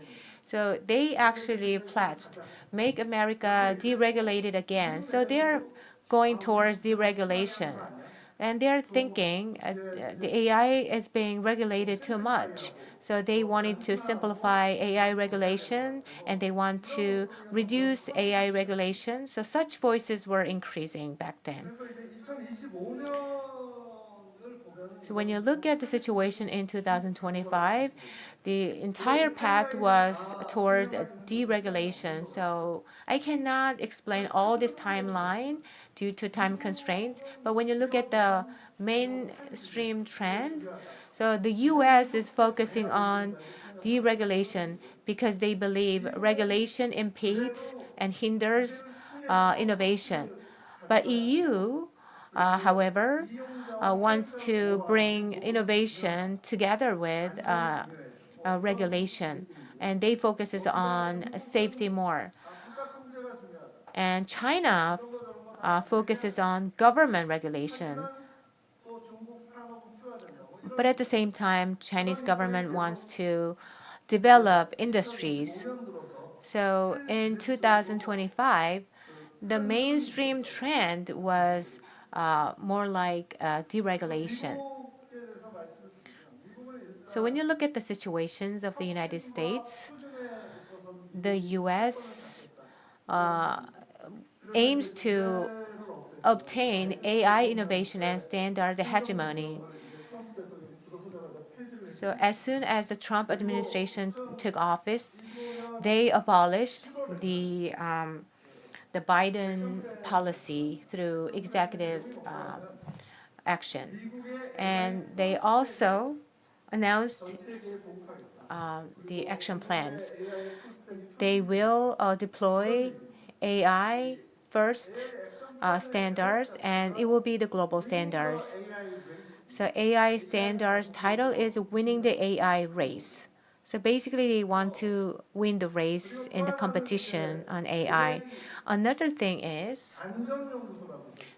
So they actually pledged, make America deregulated again. So they're going towards deregulation. And they're thinking the AI is being regulated too much. So they wanted to simplify AI regulation and they want to reduce AI regulation. So such voices were increasing back then. So when you look at the situation in 2025, the entire path was towards deregulation. So I cannot explain all this timeline due to time constraints. But when you look at the mainstream trend, so the US is focusing on deregulation because they believe regulation impedes and hinders innovation. But EU, however, wants to bring innovation together with regulation, and they focuses on safety more. And China focuses on government regulation. But at the same time, Chinese government wants to develop industries. So in 2025, the mainstream trend was more like deregulation. So when you look at the situations of the United States, the U.S. Aims to obtain AI innovation and standard hegemony. So as soon as the Trump administration took office, they abolished the Biden policy through executive action, and they also announced the action plans. They will deploy AI first standards, and it will be the global standards. So AI standards title is Winning the AI Race. So basically, they want to win the race in the competition on AI. Another thing is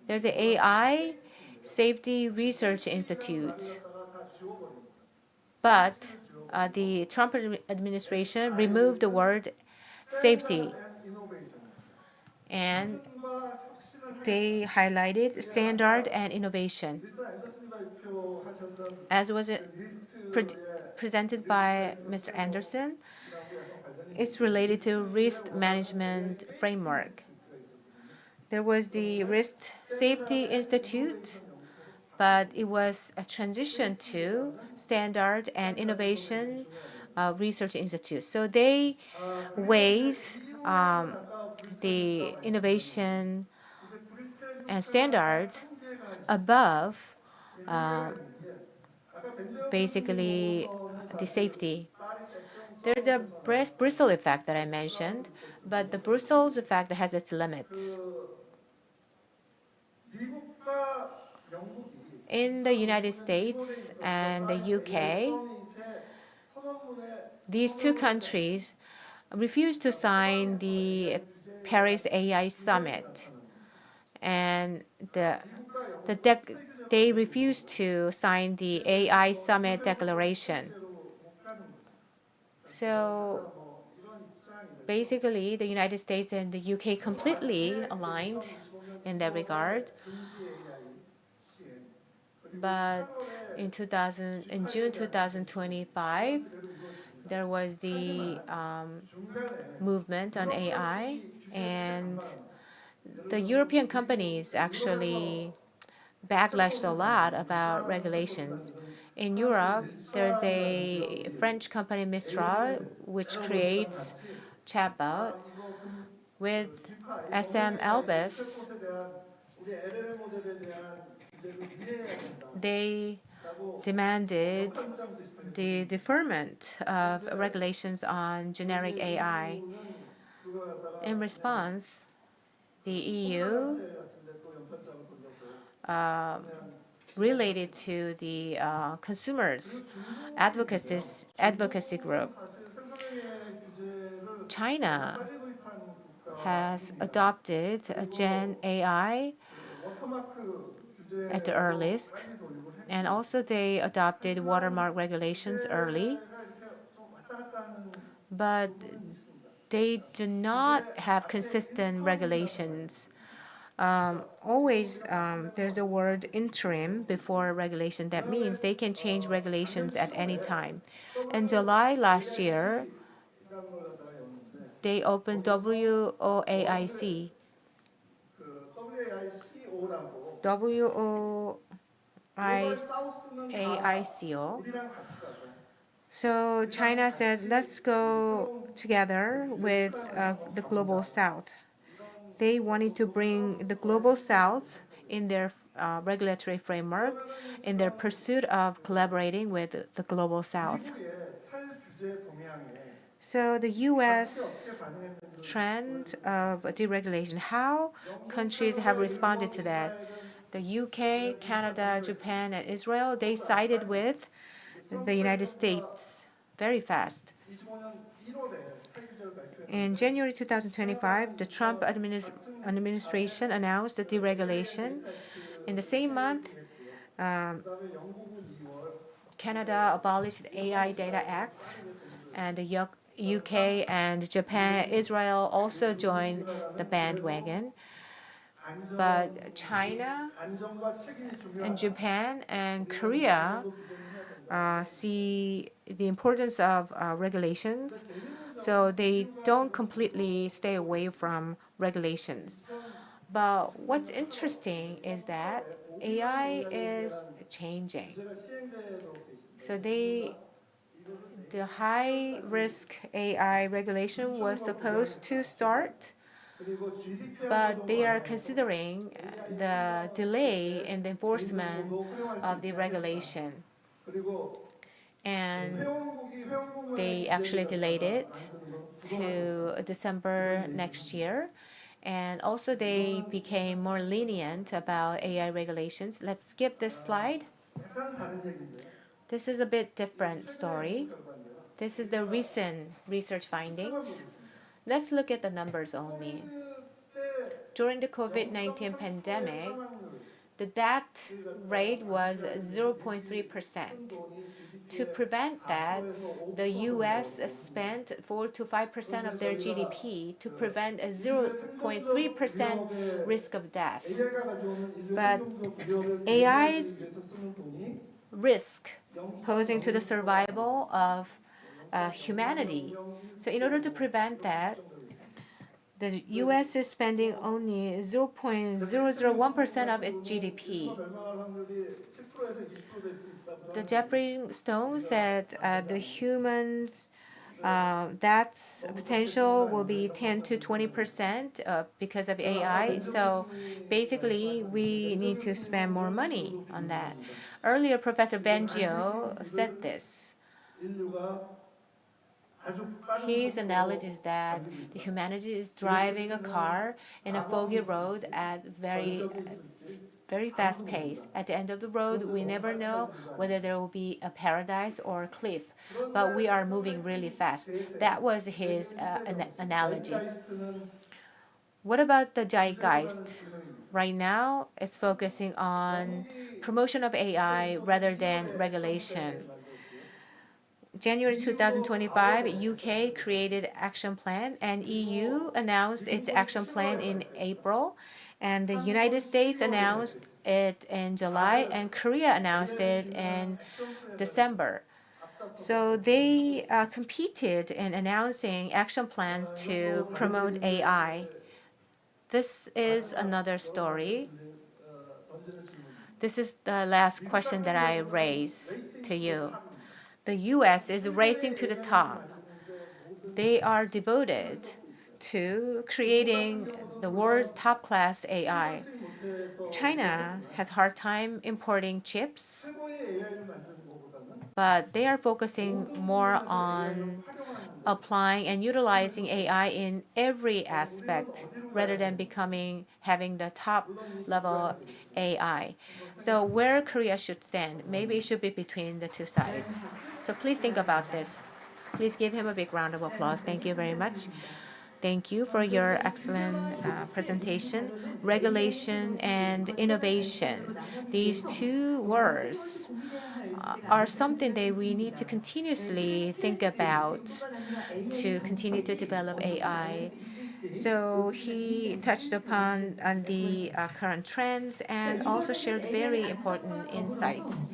there's an AI Safety Research Institute, but the Trump administration removed the word safety, and they highlighted standard and innovation. As was presented by Mr. Anderson, it's related to risk management framework. There was the Risk Safety Institute, but it was a transition to Standard and Innovation Research Institute. So they weighs the innovation and standards above basically the safety. There's a Bristol effect that I mentioned, but the Bristol's effect has its limits. In the United States and the UK, these two countries refused to sign the Paris AI Summit, and they refused to sign the AI Summit Declaration. So basically, the United States and the UK completely aligned in that regard. But in June 2025, there was the movement on AI, and the European companies actually backlashed a lot about regulations. In Europe, there's a French company, Mistral, which creates chatbot with SM Elbis. They demanded the deferment of regulations on generic AI. In response, the EU related to the consumers advocacy group. China has adopted a Gen AI at the earliest, and also they adopted watermark regulations early, but they do not have consistent regulations. Always there's a word interim before regulation. That means they can change regulations at any time. In July last year, they opened WOAIC. WO AI Seoul. So China said, let's go together with the Global South. They wanted to bring the Global South in their regulatory framework in their pursuit of collaborating with the Global South. So the U.S. trend of deregulation, how countries have responded to that. The UK, Canada, Japan, and Israel, they sided with the United States very fast. In January 2025, the Trump administration announced the deregulation. In the same month, Canada abolished the AI Data Act, and the UK and Japan, Israel also joined the bandwagon. But China and Japan and Korea see the importance of regulations, so they don't completely stay away from regulations. But what's interesting is that AI is changing. So the high risk AI regulation was supposed to start, but they are considering the delay in the enforcement of the regulation. And they actually delayed it to December next year. And also they became more lenient about AI regulations. Let's skip this slide. This is a bit different story. This is the recent research findings. Let's look at the numbers only. During the COVID-19 pandemic, the death rate was 0.3%. To prevent that, the US spent 4 to 5% of their GDP to prevent a 0.3% risk of death. But AI's risk posing to the survival of humanity. So in order to prevent that, the US is spending only 0.001% of its GDP. The Jeffrey Stone said the humans' that's potential will be 10 to 20% because of AI. So basically, we need to spend more money on that. Earlier, Professor Bengio said this. His analogy is that the humanity is driving a car in a foggy road at very fast pace. At the end of the road, we never know whether there will be a paradise or a cliff, but we are moving really fast. That was his analogy. What about the zeitgeist? Right now, it's focusing on promotion of AI rather than regulation. January 2025, UK created action plan and EU announced its action plan in April, and the United States announced it in July, and Korea announced it in December. So they competed in announcing action plans to promote AI. This is another story. This is the last question that I raise to you. The US is racing to the top. They are devoted to creating the world's top-class AI. China has a hard time importing chips, but they are focusing more on applying and utilizing AI in every aspect rather than having the top level AI. So where Korea should stand, maybe it should be between the two sides. So please think about this. Please give him a big round of applause. Thank you very much. Thank you for your excellent presentation. Regulation and innovation. These two words are something that we need to continuously think about to continue to develop AI. So he touched upon the current trends and also shared very important insights.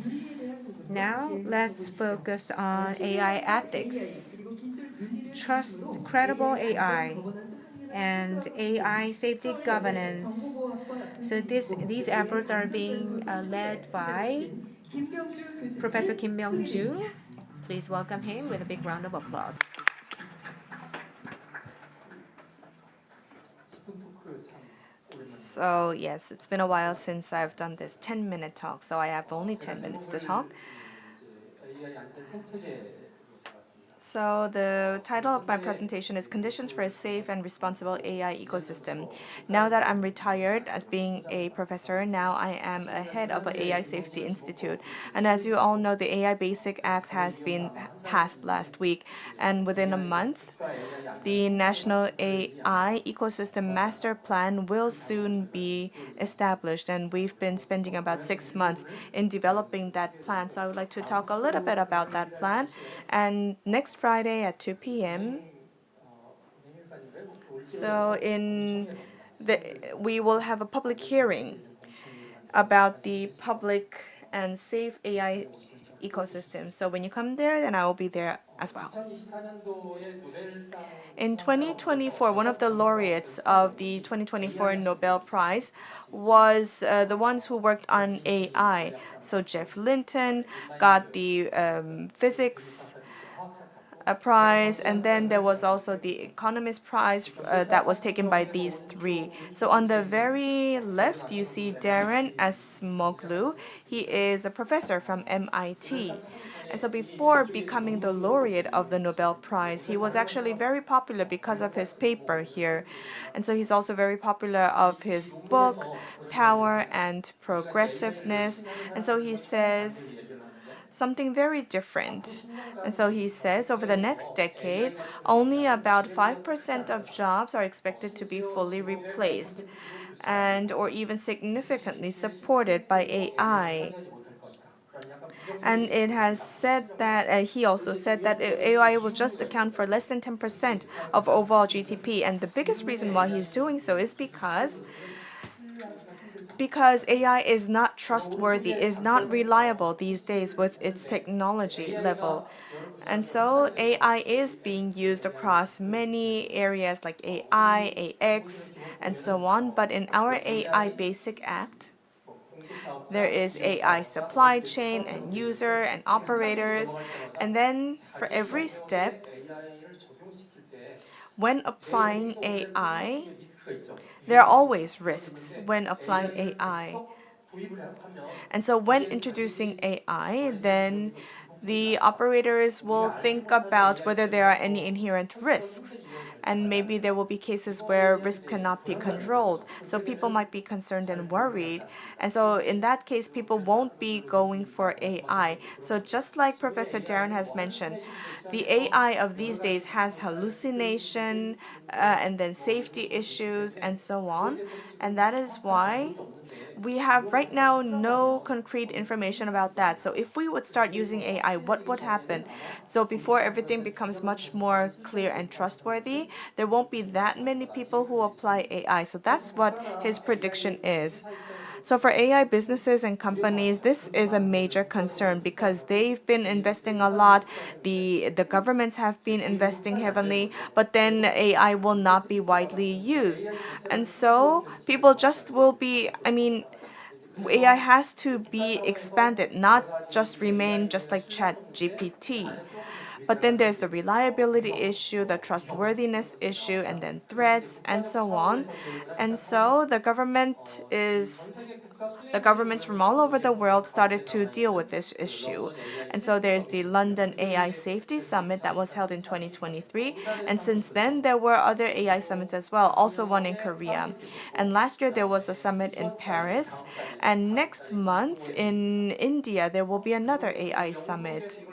Now let's focus on AI ethics. Trust credible AI. and AI safety governance. So these efforts are being led by Professor Kim Myung-ju. Please welcome him with a big round of applause. So yes, it's been a while since I've done this 10-minute talk, so I have only 10 minutes to talk. So the title of my presentation is Conditions for a Safe and Responsible AI Ecosystem. Now that I'm retired as being a professor, now I am a head of an AI Safety Institute. And as you all know, the AI Basic Act has been passed last week. And within a month, the National AI Ecosystem Master Plan will soon be established, and we've been spending about 6 months in developing that plan. So I would like to talk a little bit about that plan. And next Friday at 2 p.m., we will have a public hearing about the public and safe AI ecosystem. So when you come there, then I will be there as well. In 2024, one of the laureates of the 2024 Nobel Prize was the ones who worked on AI. So Jeff Linton got the physics prize, and then there was also the Economist Prize that was taken by these three. So on the very left, you see Darren Acemoglu. He is a professor from MIT. And so before becoming the laureate of the Nobel Prize, he was actually very popular because of his paper here. And so he's also very popular of his book, Power and Progressiveness. And so he says something very different. And so he says over the next decade, only about 5% of jobs are expected to be fully replaced and or even significantly supported by AI. And it has said that, he also said that AI will just account for less than 10% of overall GDP. And the biggest reason why he's doing so is because AI is not trustworthy, is not reliable these days with its technology level. And so AI is being used across many areas like AI, AX, and so on. But in our AI Basic Act, there is AI supply chain and user and operators. And then for every step, when applying AI, there are always risks when applying AI. And so when introducing AI, then the operators will think about whether there are any inherent risks. And maybe there will be cases where risk cannot be controlled. So people might be concerned and worried. And so in that case, people won't be going for AI. So just like Professor Darren has mentioned, the AI of these days has hallucination and then safety issues and so on. And that is why we have right now no concrete information about that. So if we would start using AI, what would happen? So before everything becomes much more clear and trustworthy, there won't be that many people who apply AI. So that's what his prediction is. So for AI businesses and companies, this is a major concern because they've been investing a lot. The governments have been investing heavily, but then AI will not be widely used. And so people just will be, AI has to be expanded, not just remain just like ChatGPT. But then there's the reliability issue, the trustworthiness issue, and then threats, and so on. And so the governments from all over the world started to deal with this issue. And so there's the London AI Safety Summit that was held in 2023. And since then, there were other AI summits as well, also one in Korea. And last year, there was a summit in Paris. And next month in India, there will be another AI summit.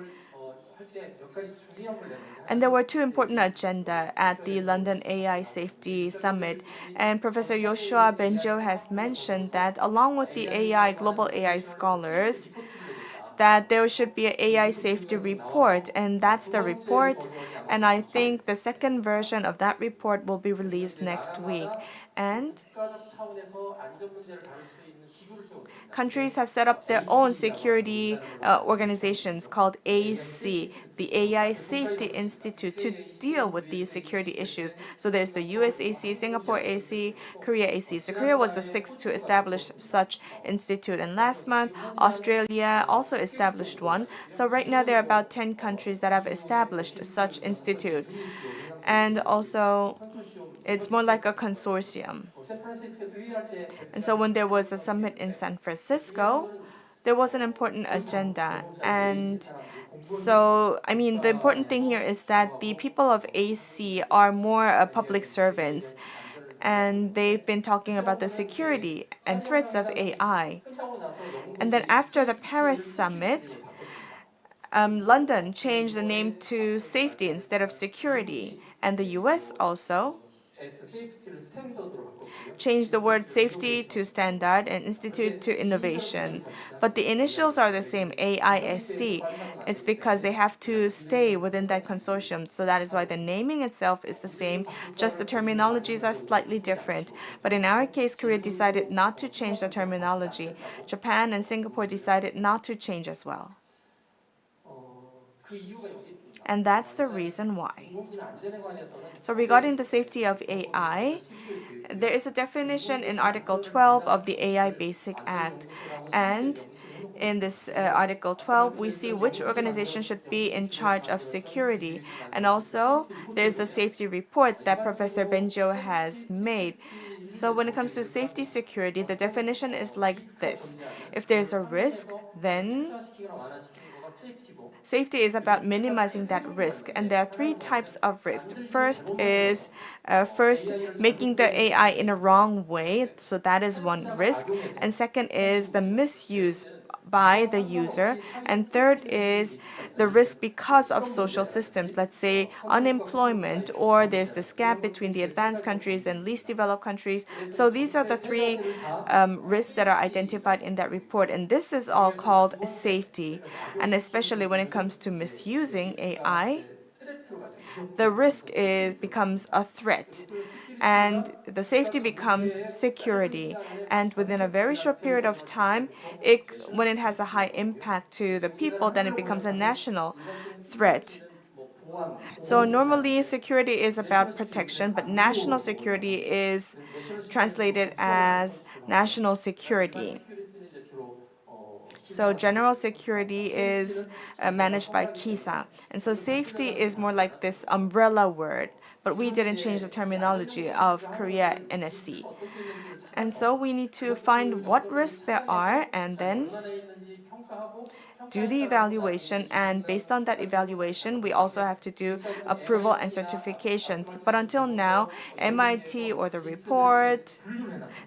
And there were two important agendas at the London AI Safety Summit. And Professor Yoshua Bengio has mentioned that along with the AI, global AI scholars, that there should be an AI safety report, and that's the report. And I think the second version of that report will be released next week. And countries have set up their own security organizations called AC, the AI Safety Institute, to deal with these security issues. So there's the US AC, Singapore AC, Korea AC. So Korea was the sixth to establish such institute. And last month, Australia also established one. So right now, there are about 10 countries that have established such institute. And also, it's more like a consortium. And so when there was a summit in San Francisco, there was an important agenda. And so, I mean, the important thing here is that the people of AC are more public servants, and they've been talking about the security and threats of AI. And then after the Paris summit, London changed the name to safety instead of security, and the US also changed the word safety to standard and institute to innovation. But the initials are the same, AISC. It's because they have to stay within that consortium. So that is why the naming itself is the same, just the terminologies are slightly different. But in our case, Korea decided not to change the terminology. Japan and Singapore decided not to change as well. And that's the reason why. So regarding the safety of AI, there is a definition in Article 12 of the AI Basic Act. And in this Article 12, we see which organization should be in charge of security. And also, there's a safety report that Professor Bengio has made. So when it comes to safety security, the definition is like this. If there's a risk, then safety is about minimizing that risk, and there are three types of risk. First is making the AI in a wrong way, so that is one risk. And second is the misuse by the user. And third is the risk because of social systems, let's say unemployment, or there's this gap between the advanced countries and least developed countries. So these are the three risks that are identified in that report, and this is all called safety. And especially when it comes to misusing AI, the risk becomes a threat, and the safety becomes security. And within a very short period of time, when it has a high impact to the people, then it becomes a national threat. So normally security is about protection, but national security is translated as national security. So general security is managed by KISA. And so safety is more like this umbrella word, but we didn't change the terminology of Korea NSC. And so we need to find what risks there are and then do the evaluation, and based on that evaluation, we also have to do approval and certifications. But until now, MIT or the report,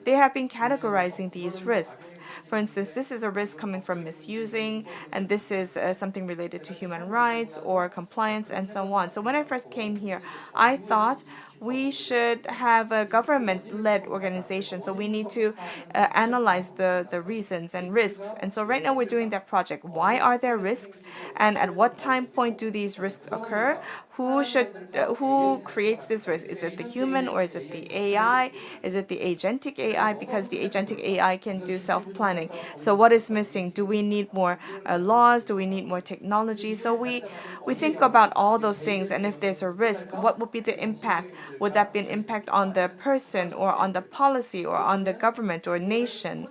they have been categorizing these risks. For instance, this is a risk coming from misusing, and this is something related to human rights or compliance and so on. So when I first came here, I thought we should have a government-led organization. So we need to analyze the reasons and risks. And so right now we're doing that project. Why are there risks? And at what time point do these risks occur? Who creates this risk? Is it the human or is it the AI? Is it the agentic AI? Because the agentic AI can do self-planning. So what is missing? Do we need more laws? Do we need more technology? So we think about all those things. And if there's a risk, what would be the impact? Would that be an impact on the person or on the policy or on the government or nation?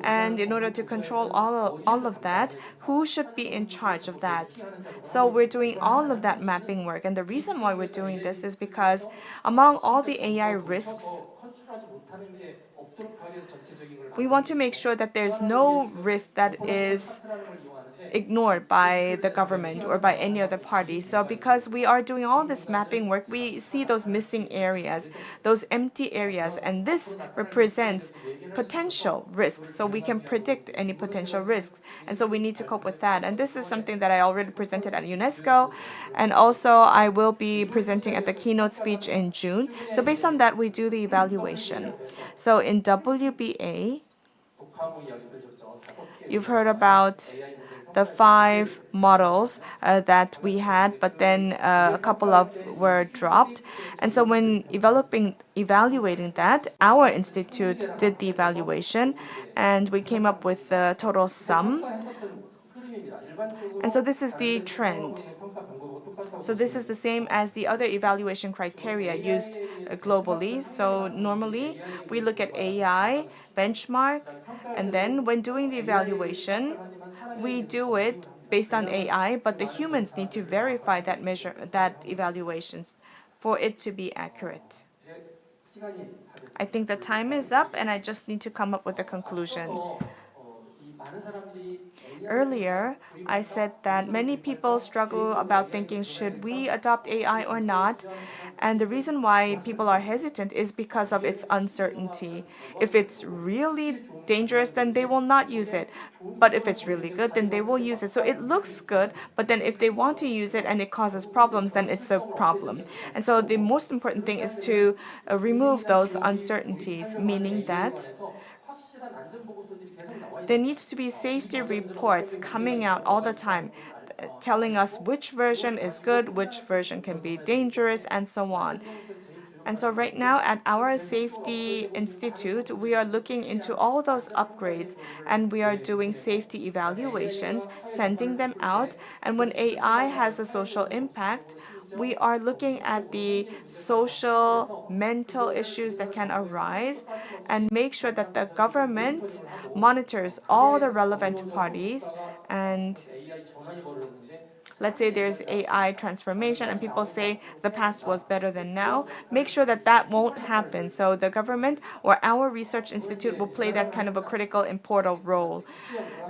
And in order to control all of that, who should be in charge of that? So we're doing all of that mapping work. And the reason why we're doing this is because among all the AI risks, we want to make sure that there's no risk that is ignored by the government or by any other party. So because we are doing all this mapping work, we see those missing areas, those empty areas, and this represents potential risks. So we can predict any potential risks. And so we need to cope with that. And this is something that I already presented at UNESCO. And also I will be presenting at the keynote speech in June. So based on that, we do the evaluation. So in WBA, you've heard about the 5 models that we had, but then a couple of were dropped. And so when evaluating that, our institute did the evaluation, and we came up with the total sum. And so this is the trend. So this is the same as the other evaluation criteria used globally. So normally we look at AI benchmark, and then when doing the evaluation, we do it based on AI, but the humans need to verify that evaluations for it to be accurate. I think the time is up, and I just need to come up with a conclusion. Earlier, I said that many people struggle about thinking, should we adopt AI or not? And the reason why people are hesitant is because of its uncertainty. If it's really dangerous, then they will not use it. But if it's really good, then they will use it. So it looks good, but then if they want to use it and it causes problems, then it's a problem. And so the most important thing is to remove those uncertainties, meaning that there needs to be safety reports coming out all the time, telling us which version is good, which version can be dangerous, and so on. And so right now at our safety institute, we are looking into all those upgrades, and we are doing safety evaluations, sending them out. And when AI has a social impact, we are looking at the social, mental issues that can arise and make sure that the government monitors all the relevant parties. And let's say there's AI transformation and people say the past was better than now, make sure that that won't happen. So the government or our research institute will play that kind of a critical important role.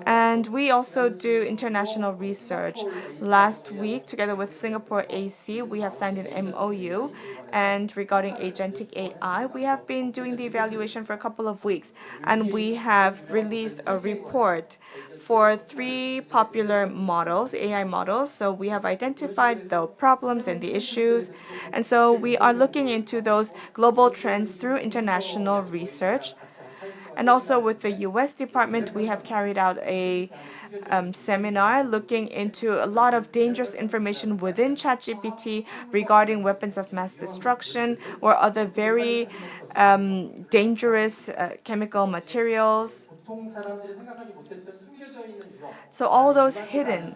And we also do international research. Last week, together with Singapore AC, we have signed an MOU. And regarding agentic AI, we have been doing the evaluation for a couple of weeks. And we have released a report for 3 popular models, AI models. So we have identified the problems and the issues. And so we are looking into those global trends through international research. And also with the US Department, we have carried out a seminar looking into a lot of dangerous information within ChatGPT regarding weapons of mass destruction or other very dangerous chemical materials. So all those hidden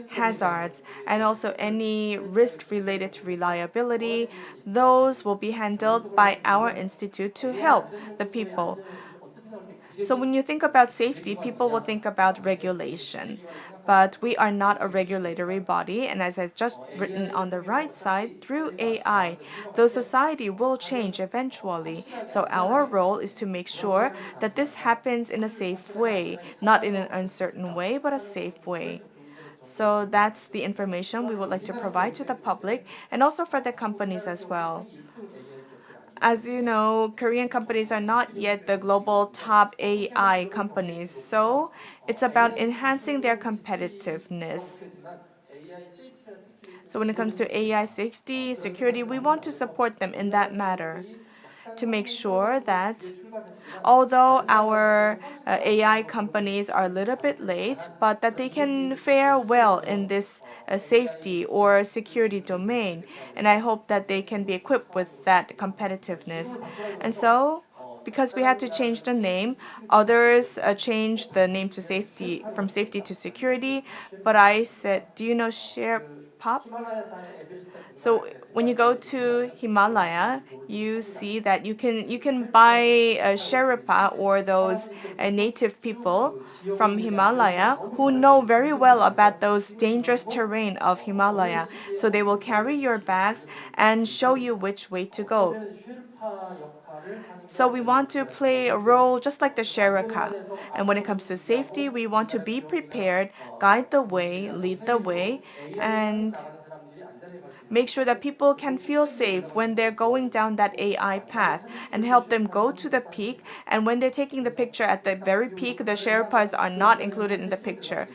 hazards and also any risk related to reliability, those will be handled by our institute to help the people. So when you think about safety, people will think about regulation. But we are not a regulatory body, and as I've just written on the right side, through AI, the society will change eventually. So our role is to make sure that this happens in a safe way, not in an uncertain way, but a safe way. So that's the information we would like to provide to the public and also for the companies as well. As you know, Korean companies are not yet the global top AI companies, so it's about enhancing their competitiveness. So when it comes to AI safety, security, we want to support them in that matter to make sure that although our AI companies are a little bit late, but that they can fare well in this safety or security domain. And I hope that they can be equipped with that competitiveness. And so, because we had to change the name, others changed the name to safety from safety to security. But I said, do you know Share Pop? So when you go to Himalaya, you see that you can buy a Sherpa or those native people from Himalaya who know very well about those dangerous terrain of Himalaya. So they will carry your bags and show you which way to go. So we want to play a role just like the Sherika. And when it comes to safety, we want to be prepared, guide the way, lead the way, and make sure that people can feel safe when they're going down that AI path and help them go to the peak. And when they're taking the picture at the very peak, the Sherpas are not included in the picture.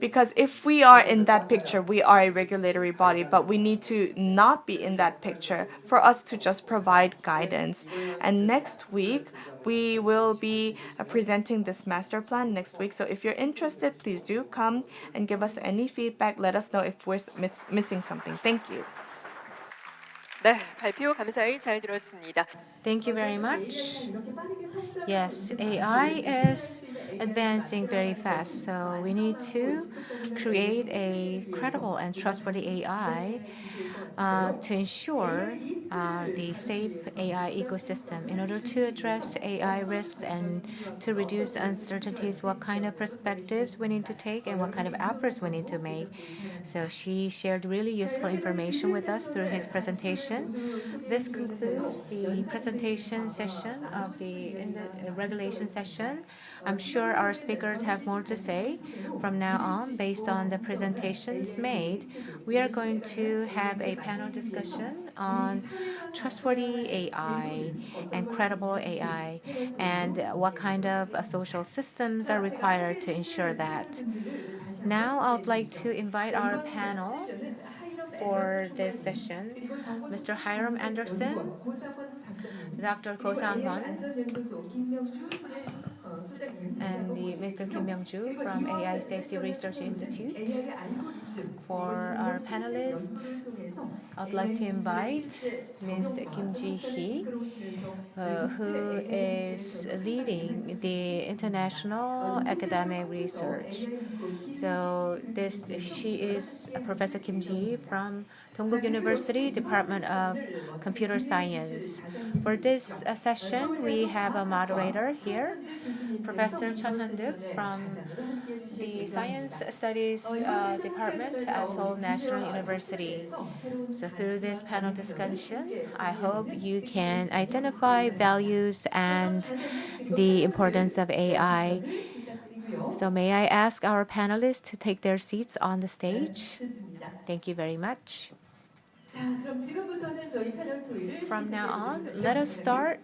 Because if we are in that picture, we are a regulatory body, but we need to not be in that picture for us to just provide guidance. And next week, we will be presenting this master plan next week. So if you're interested, please do come and give us any feedback. Let us know if we're missing something. Thank you. 네, 발표 감사히 잘 들었습니다. Thank you very much. Yes, AI is advancing very fast, so we need to create a credible and trustworthy AI to ensure the safe AI ecosystem. In order to address AI risks and to reduce uncertainties, what kind of perspectives we need to take and what kind of efforts we need to make. So she shared really useful information with us through his presentation. This concludes the presentation session of the regulation session. I'm sure our speakers have more to say. From now on, based on the presentations made, we are going to have a panel discussion on trustworthy AI and credible AI and what kind of social systems are required to ensure that. Now, I would like to invite our panel for this session, Mr. Hiram Anderson, Dr. Ko Sang-hwan, and Mr. Kim Myung-ju from AI Safety Research Institute. For our panelists, I'd like to invite Ms. Kim Ji-hee, who is leading the international academic research. So she is Professor Kim Ji from Dongguk University, Department of Computer Science. For this session, we have a moderator here, Professor Chun Han-duk from the Science Studies Department at Seoul National University. So through this panel discussion, I hope you can identify values and the importance of AI. So may I ask our panelists to take their seats on the stage? Thank you very much. From now on, let us start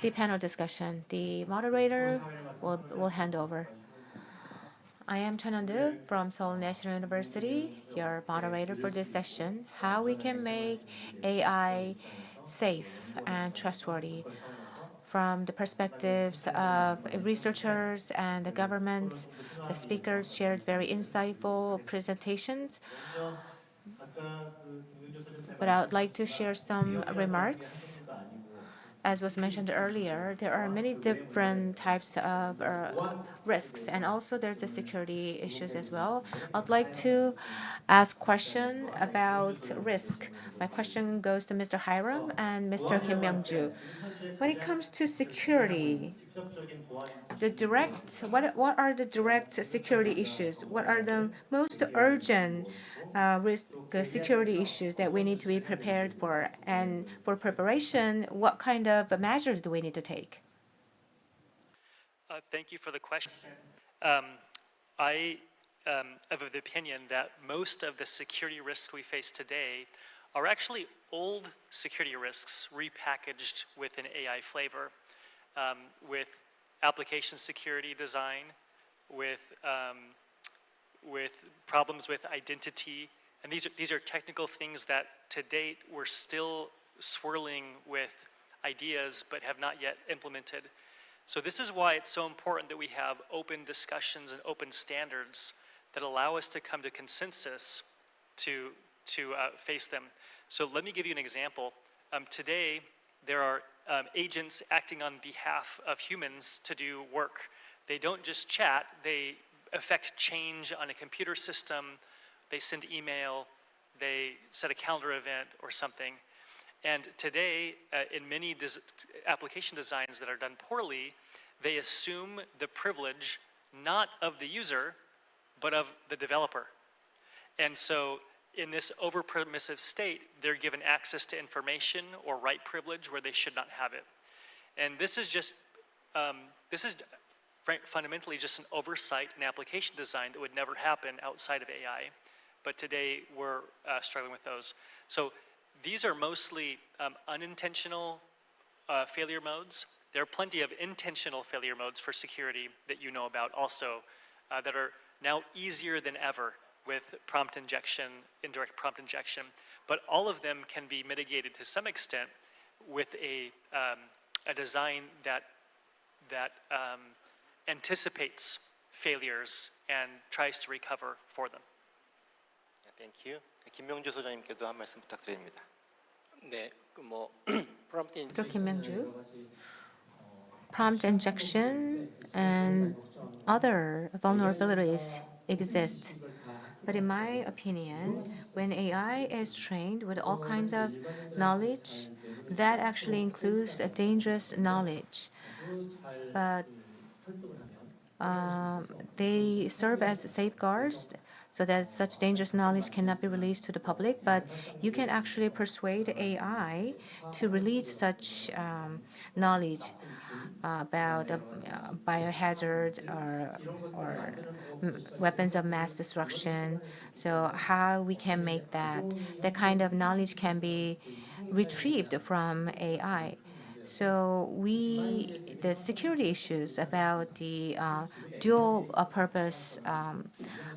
the panel discussion. The moderator will hand over. I am Chun Han-duk from Seoul National University, your moderator for this session, how we can make AI safe and trustworthy. From the perspectives of researchers and the government, the speakers shared very insightful presentations. But I would like to share some remarks. As was mentioned earlier, there are many different types of risks, and also there's the security issues as well. I'd like to ask a question about risk. My question goes to Mr. Hiram and Mr. Kim Myung-ju. When it comes to security, what are the direct security issues? What are the most urgent risk security issues that we need to be prepared for? And for preparation, what kind of measures do we need to take? Thank you for the question. I am of the opinion that most of the security risks we face today are actually old security risks repackaged with an AI flavor, with application security design, with problems with identity. And these are technical things that to date we're still swirling with ideas but have not yet implemented. So this is why it's so important that we have open discussions and open standards that allow us to come to consensus to face them. So let me give you an example. Today, there are agents acting on behalf of humans to do work. They don't just chat, they affect change on a computer system, they send email, they set a calendar event or something. And today, in many application designs that are done poorly, they assume the privilege not of the user, but of the developer. And so in this over-permissive state, they're given access to information or write privilege where they should not have it. And this is just, fundamentally just an oversight in application design that would never happen outside of AI. But today, we're struggling with those. So these are mostly unintentional failure modes. There are plenty of intentional failure modes for security that you know about also that are now easier than ever with prompt injection, indirect prompt injection, but all of them can be mitigated to some extent with a design that anticipates failures and tries to recover for them. Thank you. 김명주 소장님께도 한 말씀 부탁드립니다. 네, 뭐 프롬프트 Mr. Kim Myung-ju, prompt injection and other vulnerabilities exist. But in my opinion, when AI is trained with all kinds of knowledge, that actually includes a dangerous knowledge. But they serve as safeguards so that such dangerous knowledge cannot be released to the public. But you can actually persuade AI to release such knowledge about biohazard or weapons of mass destruction. So how we can make that kind of knowledge can be retrieved from AI. So the security issues about the dual purpose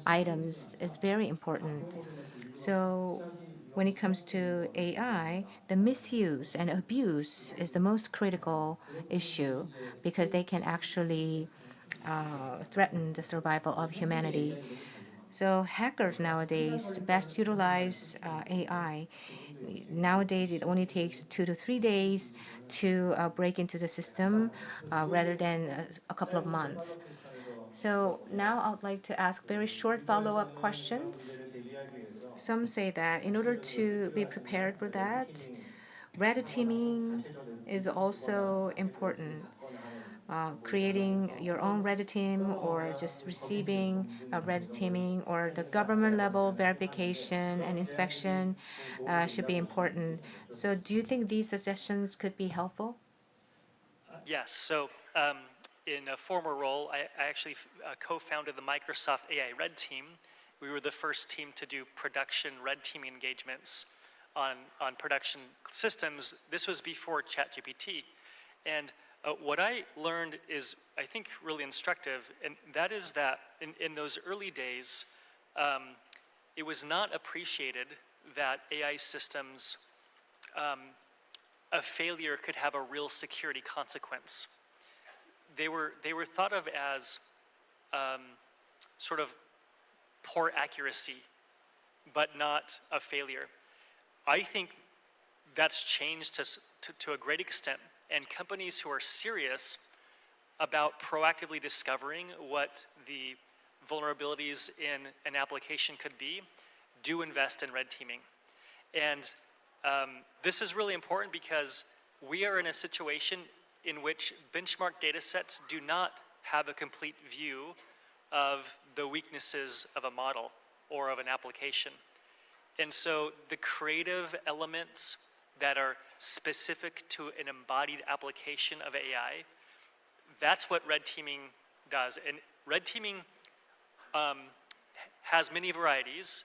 items is very important. So when it comes to AI, the misuse and abuse is the most critical issue because they can actually threaten the survival of humanity. So hackers nowadays best utilize AI. Nowadays, it only takes 2 to 3 days to break into the system rather than a couple of months. So now I would like to ask very short follow-up questions. Some say that in order to be prepared for that, red teaming is also important. Creating your own red team or just receiving a red teaming or the government level verification and inspection should be important. So do you think these suggestions could be helpful? Yes, so in a former role, I actually co-founded the Microsoft AI Red Team. We were the first team to do production red teaming engagements on production systems. This was before ChatGPT. And what I learned is, I think, really instructive, and that is that in those early days, it was not appreciated that AI systems, a failure could have a real security consequence. They were thought of as sort of poor accuracy, but not a failure. I think that's changed to a great extent, and companies who are serious about proactively discovering what the vulnerabilities in an application could be do invest in red teaming. And this is really important because we are in a situation in which benchmark data sets do not have a complete view of the weaknesses of a model or of an application. And so the creative elements that are specific to an embodied application of AI, that's what red teaming does. And red teaming has many varieties.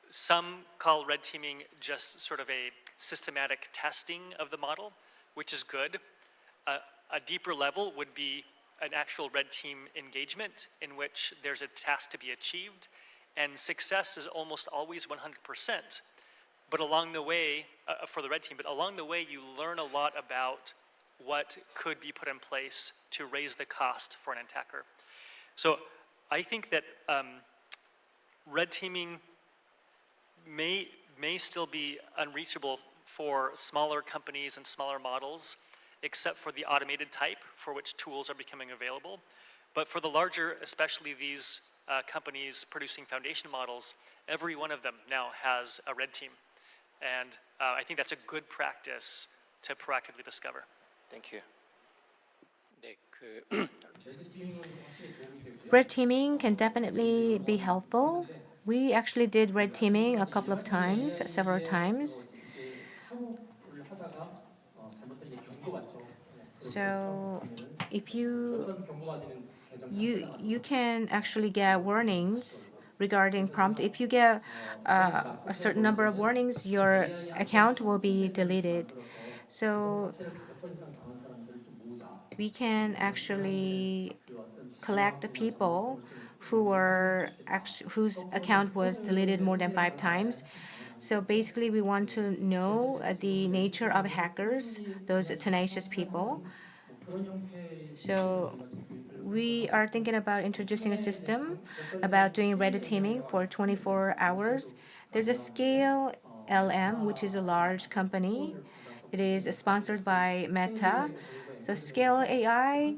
Some call red teaming just sort of a systematic testing of the model, which is good. A deeper level would be an actual red team engagement in which there's a task to be achieved, and success is almost always 100%. But along the way, for the red team, but along the way you learn a lot about what could be put in place to raise the cost for an attacker. So I think that red teaming may still be unreachable for smaller companies and smaller models, except for the automated type for which tools are becoming available. But for the larger, especially these companies producing foundation models, every one of them now has a red team. And I think that's a good practice to proactively discover. Thank you. 네, Red teaming can definitely be helpful. We actually did red teaming a couple of times, several times. So if you can actually get warnings regarding prompt. If you get a certain number of warnings, your account will be deleted. So we can actually collect the people whose account was deleted more than 5 times. So basically, we want to know the nature of hackers, those tenacious people. So we are thinking about introducing a system about doing red teaming for 24 hours. There's a Scale LM, which is a large company. It is sponsored by Meta. So Scale AI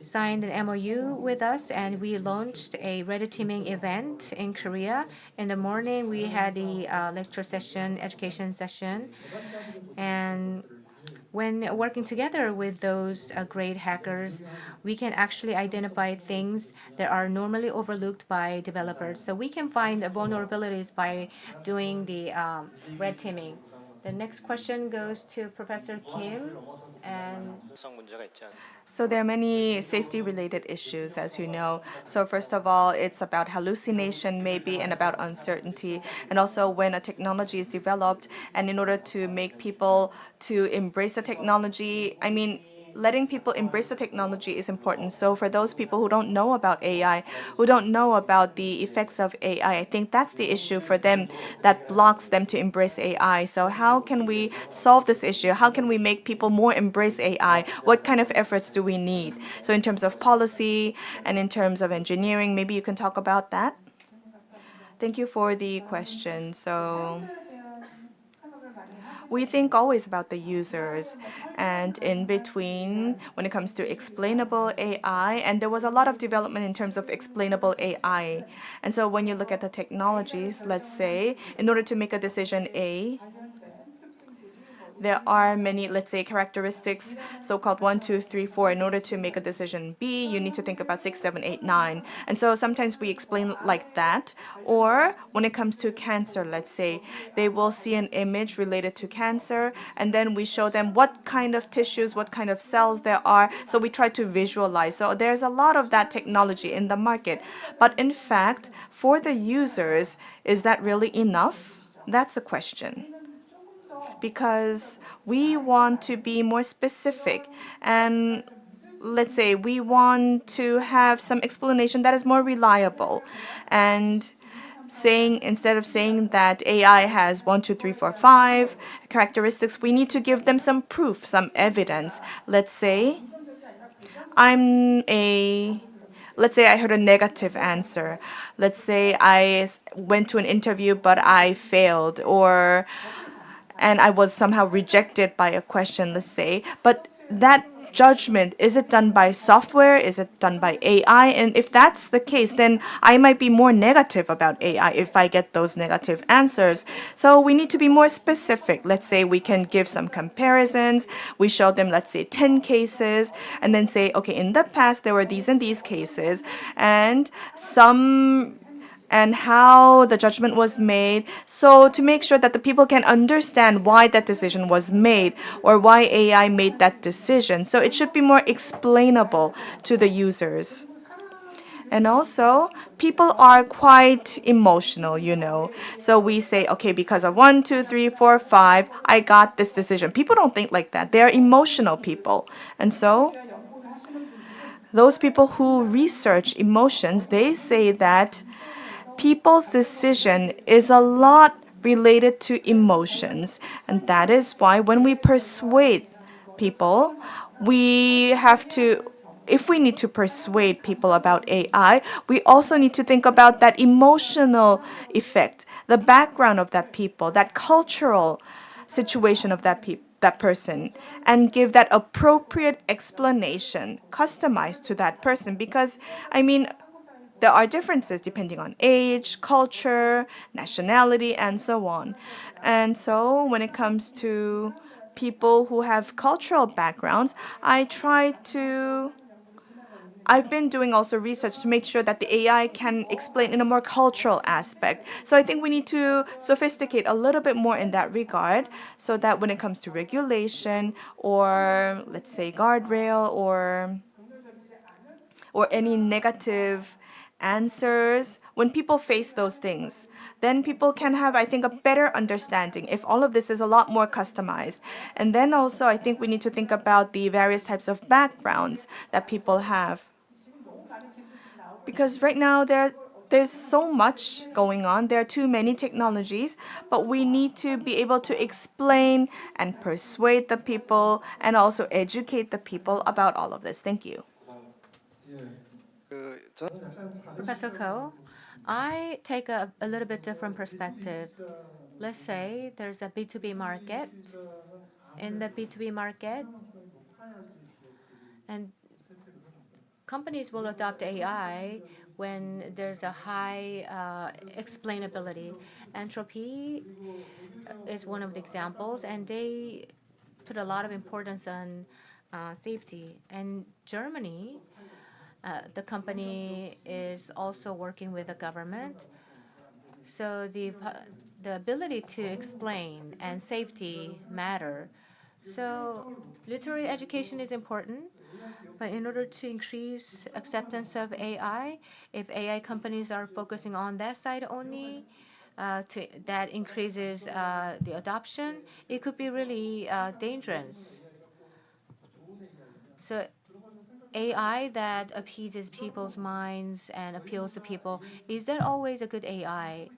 signed an MOU with us, and we launched a red teaming event in Korea. In the morning, we had a lecture session, education session, and when working together with those great hackers, we can actually identify things that are normally overlooked by developers. So we can find vulnerabilities by doing the red teaming. The next question goes to Professor Kim. And So there are many safety-related issues, as you know. So first of all, it's about hallucination, maybe, and about uncertainty. And also when a technology is developed, and in order to make people to embrace the technology, I mean, letting people embrace the technology is important. So for those people who don't know about AI, who don't know about the effects of AI, I think that's the issue for them that blocks them to embrace AI. So how can we solve this issue? How can we make people more embrace AI? What kind of efforts do we need? So in terms of policy and in terms of engineering, maybe you can talk about that? Thank you for the question. So we think always about the users, and in between when it comes to explainable AI, and there was a lot of development in terms of explainable AI. And so when you look at the technologies, let's say in order to make a decision A, there are many, let's say, characteristics, so-called 1, 2, 3, 4. In order to make a decision B, you need to think about 6, 7, 8, 9. And so sometimes we explain like that. Or when it comes to cancer, let's say, they will see an image related to cancer, and then we show them what kind of tissues, what kind of cells there are. So we try to visualize. So there's a lot of that technology in the market. But in fact, for the users, is that really enough? That's a question, because we want to be more specific, and let's say we want to have some explanation that is more reliable, and saying, instead of saying that AI has 1, 2, 3, 4, 5 characteristics, we need to give them some proof, some evidence. Let's say I heard a negative answer. Let's say I went to an interview but I failed, and I was somehow rejected by a question, let's say. But that judgment, is it done by software? Is it done by AI? And if that's the case, then I might be more negative about AI if I get those negative answers. So we need to be more specific. Let's say we can give some comparisons. We show them, let's say, 10 cases, and then say, okay, in the past, there were these and these cases, and how the judgment was made, so to make sure that the people can understand why that decision was made or why AI made that decision. So it should be more explainable to the users. And also, people are quite emotional, you know. So we say, okay, because of 1, 2, 3, 4, 5, I got this decision. People don't think like that. They're emotional people. And so those people who research emotions, they say that people's decision is a lot related to emotions. And that is why when we persuade people, if we need to persuade people about AI, we also need to think about that emotional effect, the background of that people, that cultural situation of that person, and give that appropriate explanation customized to that person. Because, I mean, there are differences depending on age, culture, nationality, and so on. And so when it comes to people who have cultural backgrounds, I've been doing also research to make sure that the AI can explain in a more cultural aspect. So I think we need to sophisticate a little bit more in that regard, so that when it comes to regulation, or let's say guardrail, or any negative answers, when people face those things, then people can have, I think, a better understanding if all of this is a lot more customized. And then also, I think we need to think about the various types of backgrounds that people have. Because right now, there's so much going on. There are too many technologies, but we need to be able to explain and persuade the people and also educate the people about all of this. Thank you. Professor Ko, I take a little bit different perspective. Let's say there's a B2B market. In the B2B market, and companies will adopt AI when there's a high explainability. Entropy is one of the examples, and they put a lot of importance on safety. And Germany, the company is also working with the government. So the ability to explain and safety matter. So literary education is important, but in order to increase acceptance of AI, if AI companies are focusing on that side only, that increases the adoption, it could be really dangerous. So AI that appeases people's minds and appeals to people, is that always a good AI?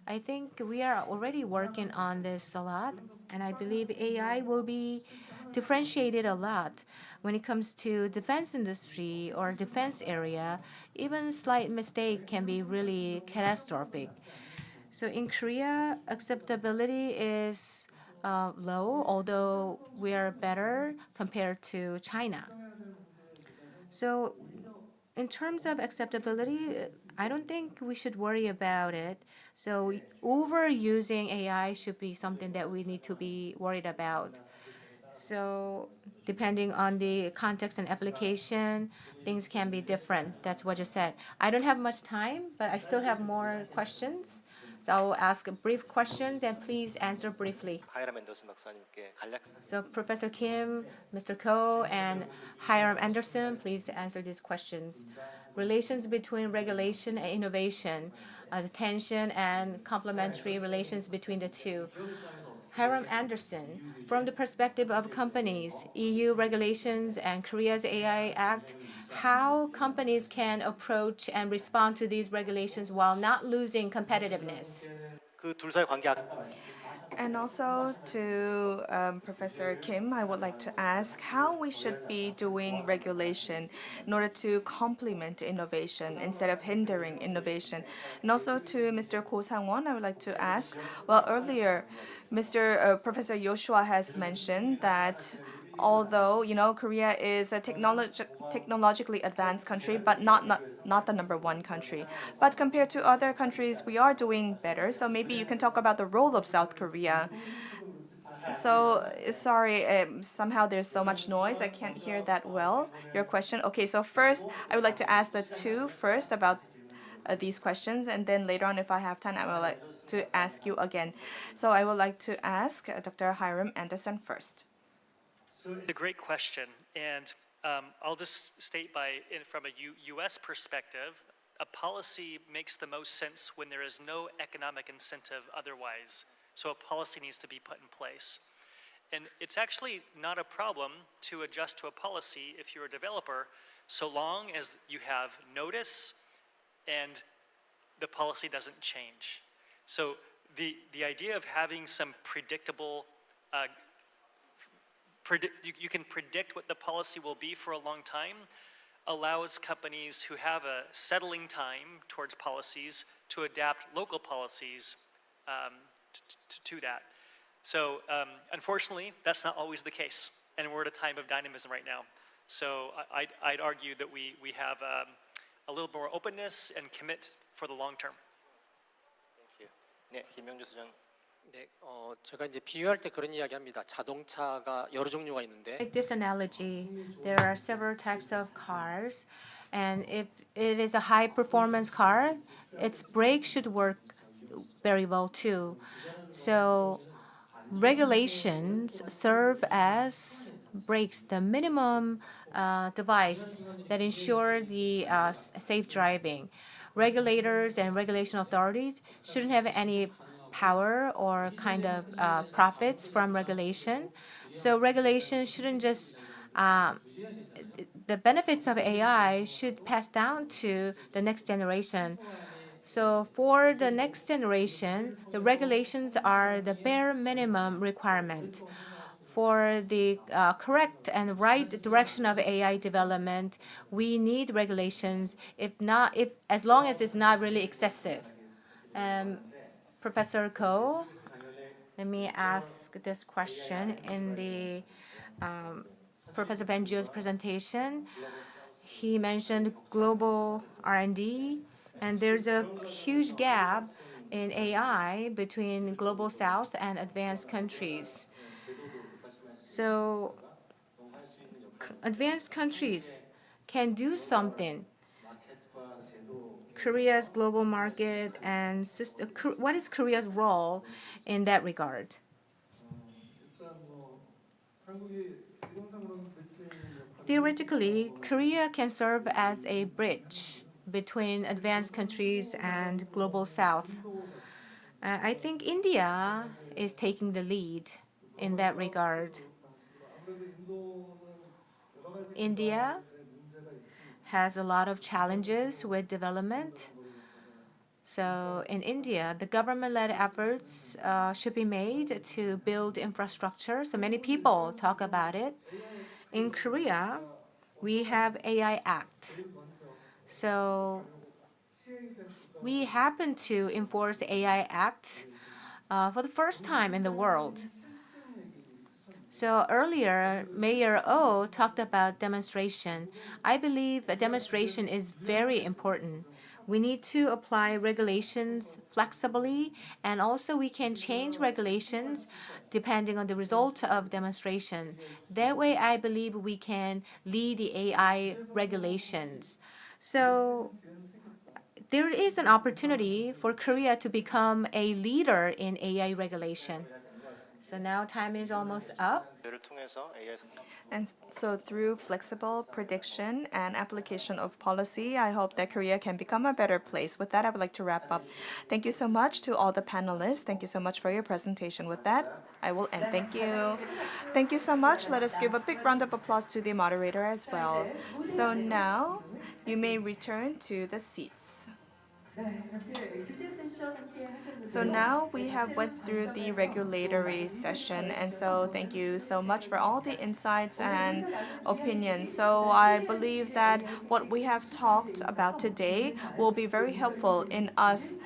I think we are already working on this a lot, and I believe AI will be differentiated a lot when it comes to defense industry or defense area. Even slight mistake can be really catastrophic. So in Korea, acceptability is low, although we are better compared to China. So in terms of acceptability, I don't think we should worry about it. So overusing AI should be something that we need to be worried about. So depending on the context and application, things can be different. That's what you said. I don't have much time, but I still have more questions. So I'll ask brief questions and please answer briefly. So Professor Kim, Mr. Ko, and Hiram Anderson, please answer these questions. Relations between regulation and innovation, the tension and complementary relations between the two. Hiram Anderson, from the perspective of companies, EU regulations and Korea's AI Act, how companies can approach and respond to these regulations while not losing competitiveness. And also to Professor Kim, I would like to ask how we should be doing regulation in order to complement innovation instead of hindering innovation. And also to Mr. Ko Sang-won, I would like to ask, well, earlier, Professor Yoshua has mentioned that although Korea is a technologically advanced country, but not the number one country. But compared to other countries, we are doing better. So maybe you can talk about the role of South Korea. So sorry, somehow there's so much noise. I can't hear that well. Your question. Okay, so first I would like to ask the two first about these questions, and then later on, if I have time, I would like to ask you again. So I would like to ask Dr. Hiram Anderson first. It's a great question, and I'll just state from a U.S. perspective, a policy makes the most sense when there is no economic incentive otherwise. So a policy needs to be put in place. And it's actually not a problem to adjust to a policy if you're a developer, so long as you have notice and the policy doesn't change. So the idea of having some predictable you can predict what the policy will be for a long time, allows companies who have a settling time towards policies to adapt local policies to that. So unfortunately, that's not always the case, and we're at a time of dynamism right now. So I'd argue that we have a little more openness and commit for the long term. 네, 김명주 수장. 네, 제가 이제 비유할 때 그런 이야기합니다. 자동차가 여러 종류가 있는데. Like this analogy, there are several types of cars, and if it is a high-performance car, its brakes should work very well too. So regulations serve as brakes, the minimum device that ensure the safe driving. Regulators and regulation authorities shouldn't have any power or kind of profits from regulation. So regulation shouldn't just the benefits of AI should pass down to the next generation. So for the next generation, the regulations are the bare minimum requirement. For the correct and right direction of AI development, we need regulations. If as long as it's not really excessive. Professor Ko, let me ask this question in the Professor Bengio's presentation. He mentioned global R&D, and there's a huge gap in AI between global south and advanced countries. So advanced countries can do something. Korea's global market and what is Korea's role in that regard? Theoretically, Korea can serve as a bridge between advanced countries and global south. I think India is taking the lead in that regard. India has a lot of challenges with development. So in India, the government-led efforts should be made to build infrastructure. So many people talk about it. In Korea, we have AI Act. So we happen to enforce AI Act for the first time in the world. So earlier, Mayor Oh talked about demonstration. I believe a demonstration is very important. We need to apply regulations flexibly, and also we can change regulations depending on the result of demonstration. That way, I believe we can lead the AI regulations. So there is an opportunity for Korea to become a leader in AI regulation. So now time is almost up. And so through flexible prediction and application of policy, I hope that Korea can become a better place. With that, I would like to wrap up. Thank you so much to all the panelists. Thank you so much for your presentation. With that, I will end. Thank you. Thank you so much. Let us give a big round of applause to the moderator as well. So now you may return to the seats. So now we have went through the regulatory session, and so thank you so much for all the insights and opinions. So I believe that what we have talked about today will be very helpful in us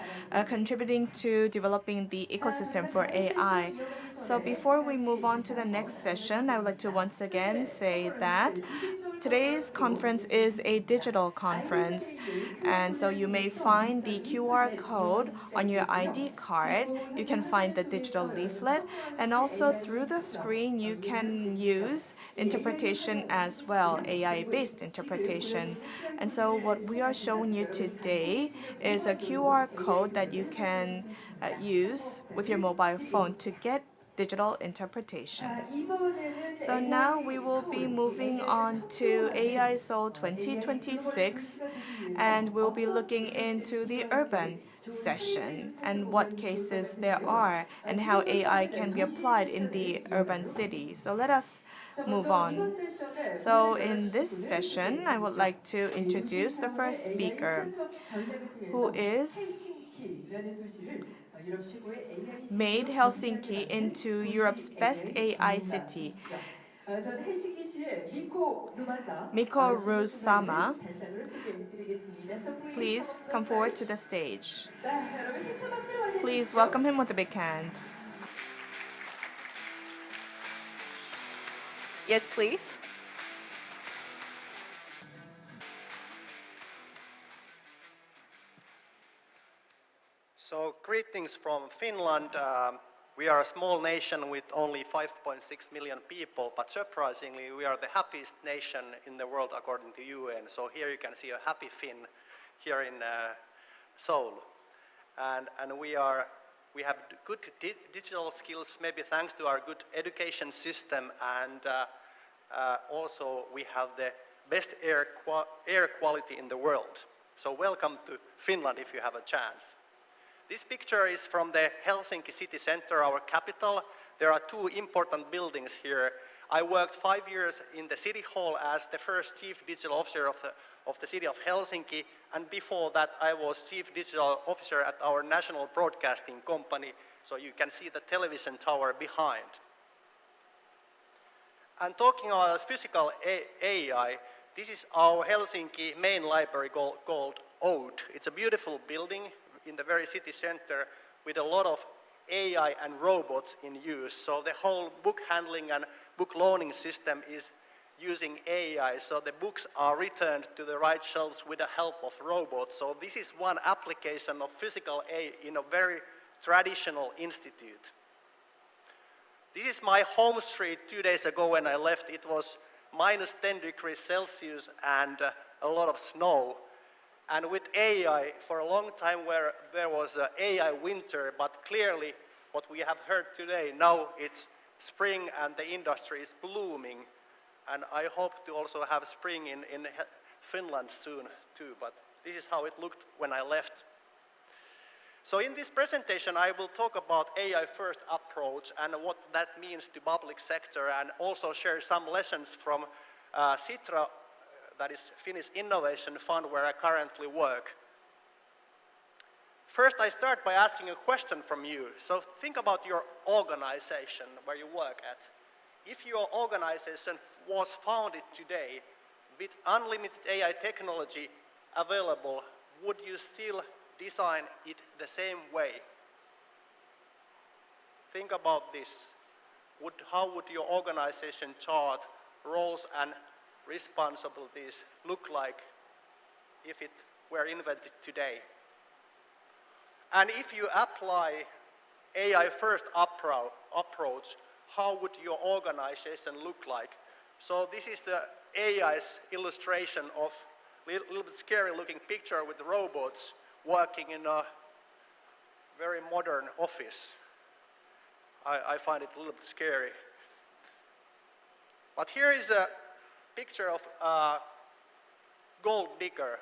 contributing to developing the ecosystem for AI. So before we move on to the next session, I would like to once again say that today's conference is a digital conference, and so you may find the QR code on your ID card. You can find the digital leaflet, and also through the screen you can use interpretation as well, AI-based interpretation. And so what we are showing you today is a QR code that you can use with your mobile phone to get digital interpretation. So now we will be moving on to AI Seoul 2026, and we'll be looking into the urban session and what cases there are and how AI can be applied in the urban city. So let us move on. So in this session, I would like to introduce the first speaker, who is made Helsinki into Europe's best AI city. Mikko Rusama, please come forward to the stage. Please welcome him with a big hand. Yes, please. So greetings from Finland. We are a small nation with only 5.6 million people, but surprisingly, we are the happiest nation in the world according to UN. So here you can see a happy Finn here in Seoul. And we have good digital skills, maybe thanks to our good education system, and Also, we have the best air quality in the world. So welcome to Finland if you have a chance. This picture is from the Helsinki city center, our capital. There are two important buildings here. I worked 5 years in the city hall as the first chief digital officer of the city of Helsinki, and before that I was chief digital officer at our national broadcasting company, so you can see the television tower behind. And talking about physical AI, this is our Helsinki main library called Ode. It's a beautiful building in the very city center with a lot of AI and robots in use. So the whole book handling and book loaning system is using AI, so the books are returned to the right shelves with the help of robots. So this is one application of physical AI in a very traditional institute. This is my home street 2 days ago when I left. It was minus 10 degrees Celsius and a lot of snow. And with AI, for a long time where there was an AI winter, but clearly what we have heard today, now it's spring and the industry is blooming. And I hope to also have spring in Finland soon too, but this is how it looked when I left. So in this presentation, I will talk about AI-first approach and what that means to public sector, and also share some lessons from Sitra, that is Finnish Innovation Fund, where I currently work. First, I start by asking a question from you. So think about your organization where you work at. If your organization was founded today with unlimited AI technology available, would you still design it the same way? Think about this. How would your organization chart roles and responsibilities look like if it were invented today? And if you apply AI-first approach, how would your organization look like? So this is the AI's illustration of a little bit scary looking picture with robots working in a very modern office. I find it a little bit scary. But here is a picture of a gold digger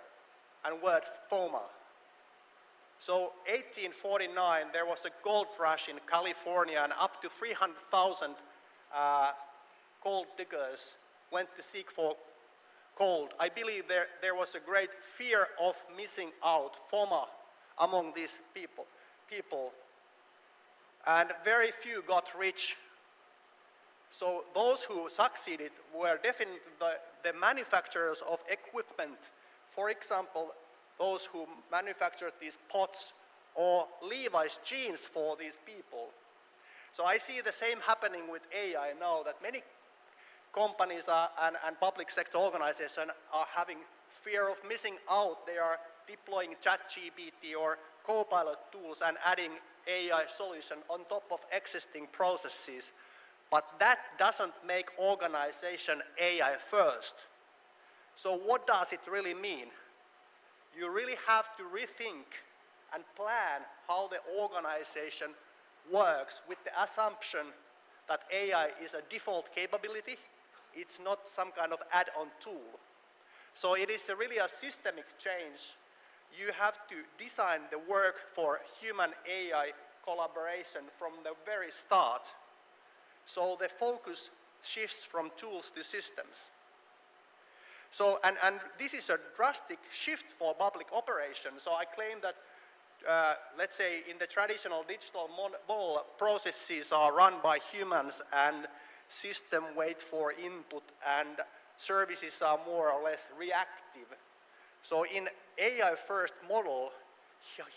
and word FOMA. So 1849, there was a gold rush in California, and up to 300,000 gold diggers went to seek for gold. I believe there was a great fear of missing out, FOMA, among these people. And very few got rich. So those who succeeded were definitely the manufacturers of equipment. For example, those who manufactured these pots or Levi's jeans for these people. So I see the same happening with AI now, that many companies and public sector organizations are having fear of missing out. They are deploying ChatGPT or Copilot tools and adding AI solution on top of existing processes. But that doesn't make organization AI first. So what does it really mean? You really have to rethink and plan how the organization works with the assumption that AI is a default capability. It's not some kind of add-on tool. So it is really a systemic change. You have to design the work for human-AI collaboration from the very start. So the focus shifts from tools to systems. So, and this is a drastic shift for public operations. So I claim that, let's say, in the traditional digital model, processes are run by humans and system wait for input, and services are more or less reactive. So in AI-first model,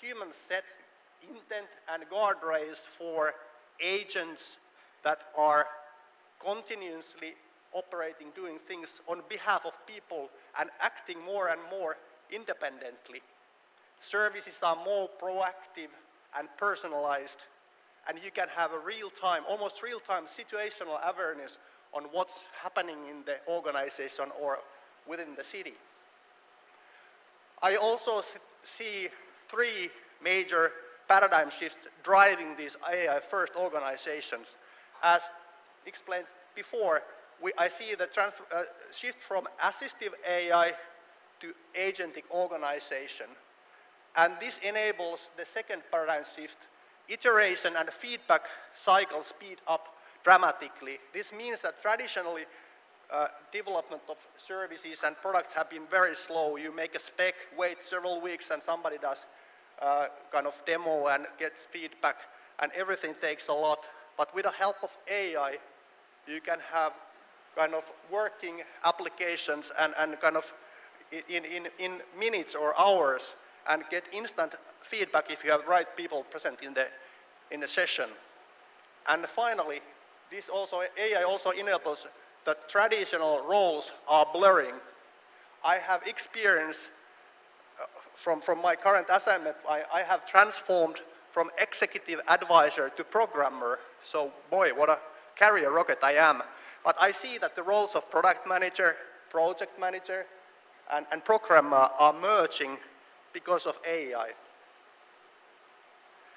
humans set intent and guardrails for agents that are continuously operating, doing things on behalf of people and acting more and more independently. Services are more proactive and personalized, and you can have a real-time, almost real-time situational awareness on what's happening in the organization or within the city. I also see three major paradigm shifts driving these AI-first organizations. As explained before, I see the shift from assistive AI to agentic organization. And this enables the second paradigm shift. Iteration and feedback cycles speed up dramatically. This means that traditionally, development of services and products have been very slow. You make a spec, wait several weeks, and somebody does kind of demo and gets feedback, and everything takes a lot. But with the help of AI, you can have kind of working applications and kind of in minutes or hours and get instant feedback if you have right people present in the session. And finally, AI also enables that traditional roles are blurring. I have experience from my current assignment. I have transformed from executive advisor to programmer. So boy, what a career rocket I am. But I see that the roles of product manager, project manager, and programmer are merging because of AI.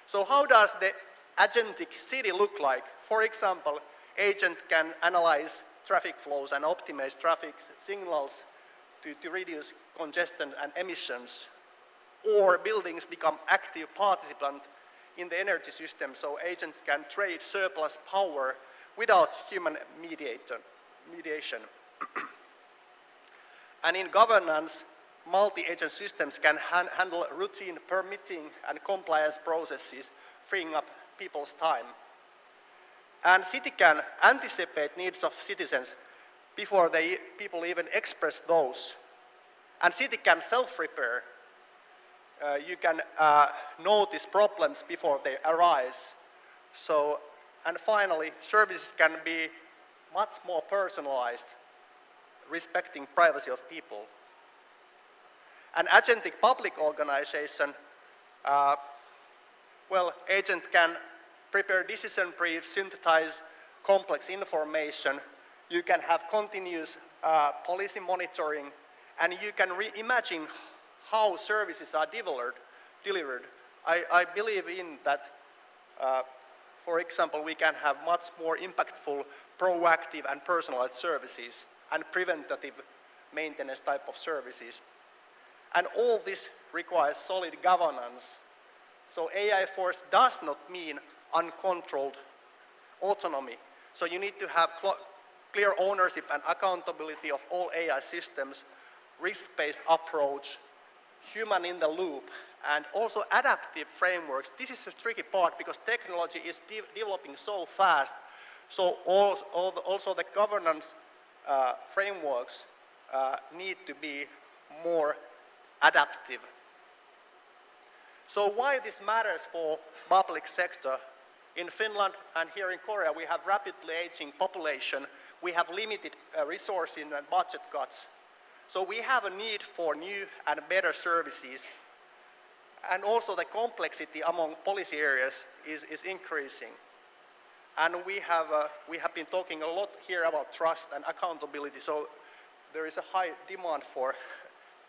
So how does the agentic city look like? For example, agent can analyze traffic flows and optimize traffic signals to reduce congestion and emissions. Or buildings become active participants in the energy system, so agents can trade surplus power without human mediation. And in governance, multi-agent systems can handle routine permitting and compliance processes, freeing up people's time. And city can anticipate needs of citizens before people even express those. And city can self-repair. You can notice problems before they arise. So, and finally, services can be much more personalized, respecting privacy of people. An agentic public organization, agent can prepare decision briefs, synthesize complex information. You can have continuous policy monitoring, and you can reimagine how services are delivered. I believe in that, for example, we can have much more impactful, proactive and personalized services and preventative maintenance type of services. And all this requires solid governance. So AI force does not mean uncontrolled autonomy. So you need to have clear ownership and accountability of all AI systems, risk-based approach, human in the loop, and also adaptive frameworks. This is the tricky part because technology is developing so fast. So also the governance frameworks need to be more adaptive. So why this matters for public sector? In Finland and here in Korea, we have rapidly aging population. We have limited resources and budget cuts. So we have a need for new and better services. And also the complexity among policy areas is increasing. And we have been talking a lot here about trust and accountability. So there is a high demand for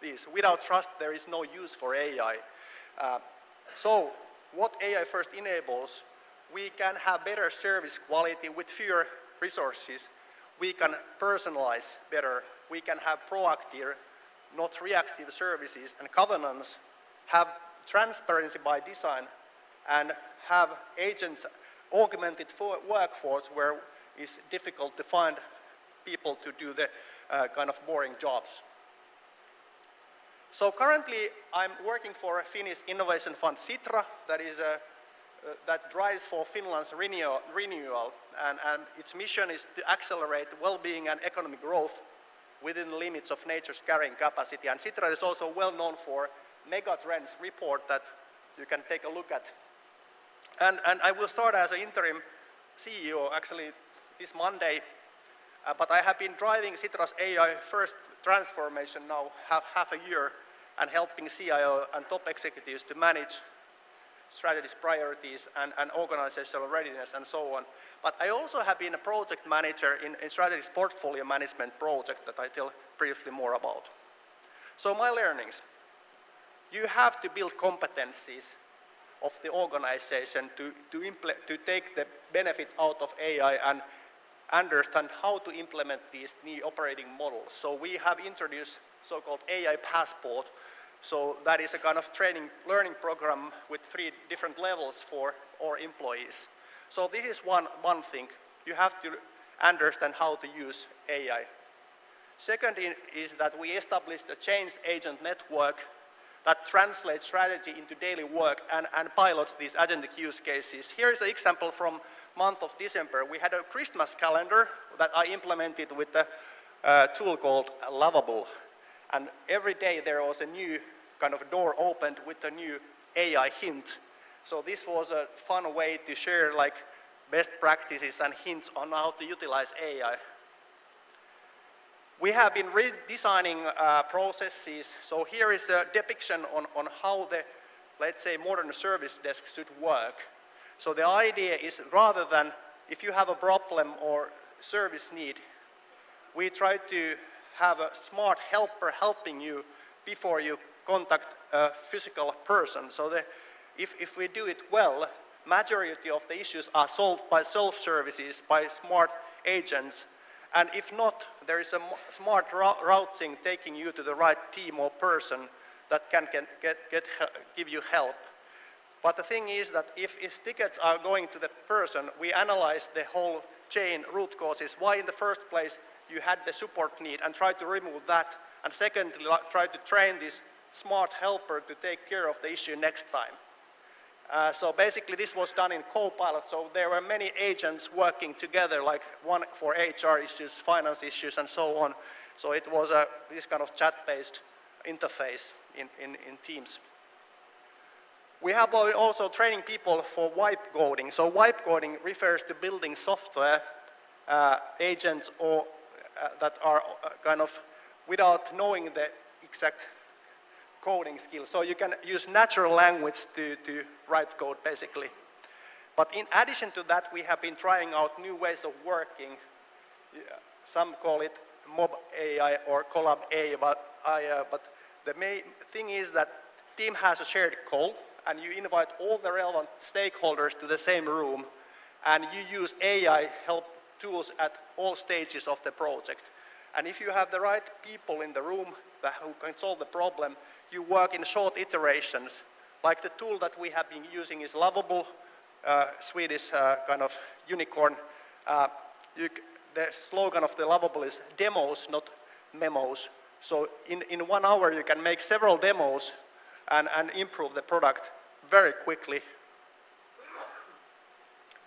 this. Without trust, there is no use for AI. So what AI first enables, we can have better service quality with fewer resources. We can personalize better. We can have proactive, not reactive services and governance, have transparency by design, and have agents augmented workforce where it's difficult to find people to do the kind of boring jobs. So currently, I'm working for a Finnish innovation fund, Sitra, that drives for Finland's renewal, and its mission is to accelerate well-being and economic growth within the limits of nature's carrying capacity. And Sitra is also well known for Megatrends report that you can take a look at. And I will start as an interim CEO actually this Monday, but I have been driving Sitra's AI first transformation now half a year and helping CIO and top executives to manage strategies, priorities, and organizational readiness, and so on. But I also have been a project manager in strategies portfolio management project that I tell briefly more about. So my learnings. You have to build competencies of the organization to take the benefits out of AI and understand how to implement these new operating models. So we have introduced so-called AI Passport. So that is a kind of learning program with 3 different levels for our employees. So this is one thing. You have to understand how to use AI. Second is that we established a change agent network that translates strategy into daily work and pilots these agentic use cases. Here is an example from month of December. We had a Christmas calendar that I implemented with a tool called Lovable. And every day there was a new kind of door opened with a new AI hint. So this was a fun way to share like best practices and hints on how to utilize AI. We have been redesigning processes. So here is a depiction on how the, let's say, modern service desk should work. So the idea is rather than if you have a problem or service need, we try to have a smart helper helping you before you contact a physical person. So if we do it well, majority of the issues are solved by self-services, by smart agents. And if not, there is a smart routing taking you to the right team or person that can give you help. But the thing is that if tickets are going to the person, we analyze the whole chain root causes, why in the first place you had the support need and try to remove that. And secondly, try to train this smart helper to take care of the issue next time. So basically this was done in Copilot. So there were many agents working together, like one for HR issues, finance issues, and so on. So it was this kind of chat-based interface in Teams. We have also training people for wipe coding. So wipe coding refers to building software agents or that are kind of without knowing the exact coding skills. So you can use natural language to write code, basically. But in addition to that, we have been trying out new ways of working. Some call it mob AI or collab AI, but the main thing is that team has a shared goal, and you invite all the relevant stakeholders to the same room, and you use AI help tools at all stages of the project. And if you have the right people in the room who can solve the problem, you work in short iterations. Like the tool that we have been using is Lovable, Swedish kind of unicorn. The slogan of the Lovable is demos, not memos. So in 1 hour you can make several demos and improve the product very quickly.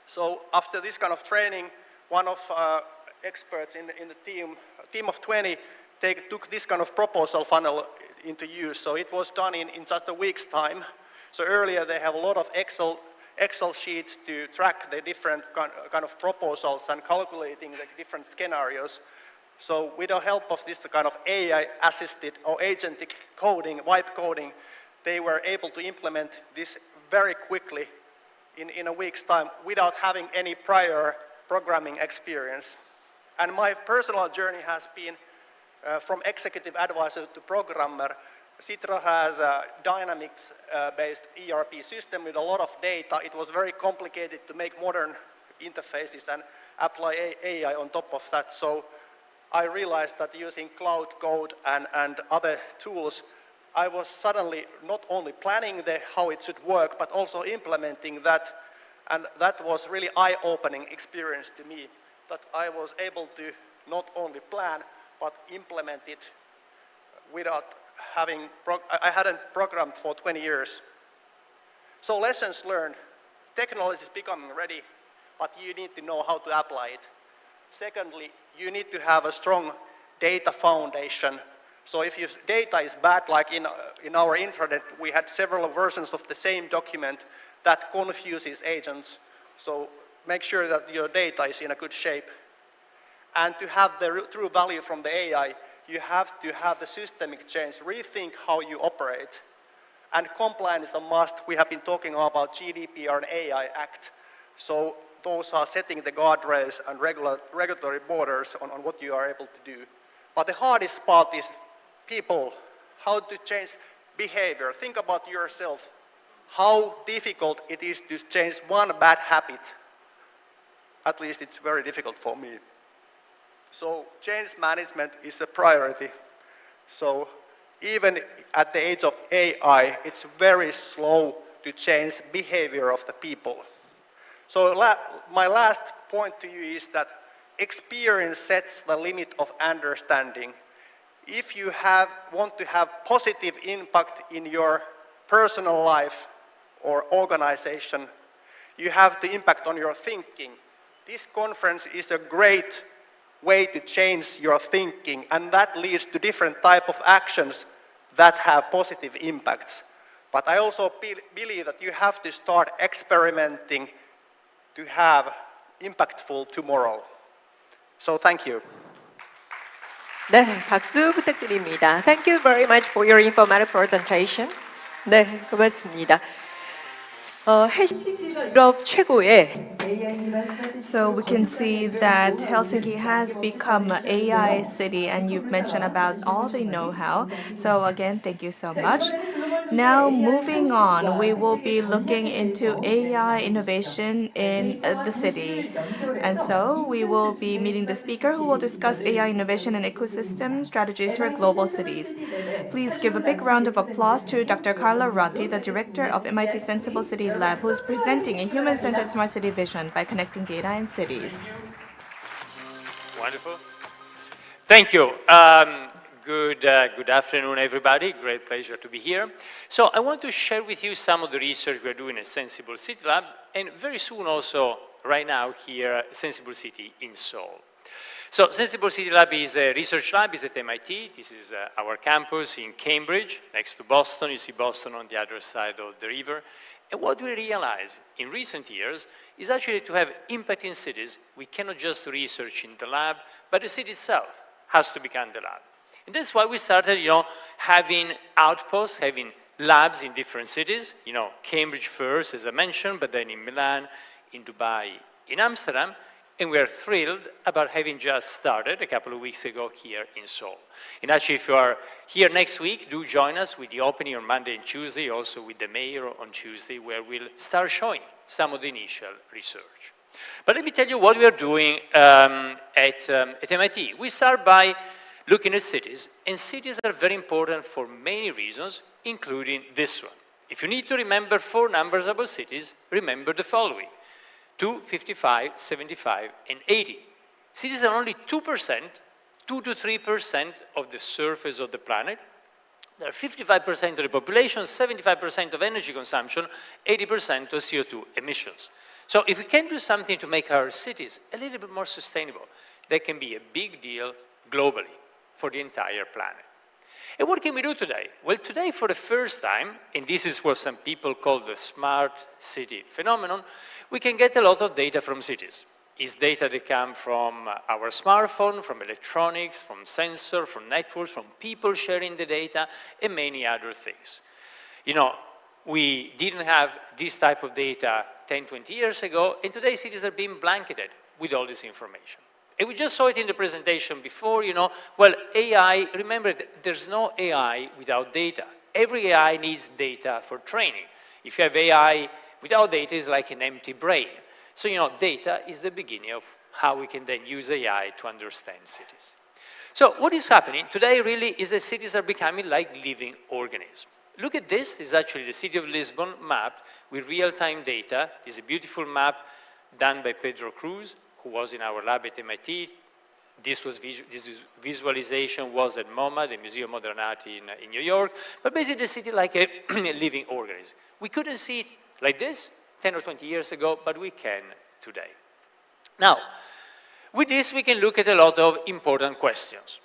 So after this kind of training, one of experts in the team of 20, took this kind of proposal funnel into use. So it was done in just a week's time. So earlier they have a lot of Excel sheets to track the different kind of proposals and calculating the different scenarios. So with the help of this kind of AI-assisted or agentic coding, wipe coding, they were able to implement this very quickly in a week's time without having any prior programming experience. And my personal journey has been from executive advisor to programmer. Sitra has a Dynamics-based ERP system with a lot of data. It was very complicated to make modern interfaces and apply AI on top of that. So I realized that using cloud code and other tools, I was suddenly not only planning how it should work, but also implementing that. And that was really eye-opening experience to me, that I was able to not only plan, but implement it without having, I hadn't programmed for 20 years. So lessons learned, technology is becoming ready, but you need to know how to apply it. Secondly, you need to have a strong data foundation. So if your data is bad, like in our intranet, we had several versions of the same document that confuses agents. So make sure that your data is in a good shape. And to have the true value from the AI, you have to have the systemic change, rethink how you operate. And compliance is a must. We have been talking about GDPR and AI Act. So those are setting the guardrails and regulatory borders on what you are able to do. But the hardest part is people, how to change behavior. Think about yourself, how difficult it is to change one bad habit. At least it's very difficult for me. So change management is a priority. So even at the age of AI, it's very slow to change behavior of the people. So my last point to you is that experience sets the limit of understanding. If you want to have positive impact in your personal life or organization, you have to impact on your thinking. This conference is a great way to change your thinking, and that leads to different type of actions that have positive impacts. But I also believe that you have to start experimenting to have impactful tomorrow. So thank you. 네, 박수 부탁드립니다. Thank you very much for your informative presentation. 네, 고맙습니다. 헬싱키가 유럽 최고의 So we can see that Helsinki has become an AI city, and you've mentioned about all the know-how. So again, thank you so much. Now, moving on, we will be looking into AI innovation in the city. And so we will be meeting the speaker who will discuss AI innovation and ecosystem strategies for global cities. Please give a big round of applause to Dr. Carla Ratti, the director of MIT Sensible City Lab, who is presenting a human-centered smart city vision by connecting data and cities. Wonderful. Thank you. Good afternoon, everybody. Great pleasure to be here. So I want to share with you some of the research we're doing at Sensible City Lab, and very soon also, right now here at Sensible City in Seoul. So Sensible City Lab is a research lab, is at MIT. This is our campus in Cambridge, next to Boston. You see Boston on the other side of the river. And what we realize in recent years is actually to have impact in cities, we cannot just research in the lab, but the city itself has to become the lab. And that's why we started, having outposts, having labs in different cities. Cambridge first, as I mentioned, but then in Milan, in Dubai, in Amsterdam. And we are thrilled about having just started a couple of weeks ago here in Seoul. And actually, if you are here next week, do join us with the opening on Monday and Tuesday, also with the mayor on Tuesday, where we'll start showing some of the initial research. But let me tell you what we are doing at MIT. We start by looking at cities, and cities are very important for many reasons, including this one. If you need to remember 4 numbers about cities, remember the following: 2, 55, 75, and 80. Cities are only 2%, 2 to 3% of the surface of the planet. They are 55% of the population, 75% of energy consumption, 80% of CO2 emissions. So if we can do something to make our cities a little bit more sustainable, that can be a big deal globally for the entire planet. And what can we do today? Well, today, for the first time, and this is what some people call the smart city phenomenon, we can get a lot of data from cities. It's data that come from our smartphone, from electronics, from sensors, from networks, from people sharing the data, and many other things. We didn't have this type of data 10, 20 years ago, and today cities are being blanketed with all this information. And we just saw it in the presentation before, well, AI, remember, there's no AI without data. Every AI needs data for training. If you have AI without data, it's like an empty brain. So, data is the beginning of how we can then use AI to understand cities. So what is happening today really is that cities are becoming like living organisms. Look at this. This is actually the city of Lisbon mapped with real-time data. This is a beautiful map done by Pedro Cruz, who was in our lab at MIT. This visualization was at MoMA, the Museum of Modern Art in New York. But basically, the city like a living organism. We couldn't see it like this 10 or 20 years ago, but we can today. Now, with this, we can look at a lot of important questions.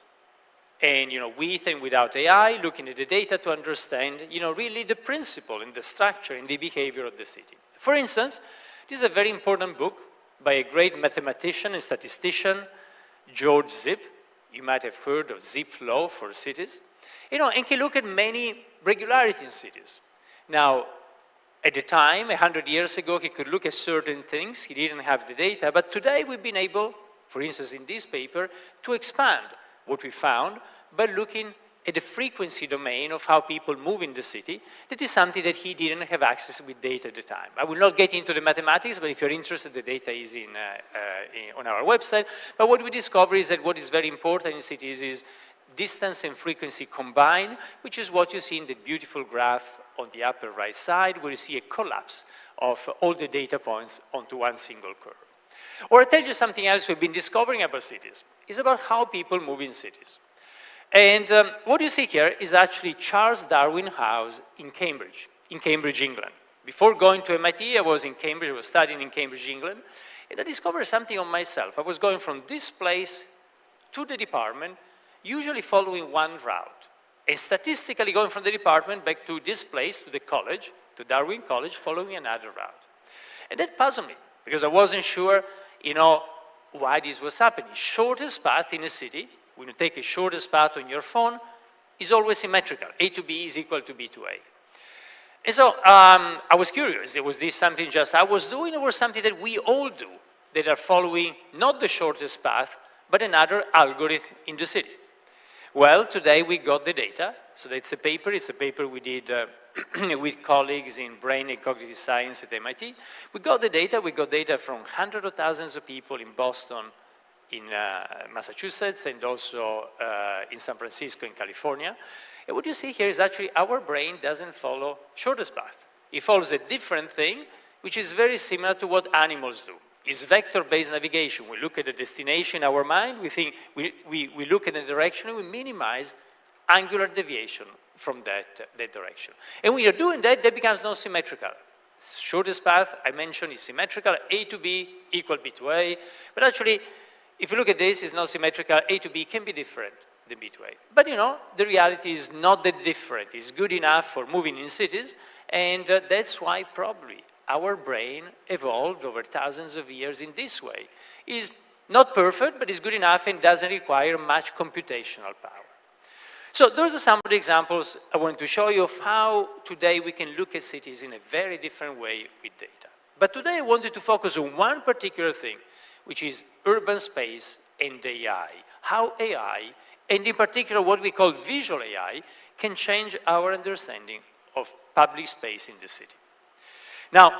And, with and without AI, looking at the data to understand, really the principle and the structure and the behavior of the city. For instance, this is a very important book by a great mathematician and statistician, George Zip. You might have heard of Zipf's law for cities. And he looked at many regularities in cities. Now, at the time, 100 years ago, he could look at certain things. He didn't have the data. But today, we've been able, for instance, in this paper, to expand what we found by looking at the frequency domain of how people move in the city. That is something that he didn't have access with data at the time. I will not get into the mathematics, but if you're interested, the data is on our website. But what we discover is that what is very important in cities is distance and frequency combined, which is what you see in the beautiful graph on the upper right side, where you see a collapse of all the data points onto one single curve. Or I'll tell you something else we've been discovering about cities. It's about how people move in cities. And what you see here is actually Charles Darwin House in Cambridge, England. Before going to MIT, I was in Cambridge, I was studying in Cambridge, England, and I discovered something on myself. I was going from this place to the department, usually following one route, and statistically going from the department back to this place, to the college, to Darwin College, following another route. And that puzzled me, because I wasn't sure, why this was happening. Shortest path in a city, when you take a shortest path on your phone, is always symmetrical. A to B is equal to B to A. And so I was curious, was this something just I was doing, or was something that we all do that are following not the shortest path, but another algorithm in the city? Well, today we got the data. So it's a paper we did with colleagues in brain and cognitive science at MIT. We got data from hundreds of thousands of people in Boston, in Massachusetts, and also in San Francisco, in California. And what you see here is actually our brain doesn't follow shortest path. It follows a different thing, which is very similar to what animals do. It's vector-based navigation. We look at the destination in our mind, we look at the direction, and we minimize angular deviation from that direction. And when you're doing that, that becomes non-symmetrical. Shortest path, I mentioned, is symmetrical. A to B equal B to A. But actually, if you look at this, it's not symmetrical. A to B can be different than B to A. But the reality is not that different. It's good enough for moving in cities, and that's why probably our brain evolved over thousands of years in this way. It's not perfect, but it's good enough and doesn't require much computational power. So those are some of the examples I want to show you of how today we can look at cities in a very different way with data. But today I wanted to focus on one particular thing, which is urban space and AI. How AI, and in particular what we call visual AI, can change our understanding of public space in the city. Now,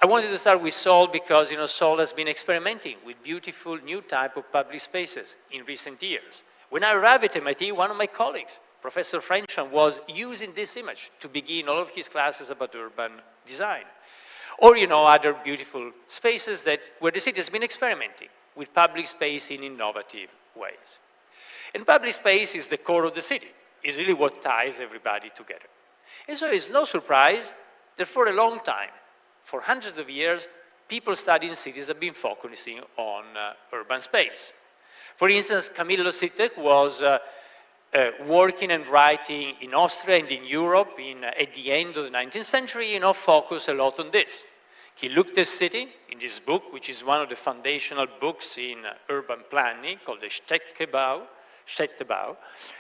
I wanted to start with Seoul because Seoul has been experimenting with beautiful new type of public spaces in recent years. When I arrived at MIT, one of my colleagues, Professor Frenchman, was using this image to begin all of his classes about urban design. Or other beautiful spaces where the city has been experimenting with public space in innovative ways. And public space is the core of the city. It's really what ties everybody together. And so it's no surprise that for a long time, for hundreds of years, people studying cities have been focusing on urban space. For instance, Camillo Sittek was working and writing in Austria and in Europe at the end of the 19th century, focused a lot on this. He looked at city in this book, which is one of the foundational books in urban planning, called the Städtebau.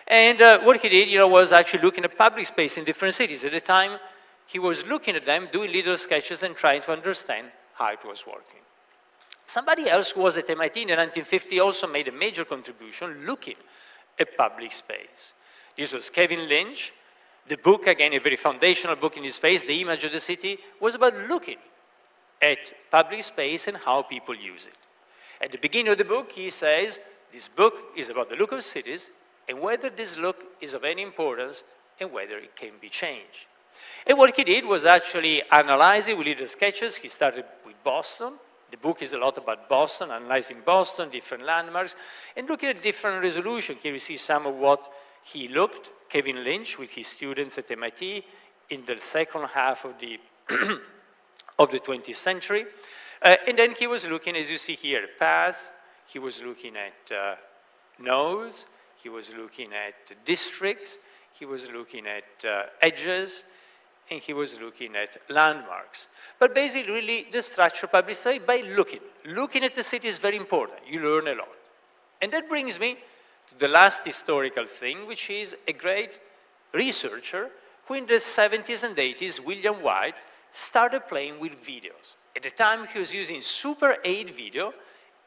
And what he did, was actually looking at public space in different cities. At the time, he was looking at them, doing little sketches and trying to understand how it was working. Somebody else who was at MIT in the 1950s also made a major contribution looking at public space. This was Kevin Lynch. The book, again, a very foundational book in this space, The Image of the City, was about looking at public space and how people use it. At the beginning of the book, he says, this book is about the look of cities and whether this look is of any importance and whether it can be changed. And what he did was actually analyze it with little sketches. He started with Boston. The book is a lot about Boston, analyzing Boston, different landmarks, and looking at different resolution. Here you see some of what he looked, Kevin Lynch, with his students at MIT in the second half of the, of the 20th century. And then he was looking, as you see here, paths. He was looking at nodes. He was looking at districts. He was looking at edges. And he was looking at landmarks. But basically, really, the structure of public space by looking. Looking at the city is very important. You learn a lot. And that brings me to the last historical thing, which is a great researcher who in the 70s and 80s, William White, started playing with videos. At the time, he was using Super 8 video,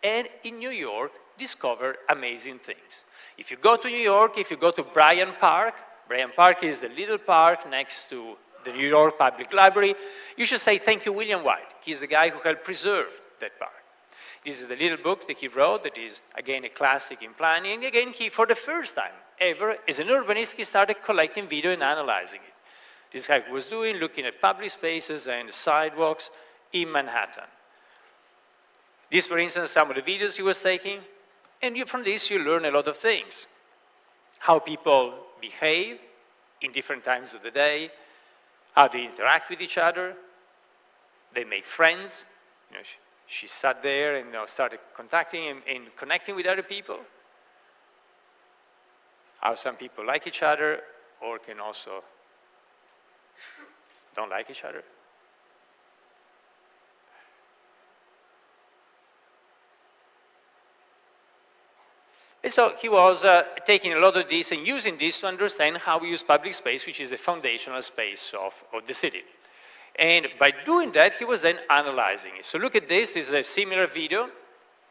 and in New York, discovered amazing things. If you go to New York, if you go to Bryant Park, Bryant Park is the little park next to the New York Public Library. You should say thank you, William White. He's the guy who helped preserve that park. This is the little book that he wrote that is, again, a classic in planning. And again, he, for the first time ever, as an urbanist, he started collecting video and analyzing it. This guy was looking at public spaces and sidewalks in Manhattan. These, for instance, some of the videos he was taking. And from this, you learn a lot of things. How people behave in different times of the day, how they interact with each other. They make friends. You know, she sat there and started contacting and connecting with other people. How some people like each other or can also don't like each other. And so he was taking a lot of this and using this to understand how we use public space, which is the foundational space of the city. And by doing that, he was then analyzing it. So look at this is a similar video.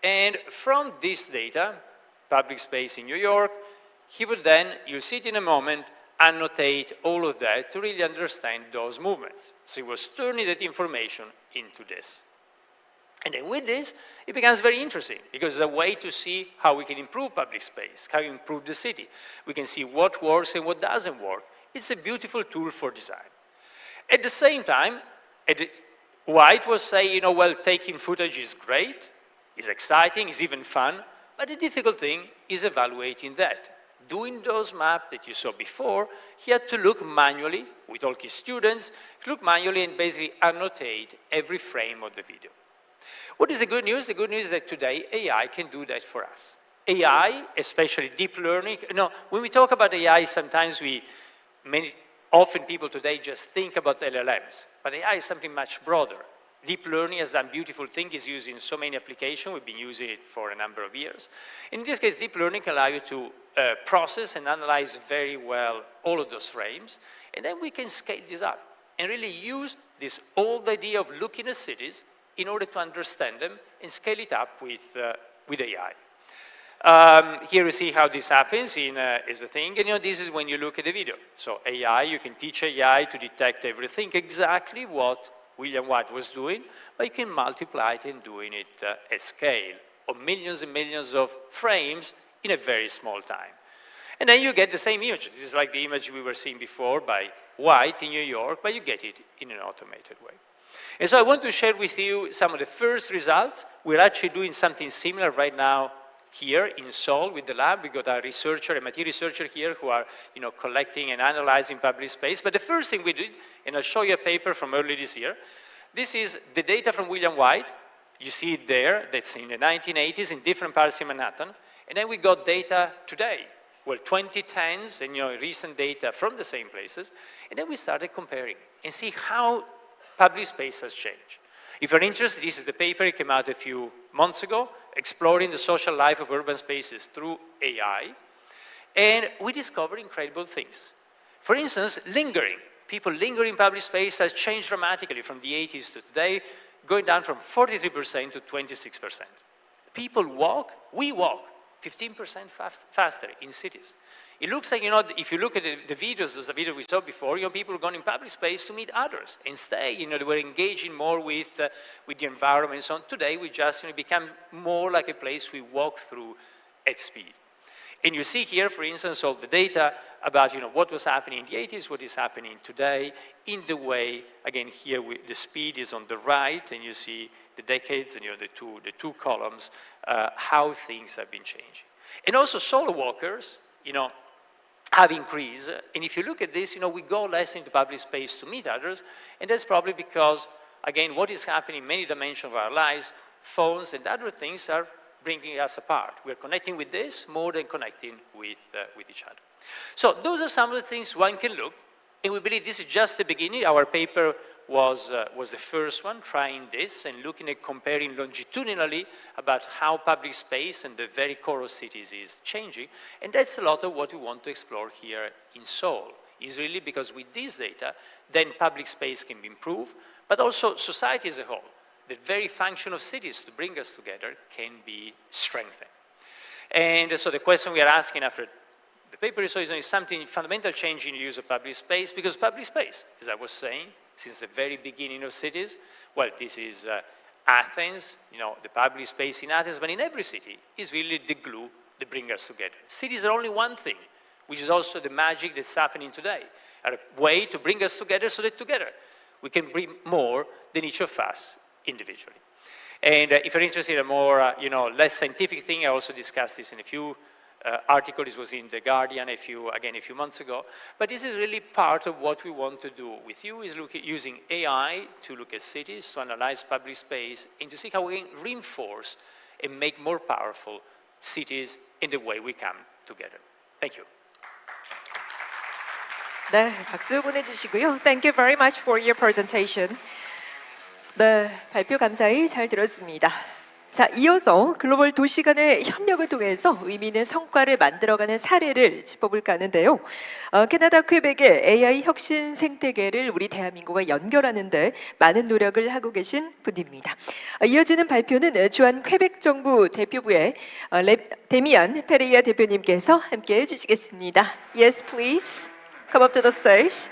And from this data, public space in New York, he would then, you'll see it in a moment, annotate all of that to really understand those movements. So he was turning that information into this. And then with this, it becomes very interesting because it's a way to see how we can improve public space, how we improve the city. We can see what works and what doesn't work. It's a beautiful tool for design. At the same time, White was saying, well, taking footage is great, is exciting, is even fun, but the difficult thing is evaluating that. Doing those maps that you saw before, he had to look manually with all his students, look manually and basically annotate every frame of the video. What is the good news? The good news is that today AI can do that for us. AI, especially deep learning, when we talk about AI, sometimes often people today just think about LLMs, but AI is something much broader. Deep learning has done beautiful things, it's used in so many applications, we've been using it for a number of years. In this case, deep learning can allow you to process and analyze very well all of those frames, and then we can scale this up and really use this old idea of looking at cities in order to understand them and scale it up with AI. Here you see how this happens is the thing, and this is when you look at the video. So AI, you can teach AI to detect everything, exactly what William White was doing, but you can multiply it and doing it at scale of millions and millions of frames in a very small time. And then you get the same image. This is like the image we were seeing before by White in New York, but you get it in an automated way. And so I want to share with you some of the first results. We're actually doing something similar right now here in Seoul with the lab. We got a researcher, a MIT researcher here who are collecting and analyzing public space. But the first thing we did, and I'll show you a paper from early this year, this is the data from William White. You see it there, that's in the 1980s in different parts of Manhattan. And then we got data today, well, 2010s and recent data from the same places. And then we started comparing and see how public space has changed. If you're interested, this is the paper, it came out a few months ago, exploring the social life of urban spaces through AI. And we discovered incredible things. For instance, lingering. People lingering in public space has changed dramatically from the 80s to today, going down from 43% to 26%. People walk, we walk 15% faster in cities. It looks like, if you look at the videos, there's a video we saw before, people are going in public space to meet others and stay, they were engaging more with the environment and so on. Today, we just become more like a place we walk through at speed. And you see here, for instance, all the data about, what was happening in the 80s, what is happening today, in the way, again, here the speed is on the right, and you see the decades and, the two columns, how things have been changing. And also solo walkers, have increased. And if you look at this, we go less into public space to meet others, and that's probably because, again, what is happening in many dimensions of our lives, phones and other things are bringing us apart. We're connecting with this more than connecting with each other. So those are some of the things one can look, and we believe this is just the beginning. Our paper was the first one trying this and looking at comparing longitudinally about how public space and the very core of cities is changing. And that's a lot of what we want to explore here in Seoul, is really because with this data, then public space can be improved, but also society as a whole. The very function of cities to bring us together can be strengthened. And so the question we are asking after The paper is something fundamental change in the use of public space, because public space, as I was saying, since the very beginning of cities, well, this is Athens, the public space in Athens, but in every city is really the glue that brings us together. Cities are only one thing, which is also the magic that's happening today, a way to bring us together so that together we can bring more than each of us individually. And if you're interested in a more, less scientific thing, I also discussed this in a few articles. This was in The Guardian a few months ago. But this is really part of what we want to do with you, is using AI to look at cities, to analyze public space, and to see how we can reinforce and make more powerful cities in the way we come together. Thank you. 네, 박수 보내주시고요. Thank you very much for your presentation. 네, 발표 감사히 잘 들었습니다. 자, 이어서 글로벌 도시 간의 협력을 통해서 의미 있는 성과를 만들어가는 사례를 짚어볼까 하는데요. 캐나다 퀘벡의 AI 혁신 생태계를 우리 대한민국과 연결하는데 많은 노력을 하고 계신 분입니다. 이어지는 발표는 주한 퀘벡 정부 대표부의 데미안 페레이아 대표님께서 함께해 주시겠습니다. Yes, please. Come up to the stage.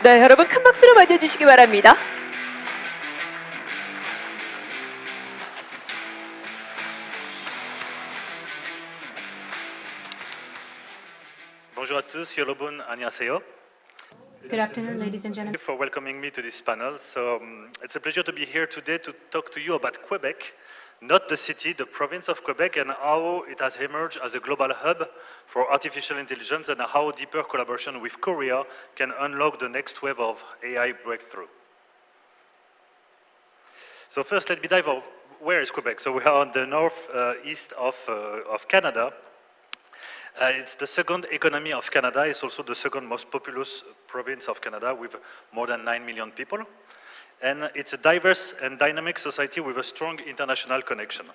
네, 여러분 큰 박수로 맞이해주시기 바랍니다. Bonjour à tous, 여러분 안녕하세요. Good afternoon, ladies and Thank gentlemen. you for welcoming me to this panel. So it's a pleasure to be here today to talk to you about Quebec, not the city, the province of Quebec, and how it has emerged as a global hub for artificial intelligence, and how deeper collaboration with Korea can unlock the next wave of AI breakthrough. So first, let me dive off. Where is Quebec? So we are on the northeast of Canada. It's the second economy of Canada. It's also the second most populous province of Canada, with more than 9 million people. And it's a diverse and dynamic society with a strong international connection.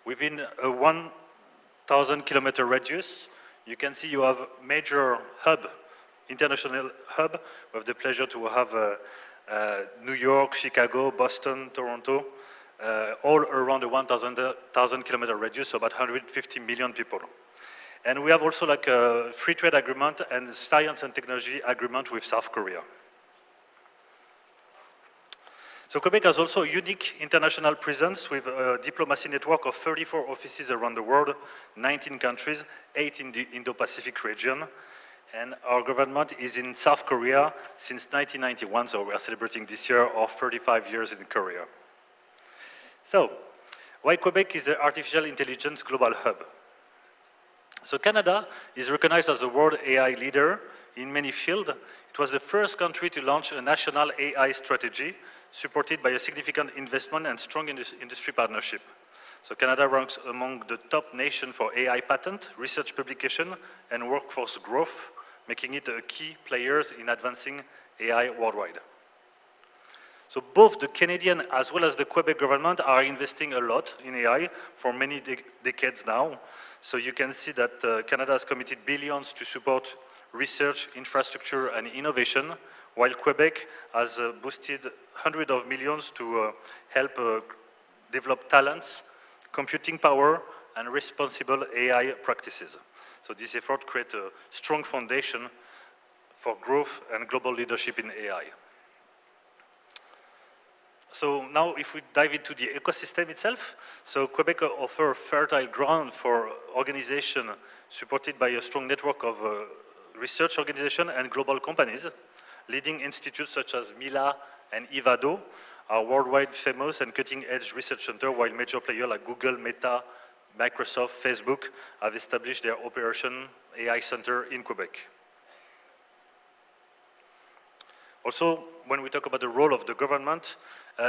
Within a 1,000-kilometer radius, you can see you have a major hub, international hub. We have the pleasure to have New York, Chicago, Boston, Toronto, all around a 1,000-kilometer radius, so about 150 million people. And we have also like a free trade agreement and science and technology agreement with South Korea. So Quebec has also a unique international presence with a diplomacy network of 34 offices around the world, 19 countries, 8 in the Indo-Pacific region. And our government is in South Korea since 1991, so we are celebrating this year our 35 years in Korea. So, why Quebec is the artificial intelligence global hub? So Canada is recognized as a world AI leader in many fields. It was the first country to launch a national AI strategy supported by a significant investment and strong industry partnership. So Canada ranks among the top nations for AI patent, research publication, and workforce growth, making it a key player in advancing AI worldwide. So both the Canadian as well as the Quebec government are investing a lot in AI for many decades now. So you can see that Canada has committed billions to support research, infrastructure, and innovation, while Quebec has boosted hundreds of millions to help develop talents, computing power, and responsible AI practices. So this effort creates a strong foundation for growth and global leadership in AI. So now if we dive into the ecosystem itself, so Quebec offers fertile ground for organization supported by a strong network of research organizations and global companies. Leading institutes such as Mila and Ivado are worldwide famous and cutting-edge research centers, while major players like Google, Meta, Microsoft, Facebook have established their operation AI center in Quebec. Also, when we talk about the role of the government,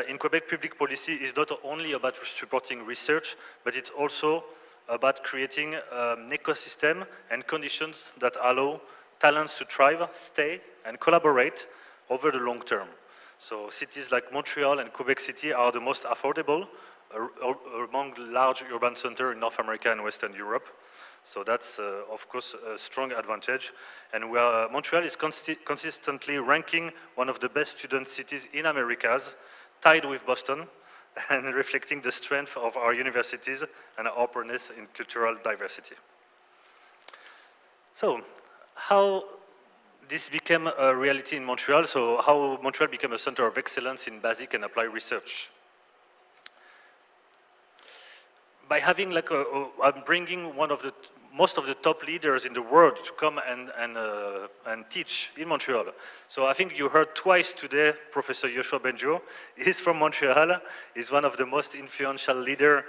in Quebec, public policy is not only about supporting research, but it's also about creating an ecosystem and conditions that allow talents to thrive, stay, and collaborate over the long term. So cities like Montreal and Quebec City are the most affordable among large urban centers in North America and Western Europe. So that's, of course, a strong advantage. And Montreal is consistently ranking one of the best student cities in Americas, tied with Boston, and reflecting the strength of our universities and our openness in cultural diversity. So, how this became a reality in Montreal, so how Montreal became a center of excellence in basic and applied research. By having I'm bringing most of the top leaders in the world to come and teach in Montreal. So I think you heard twice today Professor Yoshua Bengio. He's from Montreal. He's one of the most influential leaders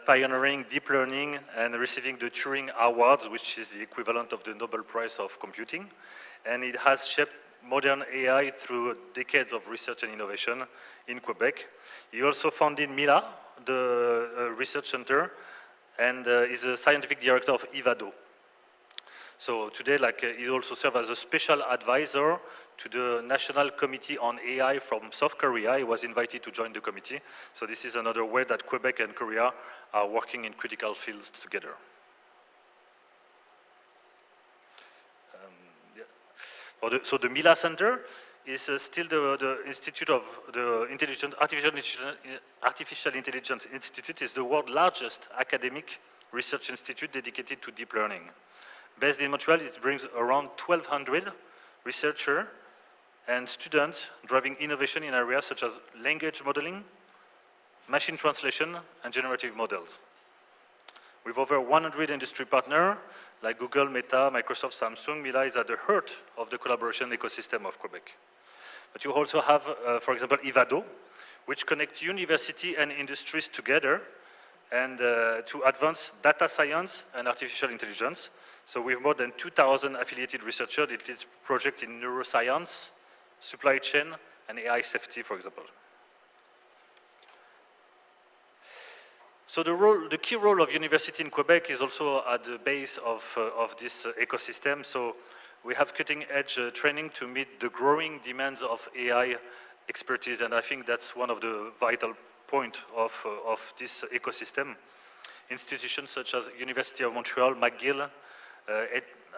pioneering deep learning and receiving the Turing Awards, which is the equivalent of the Nobel Prize of computing. And it has shaped modern AI through decades of research and innovation in Quebec. He also founded MILA, the research center, and is a scientific director of IVADO. So today, he also serves as a special advisor to the National Committee on AI from South Korea. He was invited to join the committee. So this is another way that Quebec and Korea are working in critical fields together. So the MILA Center is still the Institute of the Artificial Intelligence Institute is the world's largest academic research institute dedicated to deep learning. Based in Montreal, it brings around 1,200 researchers and students driving innovation in areas such as language modeling, machine translation, and generative models. With over 100 industry partners, like Google, Meta, Microsoft, Samsung, MILA is at the heart of the collaboration ecosystem of Quebec. But you also have, for example, IVADO, which connects university and industries together and to advance data science and artificial intelligence. So with more than 2,000 affiliated researchers, it leads projects in neuroscience, supply chain, and AI safety, for example. So the key role of university in Quebec is also at the base of this ecosystem. So we have cutting-edge training to meet the growing demands of AI expertise, and I think that's one of the vital points of this ecosystem. Institutions such as University of Montreal, McGill,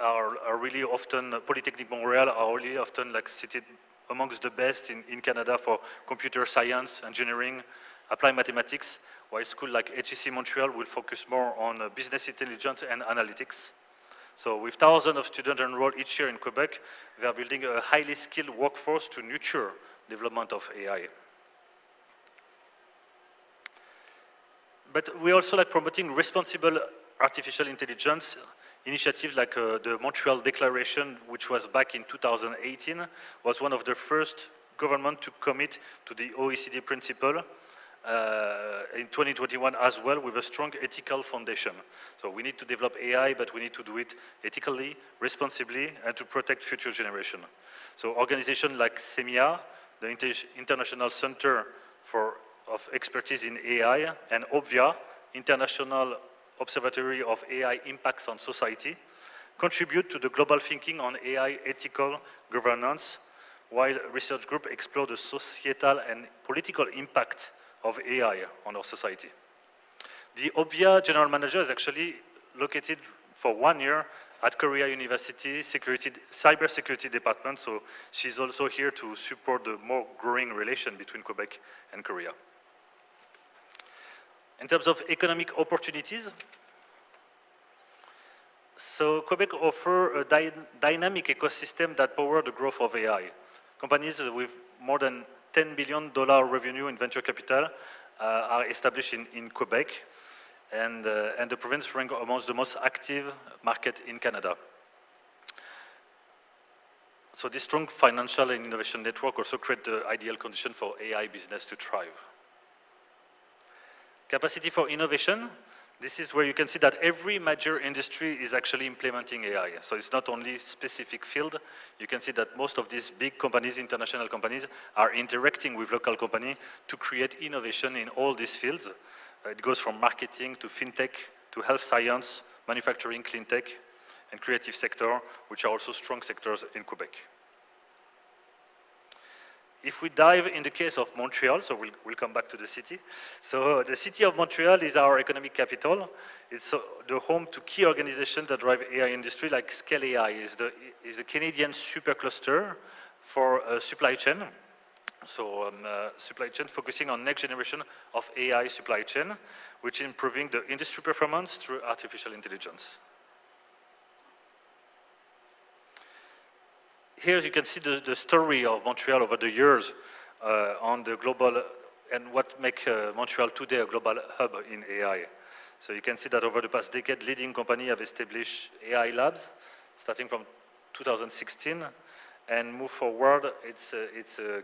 are really often, Polytechnique Montréal are really often cited amongst the best in Canada for computer science, engineering, applied mathematics, while schools like HEC Montreal will focus more on business intelligence and analytics. So with thousands of students enrolled each year in Quebec, we are building a highly skilled workforce to nurture development of AI. But we also promoting responsible artificial intelligence initiatives like the Montreal Declaration, which was back in 2018, was one of the first government to commit to the OECD principle in 2021 as well, with a strong ethical foundation. So we need to develop AI, but we need to do it ethically, responsibly, and to protect future generations. So organizations like CEMIA, the International Center of Expertise in AI, and OBVIA, International Observatory of AI Impacts on Society, contribute to the global thinking on AI ethical governance, while research groups explore the societal and political impact of AI on our society. The OBVIA general manager is actually located for 1 year at Korea University Cybersecurity Department, so she's also here to support the more growing relation between Quebec and Korea. In terms of economic opportunities, so Quebec offers a dynamic ecosystem that powers the growth of AI. Companies with more than $10 billion revenue in venture capital are established in Quebec, and the province ranks amongst the most active market in Canada. So this strong financial and innovation network also creates the ideal condition for AI business to thrive. Capacity for innovation, this is where you can see that every major industry is actually implementing AI. So it's not only specific field. You can see that most of these big companies, international companies, are interacting with local companies to create innovation in all these fields. It goes from marketing to fintech, to health science, manufacturing, clean tech, and creative sector, which are also strong sectors in Quebec. If we dive in the case of Montreal, so we'll come back to the city. So the city of Montreal is our economic capital. It's the home to key organizations that drive AI industry, like Scale AI is the Canadian supercluster for supply chain. So supply chain focusing on next generation of AI supply chain, which is improving the industry performance through artificial intelligence. here you can see the story of Montreal over the years on the global, and what makes Montreal today a global hub in AI. So you can see that over the past decade, leading companies have established AI labs, starting from 2016, and move forward. It's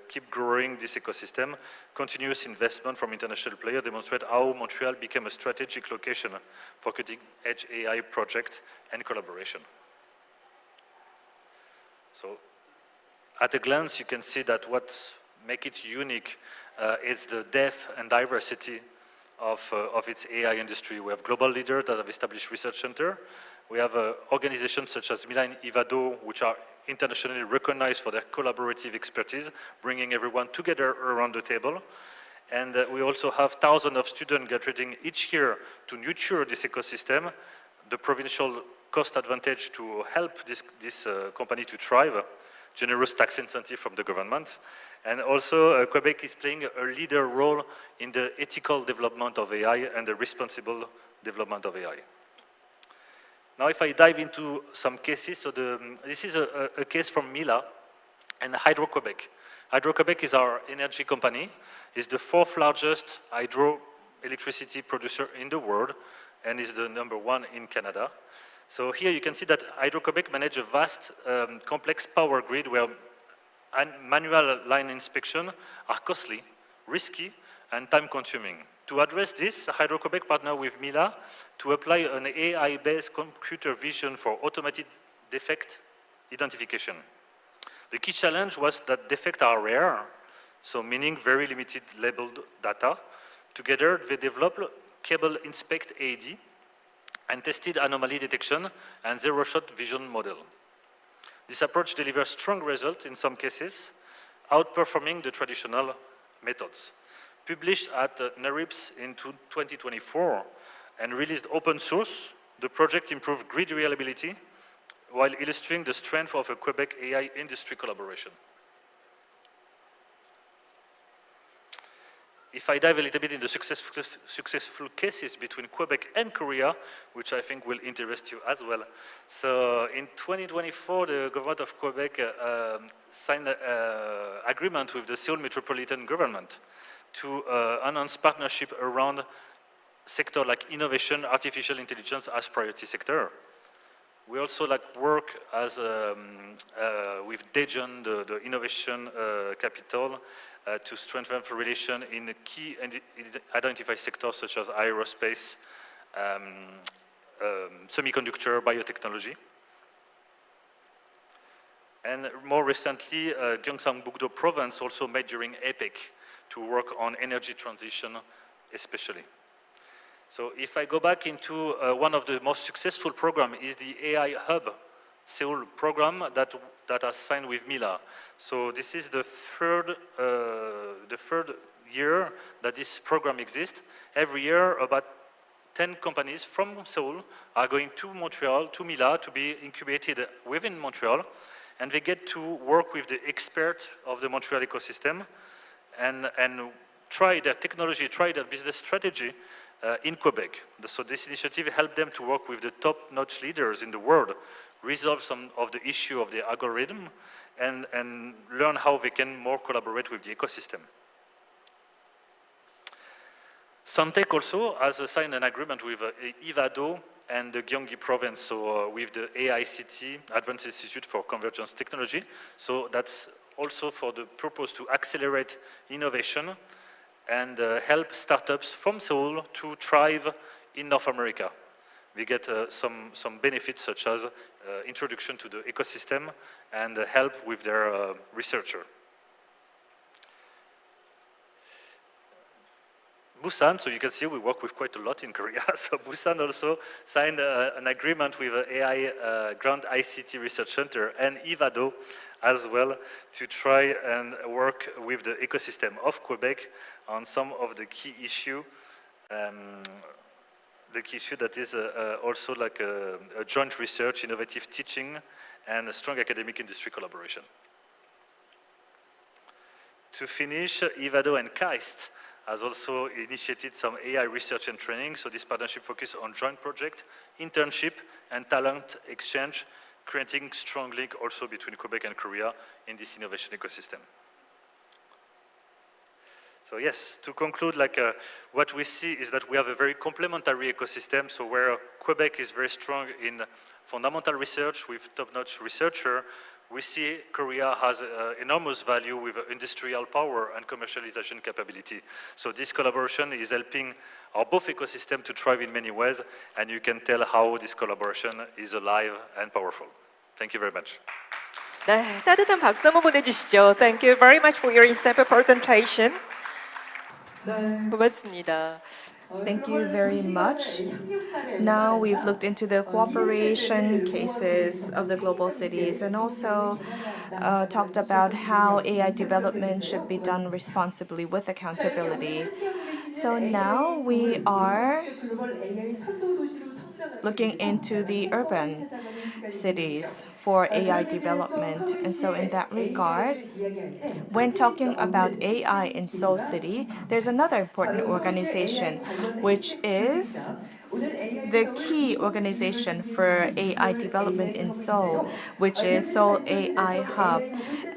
keep growing this ecosystem. Continuous investment from international players demonstrate how Montreal became a strategic location for cutting-edge AI project and collaboration. So, at a glance, you can see that what makes it unique is the depth and diversity of its AI industry. We have global leaders that have established research centers. We have organizations such as Mila and Ivado, which are internationally recognized for their collaborative expertise, bringing everyone together around the table. And we also have thousands of students graduating each year to nurture this ecosystem, the provincial cost advantage to help this company to thrive, generous tax incentive from the government. And also, Quebec is playing a leader role in the ethical development of AI and the responsible development of AI. Now, if I dive into some cases, so this is a case from Mila and Hydro-Quebec. Hydro-Quebec is our energy company. It's the 4th largest hydroelectricity producer in the world and is the #1 in Canada. So here you can see that Hydro-Quebec manages a vast, complex power grid where manual line inspection are costly, risky, and time-consuming. To address this, Hydro-Quebec partnered with Mila to apply an AI-based computer vision for automated defect identification. The key challenge was that defects are rare, so meaning very limited labeled data. Together, they developed Cable Inspect AD and tested anomaly detection and zero-shot vision model. This approach delivers strong results in some cases, outperforming the traditional methods. Published at NeurIPS in 2024 and released open source, the project improved grid reliability while illustrating the strength of a Quebec AI industry collaboration. If I dive a little bit in the successful cases between Quebec and Korea, which I think will interest you as well. So in 2024, the government of Quebec signed an agreement with the Seoul metropolitan government to announce partnership around sectors like innovation, artificial intelligence as priority sector. We also work as with Daejeon, the innovation capital, to strengthen relation in key and identified sectors such as aerospace, semiconductor, biotechnology. And more recently, Gyeongsang-Bugdo province also made during APEC to work on energy transition especially. So if I go back into one of the most successful programs is the AI Hub Seoul program that has signed with Mila. So this is the third year that this program exists. Every year, about 10 companies from Seoul are going to Montreal, to Mila, to be incubated within Montreal, and they get to work with the expert of the Montreal ecosystem and try their technology, try their business strategy in Quebec. So this initiative helped them to work with the top-notch leaders in the world, resolve some of the issue of the algorithm, and learn how they can more collaborate with the ecosystem. Suntech also has signed an agreement with Ivado and the Gyeonggi province, so with the AICT, Advanced Institute for Convergence Technology. So that's also for the purpose to accelerate innovation and help startups from Seoul to thrive in North America. We get some benefits such as introduction to the ecosystem and help with their researcher. Busan, so you can see we work with quite a lot in Korea. So Busan also signed an agreement with AI Grand ICT Research Center and Ivado as well to try and work with the ecosystem of Quebec on some of the key issue. The key issue that is also like a joint research, innovative teaching, and a strong academic industry collaboration. To finish, Ivado and KAIST has also initiated some AI research and training. So this partnership focuses on joint project, internship, and talent exchange creating strong link also between Quebec and Korea in this innovation ecosystem. So yes, to conclude, what we see is that we have a very complementary ecosystem. So where Quebec is very strong in fundamental research with top-notch researcher, we see Korea has enormous value with industrial power and commercialization capability. So this collaboration is helping our both ecosystem to thrive in many ways, and you can tell how this collaboration is alive and powerful. Thank you very much. 네, 따뜻한 박수 한번 보내주시죠. Thank you very much for your insightful presentation. 고맙습니다. Thank you very much. Now we've looked into the cooperation cases of the global cities and also talked about how AI development should be done responsibly with accountability. So now we are looking into the urban cities for AI development. And so in that regard, when talking about AI in Seoul City, there's another important organization, which is the key organization for AI development in Seoul, which is Seoul AI Hub.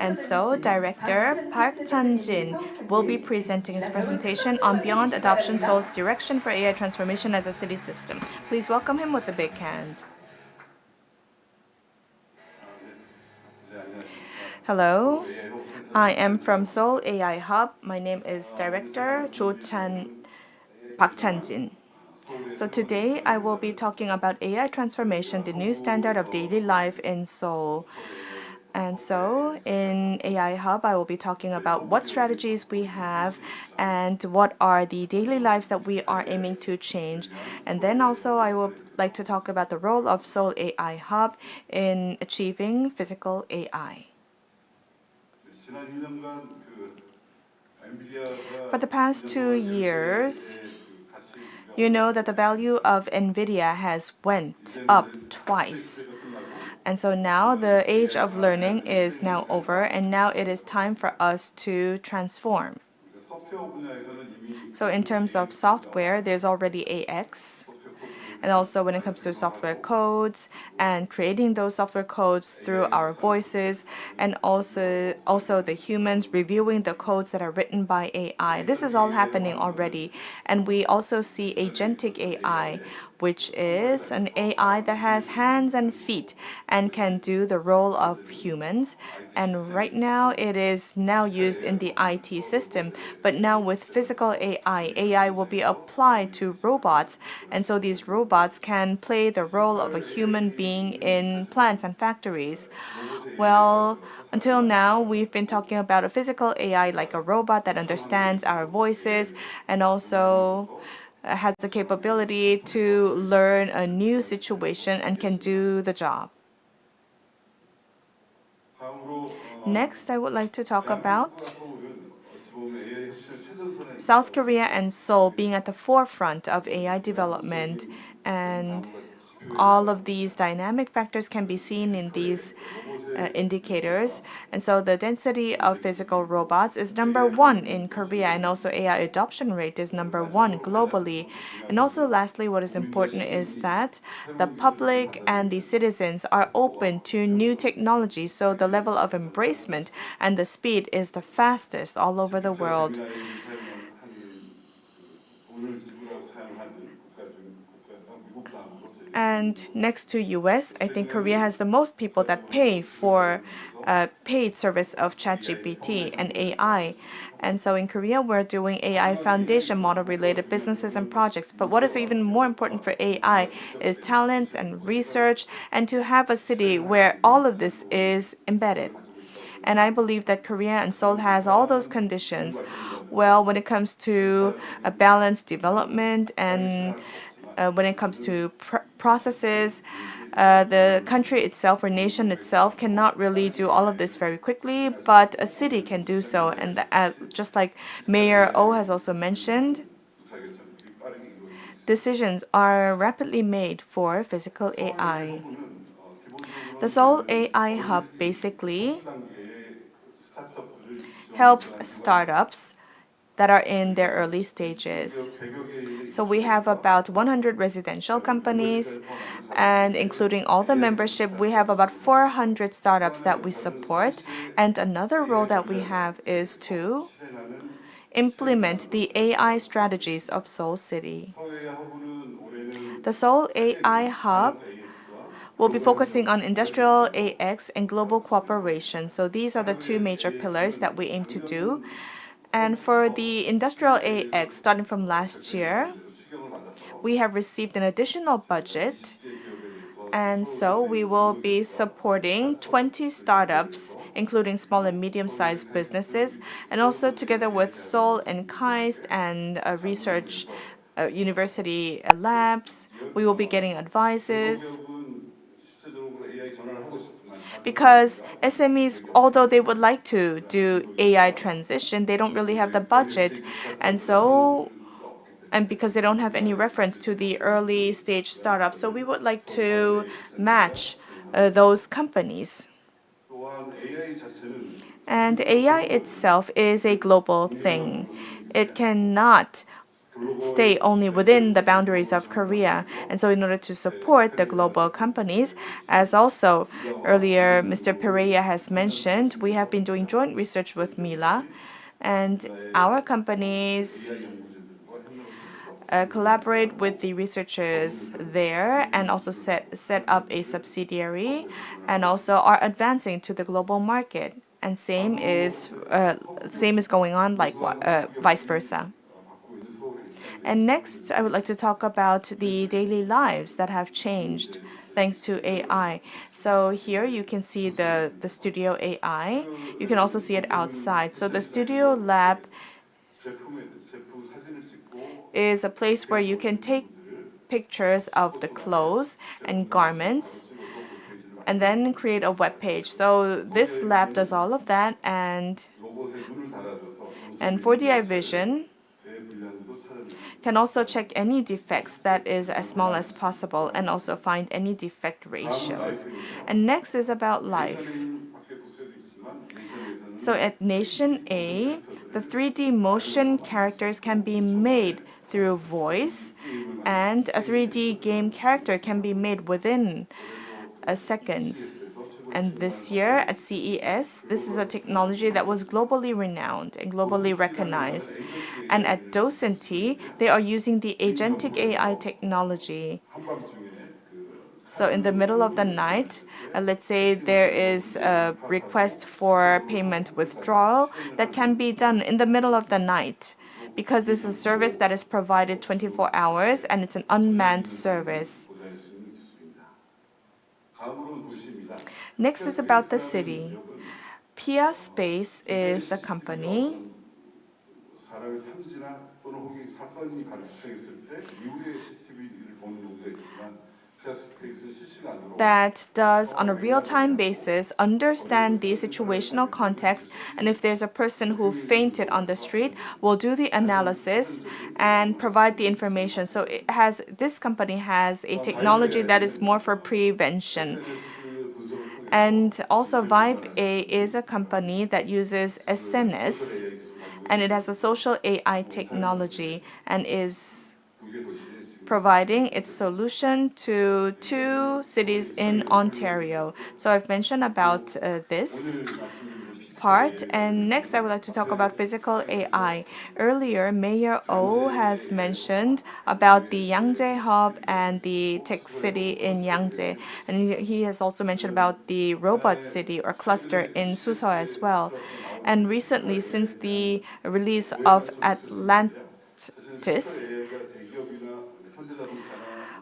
And so Director Park Chan-jin will be presenting his presentation on Beyond Adoption Seoul's direction for AI transformation as a city system. Please welcome him with a big hand. Hello, I am from Seoul AI Hub. My name is Director Park Chan-jin. So today I will be talking about AI transformation, the new standard of daily life in Seoul. And so in AI Hub, I will be talking about what strategies we have and what are the daily lives that we are aiming to change. And then also I would like to talk about the role of Seoul AI Hub in achieving physical AI. For the past 2 years, you know that the value of Nvidia has went up twice. And so now the age of learning is now over, and now it is time for us to transform. So in terms of software, there's already AX. And also when it comes to software codes and creating those software codes through our voices, and also the humans reviewing the codes that are written by AI. This is all happening already. And we also see agentic AI, which is an AI that has hands and feet and can do the role of humans. And right now it is now used in the IT system, but now with physical AI, AI will be applied to robots. And so these robots can play the role of a human being in plants and factories. Well, until now, we've been talking about a physical AI like a robot that understands our voices and also has the capability to learn a new situation and can do the job. Next, I would like to talk about South Korea and Seoul being at the forefront of AI development, and all of these dynamic factors can be seen in these indicators. And so the density of physical robots is #1 in Korea, and also AI adoption rate is #1 globally. And also lastly, what is important is that the public and the citizens are open to new technology, so the level of embracement and the speed is the fastest all over the world. And next to US, I think Korea has the most people that pay for paid service of ChatGPT and AI. And so in Korea, we're doing AI foundation model related businesses and projects. But what is even more important for AI is talents and research, and to have a city where all of this is embedded. And I believe that Korea and Seoul has all those conditions. Well, when it comes to a balanced development and when it comes to processes, the country itself or nation itself cannot really do all of this very quickly, but a city can do so. And just like Mayor Oh has also mentioned, decisions are rapidly made for physical AI. The Seoul AI Hub basically helps startups that are in their early stages. So we have about 100 residential companies, and including all the membership, we have about 400 startups that we support. And another role that we have is to implement the AI strategies of Seoul City. The Seoul AI Hub will be focusing on industrial AX and global cooperation. So these are the two major pillars that we aim to do. And for the industrial AX, starting from last year, we have received an additional budget. And so we will be supporting 20 startups, including small and medium-sized businesses, and also together with Seoul and KAIST and research university labs, we will be getting advices. Because SMEs, although they would like to do AI transition, they don't really have the budget. And because they don't have any reference to the early stage startups. So we would like to match those companies. And AI itself is a global thing. It cannot stay only within the boundaries of Korea. And so in order to support the global companies, as also earlier Mr. Pereira has mentioned, we have been doing joint research with Mila, and our companies collaborate with the researchers there and also set up a subsidiary and also are advancing to the global market. And same is going on like vice versa. And next, I would like to talk about the daily lives that have changed thanks to AI. So here you can see the studio AI. You can also see it outside. So the studio lab is a place where you can take pictures of the clothes and garments and then create a web page. So this lab does all of that, and 4DI Vision can also check any defects that is as small as possible and also find any defect ratios. And next is about life. So at Nation A, the 3D motion characters can be made through voice, and a 3D game character can be made within seconds. And this year at CES, this is a technology that was globally renowned and globally recognized. And at Docenti, they are using the agentic AI technology. So in the middle of the night, let's say there is a request for payment withdrawal that can be done in the middle of the night, because this is a service that is provided 24 hours and it's an unmanned service. Next is about the city. Pia Space is a company that does, on a real-time basis, understand the situational context, and if there's a person who fainted on the street, will do the analysis and provide the information. So this company has a technology that is more for prevention. And also Vibe A is a company that uses SNS, and it has a social AI technology and is providing its solution to 2 cities in Ontario. So I've mentioned about this part. And next, I would like to talk about physical AI. Earlier, Mayor Oh has mentioned about the Yangjae Hub and the tech city in Yangjae. And he has also mentioned about the robot city or cluster in Suseol as well. And recently, since the release of Atlantis,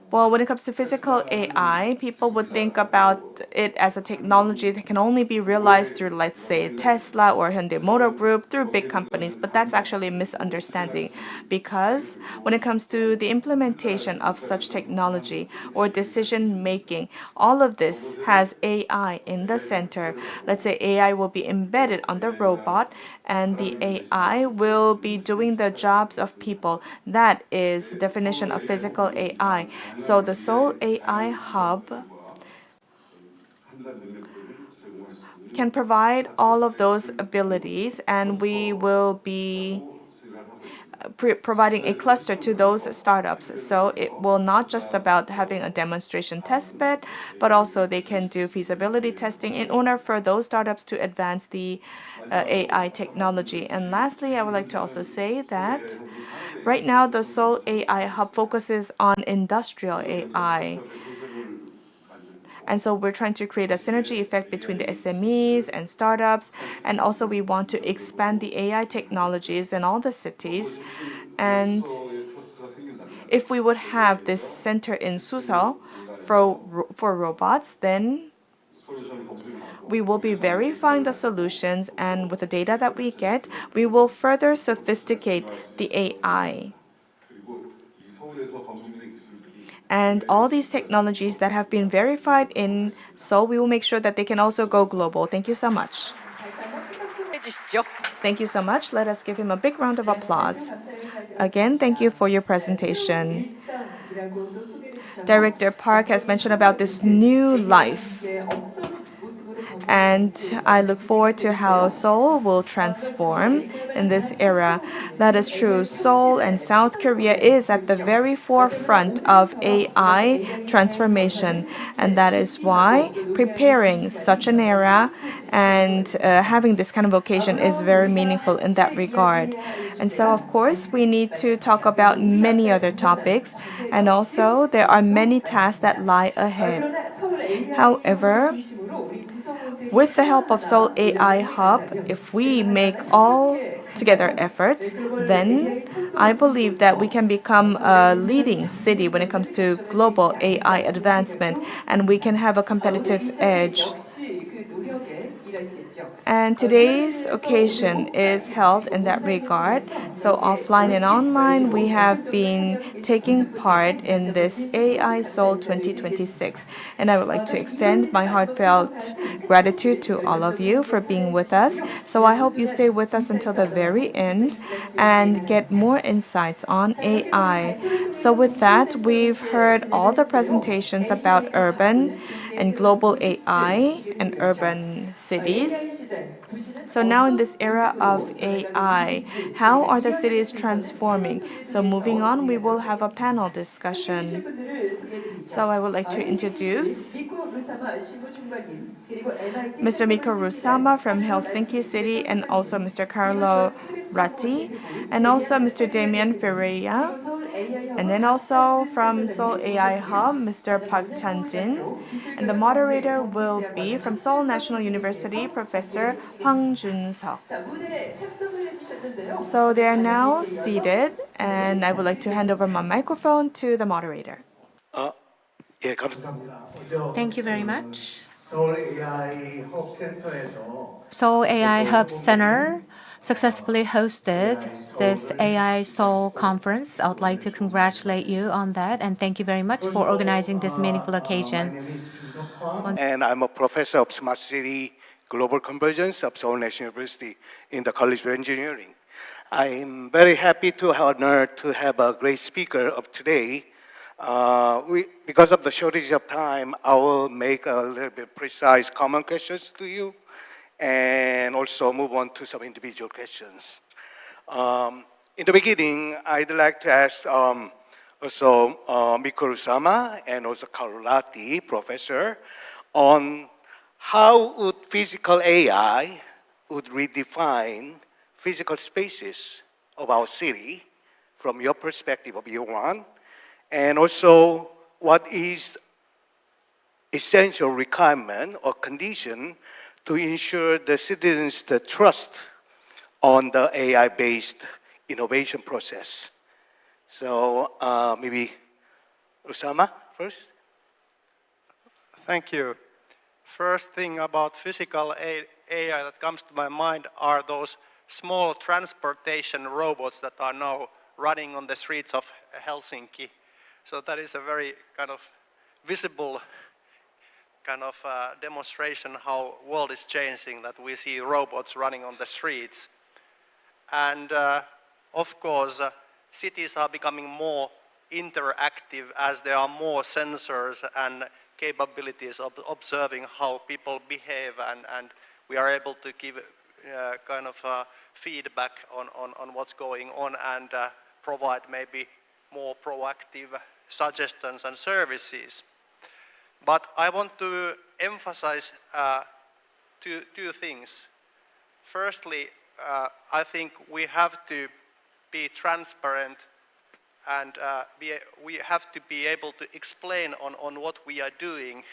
well, when it comes to physical AI, people would think about it as a technology that can only be realized through, let's say, Tesla or Hyundai Motor Group, through big companies. But that's actually a misunderstanding, because when it comes to the implementation of such technology or decision making, all of this has AI in the center. Let's say AI will be embedded on the robot, and the AI will be doing the jobs of people. That is the definition of physical AI. So the Seoul AI Hub can provide all of those abilities, and we will be providing a cluster to those startups. So it will not just about having a demonstration test bed, but also they can do feasibility testing in order for those startups to advance the AI technology. And lastly, I would like to also say that right now the Seoul AI Hub focuses on industrial AI. And so we're trying to create a synergy effect between the SMEs and startups. And also we want to expand the AI technologies in all the cities. And if we would have this center in Seoul for robots, then we will be verifying the solutions, and with the data that we get, we will further sophisticate the AI. And all these technologies that have been verified in Seoul, we will make sure that they can also go global. Thank you so much. Thank you so much. Let us give him a big round of applause. Again, thank you for your presentation. Director Park has mentioned about this new life. And I look forward to how Seoul will transform in this era. That is true. Seoul and South Korea is at the very forefront of AI transformation. And that is why preparing such an era and having this kind of occasion is very meaningful in that regard. And so, of course, we need to talk about many other topics. And also, there are many tasks that lie ahead. However, with the help of Seoul AI Hub, if we make all together efforts, then I believe that we can become a leading city when it comes to global AI advancement, and we can have a competitive edge. And today's occasion is held in that regard. So offline and online, we have been taking part in this AI Seoul 2026. And I would like to extend my heartfelt gratitude to all of you for being with us. So I hope you stay with us until the very end and get more insights on AI. So with that, we've heard all the presentations about urban and global AI and urban cities. So now in this era of AI, how are the cities transforming? So moving on, we will have a panel discussion. So I would like to introduce Mr. Mikko Rusama from Helsinki City, and also Mr. Carlo Ratti, and also Mr. Damien Ferreira, and then also from Seoul AI Hub, Mr. Park Chan-jin, and the moderator will be from Seoul National University, Professor Hwang Jun-seok. So they are now seated, and I would like to hand over my microphone to the moderator. Thank you very much. Seoul AI Hub Center successfully hosted this AI Seoul conference. I would like to congratulate you on that, and thank you very much for organizing this meaningful occasion. My name is Chu Jin, and I'm a professor of Smart City Global Convergence of Seoul National University in the College of Engineering. I'm very happy to honored to have a great speaker of today. Because of the shortage of time, I will make a little bit precise common questions to you and also move on to some individual questions. In the beginning, I'd like to ask also Mikko Rusama and also Carlo Ratti, professor, on how would physical AI would redefine physical spaces of our city from your perspective of year one, and also what is essential requirement or condition to ensure the citizens the trust on the AI-based innovation process. So maybe Rusama first. Thank you. First thing about physical AI that comes to my mind are those small transportation robots that are now running on the streets of Helsinki. So that is a very kind of visible kind of demonstration how world is changing, that we see robots running on the streets. And of course, cities are becoming more interactive as there are more sensors and capabilities of observing how people behave, and we are able to give kind of feedback on what's going on and provide maybe more proactive suggestions and services. But I want to emphasize two things. Firstly, I think we have to be transparent and we have to be able to explain on what we are doing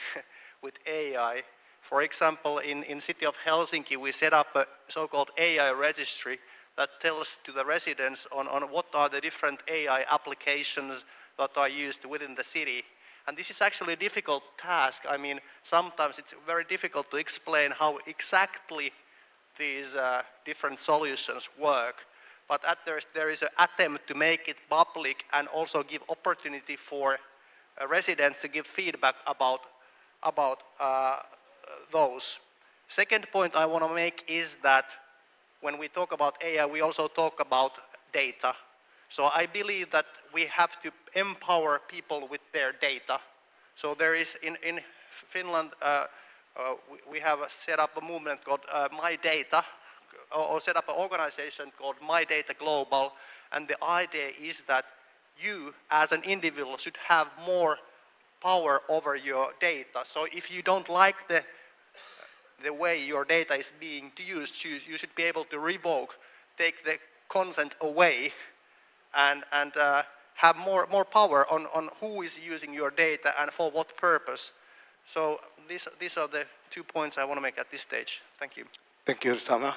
with AI. For example, in city of Helsinki, we set up a so-called AI registry that tells to the residents on what are the different AI applications that are used within the city. And this is actually a difficult task. I mean, sometimes it's very difficult to explain how exactly these different solutions work. But there is an attempt to make it public and also give opportunity for residents to give feedback about those. Second point I want to make is that when we talk about AI, we also talk about data. So I believe that we have to empower people with their data. So there is in Finland, we have set up a movement called My Data, or set up an organization called My Data Global. And the idea is that you as an individual should have more power over your data. So if you don't like the way your data is being used, you should be able to revoke, take the consent away, and have more power on who is using your data and for what purpose. So these are the 2 points I want to make at this stage. Thank you. Thank you, Sama.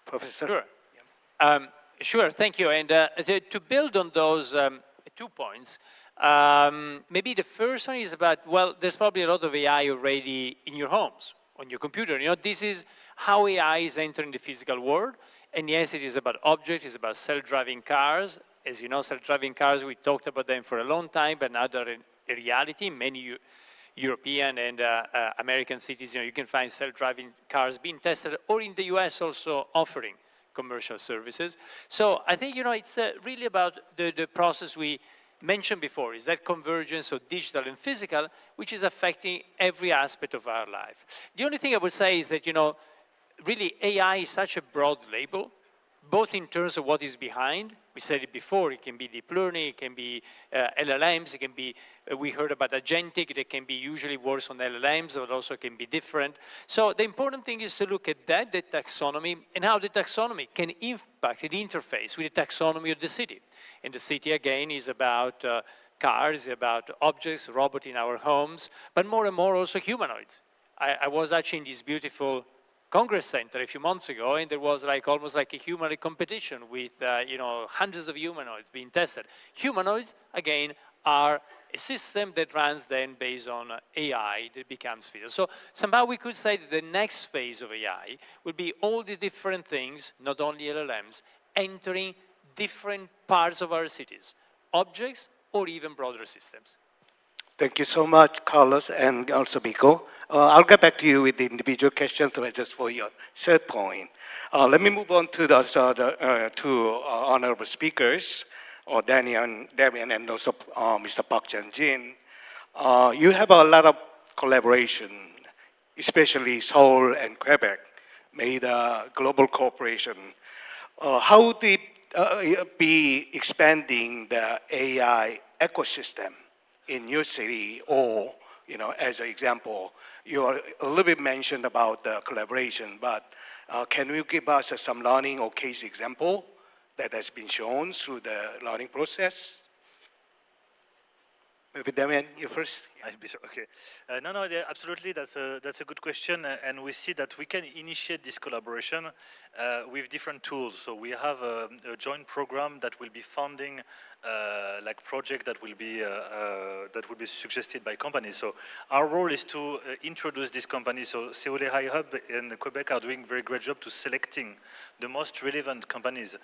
Professor? Sure. Sure, thank you. And to build on those 2 points, maybe the first one is about, well, there's probably a lot of AI already in your homes, on your computer. You know, this is how AI is entering the physical world. And yes, it is about objects, it's about self-driving cars. As you know, self-driving cars, we talked about them for a long time, but now they're a reality. Many European and American cities, you know, you can find self-driving cars being tested, or in the US also offering commercial services. So I think, you know, it's really about the process we mentioned before, is that convergence of digital and physical, which is affecting every aspect of our life. The only thing I would say is that, you know, really AI is such a broad label, both in terms of what is behind. We said it before, it can be deep learning, it can be LLMs, it can be, we heard about agentic, that can be usually worse on LLMs, but also can be different. So the important thing is to look at that, the taxonomy, and how the taxonomy can impact the interface with the taxonomy of the city. And the city, again, is about cars, about objects, robots in our homes, but more and more also humanoids. I was actually in this beautiful Congress Center a few months ago, and there was like almost like a humanoid competition with you know, hundreds of humanoids being tested. Humanoids, again, are a system that runs then based on AI that becomes physical. So somehow we could say that the next phase of AI will be all these different things, not only LLMs, entering different parts of our cities, objects or even broader systems. Thank you so much, Carlos, and also Biko. I'll get back to you with the individual questions just for your third point. Let me move on to the two honorable speakers, Damian and also Mr. Park Jin. You have a lot of collaboration, especially Seoul and Quebec, made a global cooperation. How did be expanding the AI ecosystem in your city, or, you know, as an example, you are a little bit mentioned about the collaboration, but can you give us some learning or case example that has been shown through the learning process? Maybe Damian, you first. Okay. No, absolutely. That's a good question, and we see that we can initiate this collaboration with different tools. So we have a joint program that will be funding like project that will be suggested by companies. So our role is to introduce these companies. So Seoul AI Hub and Quebec are doing a very great job to selecting the most relevant companies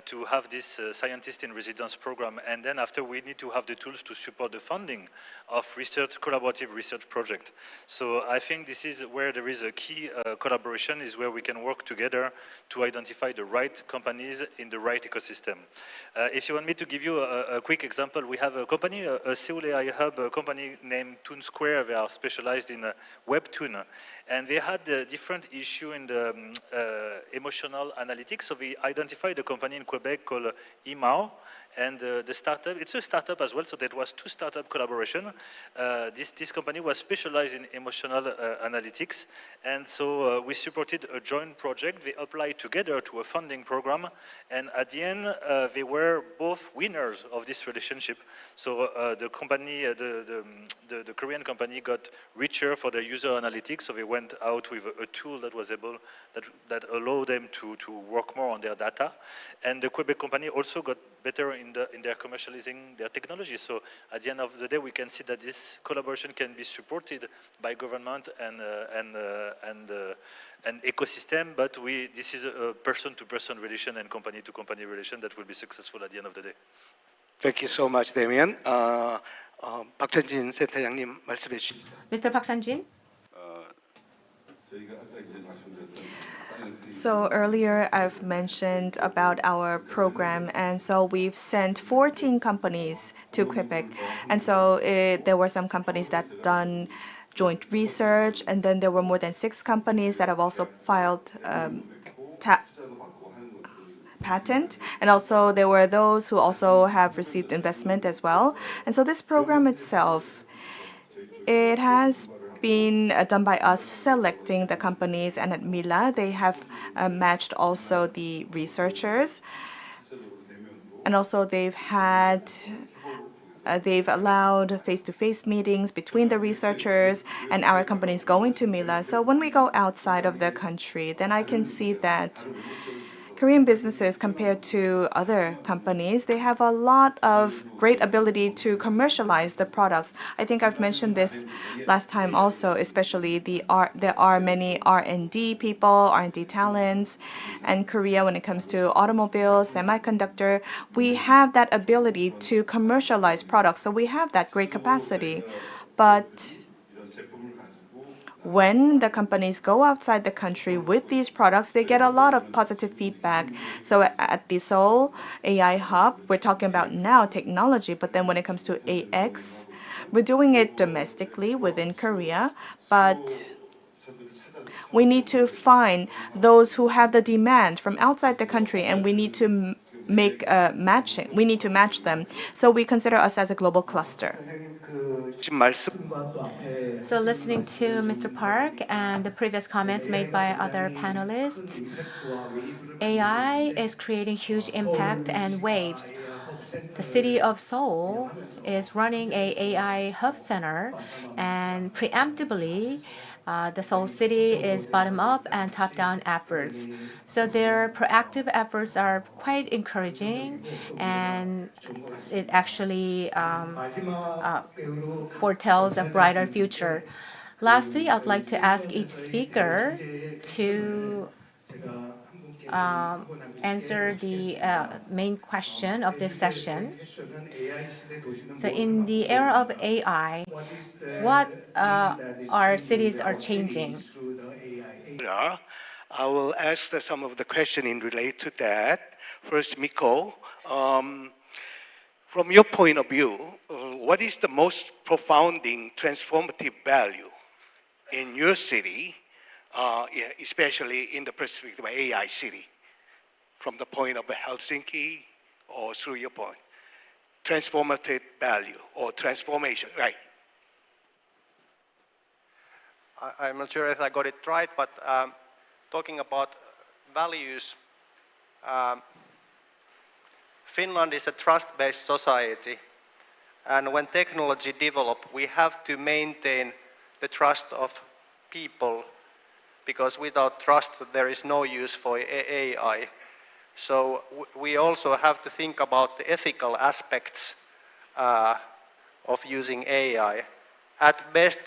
to have this scientist in residence program, and then after we need to have the tools to support the funding of research collaborative research project. So I think this is where there is a key collaboration, is where we can work together to identify the right companies in the right ecosystem. If you want me to give you a quick example, we have a company, a Seoul AI hub, a company named Toon Square. They are specialized in Webtoon. And they had a different issue in the emotional analytics. So we identified a company in Quebec called EMAO. And the startup, it's a startup as well, so that was two startup collaboration. This company was specialized in emotional analytics. And so we supported a joint project. They applied together to a funding program. And at the end, they were both winners of this relationship. So the company, the Korean company got richer for the user analytics. So they went out with a tool that was able, that allowed them to work more on their data. And the Quebec company also got better in their commercializing their technology. So at the end of the day, we can see that this collaboration can be supported by government and ecosystem, but this is a person-to-person relation and company-to-company relation that will be successful at the end of the day. Thank you so much, Damien. 박찬진 센터장님 말씀해 주시죠. Mr. Park San-jin? So earlier I've mentioned about our program, and so we've sent 14 companies to Quebec. And so there were some companies that done joint research, and then there were more than 6 companies that have also filed patent, and also there were those who also have received investment as well. And so this program itself, it has been done by us selecting the companies, and at Mila they have matched also the researchers, and also they've allowed face-to-face meetings between the researchers and our companies going to Mila. So when we go outside of the country, then I can see that Korean businesses, compared to other companies, they have a lot of great ability to commercialize the products. I think I've mentioned this last time also, especially there are many R&D people, R&D talents, and Korea, when it comes to automobiles, semiconductor, we have that ability to commercialize products. So we have that great capacity. But when the companies go outside the country with these products, they get a lot of positive feedback. So at the Seoul AI Hub, we're talking about now technology, but then when it comes to AX, we're doing it domestically within Korea, but we need to find those who have the demand from outside the country, and we need to make matching. We need to match them. So we consider us as a global cluster. So listening to Mr. Park and the previous comments made by other panelists, AI is creating huge impact and waves. The city of Seoul is running a AI hub center, and preemptively, the Seoul city is bottom-up and top-down efforts. So their proactive efforts are quite encouraging, and it actually foretells a brighter future. Lastly, I'd like to ask each speaker to answer the main question of this session. So in the era of AI, what our cities are changing? I will ask some of the questions in relate to that. First, Miko, from your point of view, what is the most profounding transformative value in your city, especially in the perspective of AI city, from the point of Helsinki or through your point? Transformative value or transformation, right? I'm not sure if I got it right, but talking about values, Finland is a trust-based society, and when technology develops, we have to maintain the trust of people, because without trust there is no use for AI. So we also have to think about the ethical aspects of using AI. At best,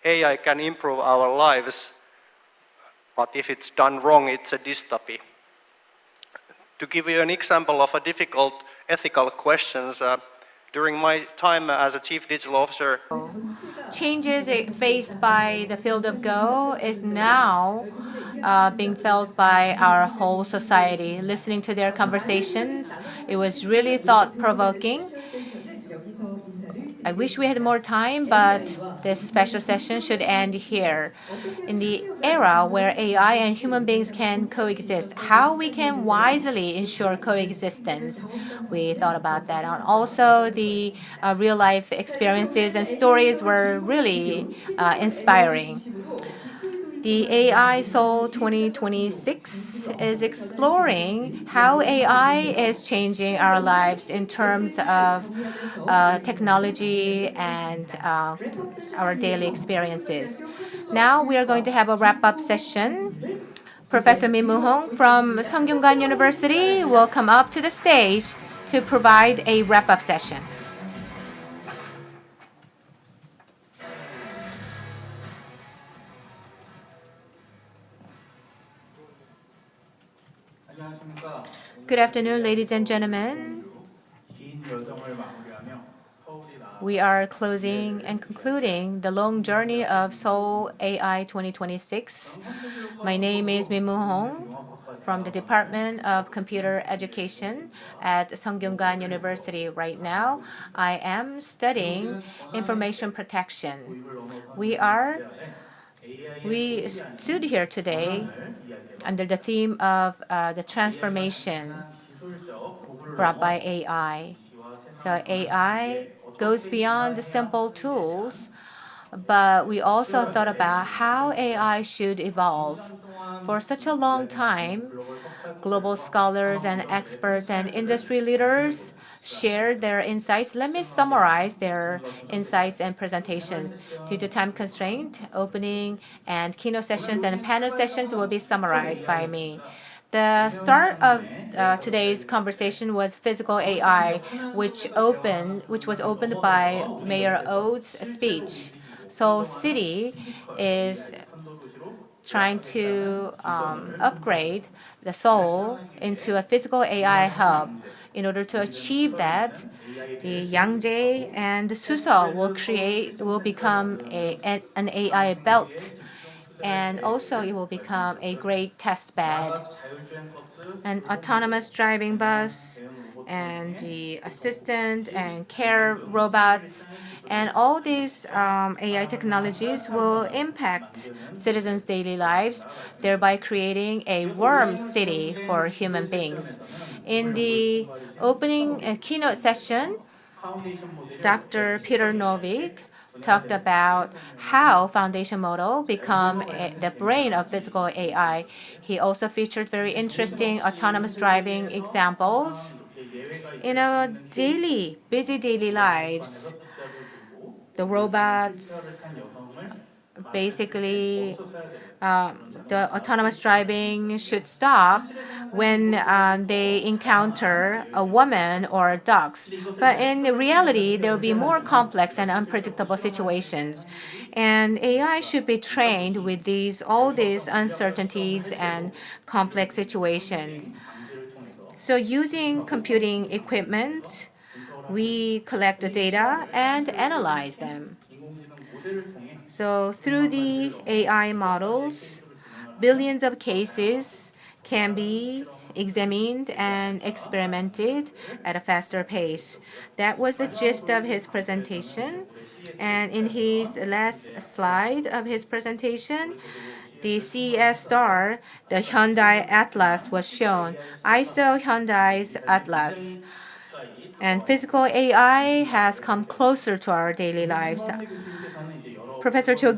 AI can improve our lives, but if it's done wrong, it's a dystopy. To give you an example of a difficult ethical questions, During my time as a chief digital officer, changes faced by the field of Go is now being felt by our whole society. Listening to their conversations, it was really thought-provoking. I wish we had more time, but this special session should end here. In the era where AI and human beings can coexist, how we can wisely ensure coexistence. We thought about that. And also, the real-life experiences and stories were really inspiring. The AI Seoul 2026 is exploring how AI is changing our lives in terms of technology and our daily experiences. Now we are going to have a wrap-up session. Professor Min Moo-hong from Sungkyunkwan University will come up to the stage to provide a wrap-up session. Good afternoon, ladies and gentlemen. We are closing and concluding the long journey of Seoul AI 2026. My name is Min Moo-hong from the Department of Computer Education at Sungkyunkwan University. Right now, I am studying information protection. We stood here today under the theme of the transformation brought by AI. So AI goes beyond the simple tools, but we also thought about how AI should evolve. For such a long time, global scholars and experts and industry leaders shared their insights. Let me summarize their insights and presentations. Due to time constraint, opening and keynote sessions and panel sessions will be summarized by me. The start of today's conversation was physical AI, which was opened by Mayor Oh's speech. Seoul City is trying to upgrade the Seoul into a physical AI hub. In order to achieve that, the Yangjae and Suseol will become an AI belt, and also it will become a great test bed. An autonomous driving bus and the assistant and care robots and all these AI technologies will impact citizens' daily lives, thereby creating a warm city for human beings. In the opening keynote session, Dr. Peter Norvig talked about how foundation model become the brain of physical AI. He also featured very interesting autonomous driving examples. In our busy daily lives, the robots basically the autonomous driving should stop when they encounter a woman or dogs. But in reality, there will be more complex and unpredictable situations. And AI should be trained with all these uncertainties and complex situations. So using computing equipment, we collect the data and analyze them. So through the AI models, billions of cases can be examined and experimented at a faster pace. That was the gist of his presentation. And in his last slide of his presentation, the CES star, the Hyundai Atlas was shown. I saw Hyundai's Atlas. And physical AI has come closer to our daily lives. Professor Chu